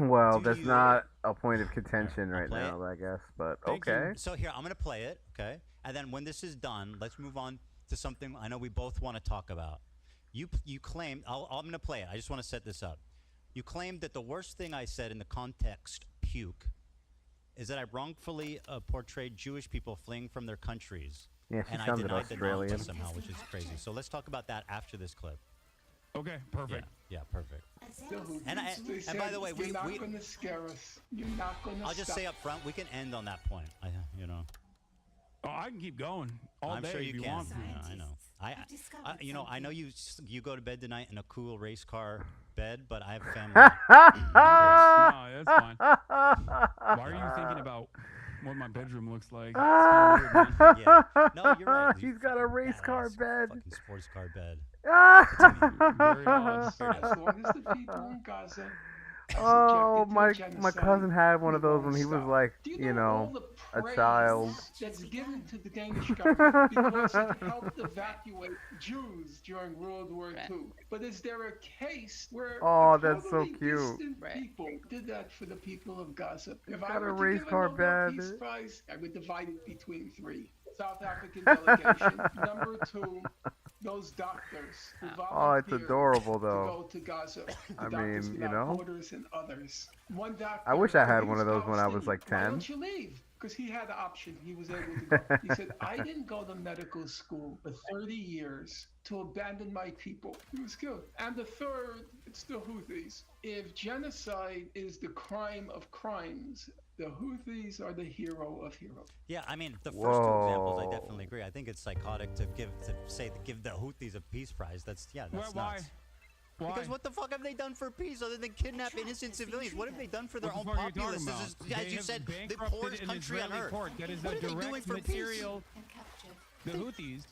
Well, Do that's you- not a point of contention right play now, I guess. But Thank okay. you. So here, I'm gonna play it, okay? And then when this is done, let's move on to something I know we both want to talk about. You claim I'm gonna play it. I just want to set this up. You claimed that the worst thing I said in the context puke is that I wrongfully portrayed Jewish people fleeing from their countries. Yeah, she and I sounded denied the Australian. Nazis somehow, which is crazy. So let's talk about that after this clip. Okay, perfect. Yeah, perfect. And They by the way, you're not we going to scare us. You're not going to I'll just say up front, we can end on that point. You know. Oh, I can keep going all I'm day sure if you you can. want. Yeah, I know. You know, I know you go to bed tonight in a cool race car bed, but I have family. No, that's fine. Why are you thinking about what my bedroom looks like? It's kinda weird, man. Yeah. No, you're right. He's got a race car bed. Fucking sports car bed. Very odd. As long as the people in Gaza Oh, subjected to my genocide, cousin had one of we those won't when he was stop. like, Do you all know, the a praise child. that's given to the Danish government because it helped evacuate Jews during World War II. But is there a case where Oh, that's so totally cute. distant people did that for the people of Gaza? If I got were a to race give car a Nobel bed. Peace Prize, I would divide it between three. South African delegation. Number two, those doctors who Oh, it's volunteered adorable, to though. go to Gaza. The I Doctors mean, you Without know. Borders and others. One doctor. I wish I had he one of those when I was, Palestinian. like, Why 10. don't you leave? Because he had the option. He was able to go. He said, I didn't go to medical school for 30 years to abandon my people. He was killed. And the third, it's the Houthis. If genocide is the crime of crimes, the Houthis are the hero of heroes. Yeah, I mean, the first two examples, I Whoa. definitely agree. I think it's psychotic to give the Houthis a peace prize. That's Why? nuts. Why? Because what the fuck have they done for peace other than kidnap innocent civilians? What have they done for their What own the fuck are you populace? talking This is, about? as They you have said, the bankrupted poorest an country on Israeli earth. port. That is What a are they doing direct for material. peace?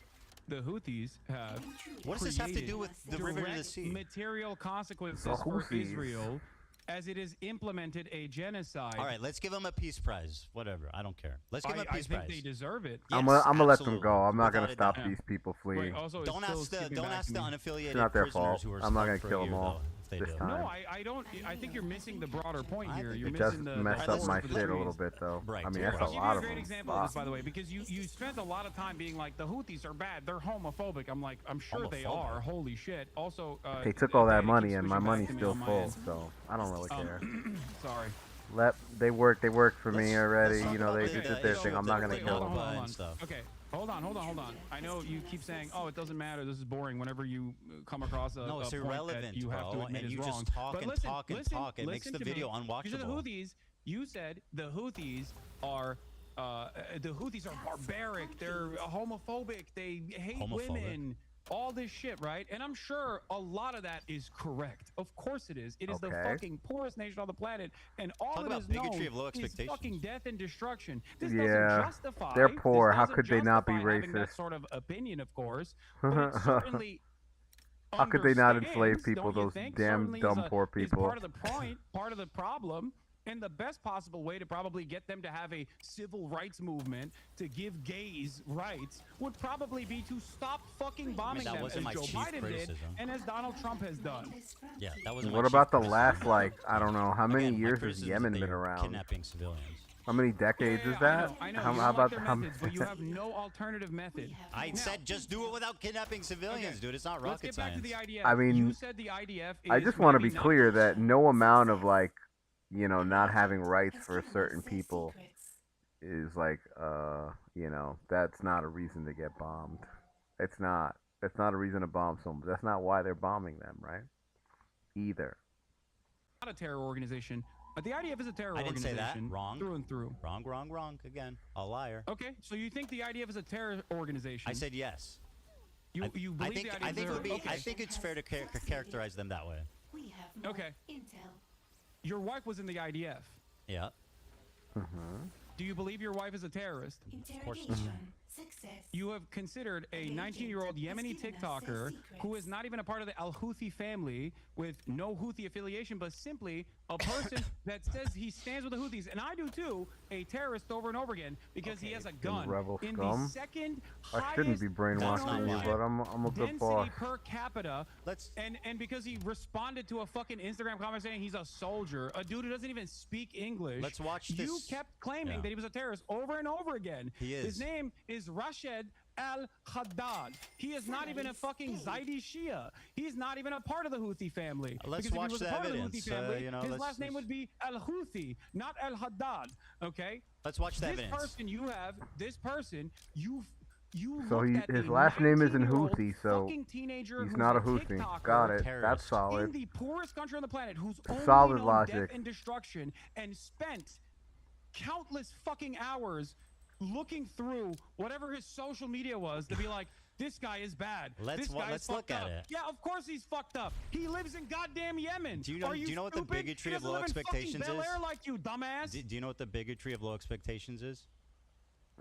The Houthis have. What does this have to do with the river to the direct sea? material consequences The for Houthis. Israel, as it has implemented a genocide. All right, let's give them a peace prize. Whatever, I don't care. Let's give them a I peace think prize. they deserve it. I'm Yes, gonna let them absolutely. go. I'm not Without gonna a stop doubt. these people fleeing. Wait, also, it's Don't still ask the skipping don't back ask to the me. unaffiliated It's not their prisoners fault. who were I'm not stuck gonna for a kill them year, all though, if they this do. time. No, I don't. I think you're missing the broader point I here. think You're It just missing the. messed the up whole my of the shit a trees. little bit, though. Right, I mean, of that's course. a I'll lot give of you a great them. example of this, by the way, because you spent a lot of time being like the Houthis are bad, they're homophobic. I'm like, I'm sure they Homophobic? are. Holy shit. Also, They took all that Danny money, keeps and my switching back money's to me still on my full, end. so I don't really care. Sorry. They worked for me Let's already. talk You know, about they the did their issue thing. of I'm the not gonna Wait, kill hold on, them. hold on, and hold on. stuff. Okay, hold on. I know you keep saying, oh, it doesn't matter. This is boring. Whenever you come across a, No, it's a point irrelevant, that you have to bro, admit and is you wrong. just talk But and listen, talk and listen, talk. It makes listen the to video me. These are the unwatchable. Houthis. You said the Houthis are barbaric. They're homophobic. They hate Homophobic? women. all this shit, right? And I'm sure a lot of that is correct. Of course it is. It is the fucking poorest nation on the planet, and all Talk it about is bigotry known of low is expectations. fucking death and destruction. This Yeah, doesn't justify. they're this poor. How doesn't could they not be justify having that racist? sort of opinion, of course, but it certainly How could they not enslave understands, people? don't you Those think? damn Certainly dumb is poor is people. part of the point, part of the problem. And the best possible way to probably get them to have a civil rights movement to give gays rights would probably be to stop fucking bombing that them, wasn't as my Joe chief Biden did, criticism. and as Donald Trump has done. Yeah, that was. What about the last, like, I don't know, how many Again, my years has criticism is Yemen that been you're around? Kidnapping civilians. How many decades is that? I know. How You how don't about like their how methods, but you have no alternative method. I said just do it without kidnapping civilians, dude. It's not rocket Let's get back science. to the IDF. I mean, you said the IDF I is just want to maybe be not- clear that no amount of, like, you know, not having rights for certain people is like, you know, that's not a reason to get bombed. It's not. It's not a reason to bomb someone. That's not why they're bombing them, right? Either. not a terror organization. But the IDF is a terror I didn't say organization. that. Wrong. Through and through. Wrong. Again, a liar. Okay, so you think the IDF is a terror organization? I said yes. You believe I think the IDF I think is it would be. okay. I think it's fair to characterize them that way. We have more Okay. intel. Your wife was in the IDF. Yeah. Do you believe your wife is a terrorist? Interrogation. Success. You have considered a 19-year-old Yemeni TikToker who is not even a part of the Al-Houthi family with no Houthi affiliation, but simply a person that says he stands with the Houthis, and I do too, a terrorist over and over again because he has a gun. Rebel In scum. the second I shouldn't be brainwashing you, but I'm a good boss. density per capita, and because he responded to a fucking Instagram comment saying he's a soldier, a dude who doesn't even speak English. Let's watch You this. kept claiming Yeah. that he was a terrorist over and over again. He is. His name is Rashid Al-Haddad. He is not even a fucking Zaidi Shia. He's not even a part of the Houthi family. Let's because watch if he was the a part evidence, of the Houthi family, you know, his let's last name would be Al-Houthi, not Al-Haddad. Okay? Let's watch the this evidence. Person you have, this person, you So looked at his a last name isn't 19-year-old Houthi, so fucking teenager he's who's not a a Houthi. TikToker Got it. terrorist. That's in solid. the poorest country on the planet, who's A only solid known logic. death and destruction, and spent countless fucking hours looking through whatever his social media was to be like, this guy is bad. Let's this guy let's is look fucked at up. it. Yeah, of course he's fucked up. He lives in goddamn Yemen. Do you know? Are Do you know what the stupid? bigotry He of doesn't low live in fucking expectations Bel is? Air like you, dumbass. Do you know what the bigotry of low expectations is?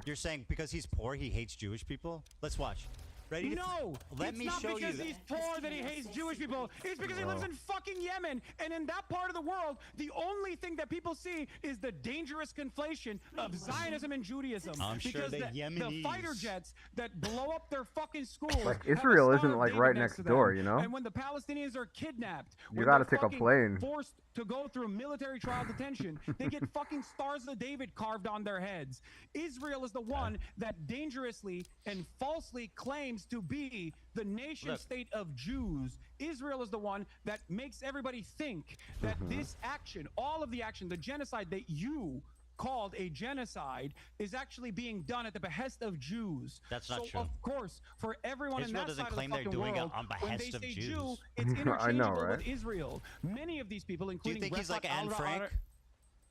You're saying because he's poor, he hates Jewish people? Let's watch. Ready? No, Let it's me not show because you. he's poor that he hates Jewish people. It's because he lives in fucking Yemen, and in that part of the world, the only thing that people see is the dangerous conflation of Zionism and Judaism. I'm sure because the the Yemenis- fighter jets that blow up their fucking schools. Like, have a Israel Star isn't, of like, David right next next to door, them. you know? And when the Palestinians are kidnapped, when gotta they're take a fucking plane. forced to go through military trial detention, they get fucking Stars of David carved on their heads. Israel is the one that dangerously and falsely claims to be the nation state of Jews. Israel is the one that makes everybody think that this action, all of the action, the genocide that you called a genocide, is actually being done at the behest of Jews. That's not so true. Of course, for everyone Israel in that doesn't side claim of they're the fucking doing it world, on when behest they of say Jews. Jew, it's I know, interchangeable right? with Israel. Many of these people, Do you including think he's like Refat Anne al-Ra- Frank?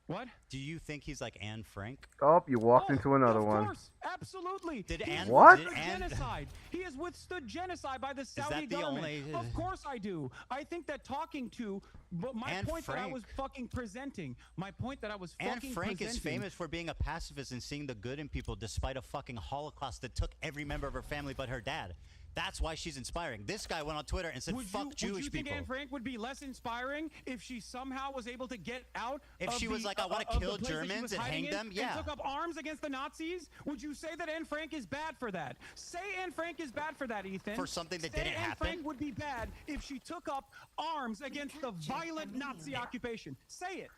What? Do you think he's like Anne Frank? Oh, you walked Oh, into another of one. course, absolutely. Did He's Anne- What? did withstood Anne- genocide. He has withstood genocide by the that Saudi the government. only- Of course I do. I think that talking to, but my Anne point that I Frank. was fucking presenting, my point that I was Anne fucking Frank is presenting. famous for being a pacifist and seeing the good in people despite a fucking Holocaust that took every member of her family but her dad. That's why she's inspiring. This guy went on Twitter and said, fuck Would Jewish you think people. Anne Frank would be less inspiring if she somehow was able to get out? If of she was the- like, I wanna of the kill place that she Germans was and hiding hang in them? Yeah. And took up arms against the Nazis? Would you say that Anne Frank is bad for that? Say Anne Frank is bad for that, Ethan. For something that Say didn't Anne happen? Frank would be bad if she took up arms against the violent Nazi occupation. Say it.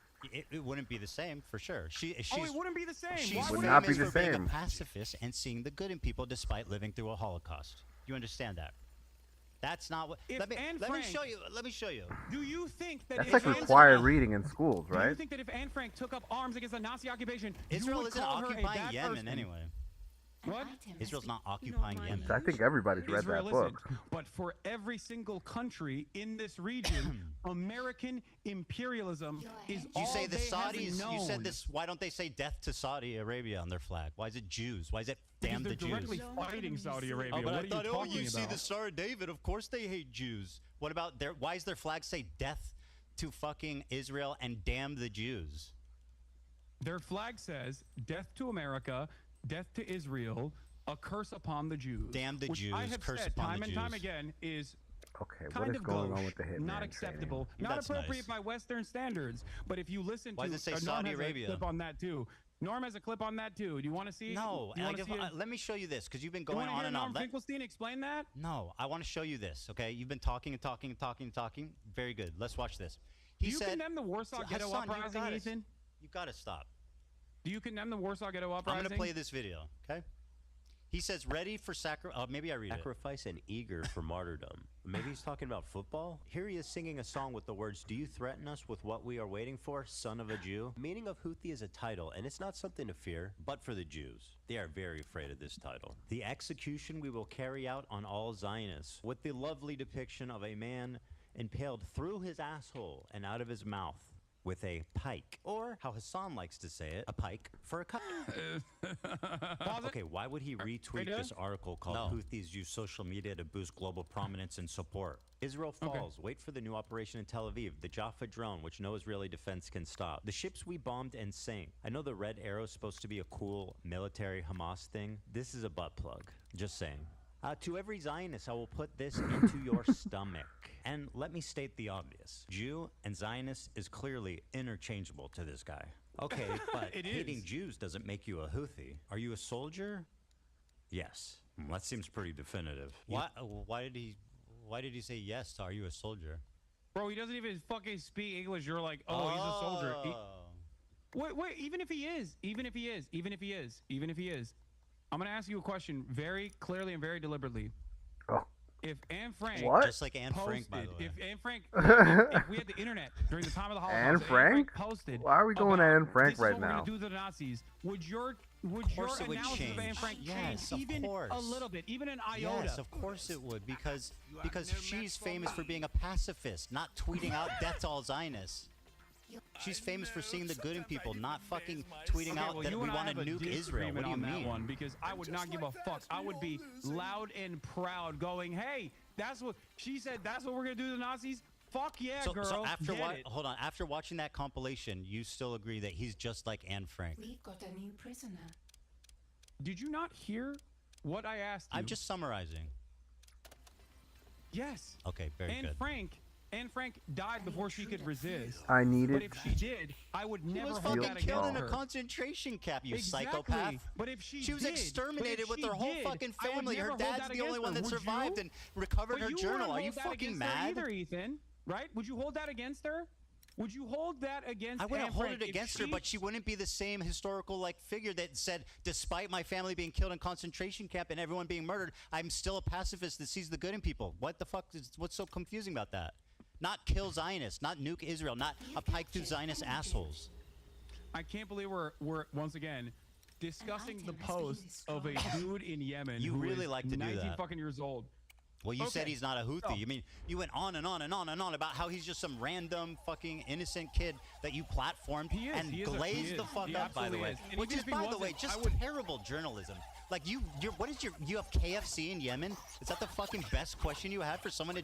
It wouldn't be the same, for sure. She's, Oh, it wouldn't be the same. She's Why Would would not it be famous the for being same. a pacifist and seeing the good in people despite living through a Holocaust. You understand that? That's not what. If Let me Anne let me Frank- show you. Let me show you. Do you think that That's if like Anne required Frank- reading in schools, Do you right? think that if Anne Frank took up arms against the Nazi occupation, you Israel would isn't call her a occupying bad Yemen person? anyway. What? Israel's not occupying Yemen. I think everybody's read Israel that book. isn't. But for every single country in this region, American imperialism is all You say the they have Saudis. known. You said this. Why don't they say death to Saudi Arabia on their flag? Why is it Jews? Why is it Because damn the they're Jews? directly fighting Saudi Arabia. Oh, but what I are thought, you oh, talking you see about? the Star of David. Of course they hate Jews. What about their? Why does their flag say death to fucking Israel and damn the Jews? Their flag says death to America, death to Israel, a curse upon the Jews. Damn the which Jews, I have curse said upon time the and time Jews. again is Okay, what kind is of going gauche, on with the Hitman not acceptable, training? not That's appropriate nice. by Western standards. But if you listen Why to does it say Norm Saudi has Arabia? a clip on that too. Norm has a clip on that too. Do you want to see? No, Do you and I wanna guess, see it? let me show you this because you've been You going wanna on hear and Norm on. Finkelstein explain that? No, I want to show you this. Okay, you've been talking and talking and talking and talking. Very good. Let's watch this. Do you condemn the Warsaw Ghetto Hassan, Uprising, Ethan? You gotta stop. Do you condemn the Warsaw Ghetto Uprising? I'm gonna play this video. Okay. He says, "Ready for sacrifice." Maybe I read it. Sacrifice and eager for martyrdom. Maybe he's talking about football? Here he is singing a song with the words, "Do you threaten us with what we are waiting for, son of a Jew?" Meaning of Houthi is a title, and it's not something to fear, but for the Jews. They are very afraid of this title. The execution we will carry out on all Zionists, with the lovely depiction of a man impaled through his asshole and out of his mouth with a pike. Or, how Hasan likes to say it, a pike for a cut. Okay, why would he retweet this article called Houthis use social media to boost global prominence and support? Israel falls. Wait for the new operation in Tel Aviv, the Jaffa drone, which no Israeli defense can stop. The ships we bombed and sank. I know the red arrow is supposed to be a cool military Hamas thing. This is a butt plug. Just saying. To every Zionist, I will put this into your stomach. And let me state the obvious. Jew and Zionist is clearly interchangeable to this guy. Okay, but hating Jews doesn't make you a Houthi. Are you a soldier? Yes. That seems pretty definitive. Why did he say yes to "Are you a soldier"? Bro, he doesn't even fucking speak English. You're like, oh, he's a soldier. Wait, even if he is, I'm going to ask you a question very clearly and very deliberately. Oh. If Anne Frank... What? Just like Anne Frank, by the way. If Anne Frank... if we had the internet during the time of the Holocaust... Anne Frank? Posted Why are we going to Anne Frank right this is what now? we're going to do to the Nazis. Would your course it would analysis of Anne change. Frank Yes, change of even course. a little bit, even an iota? Yes, of course it would, because she's famous for being a pacifist, not tweeting out death to all Zionists. She's famous for seeing the good in people, not fucking tweeting out that we want to nuke Israel. What do you mean? One, because I would not give a fuck. I would be loud and proud going, hey, that's what she said. That's what we're going to do to the Nazis. Fuck yeah, girl. So after Get it. hold on, after watching that compilation, you still agree that he's just like Anne Frank? We've got a new prisoner. Did you not hear what I asked you? I'm just summarizing. Yes. Okay, very good. Anne Frank died before she could resist. I needed. But if she did, I would never was hold fucking that killed against in a her. concentration camp, you Exactly. psychopath. But if she was did, exterminated but with if her she whole did, fucking I would family. never Her hold dad's that the only against one her. that Would survived you? and recovered But her you journal. wouldn't Are you hold that fucking against her mad? either, Ethan? Right? Would you hold that against her? Would you hold that against I wouldn't Anne hold Frank it if against her, but she wouldn't be the same historical figure that said, despite my family being killed in concentration camp and everyone being murdered, I'm still a pacifist that sees the good in people. What the fuck what's so confusing about that? Not kill Zionists, not nuke Israel, not a pike through Zionist assholes. I can't believe we're once again discussing the post of a dude in Yemen You who really is like to do 19 that. fucking years old. Well, you said Okay. he's not a Houthi. No. You mean you went on and on and on and on about how he's just some random fucking innocent kid that you platformed and glazed the fuck up, by the way. And Which even is, if he by the wasn't, way, just terrible journalism. Like you have KFC in Yemen? Is that the fucking best question you have for someone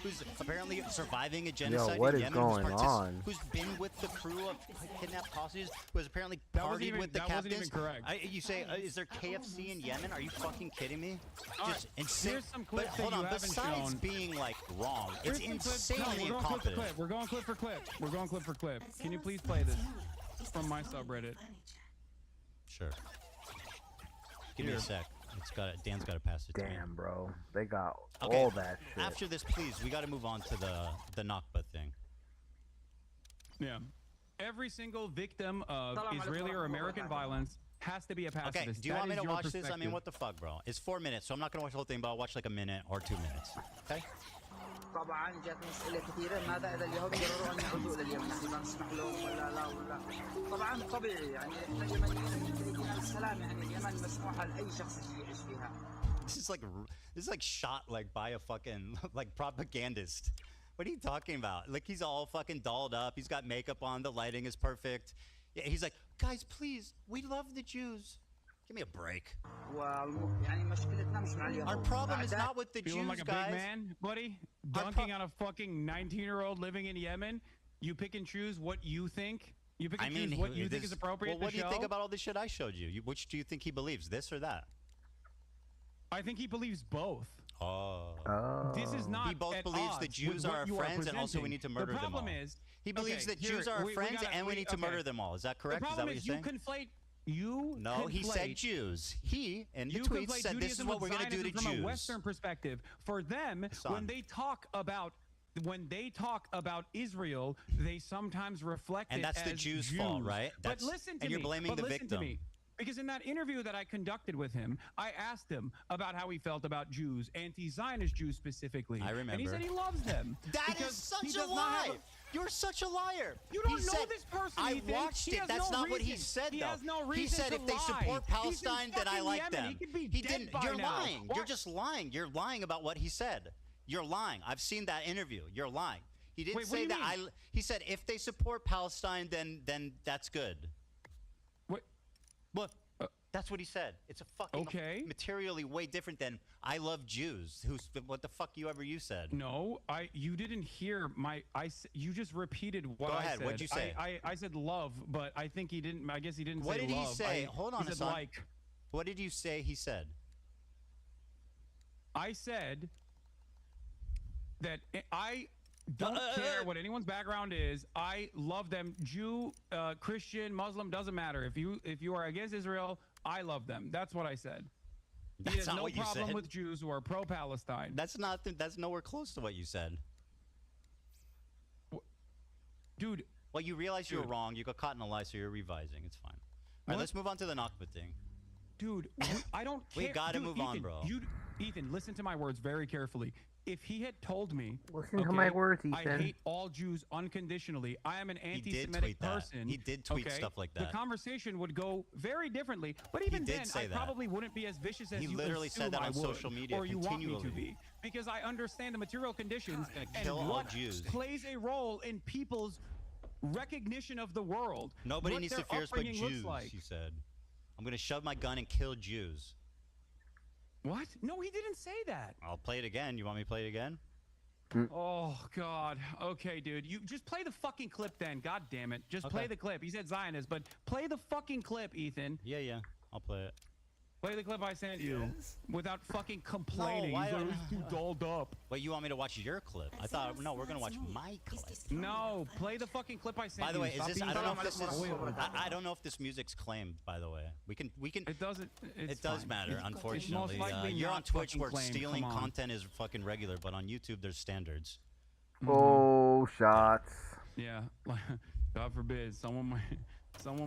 who's apparently surviving a genocide what in is Yemen? going on? Who's been with the crew of kidnapped hostages? Who has apparently That wasn't partied even- with the that wasn't captives? even correct. You say, is there KFC in Yemen? Are you fucking kidding me? All Just right, insane. here's some But clips that hold you on, haven't besides shown. being wrong, Here's it's some clips. insanely No, we're going clip for incompetent. clip. We're going clip for clip. We're going clip for clip. Can you please play this from my subreddit? Sure. Give me a sec. Dan's got to pass it to me. Damn, bro. They got Okay, all that shit. After this, please, we got to move on to the Nakba thing. Yeah. Every single victim of Israeli or American violence has to be a pacifist. Okay, do you That want me is to your watch this? I mean, perspective. what the fuck, bro? It's 4 minutes, so I'm not going to watch the whole thing, but I'll watch like a minute or 2 minutes. Okay? طبعا جات مسألة كثيرة ماذا إذا اليهود قرروا أن يعودوا إلى اليمن؟ نحن لا نسمح لهم ولا لا فيها ولا طبعا طبيعي يعني احنا اليمنيين بإيدينا السلام يعني اليمن مسموحة لأي شخص يعيش فيها. This is like shot like by a fucking like propagandist. What are you talking about? Like he's all fucking dolled up. He's got makeup on. The lighting is perfect. Yeah, he's like, guys, please, we love the Jews. Give me a break. Our problem is not with the Feeling Jews, like a guys. big man, buddy? Dunking on a fucking 19-year-old living in Yemen? You pick and choose what you think? You pick and choose what you think is appropriate Well, what to do you show? think about all this shit I showed you? Which do you think he believes, this or that? I think he believes both. Oh. This is not He both at believes the odds Jews with are what our you friends and also we need to murder them all. The problem is... He believes that Jews are our friends and we need to murder them all. Is that correct? The Is that problem what is you're you saying? conflate... You No, conflate, he said Jews. He, in the you tweet, conflate said this is Judaism what we're with going to do to Zionism from Jews. a Western perspective. For them, when they talk about Israel, they sometimes reflect And it that's the as Jews' fault, right? But listen to and you're me. blaming the listen victim. To me. Because in that interview that I conducted with him, I asked him about how he felt about Jews, anti-Zionist Jews specifically. I remember. And he said he loves them. That is such a lie. You're such a liar. You don't He know said, this person. I Ethan. watched He it. has That's no not what he reason. said, He though. has no He reason said to if they lie. support He's in Palestine, then I fucking like Yemen. them. He could be He dead didn't. by You're now. lying. You're just lying. You're lying about what he said. You're lying. I've seen that interview. You're lying. He didn't Wait, what say do you that. mean? He said if they support Palestine, then that's good. What? That's what he said. It's a fucking materially way different than I love Jews. What the fuck you said? No, you didn't hear you just repeated what Go I ahead. said. What'd you say? I said love, but I think he didn't. I guess he didn't What say did love. he say? Hold on he a said second. like. What did you say he said? I said that I don't care what anyone's background is. I love them. Jew, Christian, Muslim, doesn't matter. If you are against Israel, I love them. That's what I said. He has no problem with Jews who are pro-Palestine. That's nowhere close to what you said. Dude. Well, you realize you were wrong. You got caught in a lie, so you're revising. It's fine. All right, let's move on to the Nakba thing. Dude, I don't care. We gotta move on, Ethan, bro. Ethan, listen to my words very carefully. If he had told me, listen to my words, I Ethan. hate all Jews unconditionally. I am an anti-Semitic tweet that. person. He did tweet stuff like that. The conversation would go very differently. But even did then, say I that. probably wouldn't be as vicious as He you literally said assume that I on would, social media or you want me to continually. be, because I understand the material conditions and kill all what Jews. plays a role in people's recognition of the world. Nobody what needs their to fear us but upbringing looks Jews, like. he said. I'm going to shove my gun and kill Jews. What? No, he didn't say that. I'll play it again. You want me to play it again? Oh, God. Okay, dude. You just play the fucking clip then. God damn it. Just play the clip. He said Zionist, but play the fucking clip, Ethan. Yeah. I'll play it. Play the clip I sent you without fucking complaining. No, why He's always too dolled up. Wait, you want me to watch your clip? I thought, no, we're going to watch my clip. No, play the fucking clip I sent you. By the way, is Stop this, being I don't know if so this is, spoiled. I don't know if this music's claimed, by the way. We can. It doesn't, it does fine. matter, It's unfortunately. most likely You're not on Twitch fucking where claimed. stealing Come on. content is fucking regular, but on YouTube there's standards. Oh, shots. Yeah, God forbid someone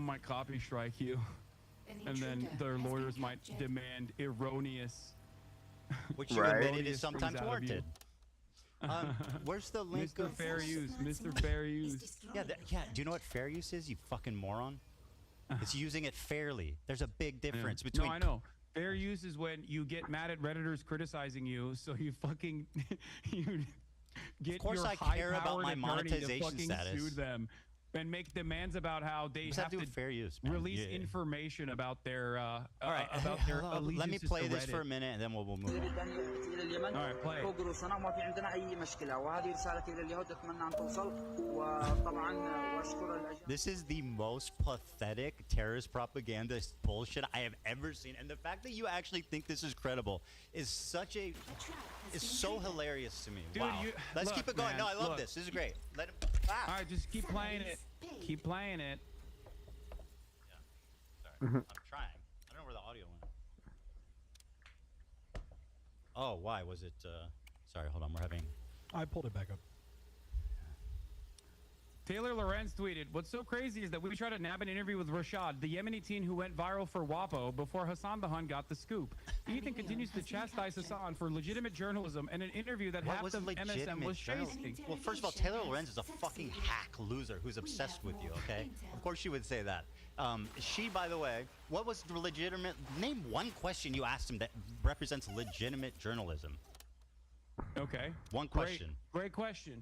might copy strike you, and then their lawyers might demand erroneous. Which you admitted is sometimes warranted. Where's the link? Mr. Fair Use, Mr. Fair Use. Yeah, do you know what fair use is, you fucking moron? It's using it fairly. There's a big difference between. No, I know. Fair use is when you get mad at Redditors criticizing you, so you fucking you get Of course your I care about my high-powered attorney to monetization fucking status. sue them and make demands about how they What's that have do to with fair use, man? release Yeah. information about their All right, about their let me allegiances play to this Reddit. for a minute and then we'll move on. إلى اليمن فوق رؤوسنا وما في عندنا أي مشكلة وهذه رسالتي إلى اليهود أتمنى أن توصل وطبعا وأشكر This is the most pathetic terrorist propaganda bullshit I have ever seen, and the fact that you actually think this is credible is so hilarious to me. Dude, wow. Let's look, keep it going. man, No, I love look. this. This is great. Let him. All right, just keep playing it. Keep playing it. Sorry, I'm trying. I don't know where the audio went. Oh, why was it? Sorry, hold on. We're having. I pulled it back up. Taylor Lorenz tweeted, "What's so crazy is that we tried to nab an interview with Rashad, the Yemeni teen who went viral for WAPO before Hasan the Hun got the scoop. Ethan continues to chastise Hasan for legitimate journalism and an interview that half of MSM was chasing." Well, first of all, Taylor Lorenz is a fucking hack loser who's obsessed with you, okay? Of course she would say that. She, by the way, what was the legitimate... Name one question you asked him that represents legitimate journalism. Okay. One question. Great question.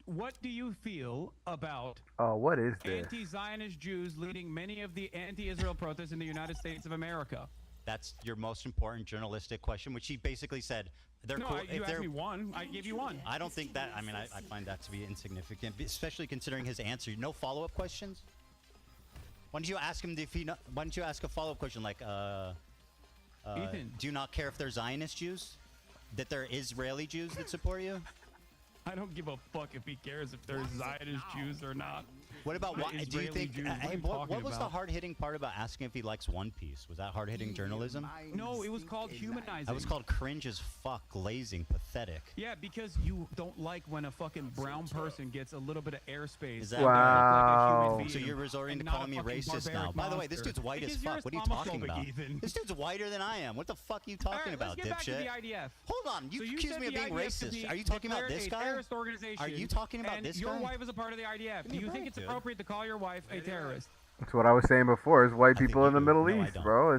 What do you feel about what is this? anti-Zionist Jews leading many of the anti-Israel protests in the United States of America? That's your most important journalistic question, which he basically said, they're cool. You asked me one. I gave you one. I don't think that, I mean, I find that to be insignificant, especially considering his answer. No follow-up questions? Why don't you ask him why don't you ask a follow-up question like, Ethan, do you not care if they're Zionist Jews? That they're Israeli Jews that support you? I don't give a fuck if he cares if there's Zionist Jews or not. What about what? Do you think? What was the hard-hitting part about asking if he likes One Piece? Was that hard-hitting journalism? No, it was called humanizing. That was called cringe as fuck, glazing, pathetic. Yeah, because you don't like when a fucking brown person gets a little bit of airspace. Is that wow? So you're resorting to calling me racist now? By the way, this dude's white as fuck. What are you talking about? This dude's whiter than I am. What the fuck are you talking about, let's get dipshit? back to the IDF. Hold on, you So accuse me of being racist. Are you talking about this guy? Organization, are you talking about this guy? Your wife is a part of the IDF. Do you think it's appropriate to call your wife a terrorist? That's what I was saying before. Is white people in the Middle East, bro?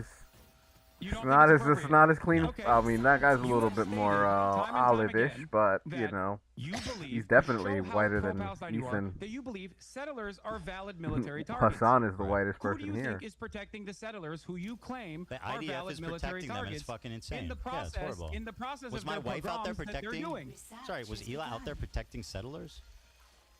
It's not as clean. Okay. I mean, that guy's a little bit more olive-ish, but you know, he's definitely whiter than Ethan. That you believe settlers are valid military targets. Hasan is the whitest Who do person you here. think is protecting the settlers who you claim the are IDF valid is military protecting targets? them. It's fucking insane. In the process, yeah, it's horrible. in the process was of my their wife out there pogroms that they're protecting? doing. Sorry, was Ela out there protecting settlers?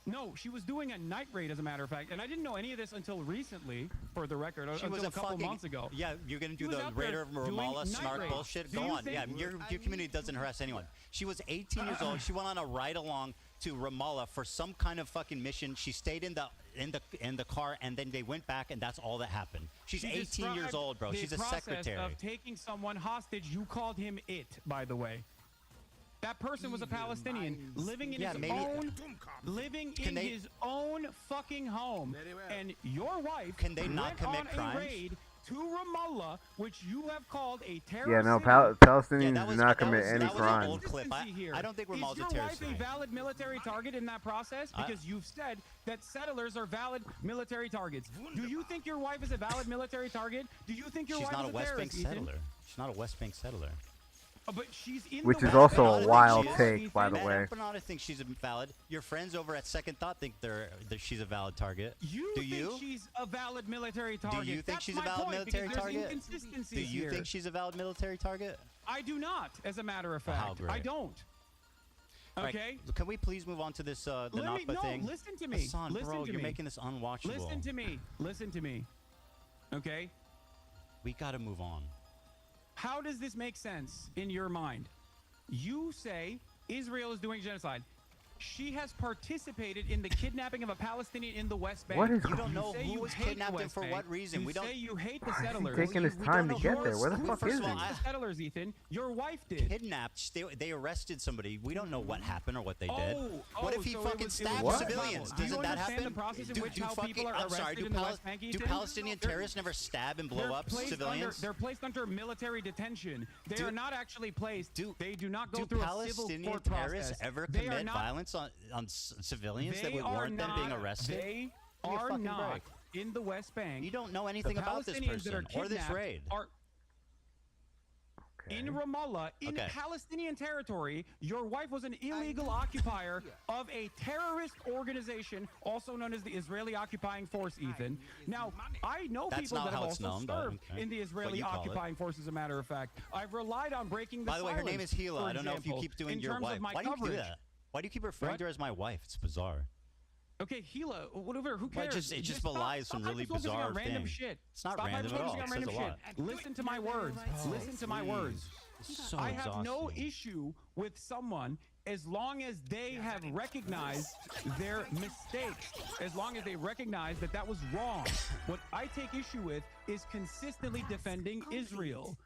No, she was doing a night raid, as a matter of fact, and I didn't know any of this until recently. For the record, She until was a couple months ago. Yeah, you're gonna do was the out there Raider of doing Ramallah night snark raids. bullshit. Do Go you on. think- Yeah, your community doesn't harass anyone. She was 18 years old. She went on a ride along to Ramallah for some kind of fucking mission. She stayed in the car, and then they went back, and that's all that happened. She's She 18 years described old, bro. the She's a process secretary. of taking someone hostage. You called him it, by the way. That person was a Palestinian living in his own fucking home, and your wife Can they not went commit on crimes? a raid to Ramallah, which you have called a terrorist. Yeah, no, city. Palestinians do not commit any crime. Old clip. I don't think Ramallah's Is a your terrorist. wife a valid military target in that process? Because you've said that settlers are valid military targets. Do you think your wife is a valid military target? Do you think your She's wife not is a West Bank terrorist, Ethan? settler. She's not a West Bank settler. But she's in Which the is West also Bank. a wild She is. take, by the way. Empanada thinks she's valid. Your friends over at Second Thought think that she's a valid target. You Do think you? she's a valid military target? Do you think That's she's my a valid point, military because there's target? inconsistencies Do you here. think she's a valid military target? I do not, as a matter of fact. How great. I don't. Right. Okay. Can we please move on to this the Nakba thing? Listen to me. Hasan, listen bro, to you're me. making this unwatchable. Listen to me. Listen to me. Okay. We gotta move on. How does this make sense in your mind? You say Israel is doing genocide. She has participated in the kidnapping of a Palestinian in the West Bank. What is You don't You know say who you was hate the kidnapped and West for Bank. what reason. You We don't. say you hate the Why is he settlers. taking his time to get there? Where the fuck First is of he? all, the settlers, Ethan. Your wife did. Kidnapped. They arrested somebody. We don't know what happened or what they did. so What if he it fucking was stabbed what? civilians? Do you Doesn't that understand happen? the process in which how people are I'm sorry. arrested Do, in the West Bank, do Ethan? Palestinian terrorists never stab and blow They're up placed civilians? they're placed under military detention. They are not actually placed. They do not go Do through a civil Palestinian court terrorists process. ever They are commit not- violence on civilians that They would are warrant them being not- arrested? They Give me a are fucking not break. in the West Bank. You don't know anything The about this Palestinians that are person or this kidnapped raid. are in Ramallah, in Okay. Palestinian territory. Your wife was an illegal occupier of a terrorist organization, also known as the Israeli Occupying Force, Ethan. Now, I know That's people not that have how it's also known, but served okay. in the What Israeli you call it. Occupying Force, as a matter of fact. I've relied on breaking the By the way, her name silence, is Gila. for I don't know if you example, keep doing in your terms wife. of my Why do you do coverage. that? Why do you keep referring to her as my wife? It's bizarre. Okay, Gila, whatever, who Well, cares? it just stop- belies stop some really hyper-focusing on bizarre random thing. shit. It's not Stop random at all. hyper-focusing on It random says a lot. shit. Listen to my words. Listen to my words. So I have no exhausting. issue with someone as long as they have recognized their mistakes, as long as they recognize that that was wrong. What I take issue with is consistently defending Israel.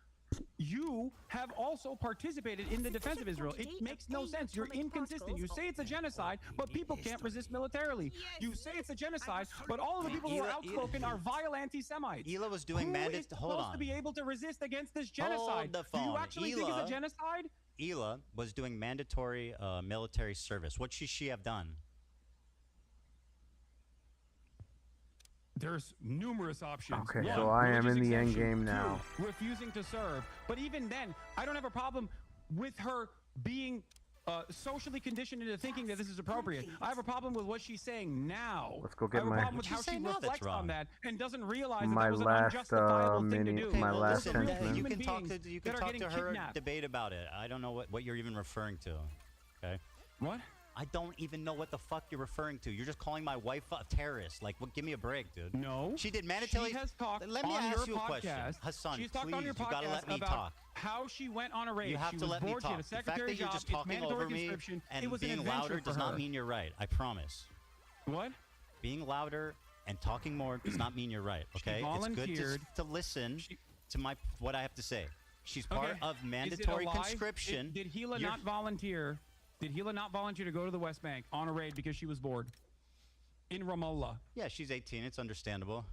you have also participated in the defense of Israel. It makes no sense. You're inconsistent. You say it's a genocide, but people can't resist militarily. You say it's a genocide, but all of the people who are outspoken are vile anti-Semites. Hila was doing mandatory. Hold on. To be able to resist against this genocide. Hold the phone. Do you actually think it's a genocide? Hila was doing mandatory military service. What should she have done? There's numerous options. Okay, One, so I am in the end exemption. game now. Two, refusing to serve. But even then, I don't have a problem with her being socially conditioned into thinking that this is appropriate. I have a problem with what she's saying now. Let's go get I have my- a problem with how she reflects on that and doesn't realize that My that was an last, unjustifiable thing to mini- do. my Okay, last listen, sentence. You can talk to her, kidnapped. debate about it. I don't know what you're even referring to. Okay. What? I don't even know what the fuck you're referring to. You're just calling my wife a terrorist. Like, what? Give me a break, dude. No. She did mandatory. She has talked Let me on ask your you a question, podcast. Hassan. She's Please, talked on your you gotta podcast let me about talk. how she went on a raid. You have She to was let me bored. She talk. had a The fact secretary that you're job. just It's talking mandatory over me conscription. and It was an being adventure louder for does her. not mean you're right. I promise. What? Being louder and talking more does not mean you're right. Okay. It's good volunteered. to listen to what I have to say. She's part Okay. of Is it a mandatory lie? conscription. Did Hila You're- not volunteer? Did Hila not volunteer to go to the West Bank on a raid because she was bored? In Ramallah. Yeah, she's 18. It's understandable.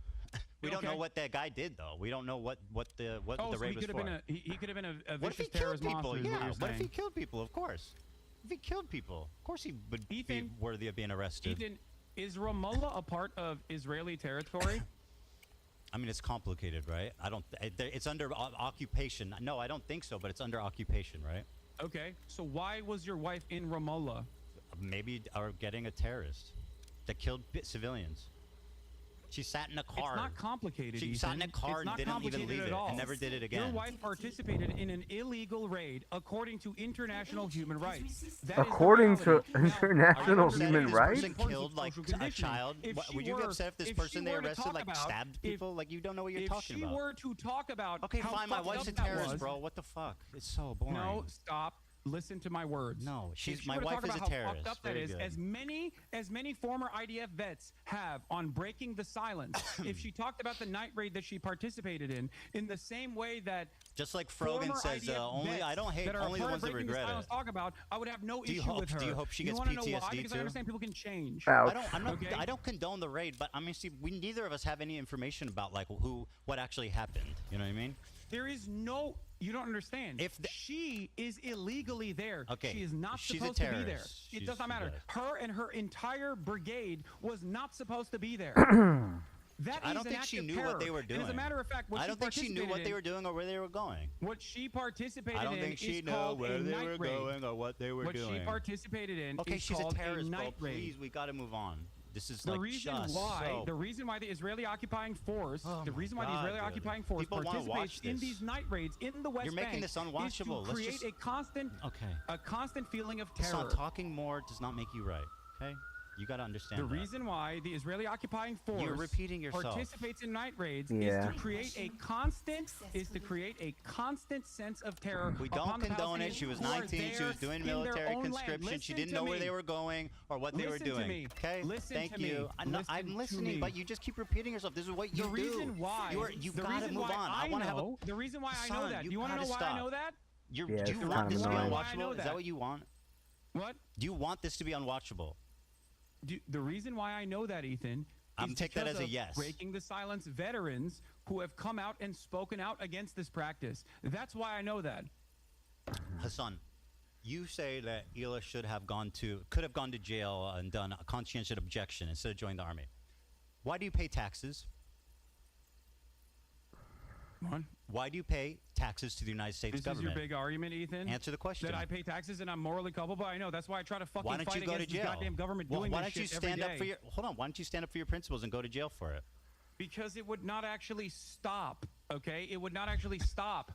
We don't know Okay. what that guy did, though. We don't know what the Oh, so raid he was could have for. been he could have been a What if he vicious killed terrorist people? monster. is Yeah. you're What if he saying. killed people? Of course. If he killed people, of course he would be Ethan, worthy of being arrested. Ethan, is Ramallah a part of Israeli territory? I mean, it's complicated, right? It's under occupation. No, I don't think so, but it's under occupation, right? Okay, so why was your wife in Ramallah? Maybe are getting a terrorist that killed civilians. She sat in a car. It's not complicated. She Ethan. sat in a car It's and not didn't even complicated leave at it all. and never did it again. Your wife participated in an illegal raid according to international human rights. That is the According to reality. Now, international I understand human this rights? Person killed like social a conditioning. child. If she Would you be were- upset if this if person she they were to arrested talk like about- stabbed people? Like you don't know what you're if talking she about. were to talk about Okay, how fine. My fucked wife's a up that terrorist, was- bro. What the fuck? It's so boring. No, stop. Listen to my words. No, If my she were to wife talk is a about how terrorist. fucked up that Very is, good. as many former IDF vets have on breaking the silence. If she talked about the night raid that she participated in the same way that Just like Frogan former says, IDF only vets I don't hate that are only the part ones of that breaking regret the silence it. talk about, I would have no Do you issue hope- with her. do you hope she gets wanna know why? PTSD Because I too? understand people can change. Ouch. Okay? I don't condone the raid, but I mean, see, we neither of us have any information about like what actually happened. You know what I mean? There is no. You don't understand. If she is illegally there, Okay, she is not she's a supposed to be there. terrorist. It She's- does not matter. yes. Her and her entire brigade was not supposed to be there. That I is don't an think act she of knew terror. what they were doing. And as a matter of fact, what I don't think she knew what they were doing or where they were going. What she participated I don't in think she is knew called where a they night were raid. going or what they were What doing. she participated in Okay, is she's a called terrorist, bro. night raid. Please, we got to move on. This is The like reason just why so. the reason why the Israeli occupying force, the reason why the God, Israeli dude. occupying force People wanna participates watch in this. these night raids in the West You're making Bank this unwatchable. is to Let's create just- a constant feeling of terror. So talking more does not make you right. Okay, you got to understand The that. reason why the Israeli occupying force You're repeating yourself. participates in night raids Yeah. is to create a constant sense of terror. We upon don't the condone it. Palestinians She was who are 19. She there was doing in their military own land. conscription. She Listen didn't to know where me. they were going or what they were Listen to doing. me. Okay, Listen thank to you. me. I'm Listen to listening, me. but you just keep repeating yourself. This is what you The do. reason why You the got to reason move why on. I I want to have know a. the reason why I know Son, that. Do you you want to gotta know why stop. I know that? Yeah, Do it's you want kinda this to be annoying. Why I know unwatchable? Is that that. what you want? What? Do you want this to be unwatchable? The reason why I know that, Ethan, I'm is take that because as a of yes. Breaking the silence veterans who have come out and spoken out against this practice. That's why I know that. Hasan, you say that Hila could have gone to jail and done a conscientious objection instead of joining the army. Why do you pay taxes? What? Why do you pay taxes to the United States This government? is your big argument, Ethan? Answer the question. That I pay taxes and I'm morally culpable? I know. That's why I try to fucking Why don't fight you go to against this jail? goddamn government Well, doing why this don't you shit every stand up day. for your hold on? Why don't you stand up for your principles and go to jail for it? Because it would not actually stop, okay? It would not actually stop.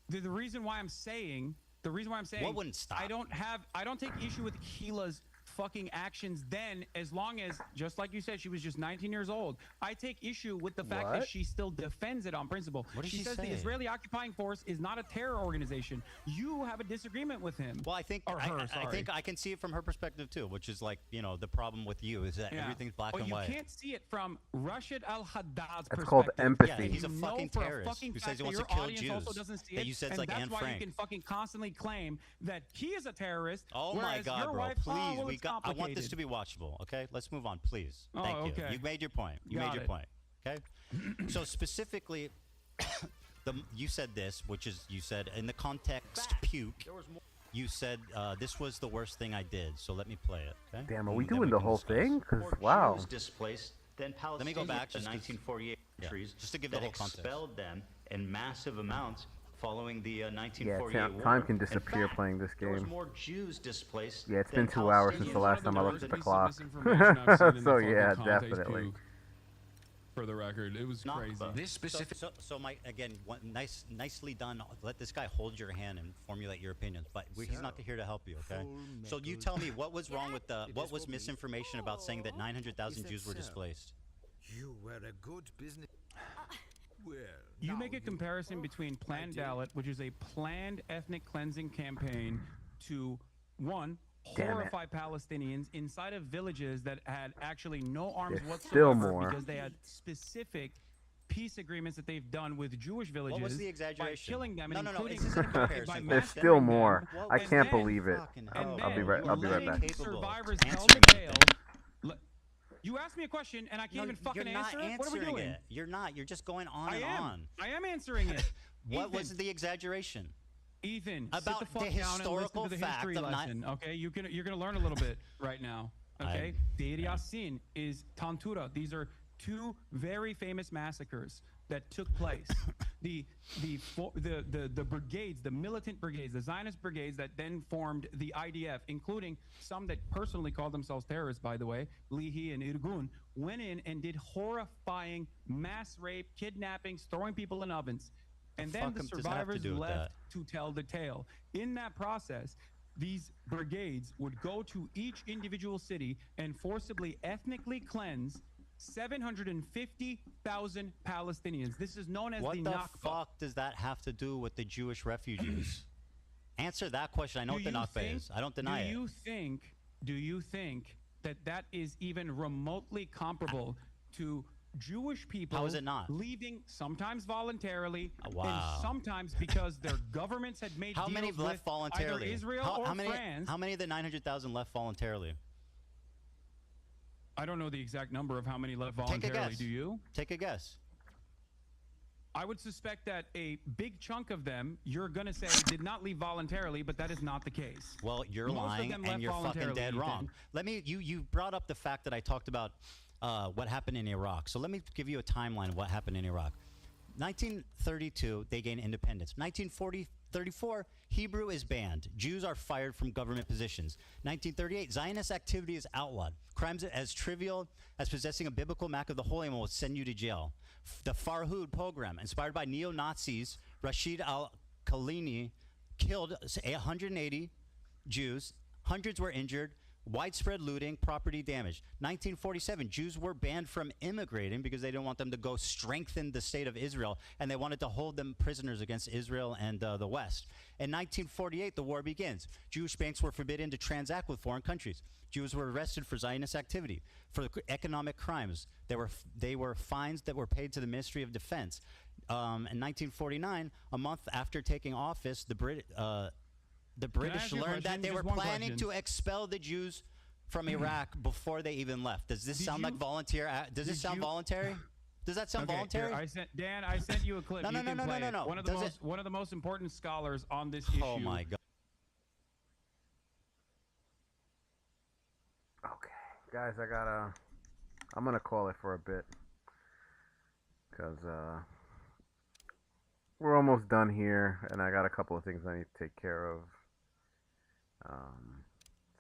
The reason why I'm saying What wouldn't stop? I don't take issue with Hila's fucking actions then, as long as, just like you said, she was just 19 years old. I take issue with the fact that she still defends it on principle. What did she she says say? the Israeli occupying force is not a terror organization. You have a disagreement with him. Well, I think I think I can see it from her perspective too, which is like, you know, the problem with you is that everything's black and white. You can't see it from Rashid al-Haddad's That's perspective. called empathy. Yeah, he's a fucking terrorist who says he wants to kill Jews. That you said it's like Anne Frank. That's why you can fucking constantly claim that he is a terrorist. Oh my God, bro! Please, I want this to be watchable. Okay, let's move on, please. Thank you. You made your point. You made your point. Okay. So specifically, you said this, which is you said in the context puke. You said this was the worst thing I did. So let me play it. Okay. Damn, are we doing the whole thing? Because wow. Jews displaced, then Palestinians. Let me go back to 1948 countries just to give the whole context. Expelled them in massive amounts following the 1948 yeah, war. time can disappear playing this There was game. more Jews displaced. Yeah, it's been 2 hours since the last time I looked at the clock. So yeah, definitely. For the record, it was crazy. This specific. So Mike, again, nicely done. Let this guy hold your hand and formulate your opinions, but he's not here to help you, okay? So you tell me what was wrong with what was misinformation about saying that 900,000 Jews were displaced? You were a good business. Well, you make a comparison between Planned Dalit, which is a planned ethnic cleansing campaign, to one, horrify Palestinians inside of villages that had actually no arms whatsoever because they had specific peace agreements that they've done with Jewish villages. What was the exaggeration? By killing them and No, including There's still more. I can't believe it. I'll be right back. Survivors tell the tale. You asked me a question and I can't even fucking answer it. What are we doing? You're not. You're just going on and on. I am answering it. What was the exaggeration? Ethan, about sit the fuck the down historical and listen to the fact history of lesson. Okay, you're gonna learn a little bit right now. Okay, Deir Yassin is Tantura. These are two very famous massacres that took place. the brigades, the militant brigades, the Zionist brigades that then formed the IDF, including some that personally called themselves terrorists, by the way, Lihi and Irgun, went in and did horrifying mass rape, kidnappings, throwing people in ovens. And then the survivors left to tell the tale. In that process, these brigades would go to each individual city and forcibly ethnically cleanse 750,000 Palestinians. This is known as the Nakba. What the fuck does that have to do with the Jewish refugees? Answer that question. I know what the Nakba is. I don't deny it. Do you think that is even remotely comparable to Jewish people How is it not? leaving sometimes voluntarily Wow. and sometimes because their governments had made How deals many with left voluntarily? either Israel or France. How many of the 900,000 left voluntarily? I don't know the exact number of how many left voluntarily. Take a guess. Do you? Take a guess. I would suspect that a big chunk of them, you're going to say, did not leave voluntarily, but that is not the case. Well, you're Most lying of them and left you're fucking dead voluntarily, wrong. Let me. You brought up the fact that I talked about what happened in Iraq. So let me give you a timeline of what happened in Iraq. 1932, they gain independence. 1934, Hebrew is banned. Jews are fired from government positions. 1938, Zionist activity is outlawed. Crimes as trivial as possessing a biblical map of the Holy Land will send you to jail. The Farhud pogrom, inspired by neo-Nazis, Rashid al-Khalini killed 180 Jews. Hundreds were injured. Widespread looting, property damage. 1947, Jews were banned from immigrating because they didn't want them to go strengthen the state of Israel, and they wanted to hold them prisoners against Israel and the West. In 1948, the war begins. Jewish banks were forbidden to transact with foreign countries. Jews were arrested for Zionist activity, for economic crimes. They were fines that were paid to the Ministry of Defense. In 1949, a month after taking office, the British learned that they were planning to expel the Jews from Iraq before they even left. Does this sound like volunteer? Does this sound voluntary? Does that sound voluntary? Dan, I sent you a clip. No. One of the most important scholars on this issue. Oh my God. Okay, guys, I'm gonna call it for a bit because we're almost done here, and I got a couple of things I need to take care of.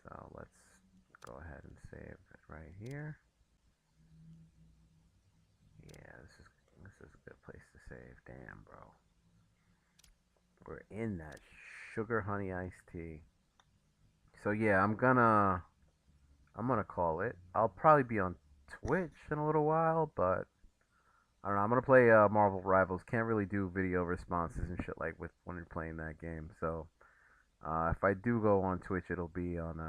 So let's go ahead and save it right here. Yeah, this is a good place to save. Damn, bro. We're in that sugar honey iced tea. So yeah, I'm gonna I'm gonna call it. I'll probably be on Twitch in a little while, but I don't know. I'm gonna play Marvel Rivals. Can't really do video responses and shit like with when you're playing that game. So if I do go on Twitch, it'll be on.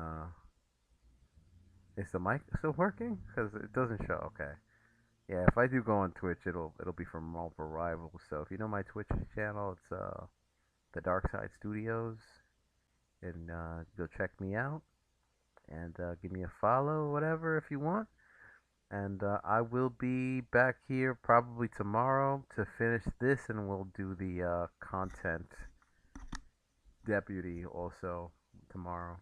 Is the mic still working? Because it doesn't show. Okay. Yeah, if I do go on Twitch, it'll be from Marvel Rivals. So if you know my Twitch channel, it's the Dark Side Studios, and go check me out and give me a follow, whatever, if you want. And I will be back here probably tomorrow to finish this, and we'll do the content deputy also tomorrow.